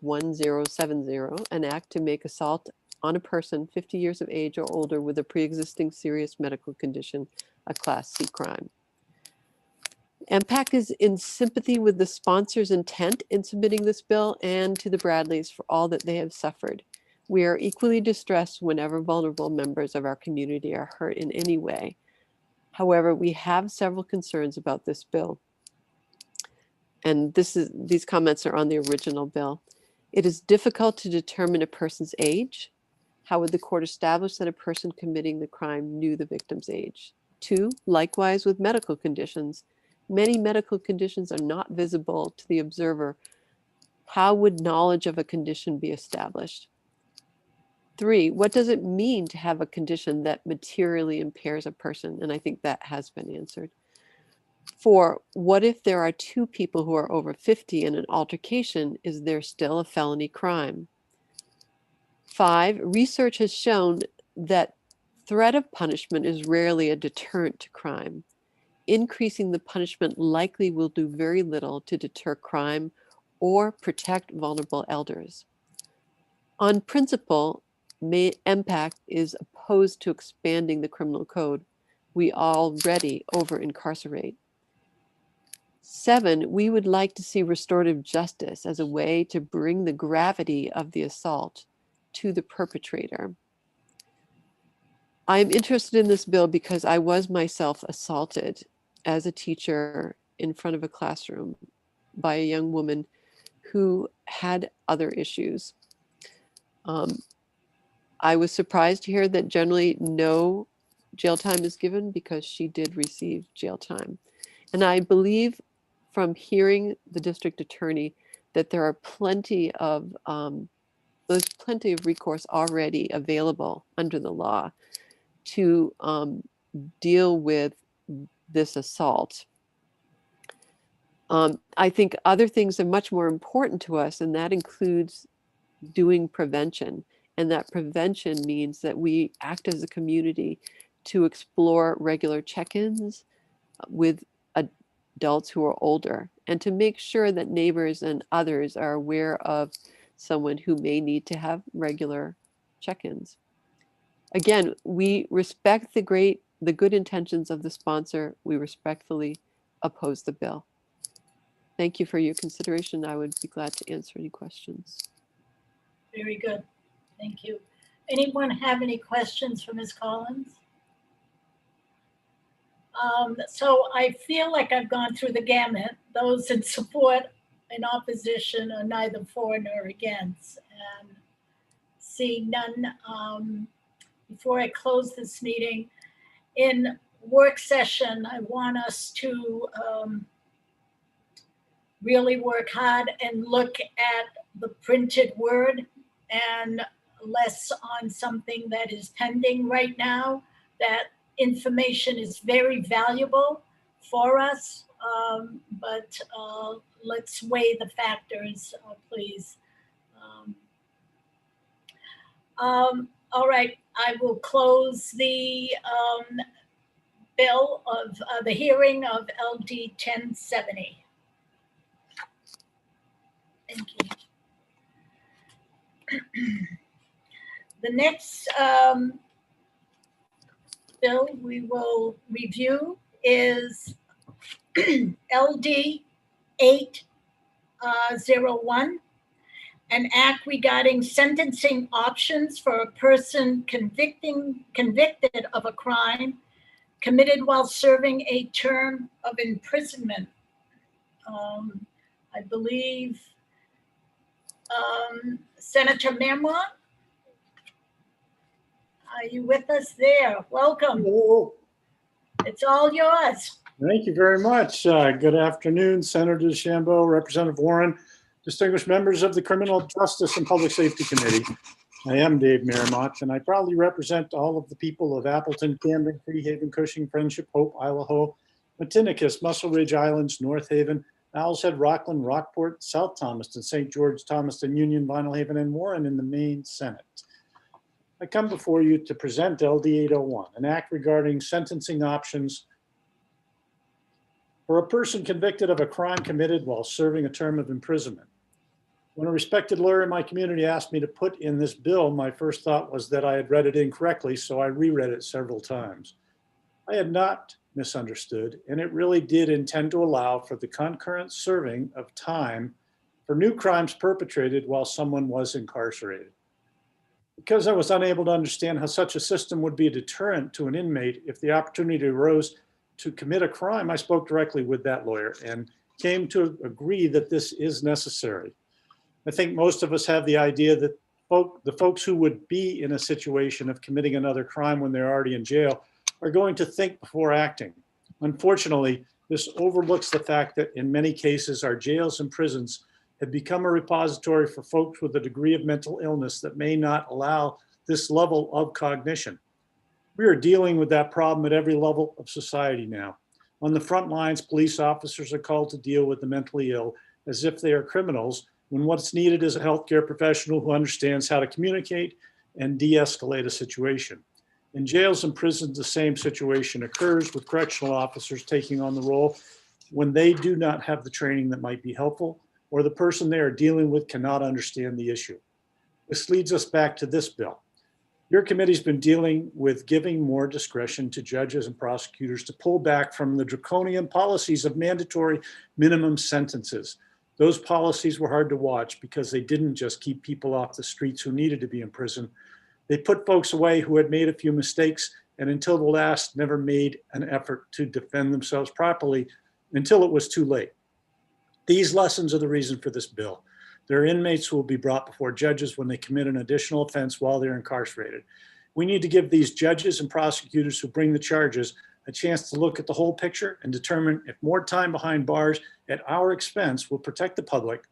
1070, an act to make assault on a person 50 years of age or older with a pre-existing serious medical condition a Class C crime. MPAC is in sympathy with the sponsor's intent in submitting this bill and to the Bradleys for all that they have suffered. We are equally distressed whenever vulnerable members of our community are hurt in any way. However, we have several concerns about this bill. And these comments are on the original bill. It is difficult to determine a person's age. How would the court establish that a person committing the crime knew the victim's age? 2, likewise with medical conditions. Many medical conditions are not visible to the observer. How would knowledge of a condition be established? 3, what does it mean to have a condition that materially impairs a person? And I think that has been answered. 4, what if there are 2 people who are over 50 in an altercation? Is there still a felony crime? 5, research has shown that threat of punishment is rarely a deterrent to crime. Increasing the punishment likely will do very little to deter crime or protect vulnerable elders. On principle, MPAC is opposed to expanding the criminal code. We already over-incarcerate. 7, we would like to see restorative justice as a way to bring the gravity of the assault to the perpetrator. I'm interested in this bill because I was myself assaulted as a teacher in front of a classroom by a young woman who had other issues. I was surprised to hear that generally no jail time is given because she did receive jail time. And I believe from hearing the district attorney that there are plenty of recourse already available under the law to deal with this assault. I think other things are much more important to us, and that includes doing prevention. And that prevention means that we act as a community to explore regular check-ins with adults who are older, and to make sure that neighbors and others are aware of someone who may need to have regular check-ins. Again, we respect the good intentions of the sponsor. We respectfully oppose the bill. Thank you for your consideration. I would be glad to answer any questions. Very good. Thank you. Anyone have any questions for Ms. Collins? So I feel like I've gone through the gamut. Those in support and opposition are neither for nor against. And seeing none, before I close this meeting, in work session, I want us to really work hard and look at the printed word and less on something that is pending right now. That information is very valuable for us, but let's weigh the factors, please. All right, I will close the bill of the hearing of LD 1070. Thank you. The next bill we will review is LD 801, an act regarding sentencing options for a person convicted of a crime committed while serving a term of imprisonment. I believe Senator Memon, are you with us there? Welcome. Hello. It's all yours. Thank you very much. Good afternoon, Senator DeChambeau, Representative Warren, distinguished members of the Criminal Justice and Public Safety Committee. I am Dave Miramont, and I proudly represent all of the people of Appleton, Camden, Freehaven, Cushing, Friendship, Hope, Idaho, Matinicus, Muscle Ridge Islands, North Haven, Owl's Head, Rockland, Rockport, South Thomaston, St. George, Thomaston, Union, Vinyl Haven, and Warren in the Maine Senate. I come before you to present LD 801, an act regarding sentencing options for a person convicted of a crime committed while serving a term of imprisonment. When a respected lawyer in my community asked me to put in this bill, my first thought was that I had read it incorrectly, so I reread it several times. I had not misunderstood, and it really did intend to allow for the concurrent serving of time for new crimes perpetrated while someone was incarcerated. Because I was unable to understand how such a system would be a deterrent to an inmate if the opportunity arose to commit a crime, I spoke directly with that lawyer and came to agree that this is necessary. I think most of us have the idea that the folks who would be in a situation of committing another crime when they're already in jail are going to think before acting. Unfortunately, this overlooks the fact that in many cases, our jails and prisons have become a repository for folks with a degree of mental illness that may not allow this level of cognition. We are dealing with that problem at every level of society now. On the front lines, police officers are called to deal with the mentally ill as if they are criminals, when what's needed is a healthcare professional who understands how to communicate and de-escalate a situation. In jails and prisons, the same situation occurs, with correctional officers taking on the role when they do not have the training that might be helpful, or the person they are dealing with cannot understand the issue. This leads us back to this bill. Your committee's been dealing with giving more discretion to judges and prosecutors to pull back from the draconian policies of mandatory minimum sentences. Those policies were hard to watch because they didn't just keep people off the streets who needed to be in prison. They put folks away who had made a few mistakes and until the last never made an effort to defend themselves properly until it was too late. These lessons are the reason for this bill. There are inmates who will be brought before judges when they commit an additional offense while they're incarcerated. We need to give these judges and prosecutors who bring the charges a chance to look at the whole picture and determine if more time behind bars at our expense will protect the public,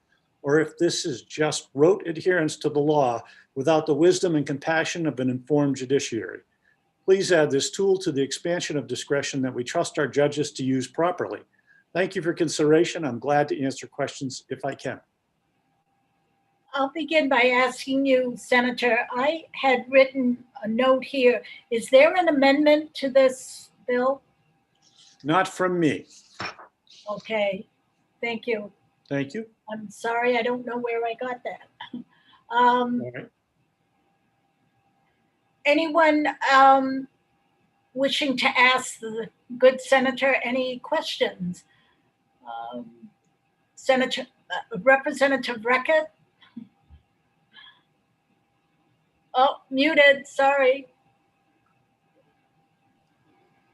or if this is just rote adherence to the law without the wisdom and compassion of an informed judiciary. Please add this tool to the expansion of discretion that we trust our judges to use properly. Thank you for consideration. I'm glad to answer questions if I can. I'll begin by asking you, Senator, I had written a note here. Is there an amendment to this bill? Not from me. Okay, thank you. Thank you. I'm sorry, I don't know where I got that. All right. Anyone wishing to ask the good senator any questions? Senator, Representative Reckett? Oh, muted, sorry.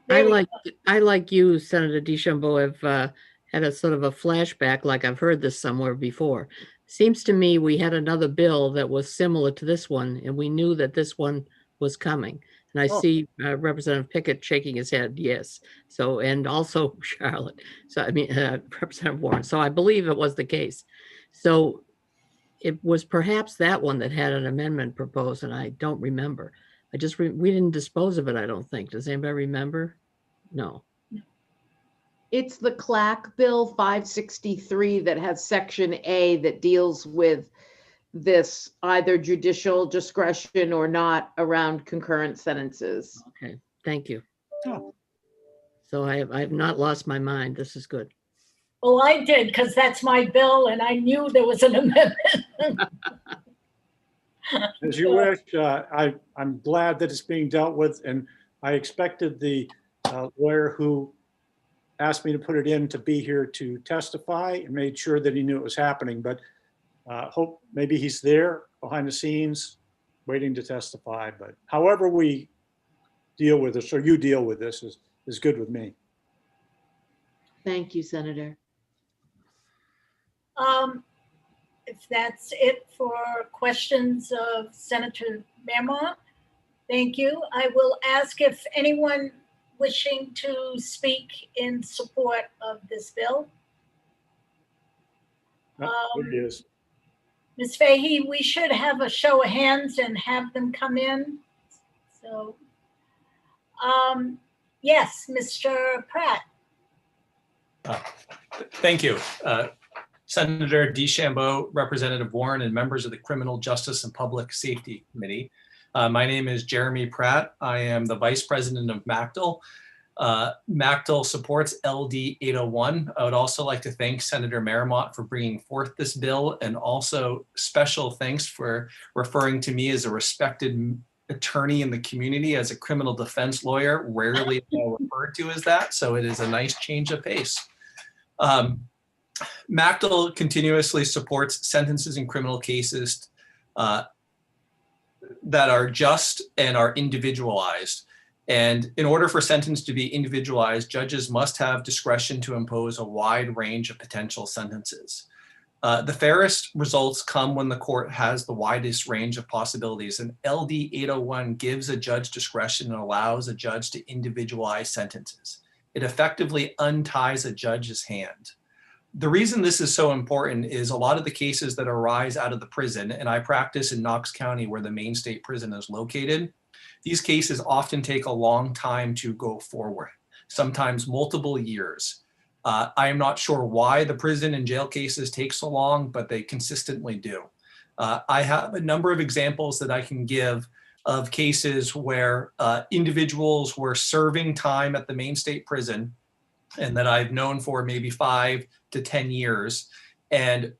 I like you, Senator DeChambeau, have had a sort of a flashback, like I've heard this somewhere before. Seems to me we had another bill that was similar to this one, and we knew that this one was coming. And I see Representative Pickett shaking his head, yes. So, and also Charlotte. So, I mean, Representative Warren. So I believe it was the case. So it was perhaps that one that had an amendment proposed, and I don't remember. I just, we didn't dispose of it, I don't think. Does anybody remember? No. It's the CLAC Bill 563 that has Section A that deals with this either judicial discretion or not around concurrent sentences. Okay, thank you. Oh. So I have not lost my mind. This is good. Well, I did, because that's my bill, and I knew there was an amendment. As you wish. I'm glad that it's being dealt with, and I expected the lawyer who asked me to put it in to be here to testify and made sure that he knew it was happening, but hope maybe he's there behind the scenes waiting to testify. But however we deal with this, or you deal with this, is good with me. Thank you, Senator. If that's it for questions of Senator Marmont, thank you. I will ask if anyone wishing to speak in support of this bill. There it is. Ms. Fahey, we should have a show of hands and have them come in. So, yes, Mr. Pratt. Thank you. Senator DeChambeau, Representative Warren, and members of the Criminal Justice and Public Safety Committee. My name is Jeremy Pratt. I am the Vice President of MACTL. MACTL supports LD 801. I would also like to thank Senator Marmont for bringing forth this bill, and also special thanks for referring to me as a respected attorney in the community, as a criminal defense lawyer. Rarely am I referred to as that, so it is a nice change of pace. MACTL continuously supports sentences in criminal cases that are just and are individualized. And in order for sentence to be individualized, judges must have discretion to impose a wide range of potential sentences. The fairest results come when the court has the widest range of possibilities, and LD 801 gives a judge discretion and allows a judge to individualize sentences. It effectively unties a judge's hand. The reason this is so important is a lot of the cases that arise out of the prison, and I practice in Knox County where the Maine State Prison is located. These cases often take a long time to go forward, sometimes multiple years. I am not sure why the prison and jail cases take so long, but they consistently do. I have a number of examples that I can give of cases where individuals were serving time at the Maine State Prison, and that I've known for maybe 5 to 10 years. And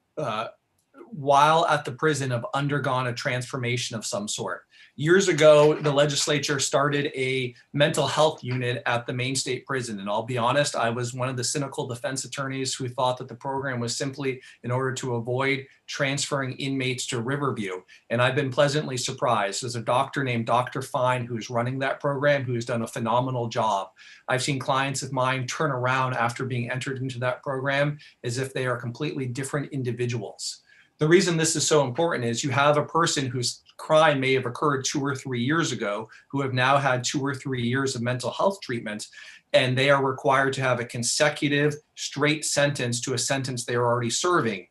while at the prison have undergone a transformation of some sort. Years ago, the legislature started a mental health unit at the Maine State Prison. And I'll be honest, I was one of the cynical defense attorneys who thought that the program was simply in order to avoid transferring inmates to Riverview. And I've been pleasantly surprised. There's a doctor named Dr. Fine who's running that program, who's done a phenomenal job. I've seen clients of mine turn around after being entered into that program as if they are completely different individuals. The reason this is so important is you have a person whose crime may have occurred 2 or 3 years ago, who have now had 2 or 3 years of mental health treatment, and they are required to have a consecutive straight sentence to a sentence they are already serving.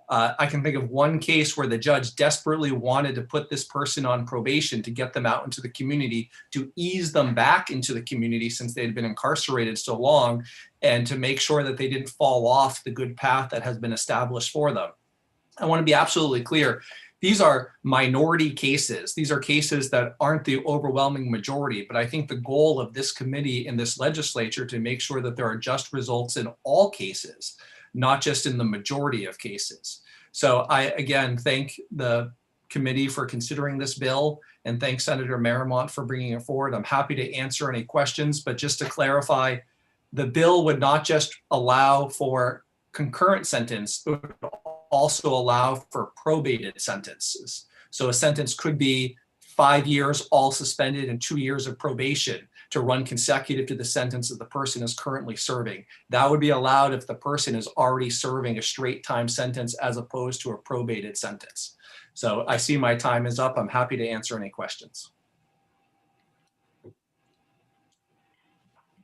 I can think of one case where the judge desperately wanted to put this person on probation to get them out into the community, to ease them back into the community since they had been incarcerated so long, and to make sure that they didn't fall off the good path that has been established for them. I want to be absolutely clear. These are minority cases. These are cases that aren't the overwhelming majority, but I think the goal of this committee and this legislature to make sure that there are just results in all cases, not just in the majority of cases. So I, again, thank the committee for considering this bill and thank Senator Marymount for bringing it forward. I'm happy to answer any questions, but just to clarify, the bill would not just allow for concurrent sentence, it would also allow for probated sentences. So a sentence could be 5 years, all suspended, and 2 years of probation to run consecutive to the sentence that the person is currently serving. That would be allowed if the person is already serving a straight time sentence as opposed to a probated sentence. So I see my time is up. I'm happy to answer any questions.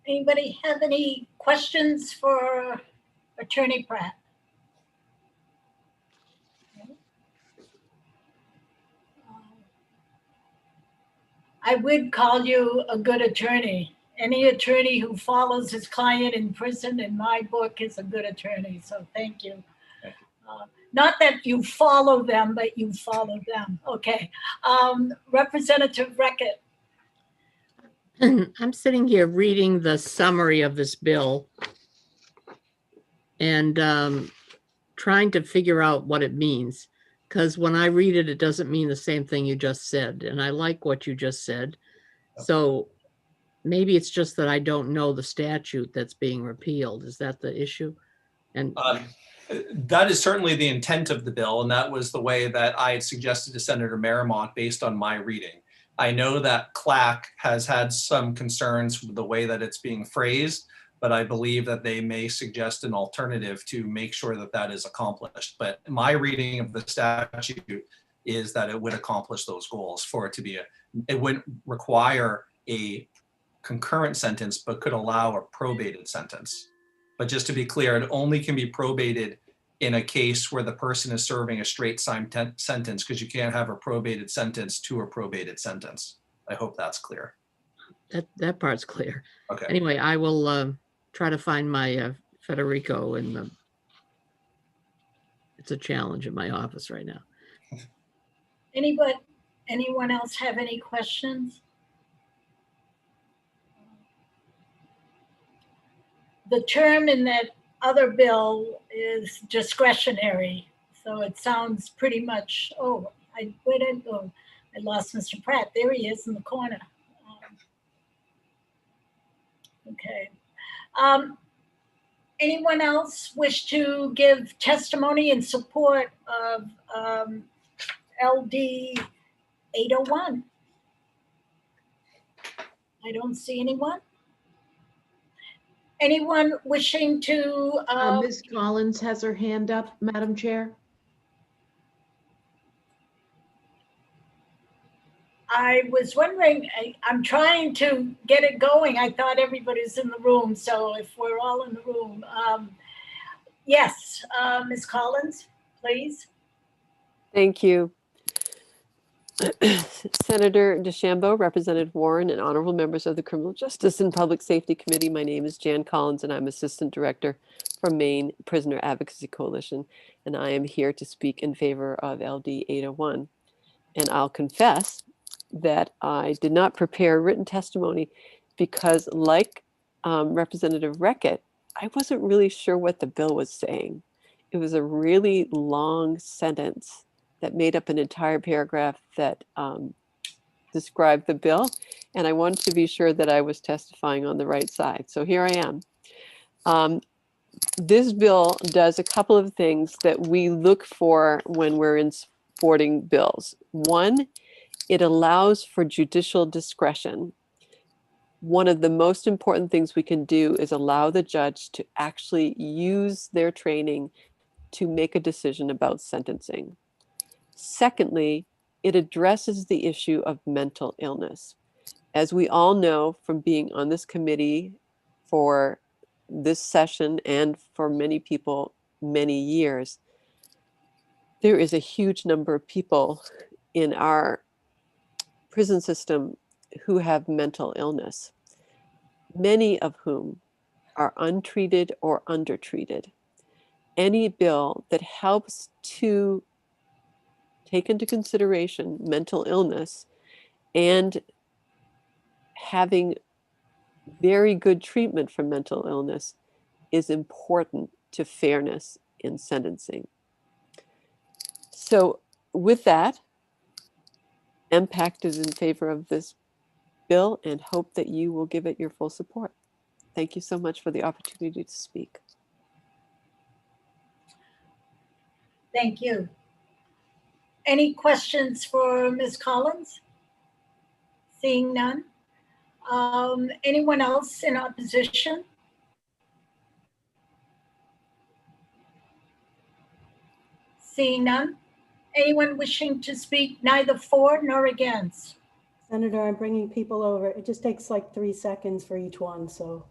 Anybody have any questions for Attorney Pratt? I would call you a good attorney. Any attorney who follows his client in prison, in my book, is a good attorney. So thank you. Not that you follow them, but you follow them. Okay. Representative Reckitt. I'm sitting here reading the summary of this bill and trying to figure out what it means. Because when I read it, it doesn't mean the same thing you just said. And I like what you just said. So maybe it's just that I don't know the statute that's being repealed. Is that the issue? And that is certainly the intent of the bill. And that was the way that I had suggested to Senator Marymount based on my reading. I know that CLAC has had some concerns with the way that it's being phrased, but I believe that they may suggest an alternative to make sure that that is accomplished. But my reading of the statute is that it would accomplish those goals for it to be it wouldn't require a concurrent sentence, but could allow a probated sentence. But just to be clear, it only can be probated in a case where the person is serving a straight sentence, because you can't have a probated sentence to a probated sentence. I hope that's clear. That part's clear. Okay. Anyway, I will try to find my Federico in the, it's a challenge in my office right now. Anyone else have any questions? The term in that other bill is discretionary. So it sounds pretty much, oh, where did I go? I lost Mr. Pratt. There he is in the corner. Okay. Anyone else wish to give testimony in support of LD 801? I don't see anyone. Anyone wishing to? Ms. Collins has her hand up, Madam Chair. I was wondering, I'm trying to get it going. I thought everybody's in the room. So if we're all in the room, yes, Ms. Collins, please. Thank you. Senator DeChambeau, Representative Warren, and honorable members of the Criminal Justice and Public Safety Committee. My name is Jan Collins, and I'm Assistant Director for Maine Prisoner Advocacy Coalition, and I am here to speak in favor of LD 801. And I'll confess that I did not prepare written testimony because, like Representative Reckitt, I wasn't really sure what the bill was saying. It was a really long sentence that made up an entire paragraph that described the bill. And I wanted to be sure that I was testifying on the right side. So here I am. This bill does a couple of things that we look for when we're supporting bills. One, it allows for judicial discretion. One of the most important things we can do is allow the judge to actually use their training to make a decision about sentencing. Secondly, it addresses the issue of mental illness. As we all know from being on this committee for this session and for many people, many years, there is a huge number of people in our prison system who have mental illness, many of whom are untreated or undertreated. Any bill that helps to take into consideration mental illness and having very good treatment for mental illness is important to fairness in sentencing. So with that, MPACT is in favor of this bill and hope that you will give it your full support. Thank you so much for the opportunity to speak. Thank you. Any questions for Ms. Collins? Seeing none. Anyone else in opposition? Seeing none. Anyone wishing to speak neither for nor against? Senator, I'm bringing people over. It just takes like 3 seconds for each one, so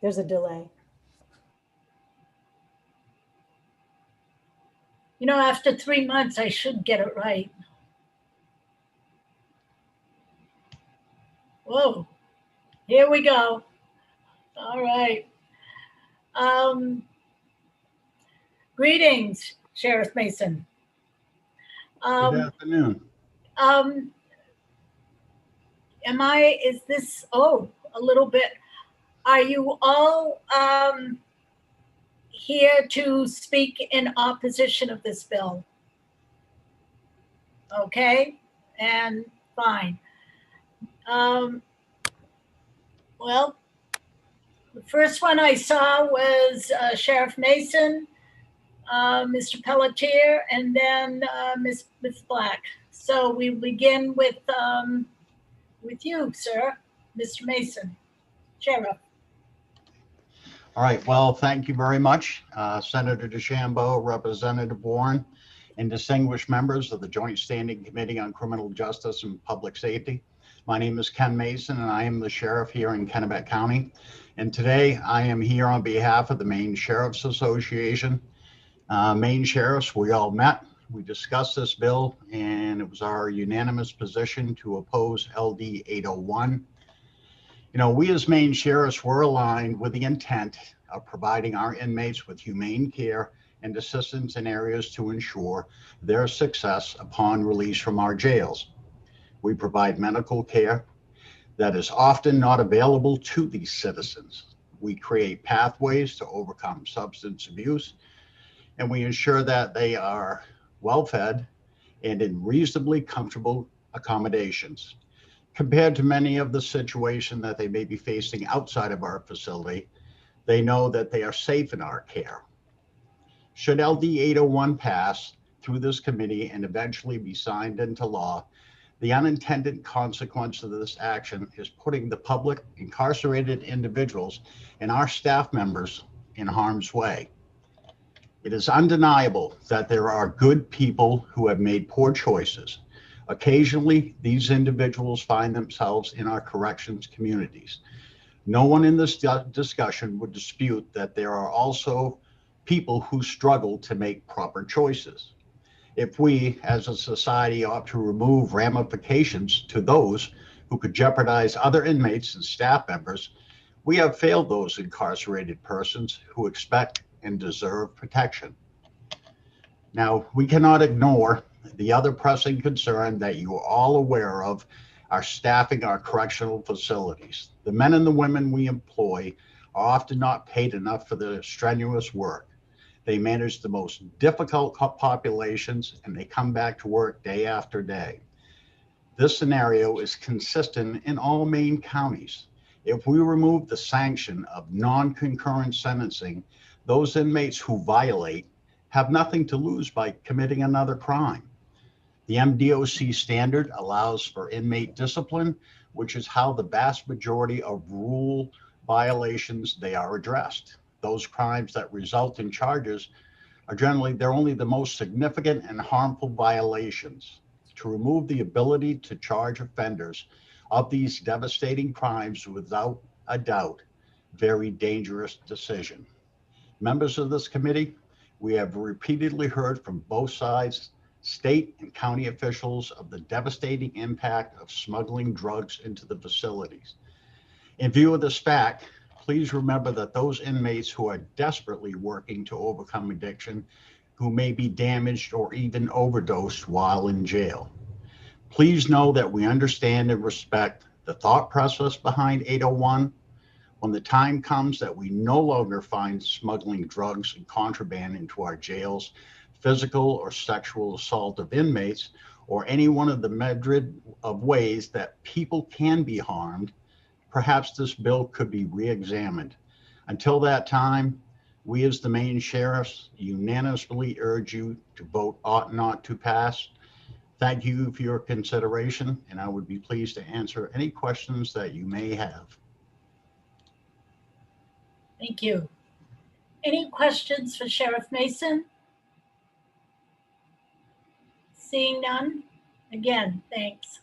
there's a delay. You know, after 3 months, I should get it right. Whoa, here we go. All right. Greetings, Sheriff Mason. Good afternoon. Is this, a little bit, are you all here to speak in opposition of this bill? Okay, and fine. Well, the first one I saw was Sheriff Mason, Mr. Pelletier, and then Ms. Black. So we begin with you, sir, Mr. Mason, Sheriff. All right, well, thank you very much, Senator DeChambeau, Representative Warren, and distinguished members of the Joint Standing Committee on Criminal Justice and Public Safety. My name is Ken Mason, and I am the sheriff here in Kennebec County. And today I am here on behalf of the Maine Sheriff's Association. Maine Sheriffs, we all met, we discussed this bill, and it was our unanimous position to oppose LD 801. You know, we as Maine Sheriffs were aligned with the intent of providing our inmates with humane care and assistance in areas to ensure their success upon release from our jails. We provide medical care that is often not available to these citizens. We create pathways to overcome substance abuse, and we ensure that they are well fed and in reasonably comfortable accommodations. Compared to many of the situations that they may be facing outside of our facility, they know that they are safe in our care. Should LD 801 pass through this committee and eventually be signed into law, the unintended consequence of this action is putting the public, incarcerated individuals, and our staff members in harm's way. It is undeniable that there are good people who have made poor choices. Occasionally, these individuals find themselves in our corrections communities. No one in this discussion would dispute that there are also people who struggle to make proper choices. If we, as a society, opt to remove ramifications to those who could jeopardize other inmates and staff members, we have failed those incarcerated persons who expect and deserve protection. Now, we cannot ignore the other pressing concern that you are all aware of, our staffing our correctional facilities. The men and the women we employ are often not paid enough for their strenuous work. They manage the most difficult populations, and they come back to work day after day. This scenario is consistent in all Maine counties. If we remove the sanction of non-concurrent sentencing, those inmates who violate have nothing to lose by committing another crime. The MDOC standard allows for inmate discipline, which is how the vast majority of rule violations they are addressed. Those crimes that result in charges are generally, they're only the most significant and harmful violations. To remove the ability to charge offenders of these devastating crimes without a doubt, very dangerous decision. Members of this committee, We have repeatedly heard from both sides, state and county officials, of the devastating impact of smuggling drugs into the facilities. In view of this fact, please remember that those inmates who are desperately working to overcome addiction, who may be damaged or even overdosed while in jail. Please know that we understand and respect the thought process behind 801. When the time comes that we no longer find smuggling drugs and contraband into our jails, physical or sexual assault of inmates, or any one of the myriad of ways that people can be harmed, perhaps this bill could be re-examined. Until that time, we as the Maine Sheriffs unanimously urge you to vote ought not to pass. Thank you for your consideration, and I would be pleased to answer any questions that you may have. Thank you. Any questions for Sheriff Mason? Seeing none? Again, thanks.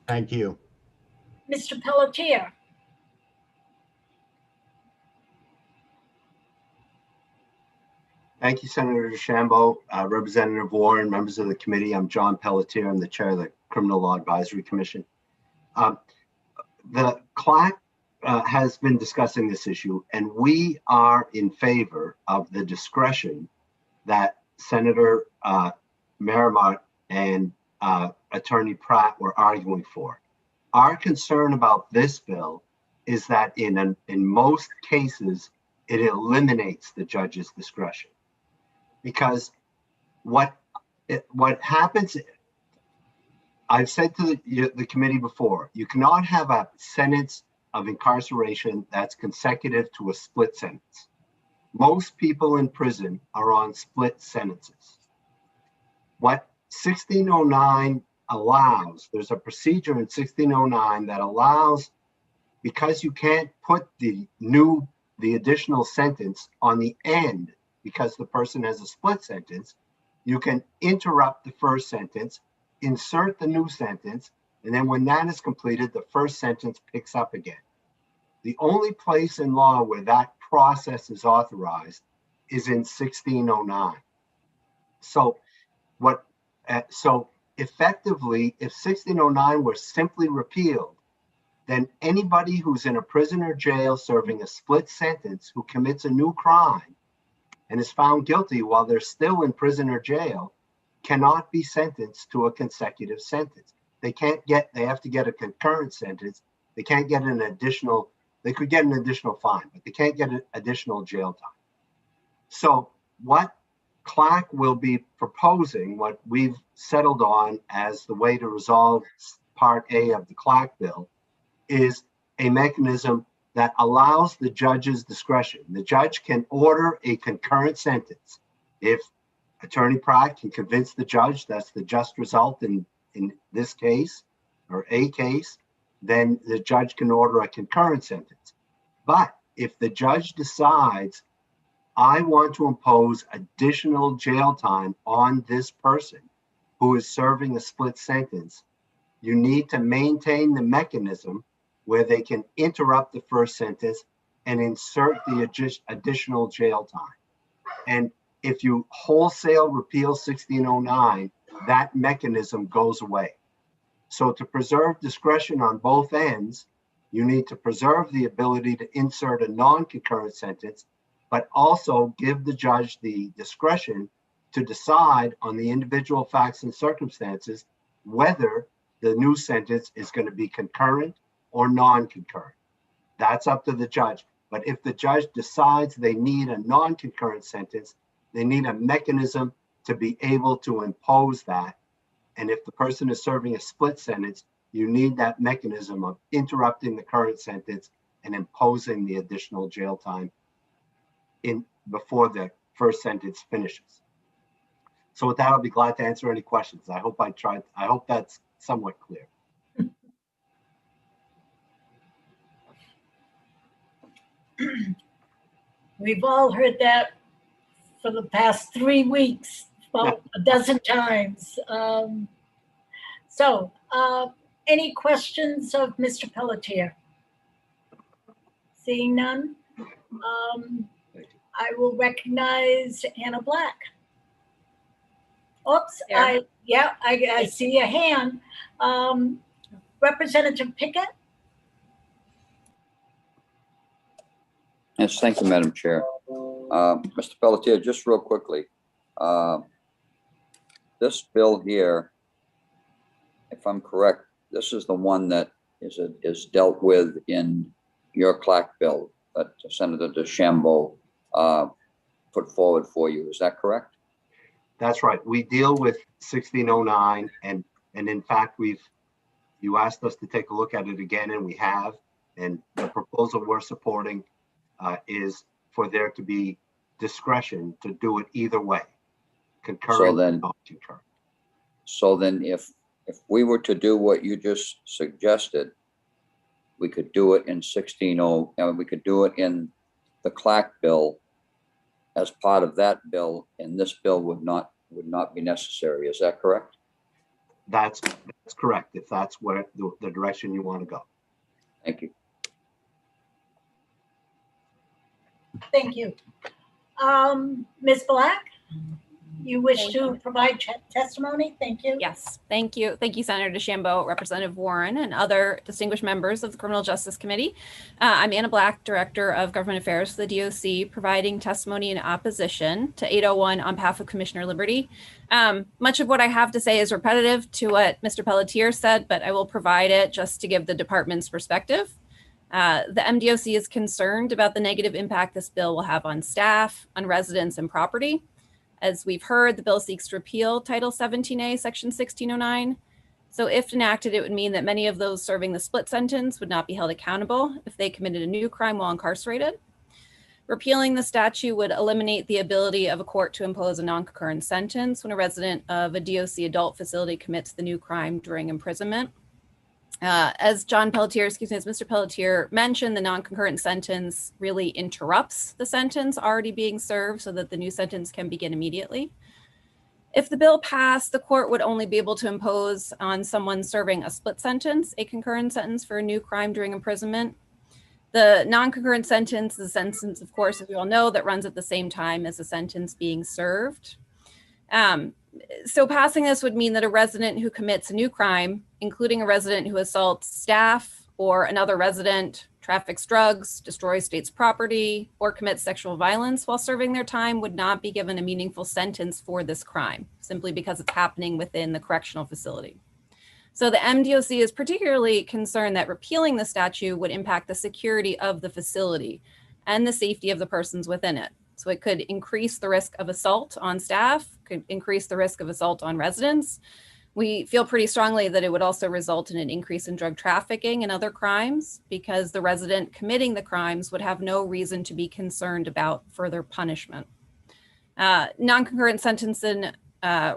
Thank you. Mr. Pelletier? Thank you, Senator DeChambeau, Representative Warren, members of the committee. I'm John Pelletier. I'm the chair of the Criminal Law Advisory Commission. The CLAC has been discussing this issue, and we are in favor of the discretion that Senator Merrimack and Attorney Pratt were arguing for. Our concern about this bill is that in most cases, it eliminates the judge's discretion. Because what happens, I've said to the committee before, you cannot have a sentence of incarceration that's consecutive to a split sentence. Most people in prison are on split sentences. What 1609 allows, there's a procedure in 1609 that allows, because you can't put the additional sentence on the end because the person has a split sentence, you can interrupt the first sentence, insert the new sentence, and then when that is completed, the first sentence picks up again. The only place in law where that process is authorized is in 1609. So effectively, if 1609 were simply repealed, then anybody who's in a prison or jail serving a split sentence who commits a new crime and is found guilty while they're still in prison or jail cannot be sentenced to a consecutive sentence. They have to get a concurrent sentence. They can't get they could get an additional fine, but they can't get an additional jail time. So what CLAC will be proposing, what we've settled on as the way to resolve Part A of the CLAC bill, is a mechanism that allows the judge's discretion. The judge can order a concurrent sentence. If Attorney Pratt can convince the judge that's the just result in this case, or a case, then the judge can order a concurrent sentence. But if the judge decides, I want to impose additional jail time on this person who is serving a split sentence, you need to maintain the mechanism where they can interrupt the first sentence and insert the additional jail time. And if you wholesale repeal 1609, that mechanism goes away. So to preserve discretion on both ends, you need to preserve the ability to insert a non-concurrent sentence, but also give the judge the discretion to decide on the individual facts and circumstances whether the new sentence is going to be concurrent or non-concurrent. That's up to the judge. But if the judge decides they need a non-concurrent sentence, they need a mechanism to be able to impose that. And if the person is serving a split sentence, you need that mechanism of interrupting the current sentence and imposing the additional jail time before the first sentence finishes. So with that, I'll be glad to answer any questions. I hope that's somewhat clear. We've all heard that for the past 3 weeks, about a dozen times. Any questions of Mr. Pelletier? Seeing none, I will recognize Anna Black. Oops, There. I see a hand. Representative Pickett? Yes, thank you, Madam Chair. Mr. Pelletier, just real quickly, this bill here, if I'm correct, this is the one that is dealt with in your Clack bill that Senator DeChambeau put forward for you. Is that correct? That's right. We deal with 1609, and in fact, you asked us to take a look at it again, and we have. And the proposal we're supporting is for there to be discretion to do it either way, concurrent. So then if we were to do what you just suggested, we could do it in 1609, and we could do it in the Clack bill as part of that bill, and this bill would not be necessary. Is that correct? That's correct, if that's where the direction you want to go. Thank you. Thank you. Ms. Black, you wish to provide testimony? Thank you. Yes, thank you. Thank you, Senator DeChambeau, Representative Warren, and other distinguished members of the Criminal Justice Committee. I'm Anna Black, Director of Government Affairs for the DOC, providing testimony in opposition to 801 on behalf of Commissioner Liberty. Much of what I have to say is repetitive to what Mr. Pelletier said, but I will provide it just to give the department's perspective. The MDOC is concerned about the negative impact this bill will have on staff, on residents, and property. As we've heard, the bill seeks to repeal Title 17A, Section 1609. So if enacted, it would mean that many of those serving the split sentence would not be held accountable if they committed a new crime while incarcerated. Repealing the statute would eliminate the ability of a court to impose a non-concurrent sentence when a resident of a DOC adult facility commits the new crime during imprisonment. As Mr. Pelletier mentioned, the non-concurrent sentence really interrupts the sentence already being served so that the new sentence can begin immediately. If the bill passed, the court would only be able to impose on someone serving a split sentence a concurrent sentence for a new crime during imprisonment. The non-concurrent sentence is a sentence, of course, as we all know, that runs at the same time as the sentence being served. So passing this would mean that a resident who commits a new crime, including a resident who assaults staff or another resident, traffics drugs, destroys state's property, or commits sexual violence while serving their time, would not be given a meaningful sentence for this crime, simply because it's happening within the correctional facility. So the MDOC is particularly concerned that repealing the statute would impact the security of the facility and the safety of the persons within it. So it could increase the risk of assault on staff, could increase the risk of assault on residents. We feel pretty strongly that it would also result in an increase in drug trafficking and other crimes because the resident committing the crimes would have no reason to be concerned about further punishment. Non-concurrent sentencing,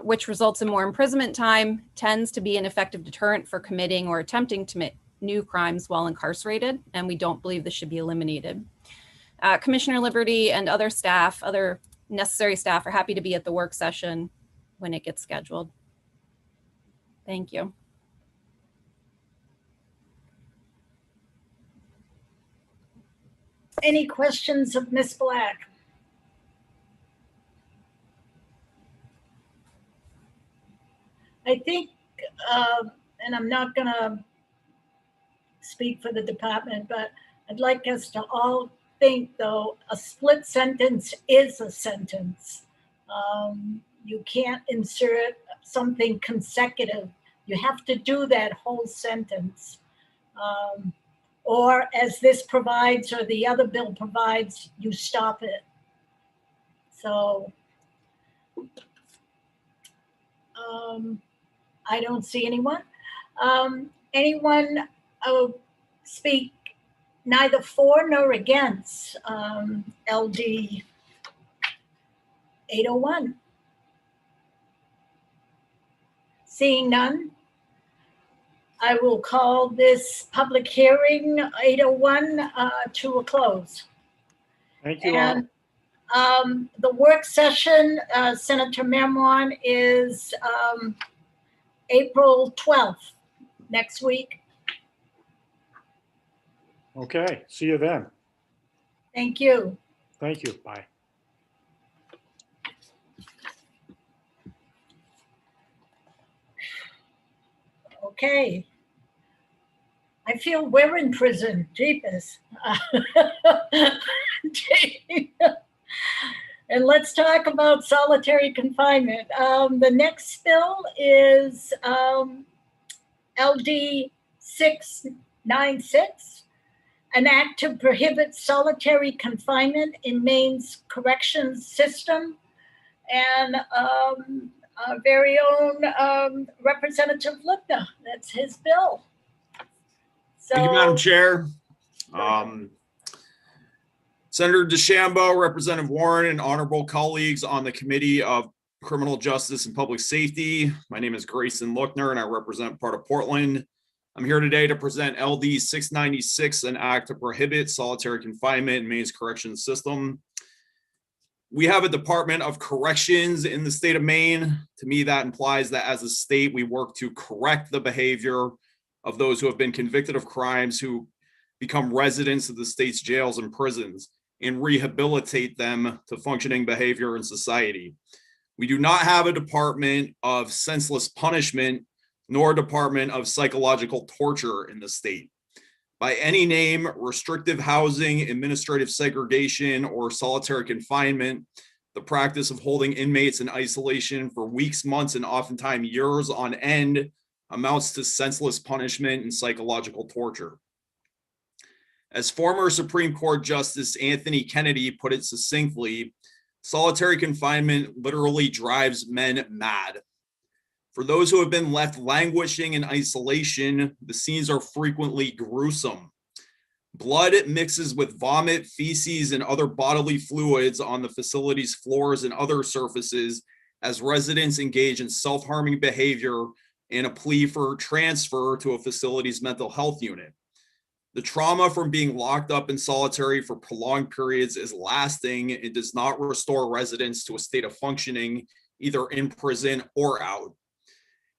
which results in more imprisonment time, tends to be an effective deterrent for committing or attempting to commit new crimes while incarcerated, and we don't believe this should be eliminated. Commissioner Liberty and other staff, other necessary staff, are happy to be at the work session when it gets scheduled. Thank you. Any questions of Ms. Black? I think, and I'm not gonna speak for the department, but I'd like us to all think, though, a split sentence is a sentence. You can't insert something consecutive. You have to do that whole sentence. Or as this provides, or the other bill provides, you stop it. So I don't see anyone. Anyone speak neither for nor against LD 801? Seeing none, I will call this public hearing 801 to a close. Thank you. And the work session, Senator Memon, is April 12th, next week. Okay, see you then. Thank you. Thank you. Bye. Okay. I feel we're in prison, jeepers. And let's talk about solitary confinement. The next bill is LD 696, an act to prohibit solitary confinement in Maine's corrections system. And our very own Representative Lipner, that's his bill. Thank you, Madam So, Chair. Senator DeChambeau, Representative Warren, and honorable colleagues on the Committee of Criminal Justice and Public Safety. My name is Grayson Lookner, and I represent part of Portland. I'm here today to present LD 696, an act to prohibit solitary confinement in Maine's corrections system. We have a Department of Corrections in the state of Maine. To me, that implies that as a state, we work to correct the behavior of those who have been convicted of crimes who become residents of the state's jails and prisons and rehabilitate them to functioning behavior in society. We do not have a Department of Senseless Punishment nor a Department of Psychological Torture in the state. By any name, restrictive housing, administrative segregation, or solitary confinement, the practice of holding inmates in isolation for weeks, months, and oftentimes years on end amounts to senseless punishment and psychological torture. As former Supreme Court Justice Anthony Kennedy put it succinctly, solitary confinement literally drives men mad. For those who have been left languishing in isolation, the scenes are frequently gruesome. Blood mixes with vomit, feces, and other bodily fluids on the facility's floors and other surfaces as residents engage in self-harming behavior and a plea for transfer to a facility's mental health unit. The trauma from being locked up in solitary for prolonged periods is lasting and does not restore residents to a state of functioning, either in prison or out.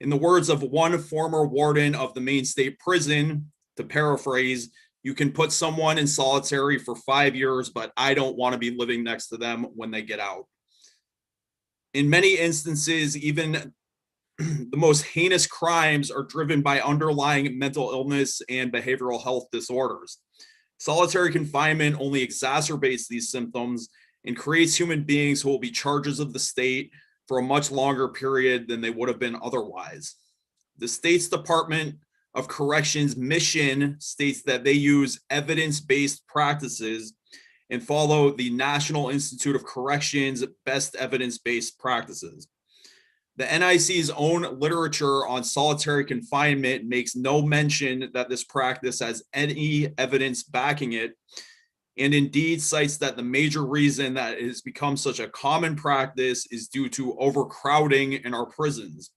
In the words of one former warden of the Maine State Prison, to paraphrase, you can put someone in solitary for 5 years, but I don't want to be living next to them when they get out. In many instances, even the most heinous crimes are driven by underlying mental illness and behavioral health disorders. Solitary confinement only exacerbates these symptoms and creates human beings who will be charges of the state for a much longer period than they would have been otherwise. The state's Department of Corrections mission states that they use evidence-based practices and follow the National Institute of Corrections best evidence-based practices. The NIC's own literature on solitary confinement makes no mention that this practice has any evidence backing it, and indeed cites that the major reason that it has become such a common practice is due to overcrowding in our prisons.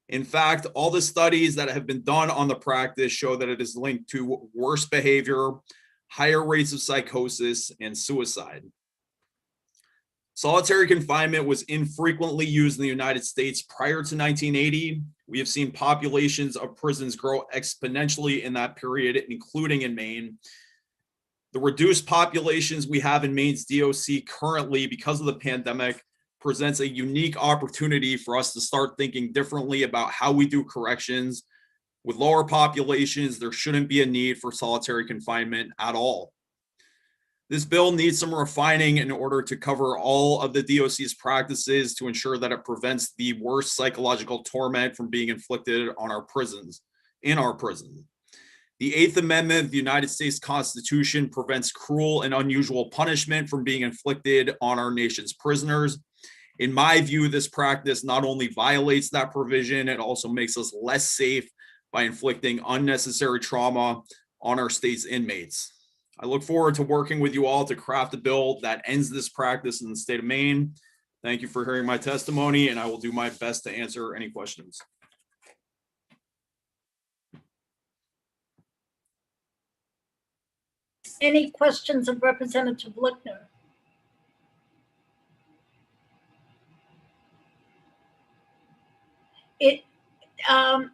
In fact, all the studies that have been done on the practice show that it is linked to worse behavior, higher rates of psychosis, and suicide. Solitary confinement was infrequently used in the United States prior to 1980. We have seen populations of prisons grow exponentially in that period, including in Maine. The reduced populations we have in Maine's DOC currently because of the pandemic presents a unique opportunity for us to start thinking differently about how we do corrections. With lower populations, there shouldn't be a need for solitary confinement at all. This bill needs some refining in order to cover all of the DOC's practices to ensure that it prevents the worst psychological torment from being inflicted on our prisons, in our prisons. The Eighth Amendment of the United States Constitution prevents cruel and unusual punishment from being inflicted on our nation's prisoners. In my view, this practice not only violates that provision, it also makes us less safe by inflicting unnecessary trauma on our state's inmates. I look forward to working with you all to craft a bill that ends this practice in the state of Maine. Thank you for hearing my testimony, and I will do my best to answer any questions. any questions of Representative Lookner?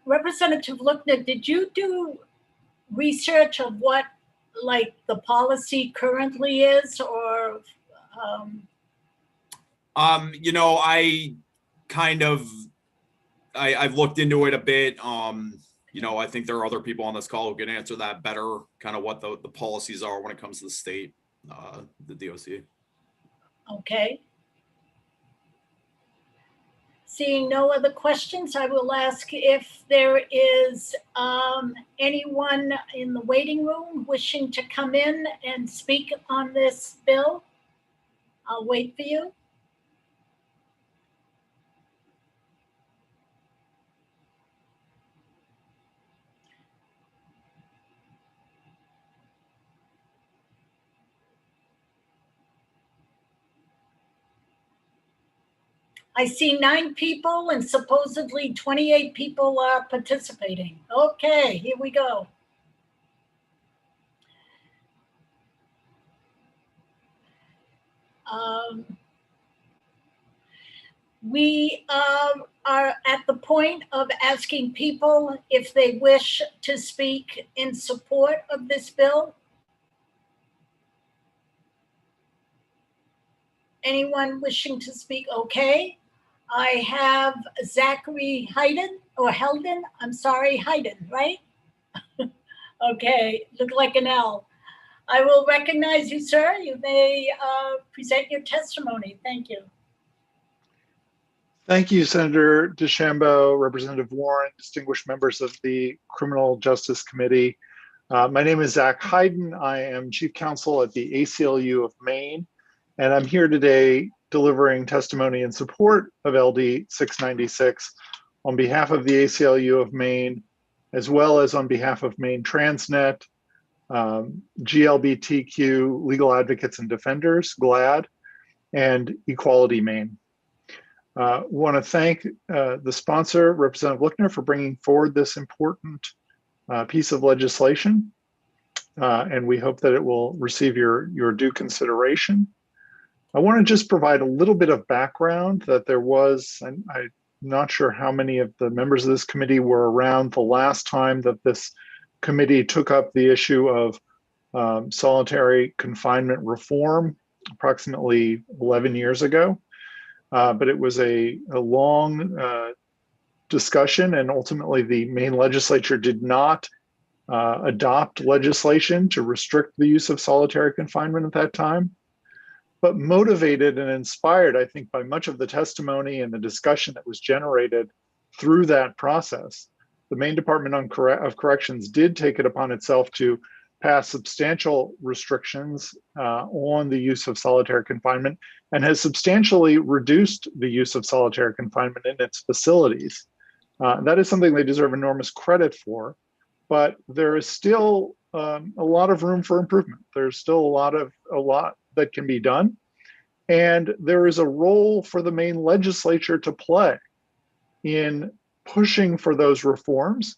Representative Lookner, did you do research of what like the policy currently is, or you know, I've looked into it a bit. you know, I think there are other people on this call who can answer that better, kind of what the policies are when it comes to the state, the DOC. Okay. Seeing no other questions, I will ask if there is anyone in the waiting room wishing to come in and speak on this bill. I'll wait for you. I see 9 people and supposedly 28 people are participating. Okay, here we go. We are at the point of asking people if they wish to speak in support of this bill. Anyone wishing to speak? Okay. I have Zachary Hayden, or Helden, I'm sorry, Hayden, right? Okay, look like an L. I will recognize you, sir. You may present your testimony. Thank you. Thank you, Senator DeChambeau, Representative Warren, distinguished members of the Criminal Justice Committee. My name is Zach Hayden. I am Chief Counsel at the ACLU of Maine, and I'm here today delivering testimony in support of LD 696 on behalf of the ACLU of Maine, as well as on behalf of Maine Transnet, GLBTQ Legal Advocates and Defenders, GLAD, and Equality Maine. Want to thank the sponsor, Representative Lookner, for bringing forward this important piece of legislation, and we hope that it will receive your due consideration. I want to just provide a little bit of background that there was, I'm not sure how many of the members of this committee were around the last time that this committee took up the issue of solitary confinement reform, approximately 11 years ago. But it was a long discussion, and ultimately the Maine legislature did not adopt legislation to restrict the use of solitary confinement at that time. But motivated and inspired, I think, by much of the testimony and the discussion that was generated through that process, the Maine Department of Corrections did take it upon itself to pass substantial restrictions on the use of solitary confinement, and has substantially reduced the use of solitary confinement in its facilities. That is something they deserve enormous credit for, but there is still a lot of room for improvement. There's still a lot that can be done, and there is a role for the Maine legislature to play in pushing for those reforms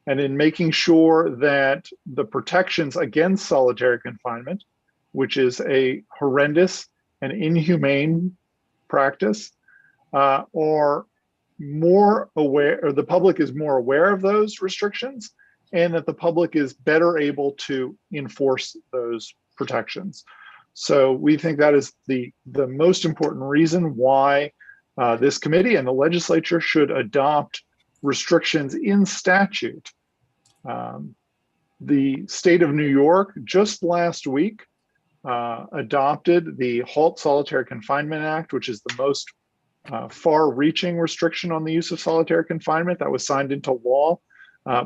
and in making sure that the protections against solitary confinement, which is a horrendous and inhumane practice, are more aware, or the public is more aware of those restrictions, and that the public is better able to enforce those protections. So we think that is the most important reason why this committee and the legislature should adopt restrictions in statute. The state of New York just last week adopted the Halt Solitary Confinement Act, which is the most far-reaching restriction on the use of solitary confinement that was signed into law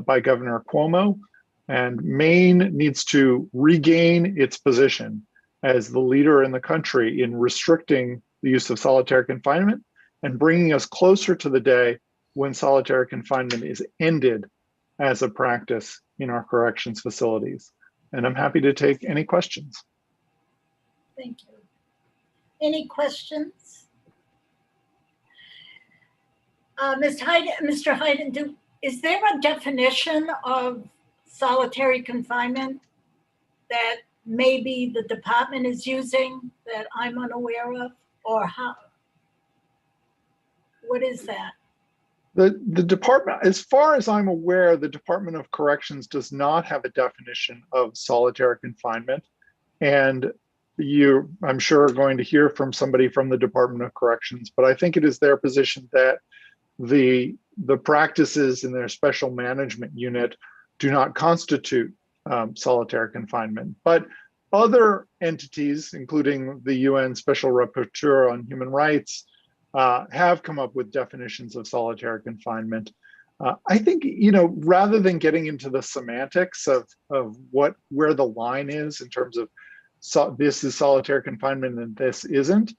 by Governor Cuomo. And Maine needs to regain its position as the leader in the country in restricting the use of solitary confinement and bringing us closer to the day when solitary confinement is ended as a practice in our corrections facilities. And I'm happy to take any questions. Thank you. Any questions? Mr. Hayden, is there a definition of solitary confinement that maybe the department is using that I'm unaware of, or how? What is that? The department, as far as I'm aware, the Department of Corrections does not have a definition of solitary confinement. And you, I'm sure, are going to hear from somebody from the Department of Corrections, but I think it is their position that the the practices in their special management unit do not constitute solitary confinement. But other entities, including the UN Special Rapporteur on Human Rights, have come up with definitions of solitary confinement. I think, rather than getting into the semantics of where the line is in terms of this is solitary confinement and this isn't,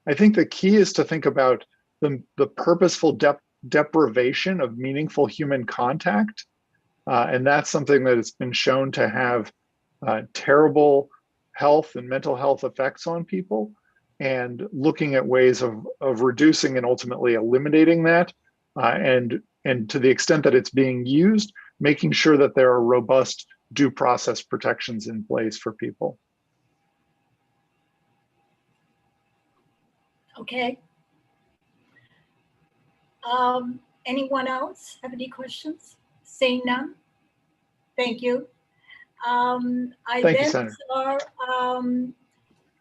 I think the key is to think about the purposeful deprivation of meaningful human contact. And that's something that has been shown to have terrible health and mental health effects on people, and looking at ways of reducing and ultimately eliminating that, and to the extent that it's being used, making sure that there are robust due process protections in place for people. Okay. Anyone else have any questions? Seeing none? Thank you. I Thank you, then Senator. saw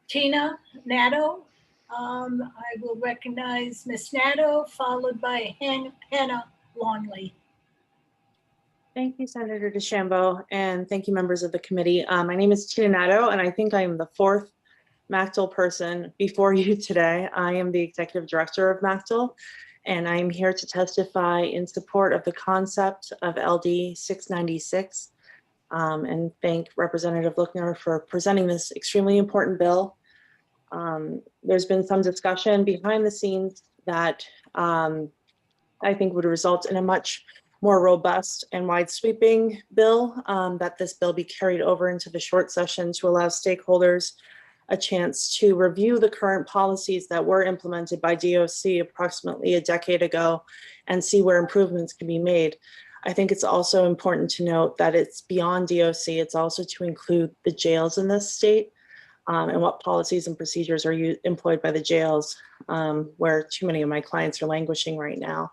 Tina Nato. I will recognize Ms. Nato, followed by Hannah Longley. Thank you, Senator DeChambeau, and thank you, members of the committee. My name is Tina Nato, and I think I am the fourth MACTL person before you today. I am the executive director of MACTL, and I am here to testify in support of the concept of LD 696, and thank Representative Lookner for presenting this extremely important bill. There's been some discussion behind the scenes that I think would result in a much more robust and wide sweeping bill, that this bill be carried over into the short session to allow stakeholders a chance to review the current policies that were implemented by DOC approximately a decade ago and see where improvements can be made. I think it's also important to note that it's beyond DOC. It's also to include the jails in this state, and what policies and procedures are employed by the jails, where too many of my clients are languishing right now.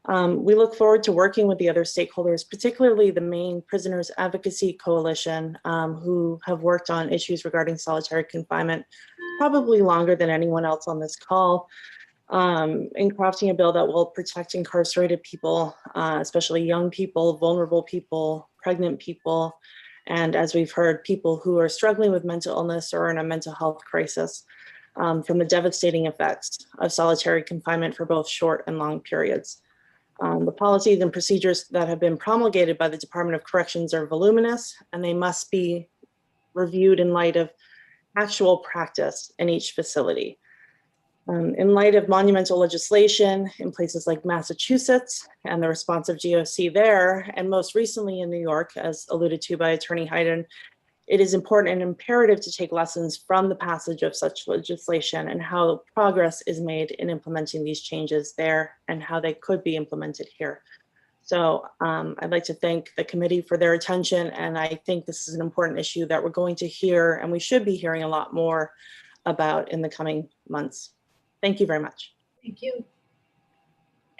We look forward to working with the other stakeholders, particularly the Maine Prisoners Advocacy Coalition, who have worked on issues regarding solitary confinement probably longer than anyone else on this call, in crafting a bill that will protect incarcerated people, especially young people, vulnerable people, pregnant people, and as we've heard, people who are struggling with mental illness or in a mental health crisis, from the devastating effects of solitary confinement for both short and long periods. The policies and procedures that have been promulgated by the Department of Corrections are voluminous, and they must be reviewed in light of actual practice in each facility. In light of monumental legislation in places like Massachusetts and the response of DOC there, and most recently in New York, as alluded to by Attorney Hayden, it is important and imperative to take lessons from the passage of such legislation and how progress is made in implementing these changes there and how they could be implemented here. So I'd like to thank the committee for their attention, and I think this is an important issue that we're going to hear and we should be hearing a lot more about in the coming months. Thank you very much. Thank you.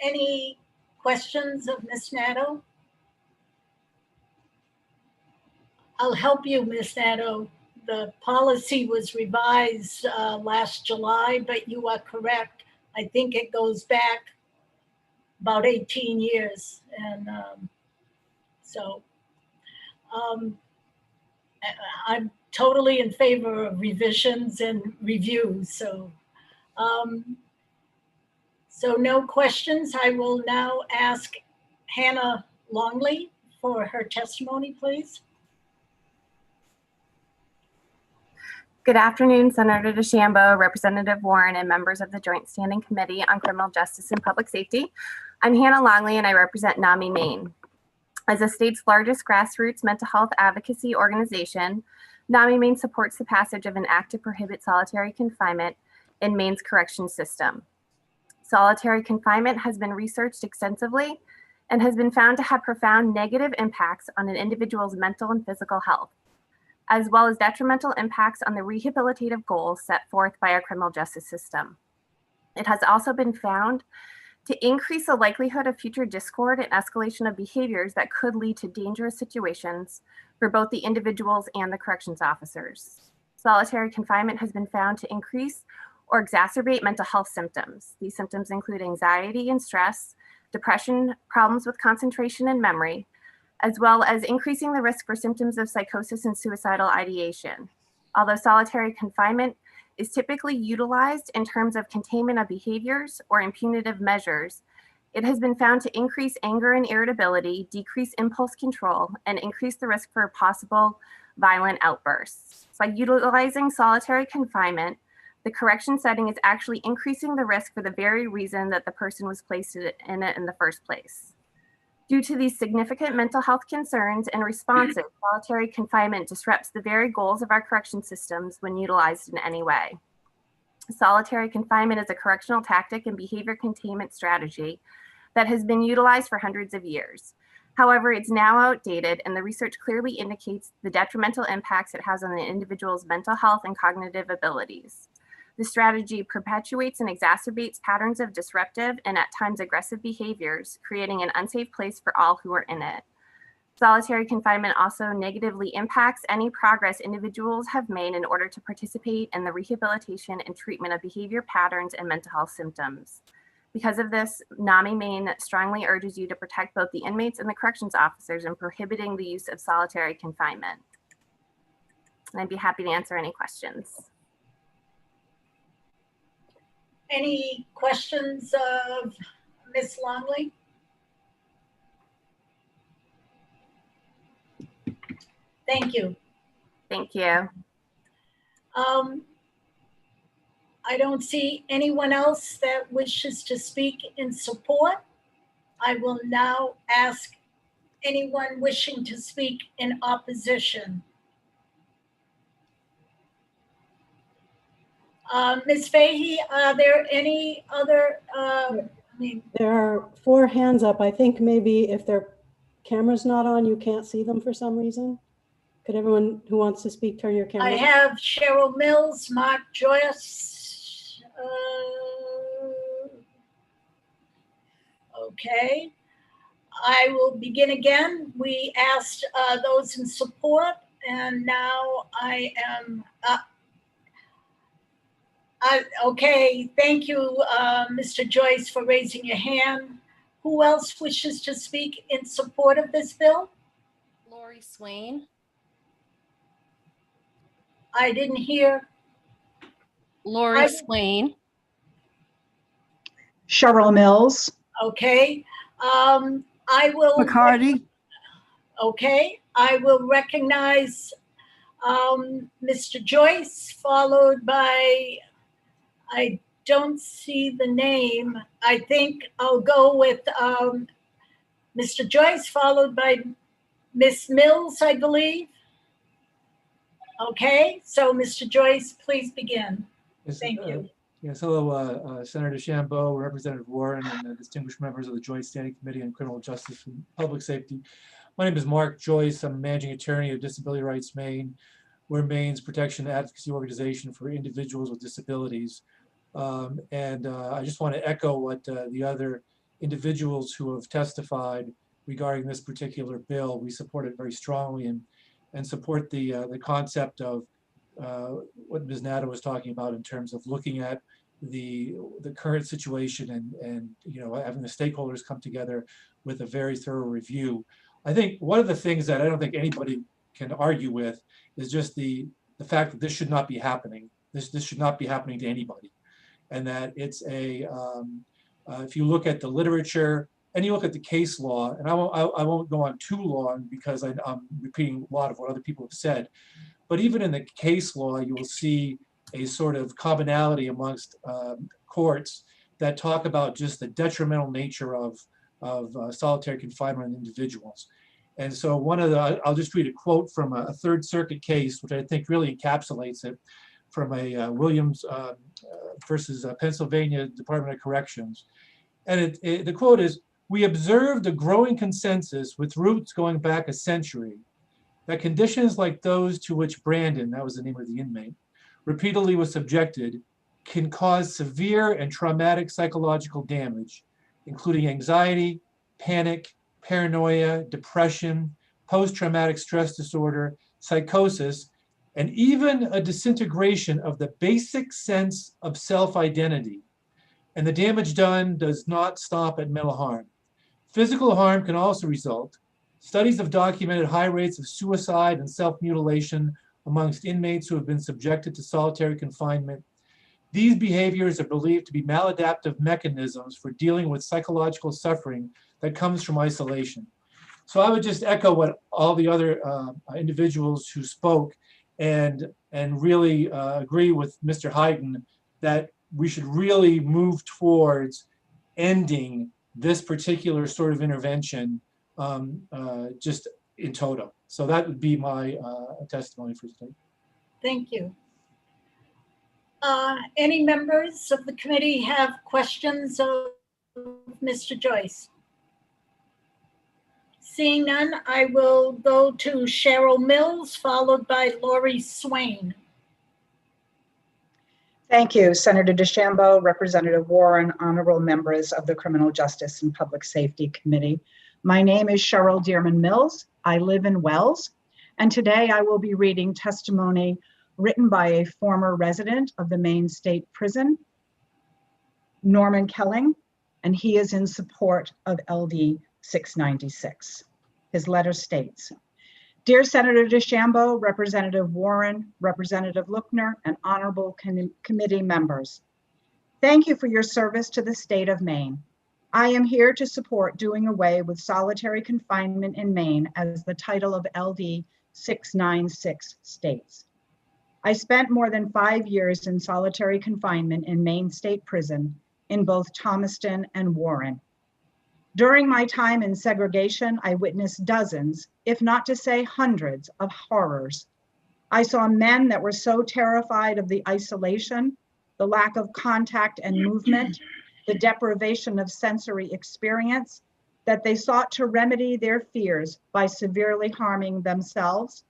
Any questions of Ms. Nato? I'll help you, Ms. Nato. The policy was revised last July, but you are correct. I think it goes back about 18 years. And I'm totally in favor of revisions and reviews. So no questions. I will now ask Hannah Longley for her testimony, please. Good afternoon, Senator DeChambeau, Representative Warren, and members of the Joint Standing Committee on Criminal Justice and Public Safety. I'm Hannah Longley, and I represent NAMI Maine. As the state's largest grassroots mental health advocacy organization, NAMI Maine supports the passage of an act to prohibit solitary confinement in Maine's correction system. Solitary confinement has been researched extensively and has been found to have profound negative impacts on an individual's mental and physical health, as well as detrimental impacts on the rehabilitative goals set forth by our criminal justice system. It has also been found to increase the likelihood of future discord and escalation of behaviors that could lead to dangerous situations for both the individuals and the corrections officers. Solitary confinement has been found to increase or exacerbate mental health symptoms. These symptoms include anxiety and stress, depression, problems with concentration and memory, as well as increasing the risk for symptoms of psychosis and suicidal ideation. Although solitary confinement is typically utilized in terms of containment of behaviors or in punitive measures, it has been found to increase anger and irritability, decrease impulse control, and increase the risk for possible violent outbursts. By utilizing solitary confinement, the correction setting is actually increasing the risk for the very reason that the person was placed in it in the first place. Due to these significant mental health concerns and responses, solitary confinement disrupts the very goals of our correction systems when utilized in any way. Solitary confinement is a correctional tactic and behavior containment strategy that has been utilized for hundreds of years. However, it's now outdated, and the research clearly indicates the detrimental impacts it has on the individual's mental health and cognitive abilities. The strategy perpetuates and exacerbates patterns of disruptive and at times aggressive behaviors, creating an unsafe place for all who are in it. Solitary confinement also negatively impacts any progress individuals have made in order to participate in the rehabilitation and treatment of behavior patterns and mental health symptoms. Because of this, NAMI Maine strongly urges you to protect both the inmates and the corrections officers in prohibiting the use of solitary confinement. And I'd be happy to answer any questions. Any questions of Ms. Longley? Thank you. Thank you. I don't see anyone else that wishes to speak in support. I will now ask anyone wishing to speak in opposition. Ms. Fahey, are there any other, There are 4 hands up. I think maybe if their camera's not on, you can't see them for some reason. Could everyone who wants to speak turn your camera I on? have Cheryl Mills, Mark Joyce. Okay, I will begin again. We asked those in support, and now I am, okay, thank you, Mr. Joyce, for raising your hand. Who else wishes to speak in support of this bill? Lori Swain. I didn't hear. Lori Swain. Cheryl Mills. Okay. I will. McCarty. Okay. I will recognize Mr. Joyce, followed by, I don't see the name. I think I'll go with Mr. Joyce, followed by Miss Mills, I believe. Okay, so Mr. Joyce, please begin. Yes, Thank you. Yes, hello, Senator DeChambeau, Representative Warren, and distinguished members of the Joint Standing Committee on Criminal Justice and Public Safety. My name is Mark Joyce. I'm managing attorney of Disability Rights Maine. We're Maine's protection and advocacy organization for individuals with disabilities. I just want to echo what the other individuals who have testified regarding this particular bill. We support it very strongly and support the concept of what Ms. Natta was talking about in terms of looking at the current situation and having the stakeholders come together with a very thorough review. I think one of the things that I don't think anybody can argue with is just the fact that this should not be happening. This should not be happening to anybody, and that it's a if you look at the literature and you look at the case law, and I won't go on too long because I'm repeating a lot of what other people have said, but even in the case law, you will see a sort of commonality amongst courts that talk about just the detrimental nature of solitary confinement in individuals. And so I'll just read a quote from a Third Circuit case, which I think really encapsulates it, from a Williams versus Pennsylvania Department of Corrections. And the quote is, "We observed a growing consensus with roots going back a century that conditions like those to which Brandon," that was the name of the inmate, "repeatedly was subjected can cause severe and traumatic psychological damage, including anxiety, panic, paranoia, depression, post-traumatic stress disorder, psychosis, and even a disintegration of the basic sense of self-identity. And the damage done does not stop at mental harm. Physical harm can also result. Studies have documented high rates of suicide and self-mutilation amongst inmates who have been subjected to solitary confinement. These behaviors are believed to be maladaptive mechanisms for dealing with psychological suffering that comes from isolation. So I would just echo what all the other individuals who spoke and really agree with Mr. Hayden that we should really move towards ending this particular sort of intervention just in toto. So that would be my testimony for today. Thank you. Any members of the committee have questions of Mr. Joyce? Seeing none, I will go to Cheryl Mills, followed by Lori Swain. Thank you, Senator DeChambeau, Representative Warren, honorable members of the Criminal Justice and Public Safety Committee. My name is Cheryl Dearman Mills. I live in Wells, and today I will be reading testimony written by a former resident of the Maine State Prison, Norman Kelling, and he is in support of LD 696. His letter states, Dear Senator DeChambeau, Representative Warren, Representative Lookner, and honorable committee members, thank you for your service to the state of Maine. I am here to support doing away with solitary confinement in Maine, as the title of LD 696 states. I spent more than 5 years in solitary confinement in Maine State Prison in both Thomaston and Warren. During my time in segregation, I witnessed dozens, if not to say hundreds, of horrors. I saw men that were so terrified of the isolation, the lack of contact and movement, the deprivation of sensory experience, that they sought to remedy their fears by severely harming themselves,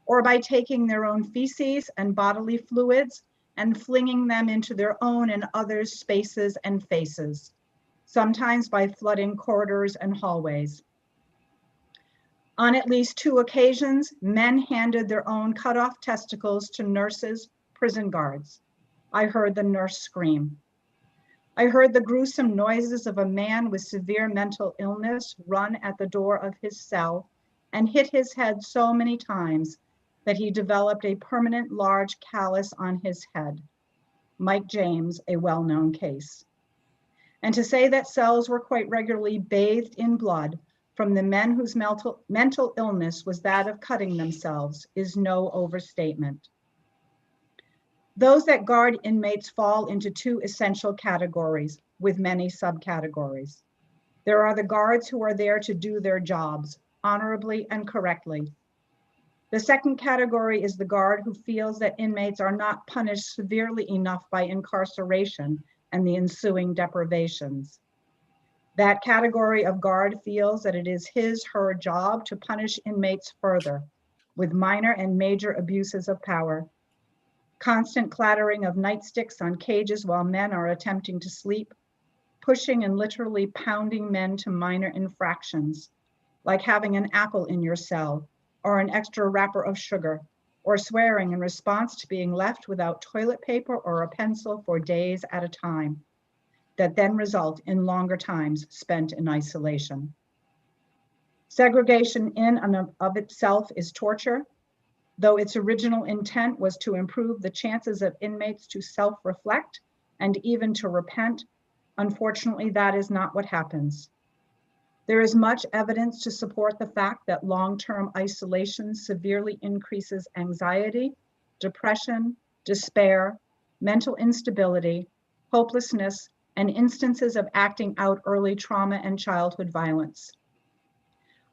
or by taking their own feces and bodily fluids and flinging them into their own and others' spaces and faces, sometimes by flooding corridors and hallways. On at least 2 occasions, men handed their own cut off testicles to nurses, prison guards. I heard the nurse scream. I heard the gruesome noises of a man with severe mental illness run at the door of his cell and hit his head so many times that he developed a permanent large callus on his head. Mike James, a well-known case. And to say that cells were quite regularly bathed in blood from the men whose mental illness was that of cutting themselves is no overstatement. Those that guard inmates fall into 2 essential categories with many subcategories. There are the guards who are there to do their jobs honorably and correctly. The second category is the guard who feels that inmates are not punished severely enough by incarceration and the ensuing deprivations. That category of guard feels that it is his/her job to punish inmates further with minor and major abuses of power, constant clattering of nightsticks on cages while men are attempting to sleep, pushing and literally pounding men to minor infractions, like having an apple in your cell or an extra wrapper of sugar, or swearing in response to being left without toilet paper or a pencil for days at a time, that then result in longer times spent in isolation. Segregation in and of itself is torture, though its original intent was to improve the chances of inmates to self-reflect and even to repent. Unfortunately, that is not what happens. There is much evidence to support the fact that long-term isolation severely increases anxiety, depression, despair, mental instability, hopelessness, and instances of acting out early trauma and childhood violence.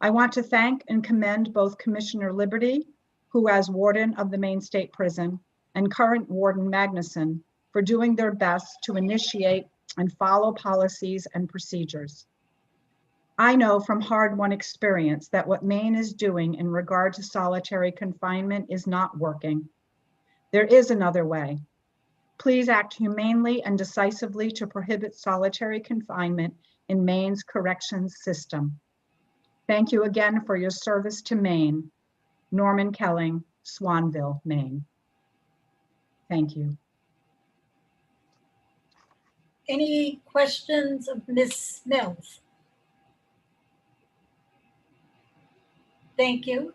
I want to thank and commend both Commissioner Liberty, who as warden of the Maine State Prison, and current Warden Magnuson for doing their best to initiate and follow policies and procedures. I know from hard-won experience that what Maine is doing in regard to solitary confinement is not working. There is another way. Please act humanely and decisively to prohibit solitary confinement in Maine's corrections system. Thank you again for your service to Maine. Norman Kelling, Swanville, Maine. Thank you. Any questions of Ms. Mills? Thank you.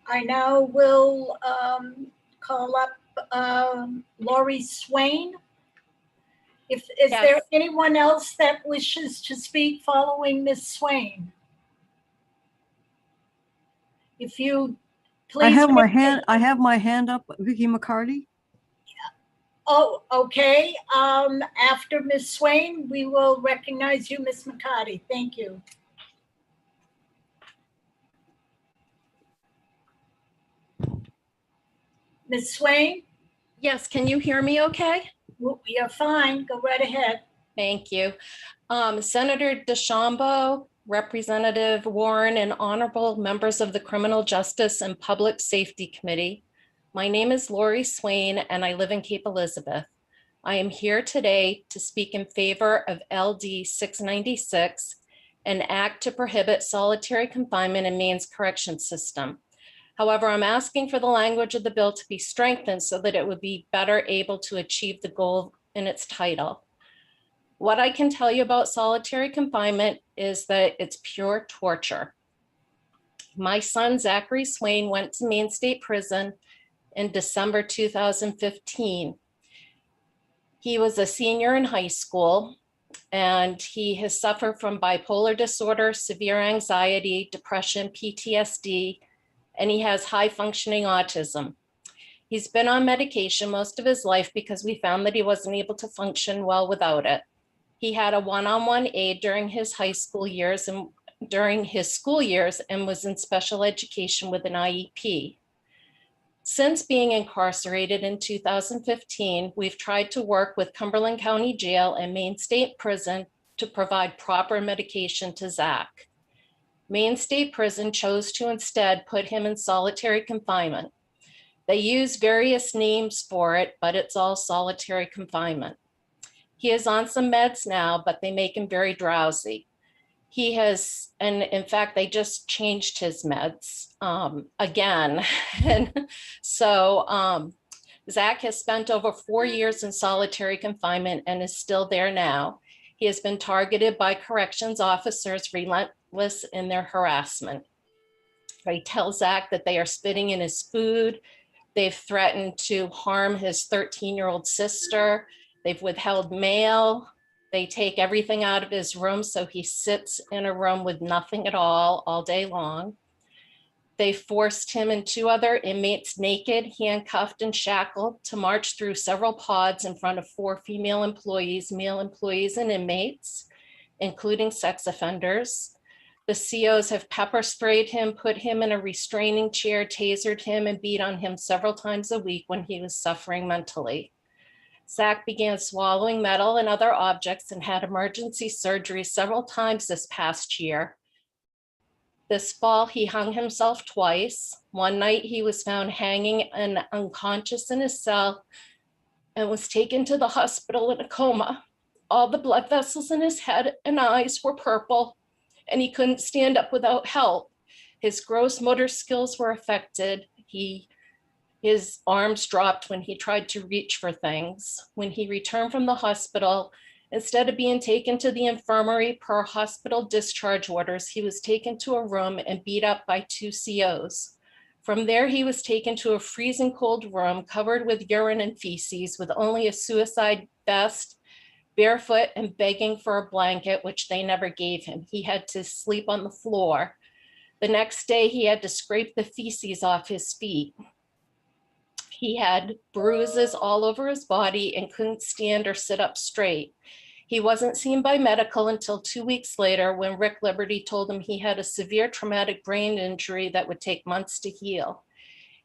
I now will call up Lori Swain. Is there anyone else that wishes to speak following Ms. Swain? If you please. I have my hand up, Vicky McCarty. Oh, okay. After Ms. Swain, we will recognize you, Ms. McCarty. Thank you. Ms. Swain? Yes, can you hear me okay? You're fine. Go right ahead. Thank you. Senator DeChambeau, Representative Warren, and honorable members of the Criminal Justice and Public Safety Committee. My name is Lori Swain, and I live in Cape Elizabeth. I am here today to speak in favor of LD 696, an act to prohibit solitary confinement in Maine's correction system. However, I'm asking for the language of the bill to be strengthened so that it would be better able to achieve the goal in its title. What I can tell you about solitary confinement is that it's pure torture. My son, Zachary Swain, went to Maine State Prison in December 2015. He was a senior in high school, and he has suffered from bipolar disorder, severe anxiety, depression, PTSD, and he has high functioning autism. He's been on medication most of his life because we found that he wasn't able to function well without it. He had a one-on-one aide during his school years and was in special education with an IEP. Since being incarcerated in 2015, we've tried to work with Cumberland County Jail and Maine State Prison to provide proper medication to Zach. Maine State Prison chose to instead put him in solitary confinement. They use various names for it, but it's all solitary confinement. He is on some meds now, but they make him very drowsy. He has, and in fact, they just changed his meds again. And so Zach has spent over 4 years in solitary confinement and is still there now. He has been targeted by corrections officers, relentless in their harassment. They tell Zach that they are spitting in his food. They've threatened to harm his 13-year-old sister. They've withheld mail. They take everything out of his room, so he sits in a room with nothing at all day long. They forced him and 2 other inmates naked, handcuffed, and shackled to march through several pods in front of 4 female employees, male employees, and inmates, including sex offenders. The COs have pepper sprayed him, put him in a restraining chair, tasered him, and beat on him several times a week when he was suffering mentally. Zach began swallowing metal and other objects and had emergency surgery several times this past year. This fall, he hung himself twice. One night, he was found hanging and unconscious in his cell and was taken to the hospital in a coma. All the blood vessels in his head and eyes were purple, and he couldn't stand up without help. His gross motor skills were affected. His arms dropped when he tried to reach for things. When he returned from the hospital, instead of being taken to the infirmary per hospital discharge orders, he was taken to a room and beat up by 2 COs. From there, he was taken to a freezing cold room covered with urine and feces with only a suicide vest, barefoot, and begging for a blanket, which they never gave him. He had to sleep on the floor. The next day, he had to scrape the feces off his feet. He had bruises all over his body and couldn't stand or sit up straight. He wasn't seen by medical until 2 weeks later when Rick Liberty told him he had a severe traumatic brain injury that would take months to heal.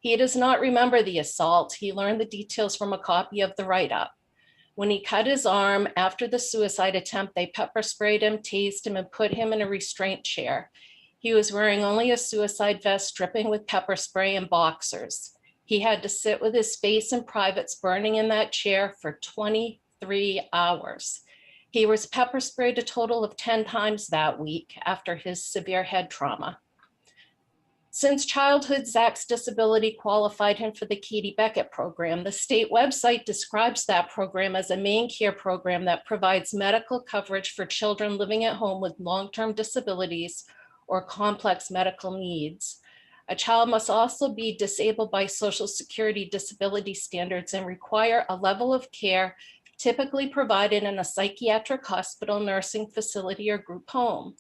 He does not remember the assault. He learned the details from a copy of the write-up. When he cut his arm after the suicide attempt, they pepper sprayed him, tased him, and put him in a restraint chair. He was wearing only a suicide vest, dripping with pepper spray and boxers. He had to sit with his face and privates burning in that chair for 23 hours. He was pepper sprayed a total of 10 times that week after his severe head trauma. Since childhood, Zach's disability qualified him for the Katie Beckett program. The state website describes that program as a Maine Care program that provides medical coverage for children living at home with long-term disabilities or complex medical needs. A child must also be disabled by Social Security disability standards and require a level of care typically provided in a psychiatric hospital, nursing facility, or group home.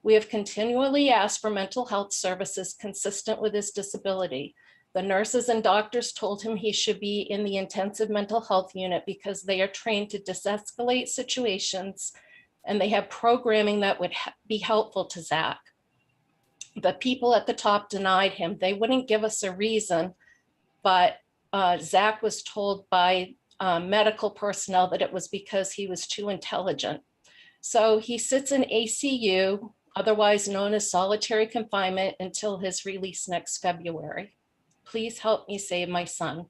We have continually asked for mental health services consistent with his disability. The nurses and doctors told him he should be in the intensive mental health unit because they are trained to de-escalate situations and they have programming that would be helpful to Zach. The people at the top denied him. They wouldn't give us a reason, but Zach was told by medical personnel that it was because he was too intelligent. So he sits in ACU, otherwise known as solitary confinement, until his release next February. Please help me save my son.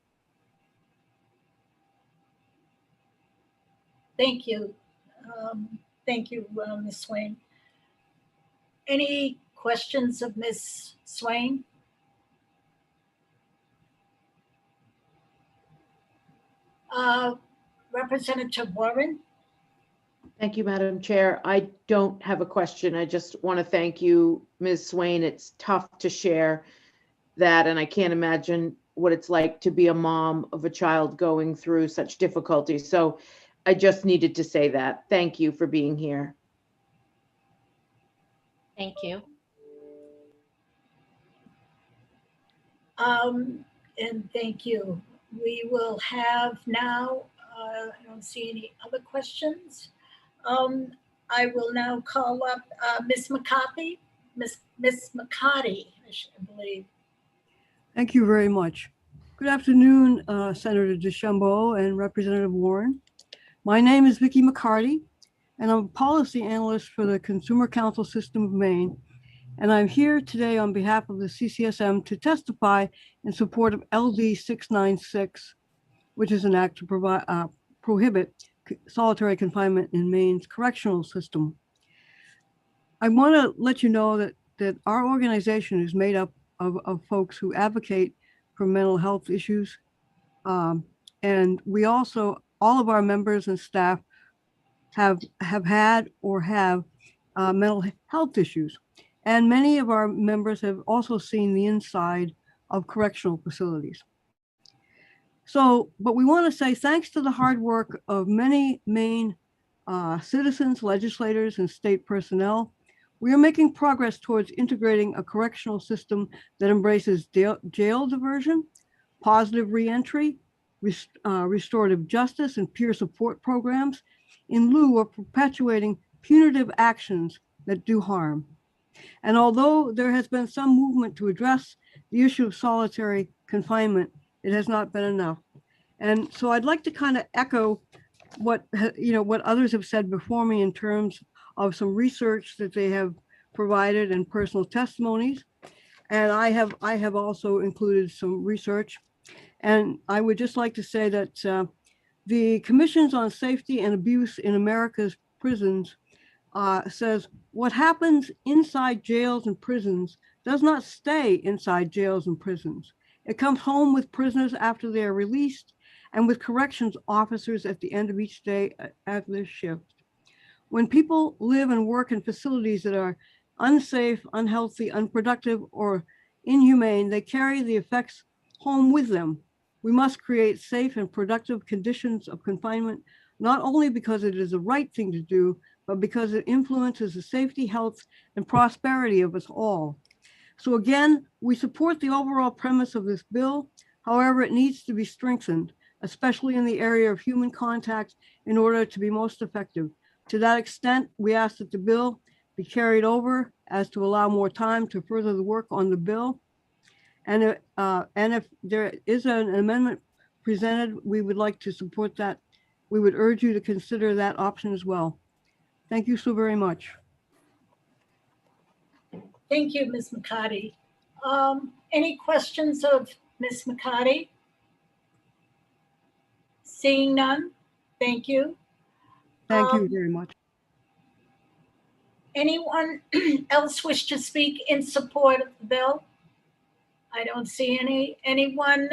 Thank you. Thank you, Ms. Swain. Any questions of Ms. Swain? Representative Warren? Thank you, Madam Chair. I don't have a question. I just want to thank you, Ms. Swain. It's tough to share that, and I can't imagine what it's like to be a mom of a child going through such difficulty. So I just needed to say that. Thank you for being here. Thank you. And thank you. We will have now, I don't see any other questions. I will now call up Ms. McCarthy, Ms. McCarty, I believe. Thank you very much. Good afternoon, Senator DeChambeau and Representative Warren. My name is Vicki McCarty, and I'm a policy analyst for the Consumer Counsel System of Maine. And I'm here today on behalf of the CCSM to testify in support of LD 696, which is an act to prohibit solitary confinement in Maine's correctional system. I want to let you know that our organization is made up of folks who advocate for mental health issues. And we also, all of our members and staff have had or have mental health issues. And many of our members have also seen the inside of correctional facilities. So, but we want to say thanks to the hard work of many Maine citizens, legislators, and state personnel, we are making progress towards integrating a correctional system that embraces jail diversion, positive reentry, restorative justice, and peer support programs in lieu of perpetuating punitive actions that do harm. And although there has been some movement to address the issue of solitary confinement, it has not been enough. And so I'd like to kind of echo what others have said before me in terms of some research that they have provided and personal testimonies. And I have also included some research. And I would just like to say that the Commissions on Safety and Abuse in America's Prisons says what happens inside jails and prisons does not stay inside jails and prisons. It comes home with prisoners after they are released and with corrections officers at the end of each day at their shift. When people live and work in facilities that are unsafe, unhealthy, unproductive, or inhumane, they carry the effects home with them. We must create safe and productive conditions of confinement, not only because it is the right thing to do, but because it influences the safety, health, and prosperity of us all. So again, we support the overall premise of this bill. However, it needs to be strengthened, especially in the area of human contact, in order to be most effective. To that extent, we ask that the bill be carried over as to allow more time to further the work on the bill. And if there is an amendment presented, we would like to support that. We would urge you to consider that option as well. Thank you so very much. Thank you, Ms. McCarty. Any questions of Ms. McCarty? Seeing none, thank you. Thank you very much. Anyone else wish to speak in support of the bill? I don't see any. Anyone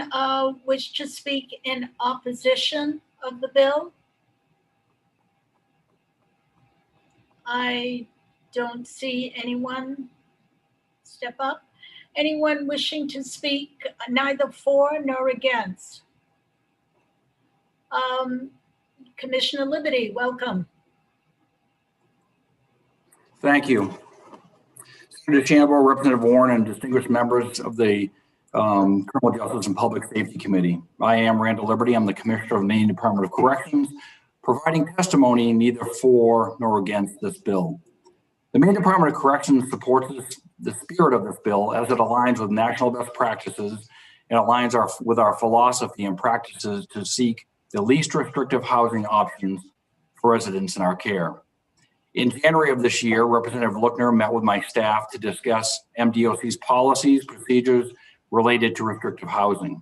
wish to speak in opposition of the bill? I don't see anyone. step up. Anyone wishing to speak neither for nor against? Commissioner Liberty, welcome. Thank you. Senator DeChambeau, Representative Warren, and distinguished members of the Criminal Justice and Public Safety Committee. I am Randall Liberty. I'm the Commissioner of Maine Department of Corrections, providing testimony neither for nor against this bill. The Maine Department of Corrections supports the spirit of this bill as it aligns with national best practices and aligns with our philosophy and practices to seek the least restrictive housing options for residents in our care. In January of this year, Representative Lookner met with my staff to discuss MDOC's policies, procedures related to restrictive housing.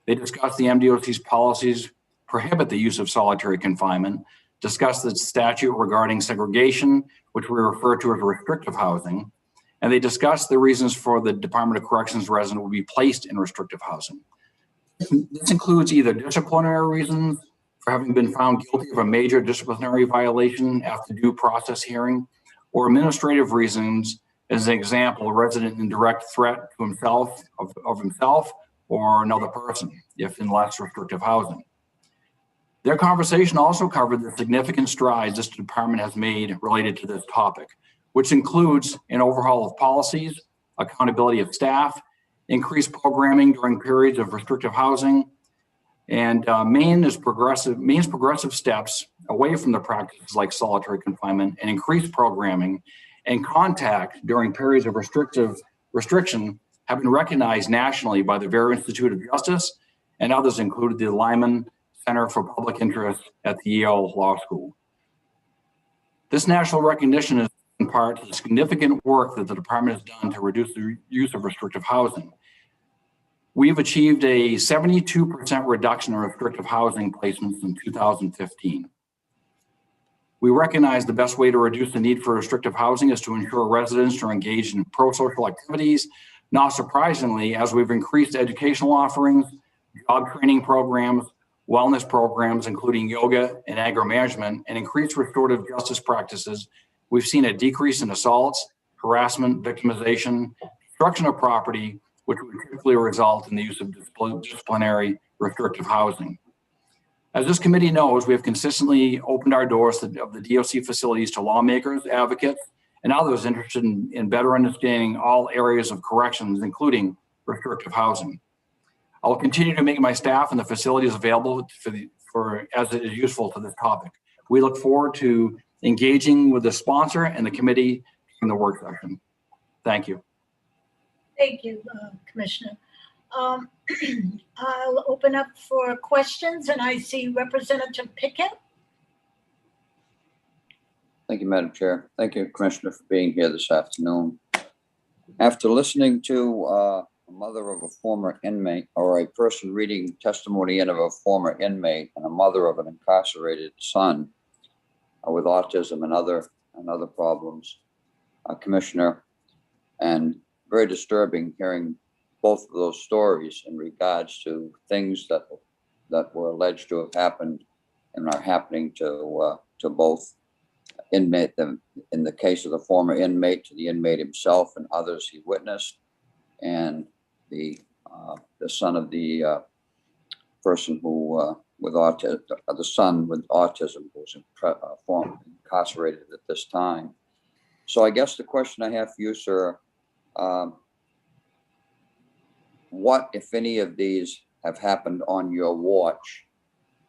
They discussed the MDOC's policies prohibit the use of solitary confinement, discussed the statute regarding segregation, which we refer to as restrictive housing, and they discussed the reasons for the Department of Corrections resident will be placed in restrictive housing. This includes either disciplinary reasons for having been found guilty of a major disciplinary violation after due process hearing, or administrative reasons, as an example, a resident in direct threat to himself, of himself or another person, if in less restrictive housing. Their conversation also covered the significant strides this department has made related to this topic, which includes an overhaul of policies, accountability of staff, increased programming during periods of restrictive housing, and Maine's progressive steps away from the practices like solitary confinement and increased programming and contact during periods of restriction have been recognized nationally by the Vera Institute of Justice and others, including the Lyman Center for Public Interest at the Yale Law School. This national recognition is in part to the significant work that the department has done to reduce the use of restrictive housing. We've achieved a 72% reduction in restrictive housing placements in 2015. We recognize the best way to reduce the need for restrictive housing is to ensure residents are engaged in pro-social activities. Not surprisingly, as we've increased educational offerings, job training programs, wellness programs, including yoga and anger management, and increased restorative justice practices, we've seen a decrease in assaults, harassment, victimization, destruction of property, which would typically result in the use of disciplinary restrictive housing. As this committee knows, we have consistently opened our doors of the DOC facilities to lawmakers, advocates, and others interested in better understanding all areas of corrections, including restrictive housing. I will continue to make my staff and the facilities available as it is useful to this topic. We look forward to engaging with the sponsor and the committee in the work session. Thank you. Thank you, Commissioner. I'll open up for questions, and I see Representative Pickett. Thank you, Madam Chair. Thank you, Commissioner, for being here this afternoon. After listening to a mother of a former inmate, or a person reading testimony in of a former inmate, and a mother of an incarcerated son with autism and other problems, Commissioner, and very disturbing hearing both of those stories in regards to things that were alleged to have happened and are happening to both inmate, in the case of the former inmate, to the inmate himself and others he witnessed, and the son of the person who with autism, the son with autism who was incarcerated at this time. So I guess the question I have for you, sir, what, if any, of these have happened on your watch,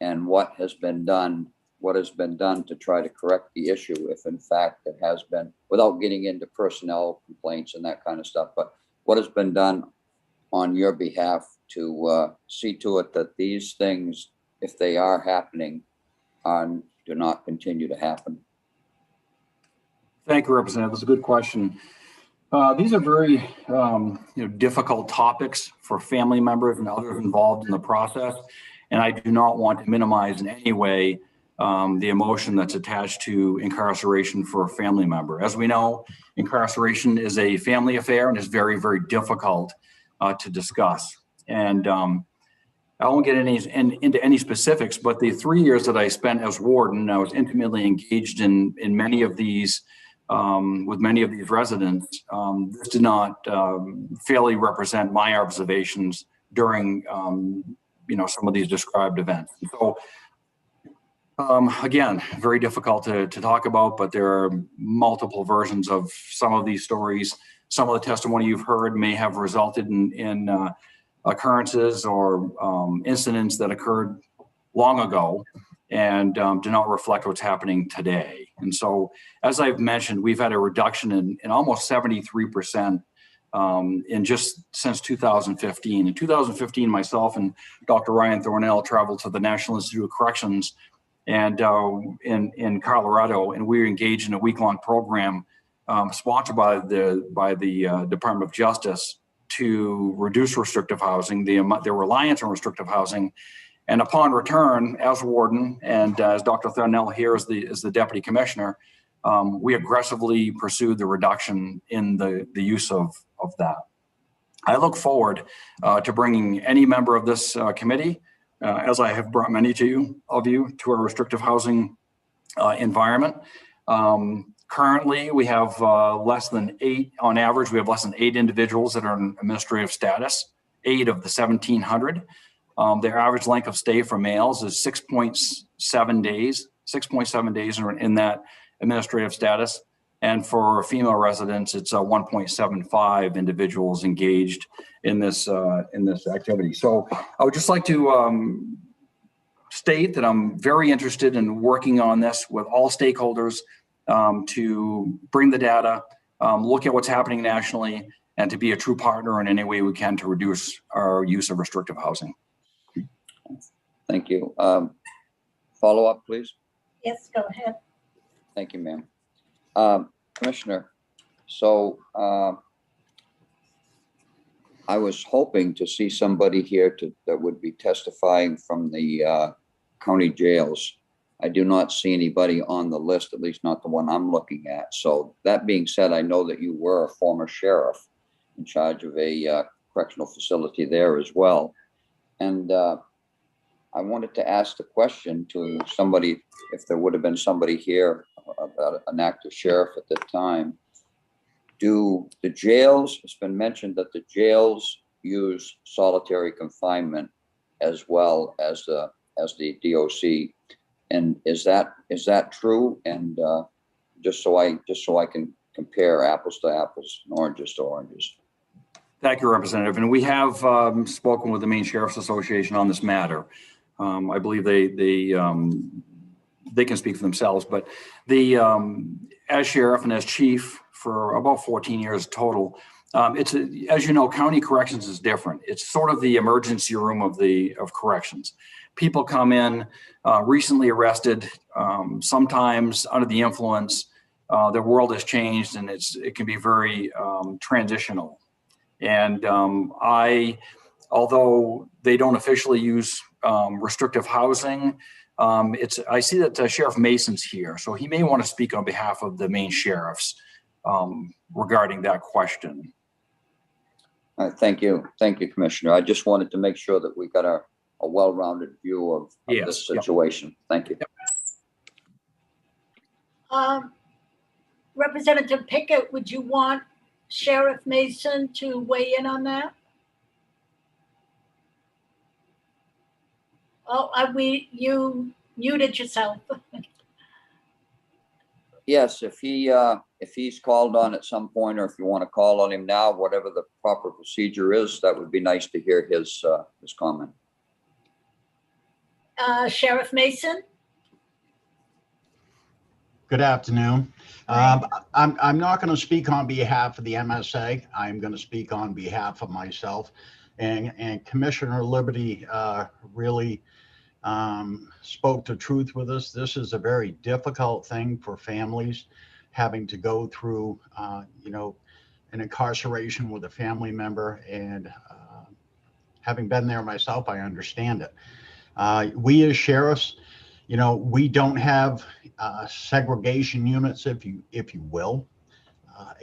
and what has been done to try to correct the issue, if in fact it has been, without getting into personnel complaints and that kind of stuff, but what has been done on your behalf to see to it that these things, if they are happening, do not continue to happen? Thank you, Representative. That's a good question. These are very difficult topics for family members and others involved in the process, and I do not want to minimize in any way the emotion that's attached to incarceration for a family member. As we know, incarceration is a family affair and is very, very difficult to discuss. And I won't get into any specifics, but the 3 years that I spent as warden, I was intimately engaged in many of these with many of these residents, this did not fairly represent my observations during some of these described events. And so again, very difficult to talk about, but there are multiple versions of some of these stories. Some of the testimony you've heard may have resulted in occurrences or incidents that occurred long ago and do not reflect what's happening today. And so, as I've mentioned, we've had a reduction in almost 73% in just since 2015. In 2015, myself and Dr. Ryan Thornell traveled to the National Institute of Corrections and in Colorado, and we were engaged in a week-long program sponsored by the Department of Justice to reduce restrictive housing, their reliance on restrictive housing. And upon return, as warden and as Dr. Thornell here is the deputy commissioner, we aggressively pursued the reduction in the use of that. I look forward to bringing any member of this committee, as I have brought many of you to our restrictive housing environment. Currently, we have less than 8, on average, we have less than 8 individuals that are in administrative status, 8 of the 1,700. Their average length of stay for males is 6.7 days, 6.7 days in that administrative status. And for female residents, it's 1.75 individuals engaged in this activity. So I would just like to state that I'm very interested in working on this with all stakeholders to bring the data, look at what's happening nationally, and to be a true partner in any way we can to reduce our use of restrictive housing. Thank you. Follow up, please. Yes, go ahead. Thank you, ma'am. Commissioner, so I was hoping to see somebody here that would be testifying from the county jails. I do not see anybody on the list, at least not the one I'm looking at. So that being said, I know that you were a former sheriff in charge of a correctional facility there as well. And I wanted to ask the question to somebody, if there would have been somebody here, about an active sheriff at the time. Do the jails, it's been mentioned that the jails use solitary confinement as well as the DOC. And is that true? And just so I can compare apples to apples and oranges to oranges. Thank you, Representative. And we have spoken with the Maine Sheriff's Association on this matter. I believe they can speak for themselves, but as sheriff and as chief for about 14 years total, as you know, county corrections is different. It's sort of the emergency room of corrections. People come in recently arrested, sometimes under the influence. Their world has changed, and it can be very transitional. And although they don't officially use restrictive housing, I see that Sheriff Mason's here, so he may want to speak on behalf of the Maine sheriffs regarding that question. All right, thank you, Commissioner. I just wanted to make sure that we got a well-rounded view of this situation. Yep. Thank you. Yep. Representative Pickett, would you want Sheriff Mason to weigh in on that? Oh, you muted yourself. Yes, if he's called on at some point, or if you want to call on him now, whatever the proper procedure is, that would be nice to hear his comment. Sheriff Mason. Good afternoon. I'm not going to speak on behalf of the MSA. I'm going to speak on behalf of myself. And Commissioner Liberty really spoke the truth with us. This is a very difficult thing for families, having to go through, an incarceration with a family member. And having been there myself, I understand it. We as sheriffs, we don't have segregation units, if you will.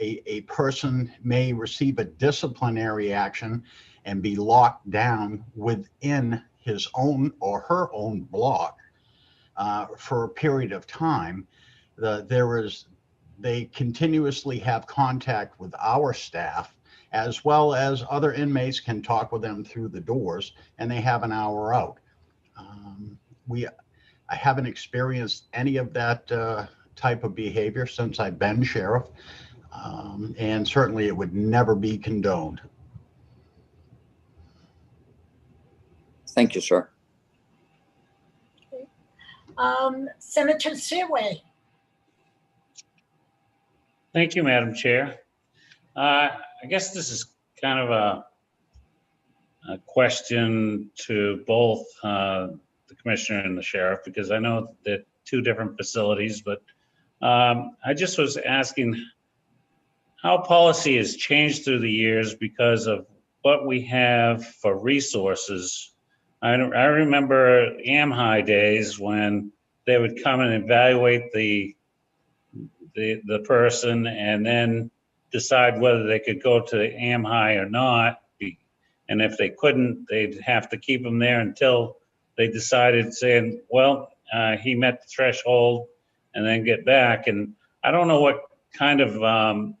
A person may receive a disciplinary action and be locked down within his own or her own block for a period of time. There is they continuously have contact with our staff, as well as other inmates can talk with them through the doors, and they have an hour out. I haven't experienced any of that type of behavior since I've been sheriff, and certainly it would never be condoned. Thank you, sir. Senator Seaway. Thank you, Madam Chair. I guess this is kind of a question to both the commissioner and the sheriff, because I know that two different facilities, but I just was asking how policy has changed through the years because of what we have for resources. I remember AmHigh days when they would come and evaluate the person and then decide whether they could go to AmHigh or not. And if they couldn't, they'd have to keep them there until they decided, saying, well, he met the threshold, and then get back. And I don't know what kind of,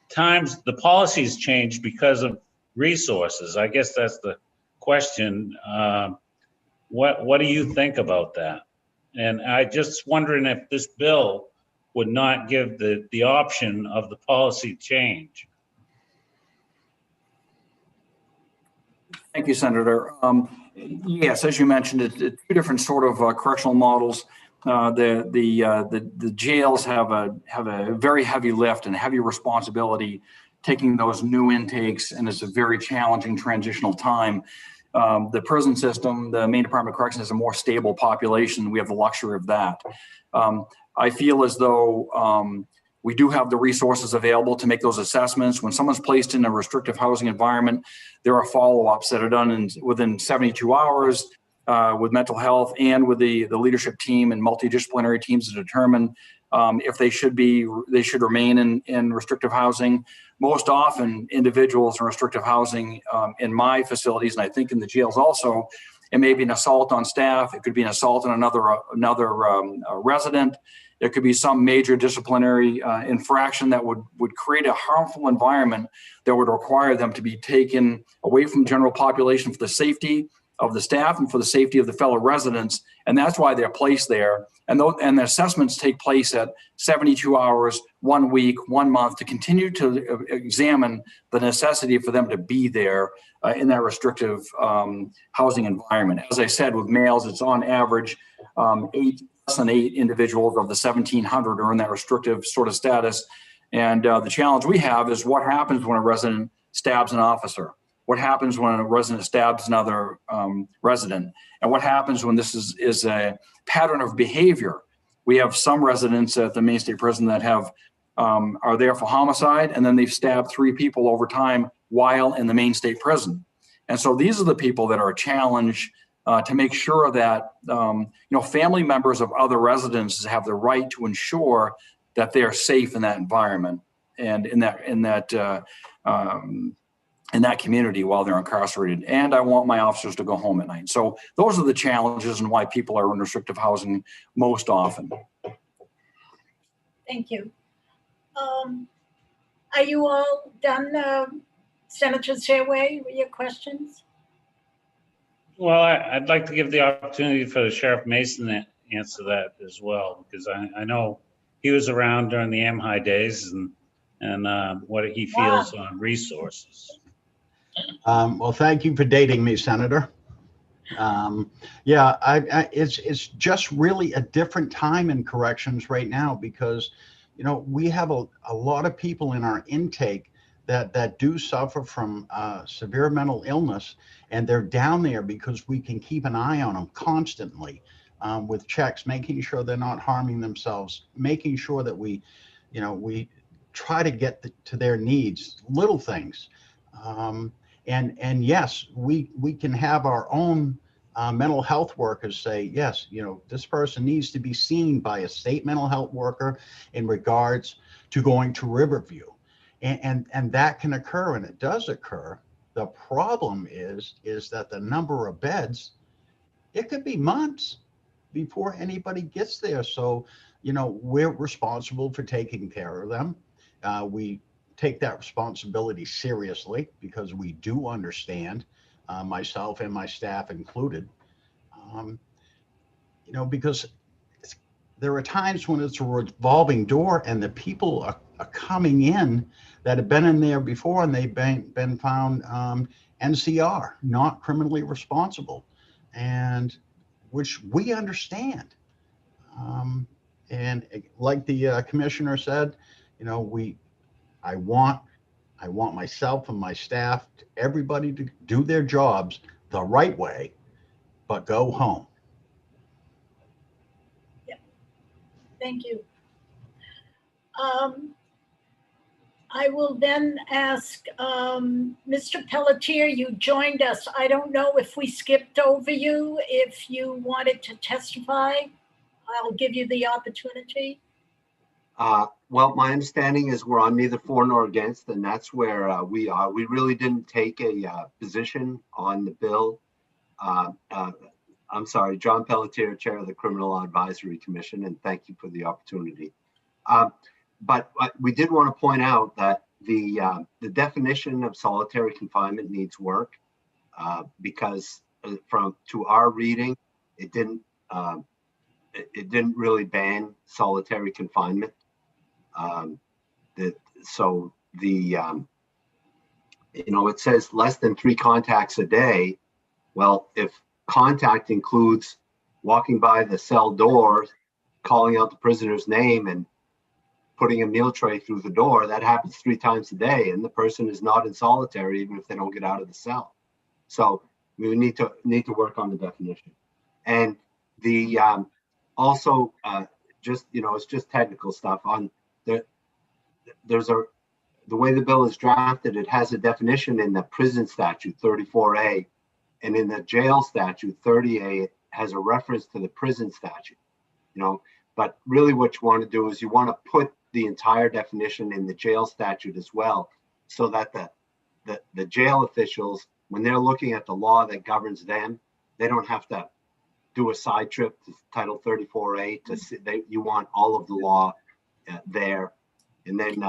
times the policies change because of resources. I guess that's the question. What do you think about that? And I just wondering if this bill would not give the option of the policy change. Thank you, Senator. Yes, as you mentioned, it's two different sort of correctional models. The jails have a very heavy lift and heavy responsibility taking those new intakes, and it's a very challenging transitional time. The prison system, the Maine Department of Corrections, is a more stable population. We have the luxury of that. I feel as though we do have the resources available to make those assessments. When someone's placed in a restrictive housing environment, there are follow-ups that are done within 72 hours with mental health and with the leadership team and multidisciplinary teams to determine if they should remain in restrictive housing. Most often, individuals in restrictive housing in my facilities, and I think in the jails also, it may be an assault on staff. It could be an assault on another resident. There could be some major disciplinary infraction that would create a harmful environment that would require them to be taken away from the general population for the safety of the staff and for the safety of the fellow residents. And that's why they're placed there. And the assessments take place at 72 hours, 1 week, 1 month, to continue to examine the necessity for them to be there in that restrictive housing environment. As I said, with males, it's on average less than 8 individuals of the 1,700 are in that restrictive sort of status. And the challenge we have is what happens when a resident stabs an officer? What happens when a resident stabs another resident? And what happens when this is a pattern of behavior? We have some residents at the Maine State Prison that are there for homicide, and then they've stabbed 3 people over time while in the Maine State Prison. And so these are the people that are a challenge to make sure that family members of other residents have the right to ensure that they are safe in that environment and in that community while they're incarcerated. And I want my officers to go home at night. So those are the challenges and why people are in restrictive housing most often. Thank you. Are you all done, Senator Seaway, with your questions? Well, I'd like to give the opportunity for the Sheriff Mason to answer that as well, because I know he was around during the AmHigh days and what he feels on resources. Well, thank you for dating me, Senator. It's just really a different time in corrections right now because, we have a lot of people in our intake that do suffer from severe mental illness, and they're down there because we can keep an eye on them constantly with checks, making sure they're not harming themselves, making sure that we try to get to their needs, little things. And yes, we can have our own mental health workers say, yes, this person needs to be seen by a state mental health worker in regards to going to Riverview. And that can occur, and it does occur. The problem is that the number of beds, it could be months before anybody gets there. So, you know, we're responsible for taking care of them. We take that responsibility seriously because we do understand, myself and my staff included, you know, because there are times when it's a revolving door and the people are coming in that have been in there before and they've been found NCR, not criminally responsible, and which we understand. And like the commissioner said, you know, I want myself and my staff, everybody to do their jobs the right way, but go home. Thank you. I will then ask Mr. Pelletier, you joined us. I don't know if we skipped over you. If you wanted to testify, I'll give you the opportunity. Well, my understanding is we're on neither for nor against, and that's where we are. We really didn't take a position on the bill. I'm sorry, John Pelletier, Chair of the Criminal Advisory Commission, and thank you for the opportunity. But we did want to point out that the definition of solitary confinement needs work because to our reading, it didn't really ban solitary confinement. You know, it says less than 3 contacts a day. Well, if contact includes walking by the cell door, calling out the prisoner's name and putting a meal tray through the door, that happens 3 times a day, and the person is not in solitary even if they don't get out of the cell. So we need to work on the definition. And the also just, you know, it's just technical stuff on the way the bill is drafted. It has a definition in the prison statute 34A, and in the jail statute 30A, it has a reference to the prison statute, you know. But really what you want to do is you want to put the entire definition in the jail statute as well, so that the jail officials, when they're looking at the law that governs them, they don't have to do a side trip to Title 34A to see. You want all of the law there. And then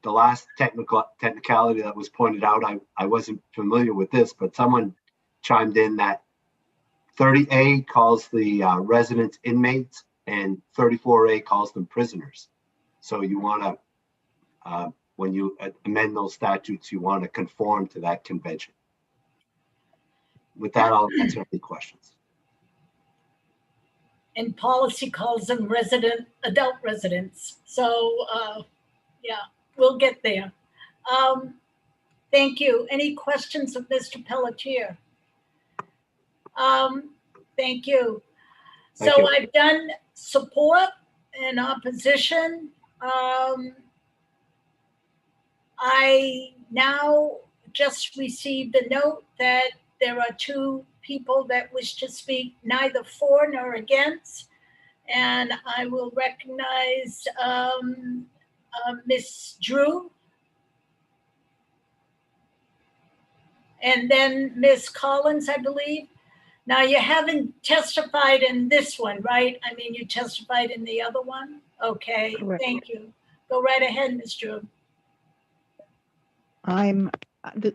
the last technicality that was pointed out, I wasn't familiar with this, but someone chimed in that 30A calls the residents inmates and 34A calls them prisoners. So you want to, when you amend those statutes, you want to conform to that convention. With that, I'll answer any questions. And policy calls them adult residents. So yeah, we'll get there. Thank you. Any questions of Mr. Pelletier? Thank you. Thank So you. I've done support and opposition. I now just received a note that there are 2 people that wish to speak neither for nor against. And I will recognize Ms. Drew. And then Ms. Collins, I believe. Now, you haven't testified in this one, right? I mean, you testified in the other one? Okay, Correct. Thank you. Go right ahead, Ms. Drew. I'm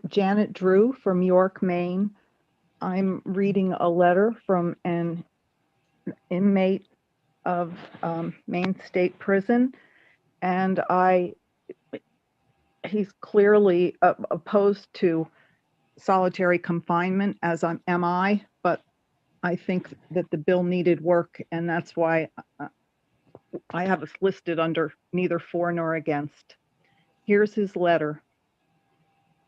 Janet Drew from York, Maine. I'm reading a letter from an inmate of Maine State Prison, and he's clearly opposed to solitary confinement, as am I, but I think that the bill needed work, and that's why I have us listed under neither for nor against. Here's his letter.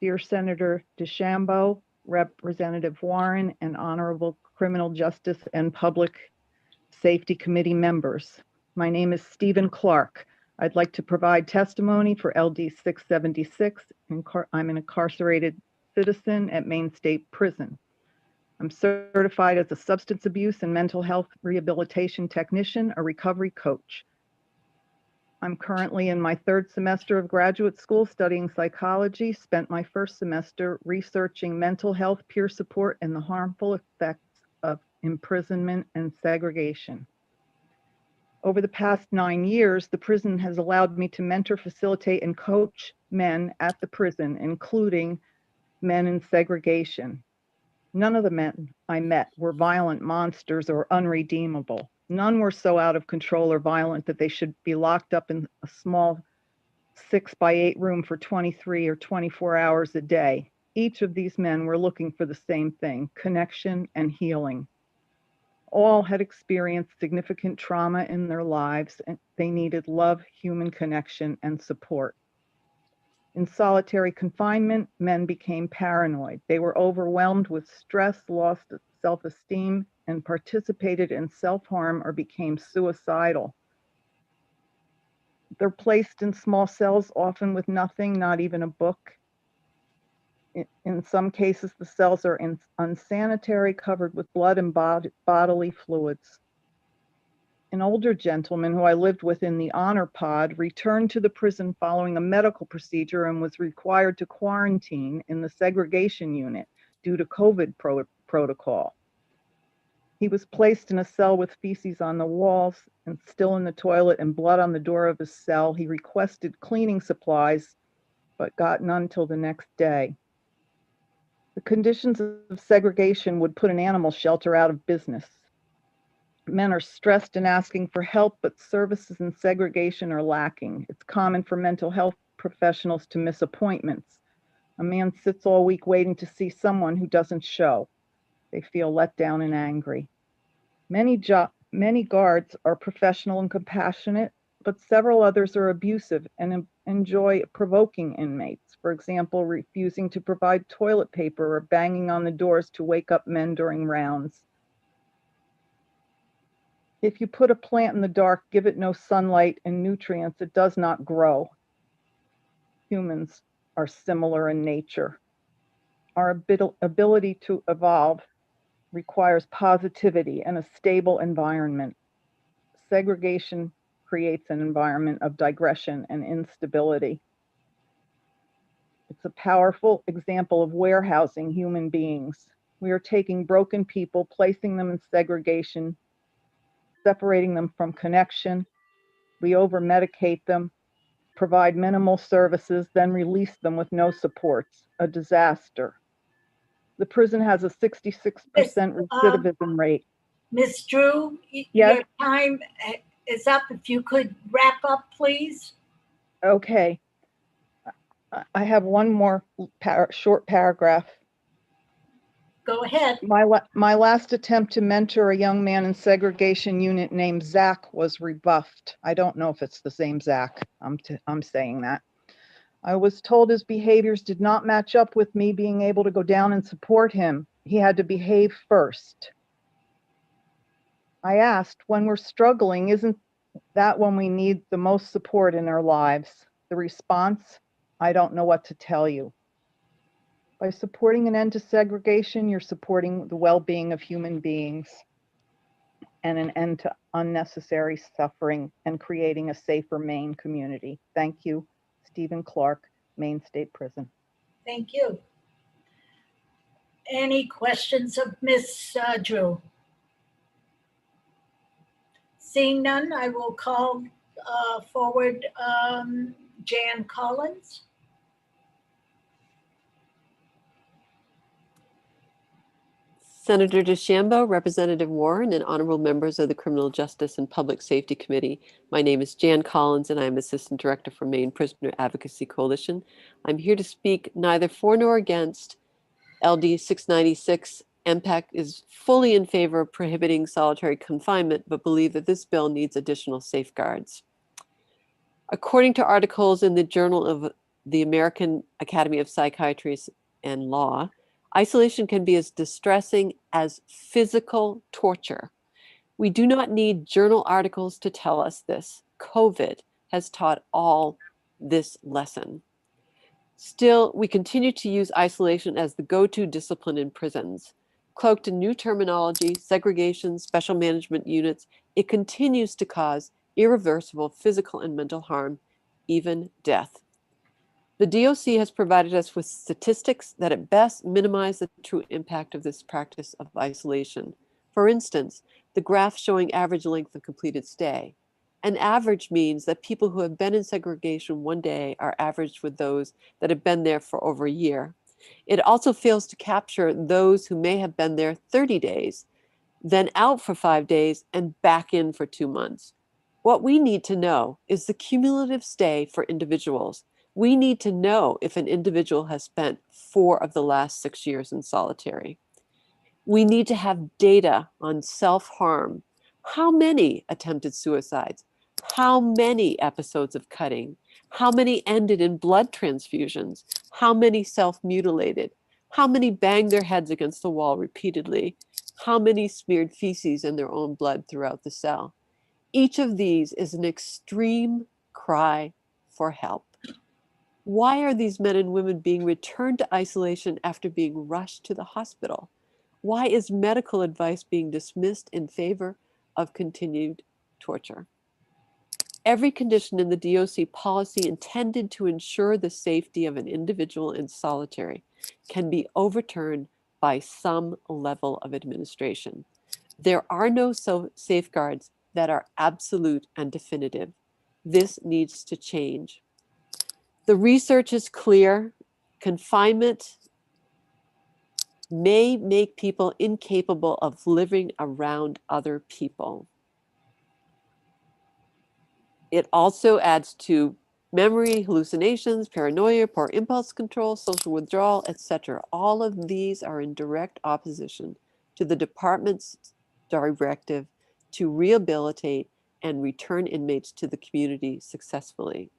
Dear Senator DeChambeau, Representative Warren, and Honorable Criminal Justice and Public Safety Committee members. My name is Stephen Clark. I'd like to provide testimony for LD 676. I'm an incarcerated citizen at Maine State Prison. I'm certified as a substance abuse and mental health rehabilitation technician, a recovery coach. I'm currently in my 3rd semester of graduate school studying psychology, spent my 1st semester researching mental health, peer support, and the harmful effects of imprisonment and segregation. Over the past 9 years, the prison has allowed me to mentor, facilitate, and coach men at the prison, including men in segregation. None of the men I met were violent monsters or unredeemable. None were so out of control or violent that they should be locked up in a small 6x8 room for 23 or 24 hours a day. Each of these men were looking for the same thing: connection and healing. All had experienced significant trauma in their lives, and they needed love, human connection, and support. In solitary confinement, men became paranoid. They were overwhelmed with stress, lost self-esteem, and participated in self-harm or became suicidal. They're placed in small cells, often with nothing, not even a book. In some cases, the cells are unsanitary, covered with blood and bodily fluids. An older gentleman who I lived with in the honor pod returned to the prison following a medical procedure and was required to quarantine in the segregation unit due to COVID protocol. He was placed in a cell with feces on the walls and still in the toilet and blood on the door of his cell. He requested cleaning supplies, but got none till the next day. The conditions of segregation would put an animal shelter out of business. Men are stressed and asking for help, but services in segregation are lacking. It's common for mental health professionals to miss appointments. A man sits all week waiting to see someone who doesn't show. They feel let down and angry. Many guards are professional and compassionate, but several others are abusive and enjoy provoking inmates. For example, refusing to provide toilet paper or banging on the doors to wake up men during rounds. If you put a plant in the dark, give it no sunlight and nutrients, it does not grow. Humans are similar in nature. Our ability to evolve requires positivity and a stable environment. Segregation creates an environment of digression and instability. It's a powerful example of warehousing human beings. We are taking broken people, placing them in segregation, separating them from connection. We over-medicate them, provide minimal services, then release them with no supports. A disaster. The prison has a 66% recidivism rate. Ms. Drew, Yes? your time is up. If you could wrap up, please. Okay. I have one more short paragraph. Go ahead. My last attempt to mentor a young man in segregation unit named Zach was rebuffed. I don't know if it's the same Zach. I'm saying that. I was told his behaviors did not match up with me being able to go down and support him. He had to behave first. I asked, when we're struggling, isn't that when we need the most support in our lives? The response, I don't know what to tell you. By supporting an end to segregation, you're supporting the well-being of human beings and an end to unnecessary suffering and creating a safer Maine community. Thank you, Stephen Clark, Maine State Prison. Thank you. Any questions of Ms. Drew? Seeing none, I will call forward Jan Collins. Senator DeChambeau, Representative Warren, and honorable members of the Criminal Justice and Public Safety Committee. My name is Jan Collins, and I am Assistant Director for Maine Prisoner Advocacy Coalition. I'm here to speak neither for nor against LD 696. MPAC is fully in favor of prohibiting solitary confinement, but believe that this bill needs additional safeguards. According to articles in the Journal of the American Academy of Psychiatry and Law, isolation can be as distressing as physical torture. We do not need journal articles to tell us this. COVID has taught all this lesson. Still, we continue to use isolation as the go-to discipline in prisons. Cloaked in new terminology, segregation, special management units, it continues to cause irreversible physical and mental harm, even death. The DOC has provided us with statistics that at best minimize the true impact of this practice of isolation. For instance, the graph showing average length of completed stay. An average means that people who have been in segregation one day are averaged with those that have been there for over a year. It also fails to capture those who may have been there 30 days, then out for 5 days and back in for 2 months. What we need to know is the cumulative stay for individuals. We need to know if an individual has spent 4 of the last 6 years in solitary. We need to have data on self-harm. How many attempted suicides? How many episodes of cutting? How many ended in blood transfusions? How many self-mutilated? How many banged their heads against the wall repeatedly? How many smeared feces in their own blood throughout the cell? Each of these is an extreme cry for help. Why are these men and women being returned to isolation after being rushed to the hospital? Why is medical advice being dismissed in favor of continued torture? Every condition in the DOC policy intended to ensure the safety of an individual in solitary can be overturned by some level of administration. There are no safeguards that are absolute and definitive. This needs to change. The research is clear. Confinement may make people incapable of living around other people. It also adds to memory, hallucinations, paranoia, poor impulse control, social withdrawal, etc. All of these are in direct opposition to the department's directive to rehabilitate and return inmates to the community successfully.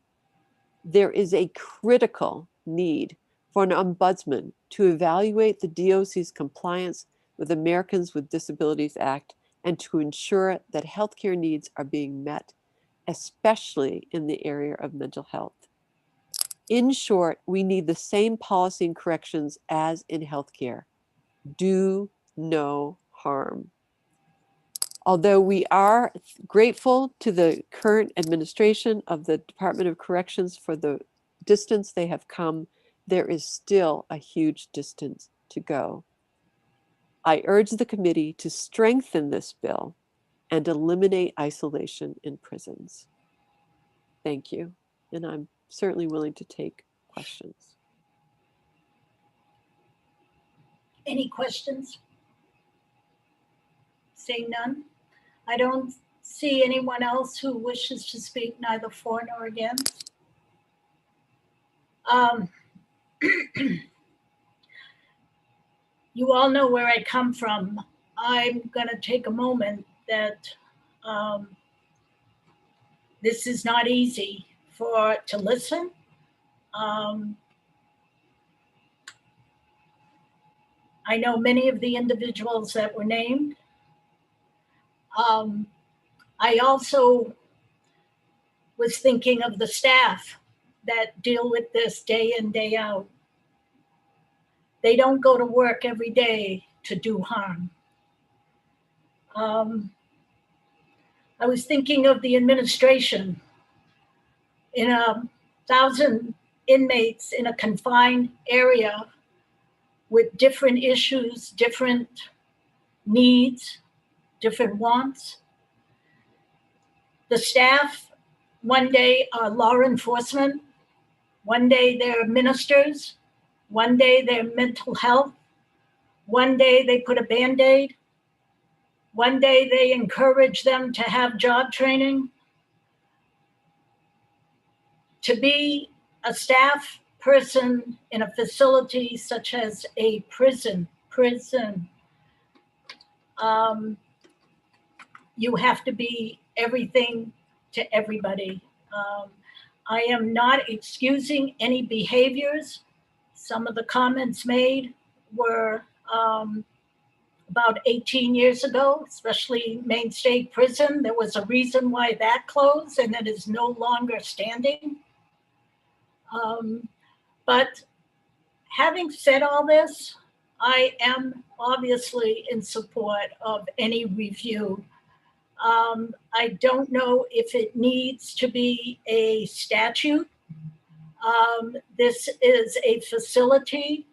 There is a critical need for an ombudsman to evaluate the DOC's compliance with Americans with Disabilities Act and to ensure that healthcare needs are being met, especially in the area of mental health. In short, we need the same policy and corrections as in healthcare. Do no harm. Although we are grateful to the current administration of the Department of Corrections for the distance they have come, there is still a huge distance to go. I urge the committee to strengthen this bill and eliminate isolation in prisons. Thank you. And I'm certainly willing to take questions. Any questions? Seeing none? I don't see anyone else who wishes to speak neither for nor against. You all know where I come from. I'm going to take a moment that this is not easy to listen. I know many of the individuals that were named. I also was thinking of the staff that deal with this day in, day out. They don't go to work every day to do harm. I was thinking of the administration. In 1,000 inmates in a confined area with different issues, different needs, different wants. The staff, one day are law enforcement, one day they're ministers, one day they're mental health, one day they put a Band-Aid, one day they encourage them to have job training. To be a staff person in a facility such as a prison, you have to be everything to everybody. I am not excusing any behaviors. Some of the comments made were about 18 years ago, especially Maine State Prison. There was a reason why that closed and it is no longer standing. But having said all this, I am obviously in support of any review. I don't know if it needs to be a statute. This is a facility.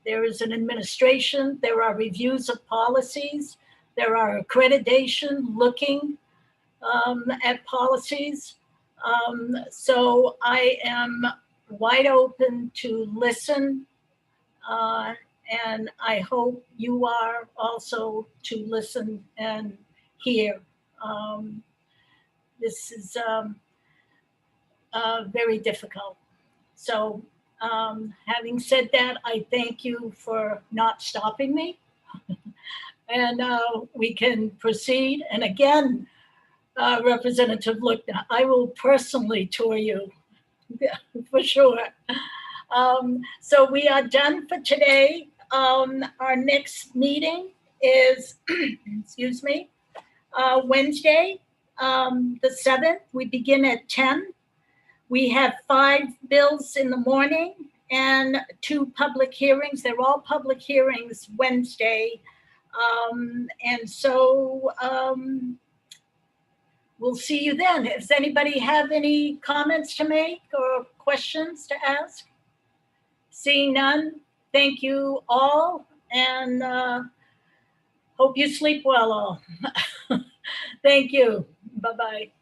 There is an administration. There are reviews of policies. There are accreditation looking at policies. So I am wide open to listen, and I hope you are also to listen and hear. This is very difficult. So having said that, I thank you for not stopping me. And we can proceed. And again, Representative Luckner, I will personally tour you for sure. So we are done for today. Our next meeting is, excuse me, Wednesday, the 7th. We begin at 10. We have 5 bills in the morning and 2 public hearings. They're all public hearings Wednesday. And so we'll see you then. Does anybody have any comments to make or questions to ask? Seeing none, thank you all, and hope you sleep well all. Thank you. Bye-bye.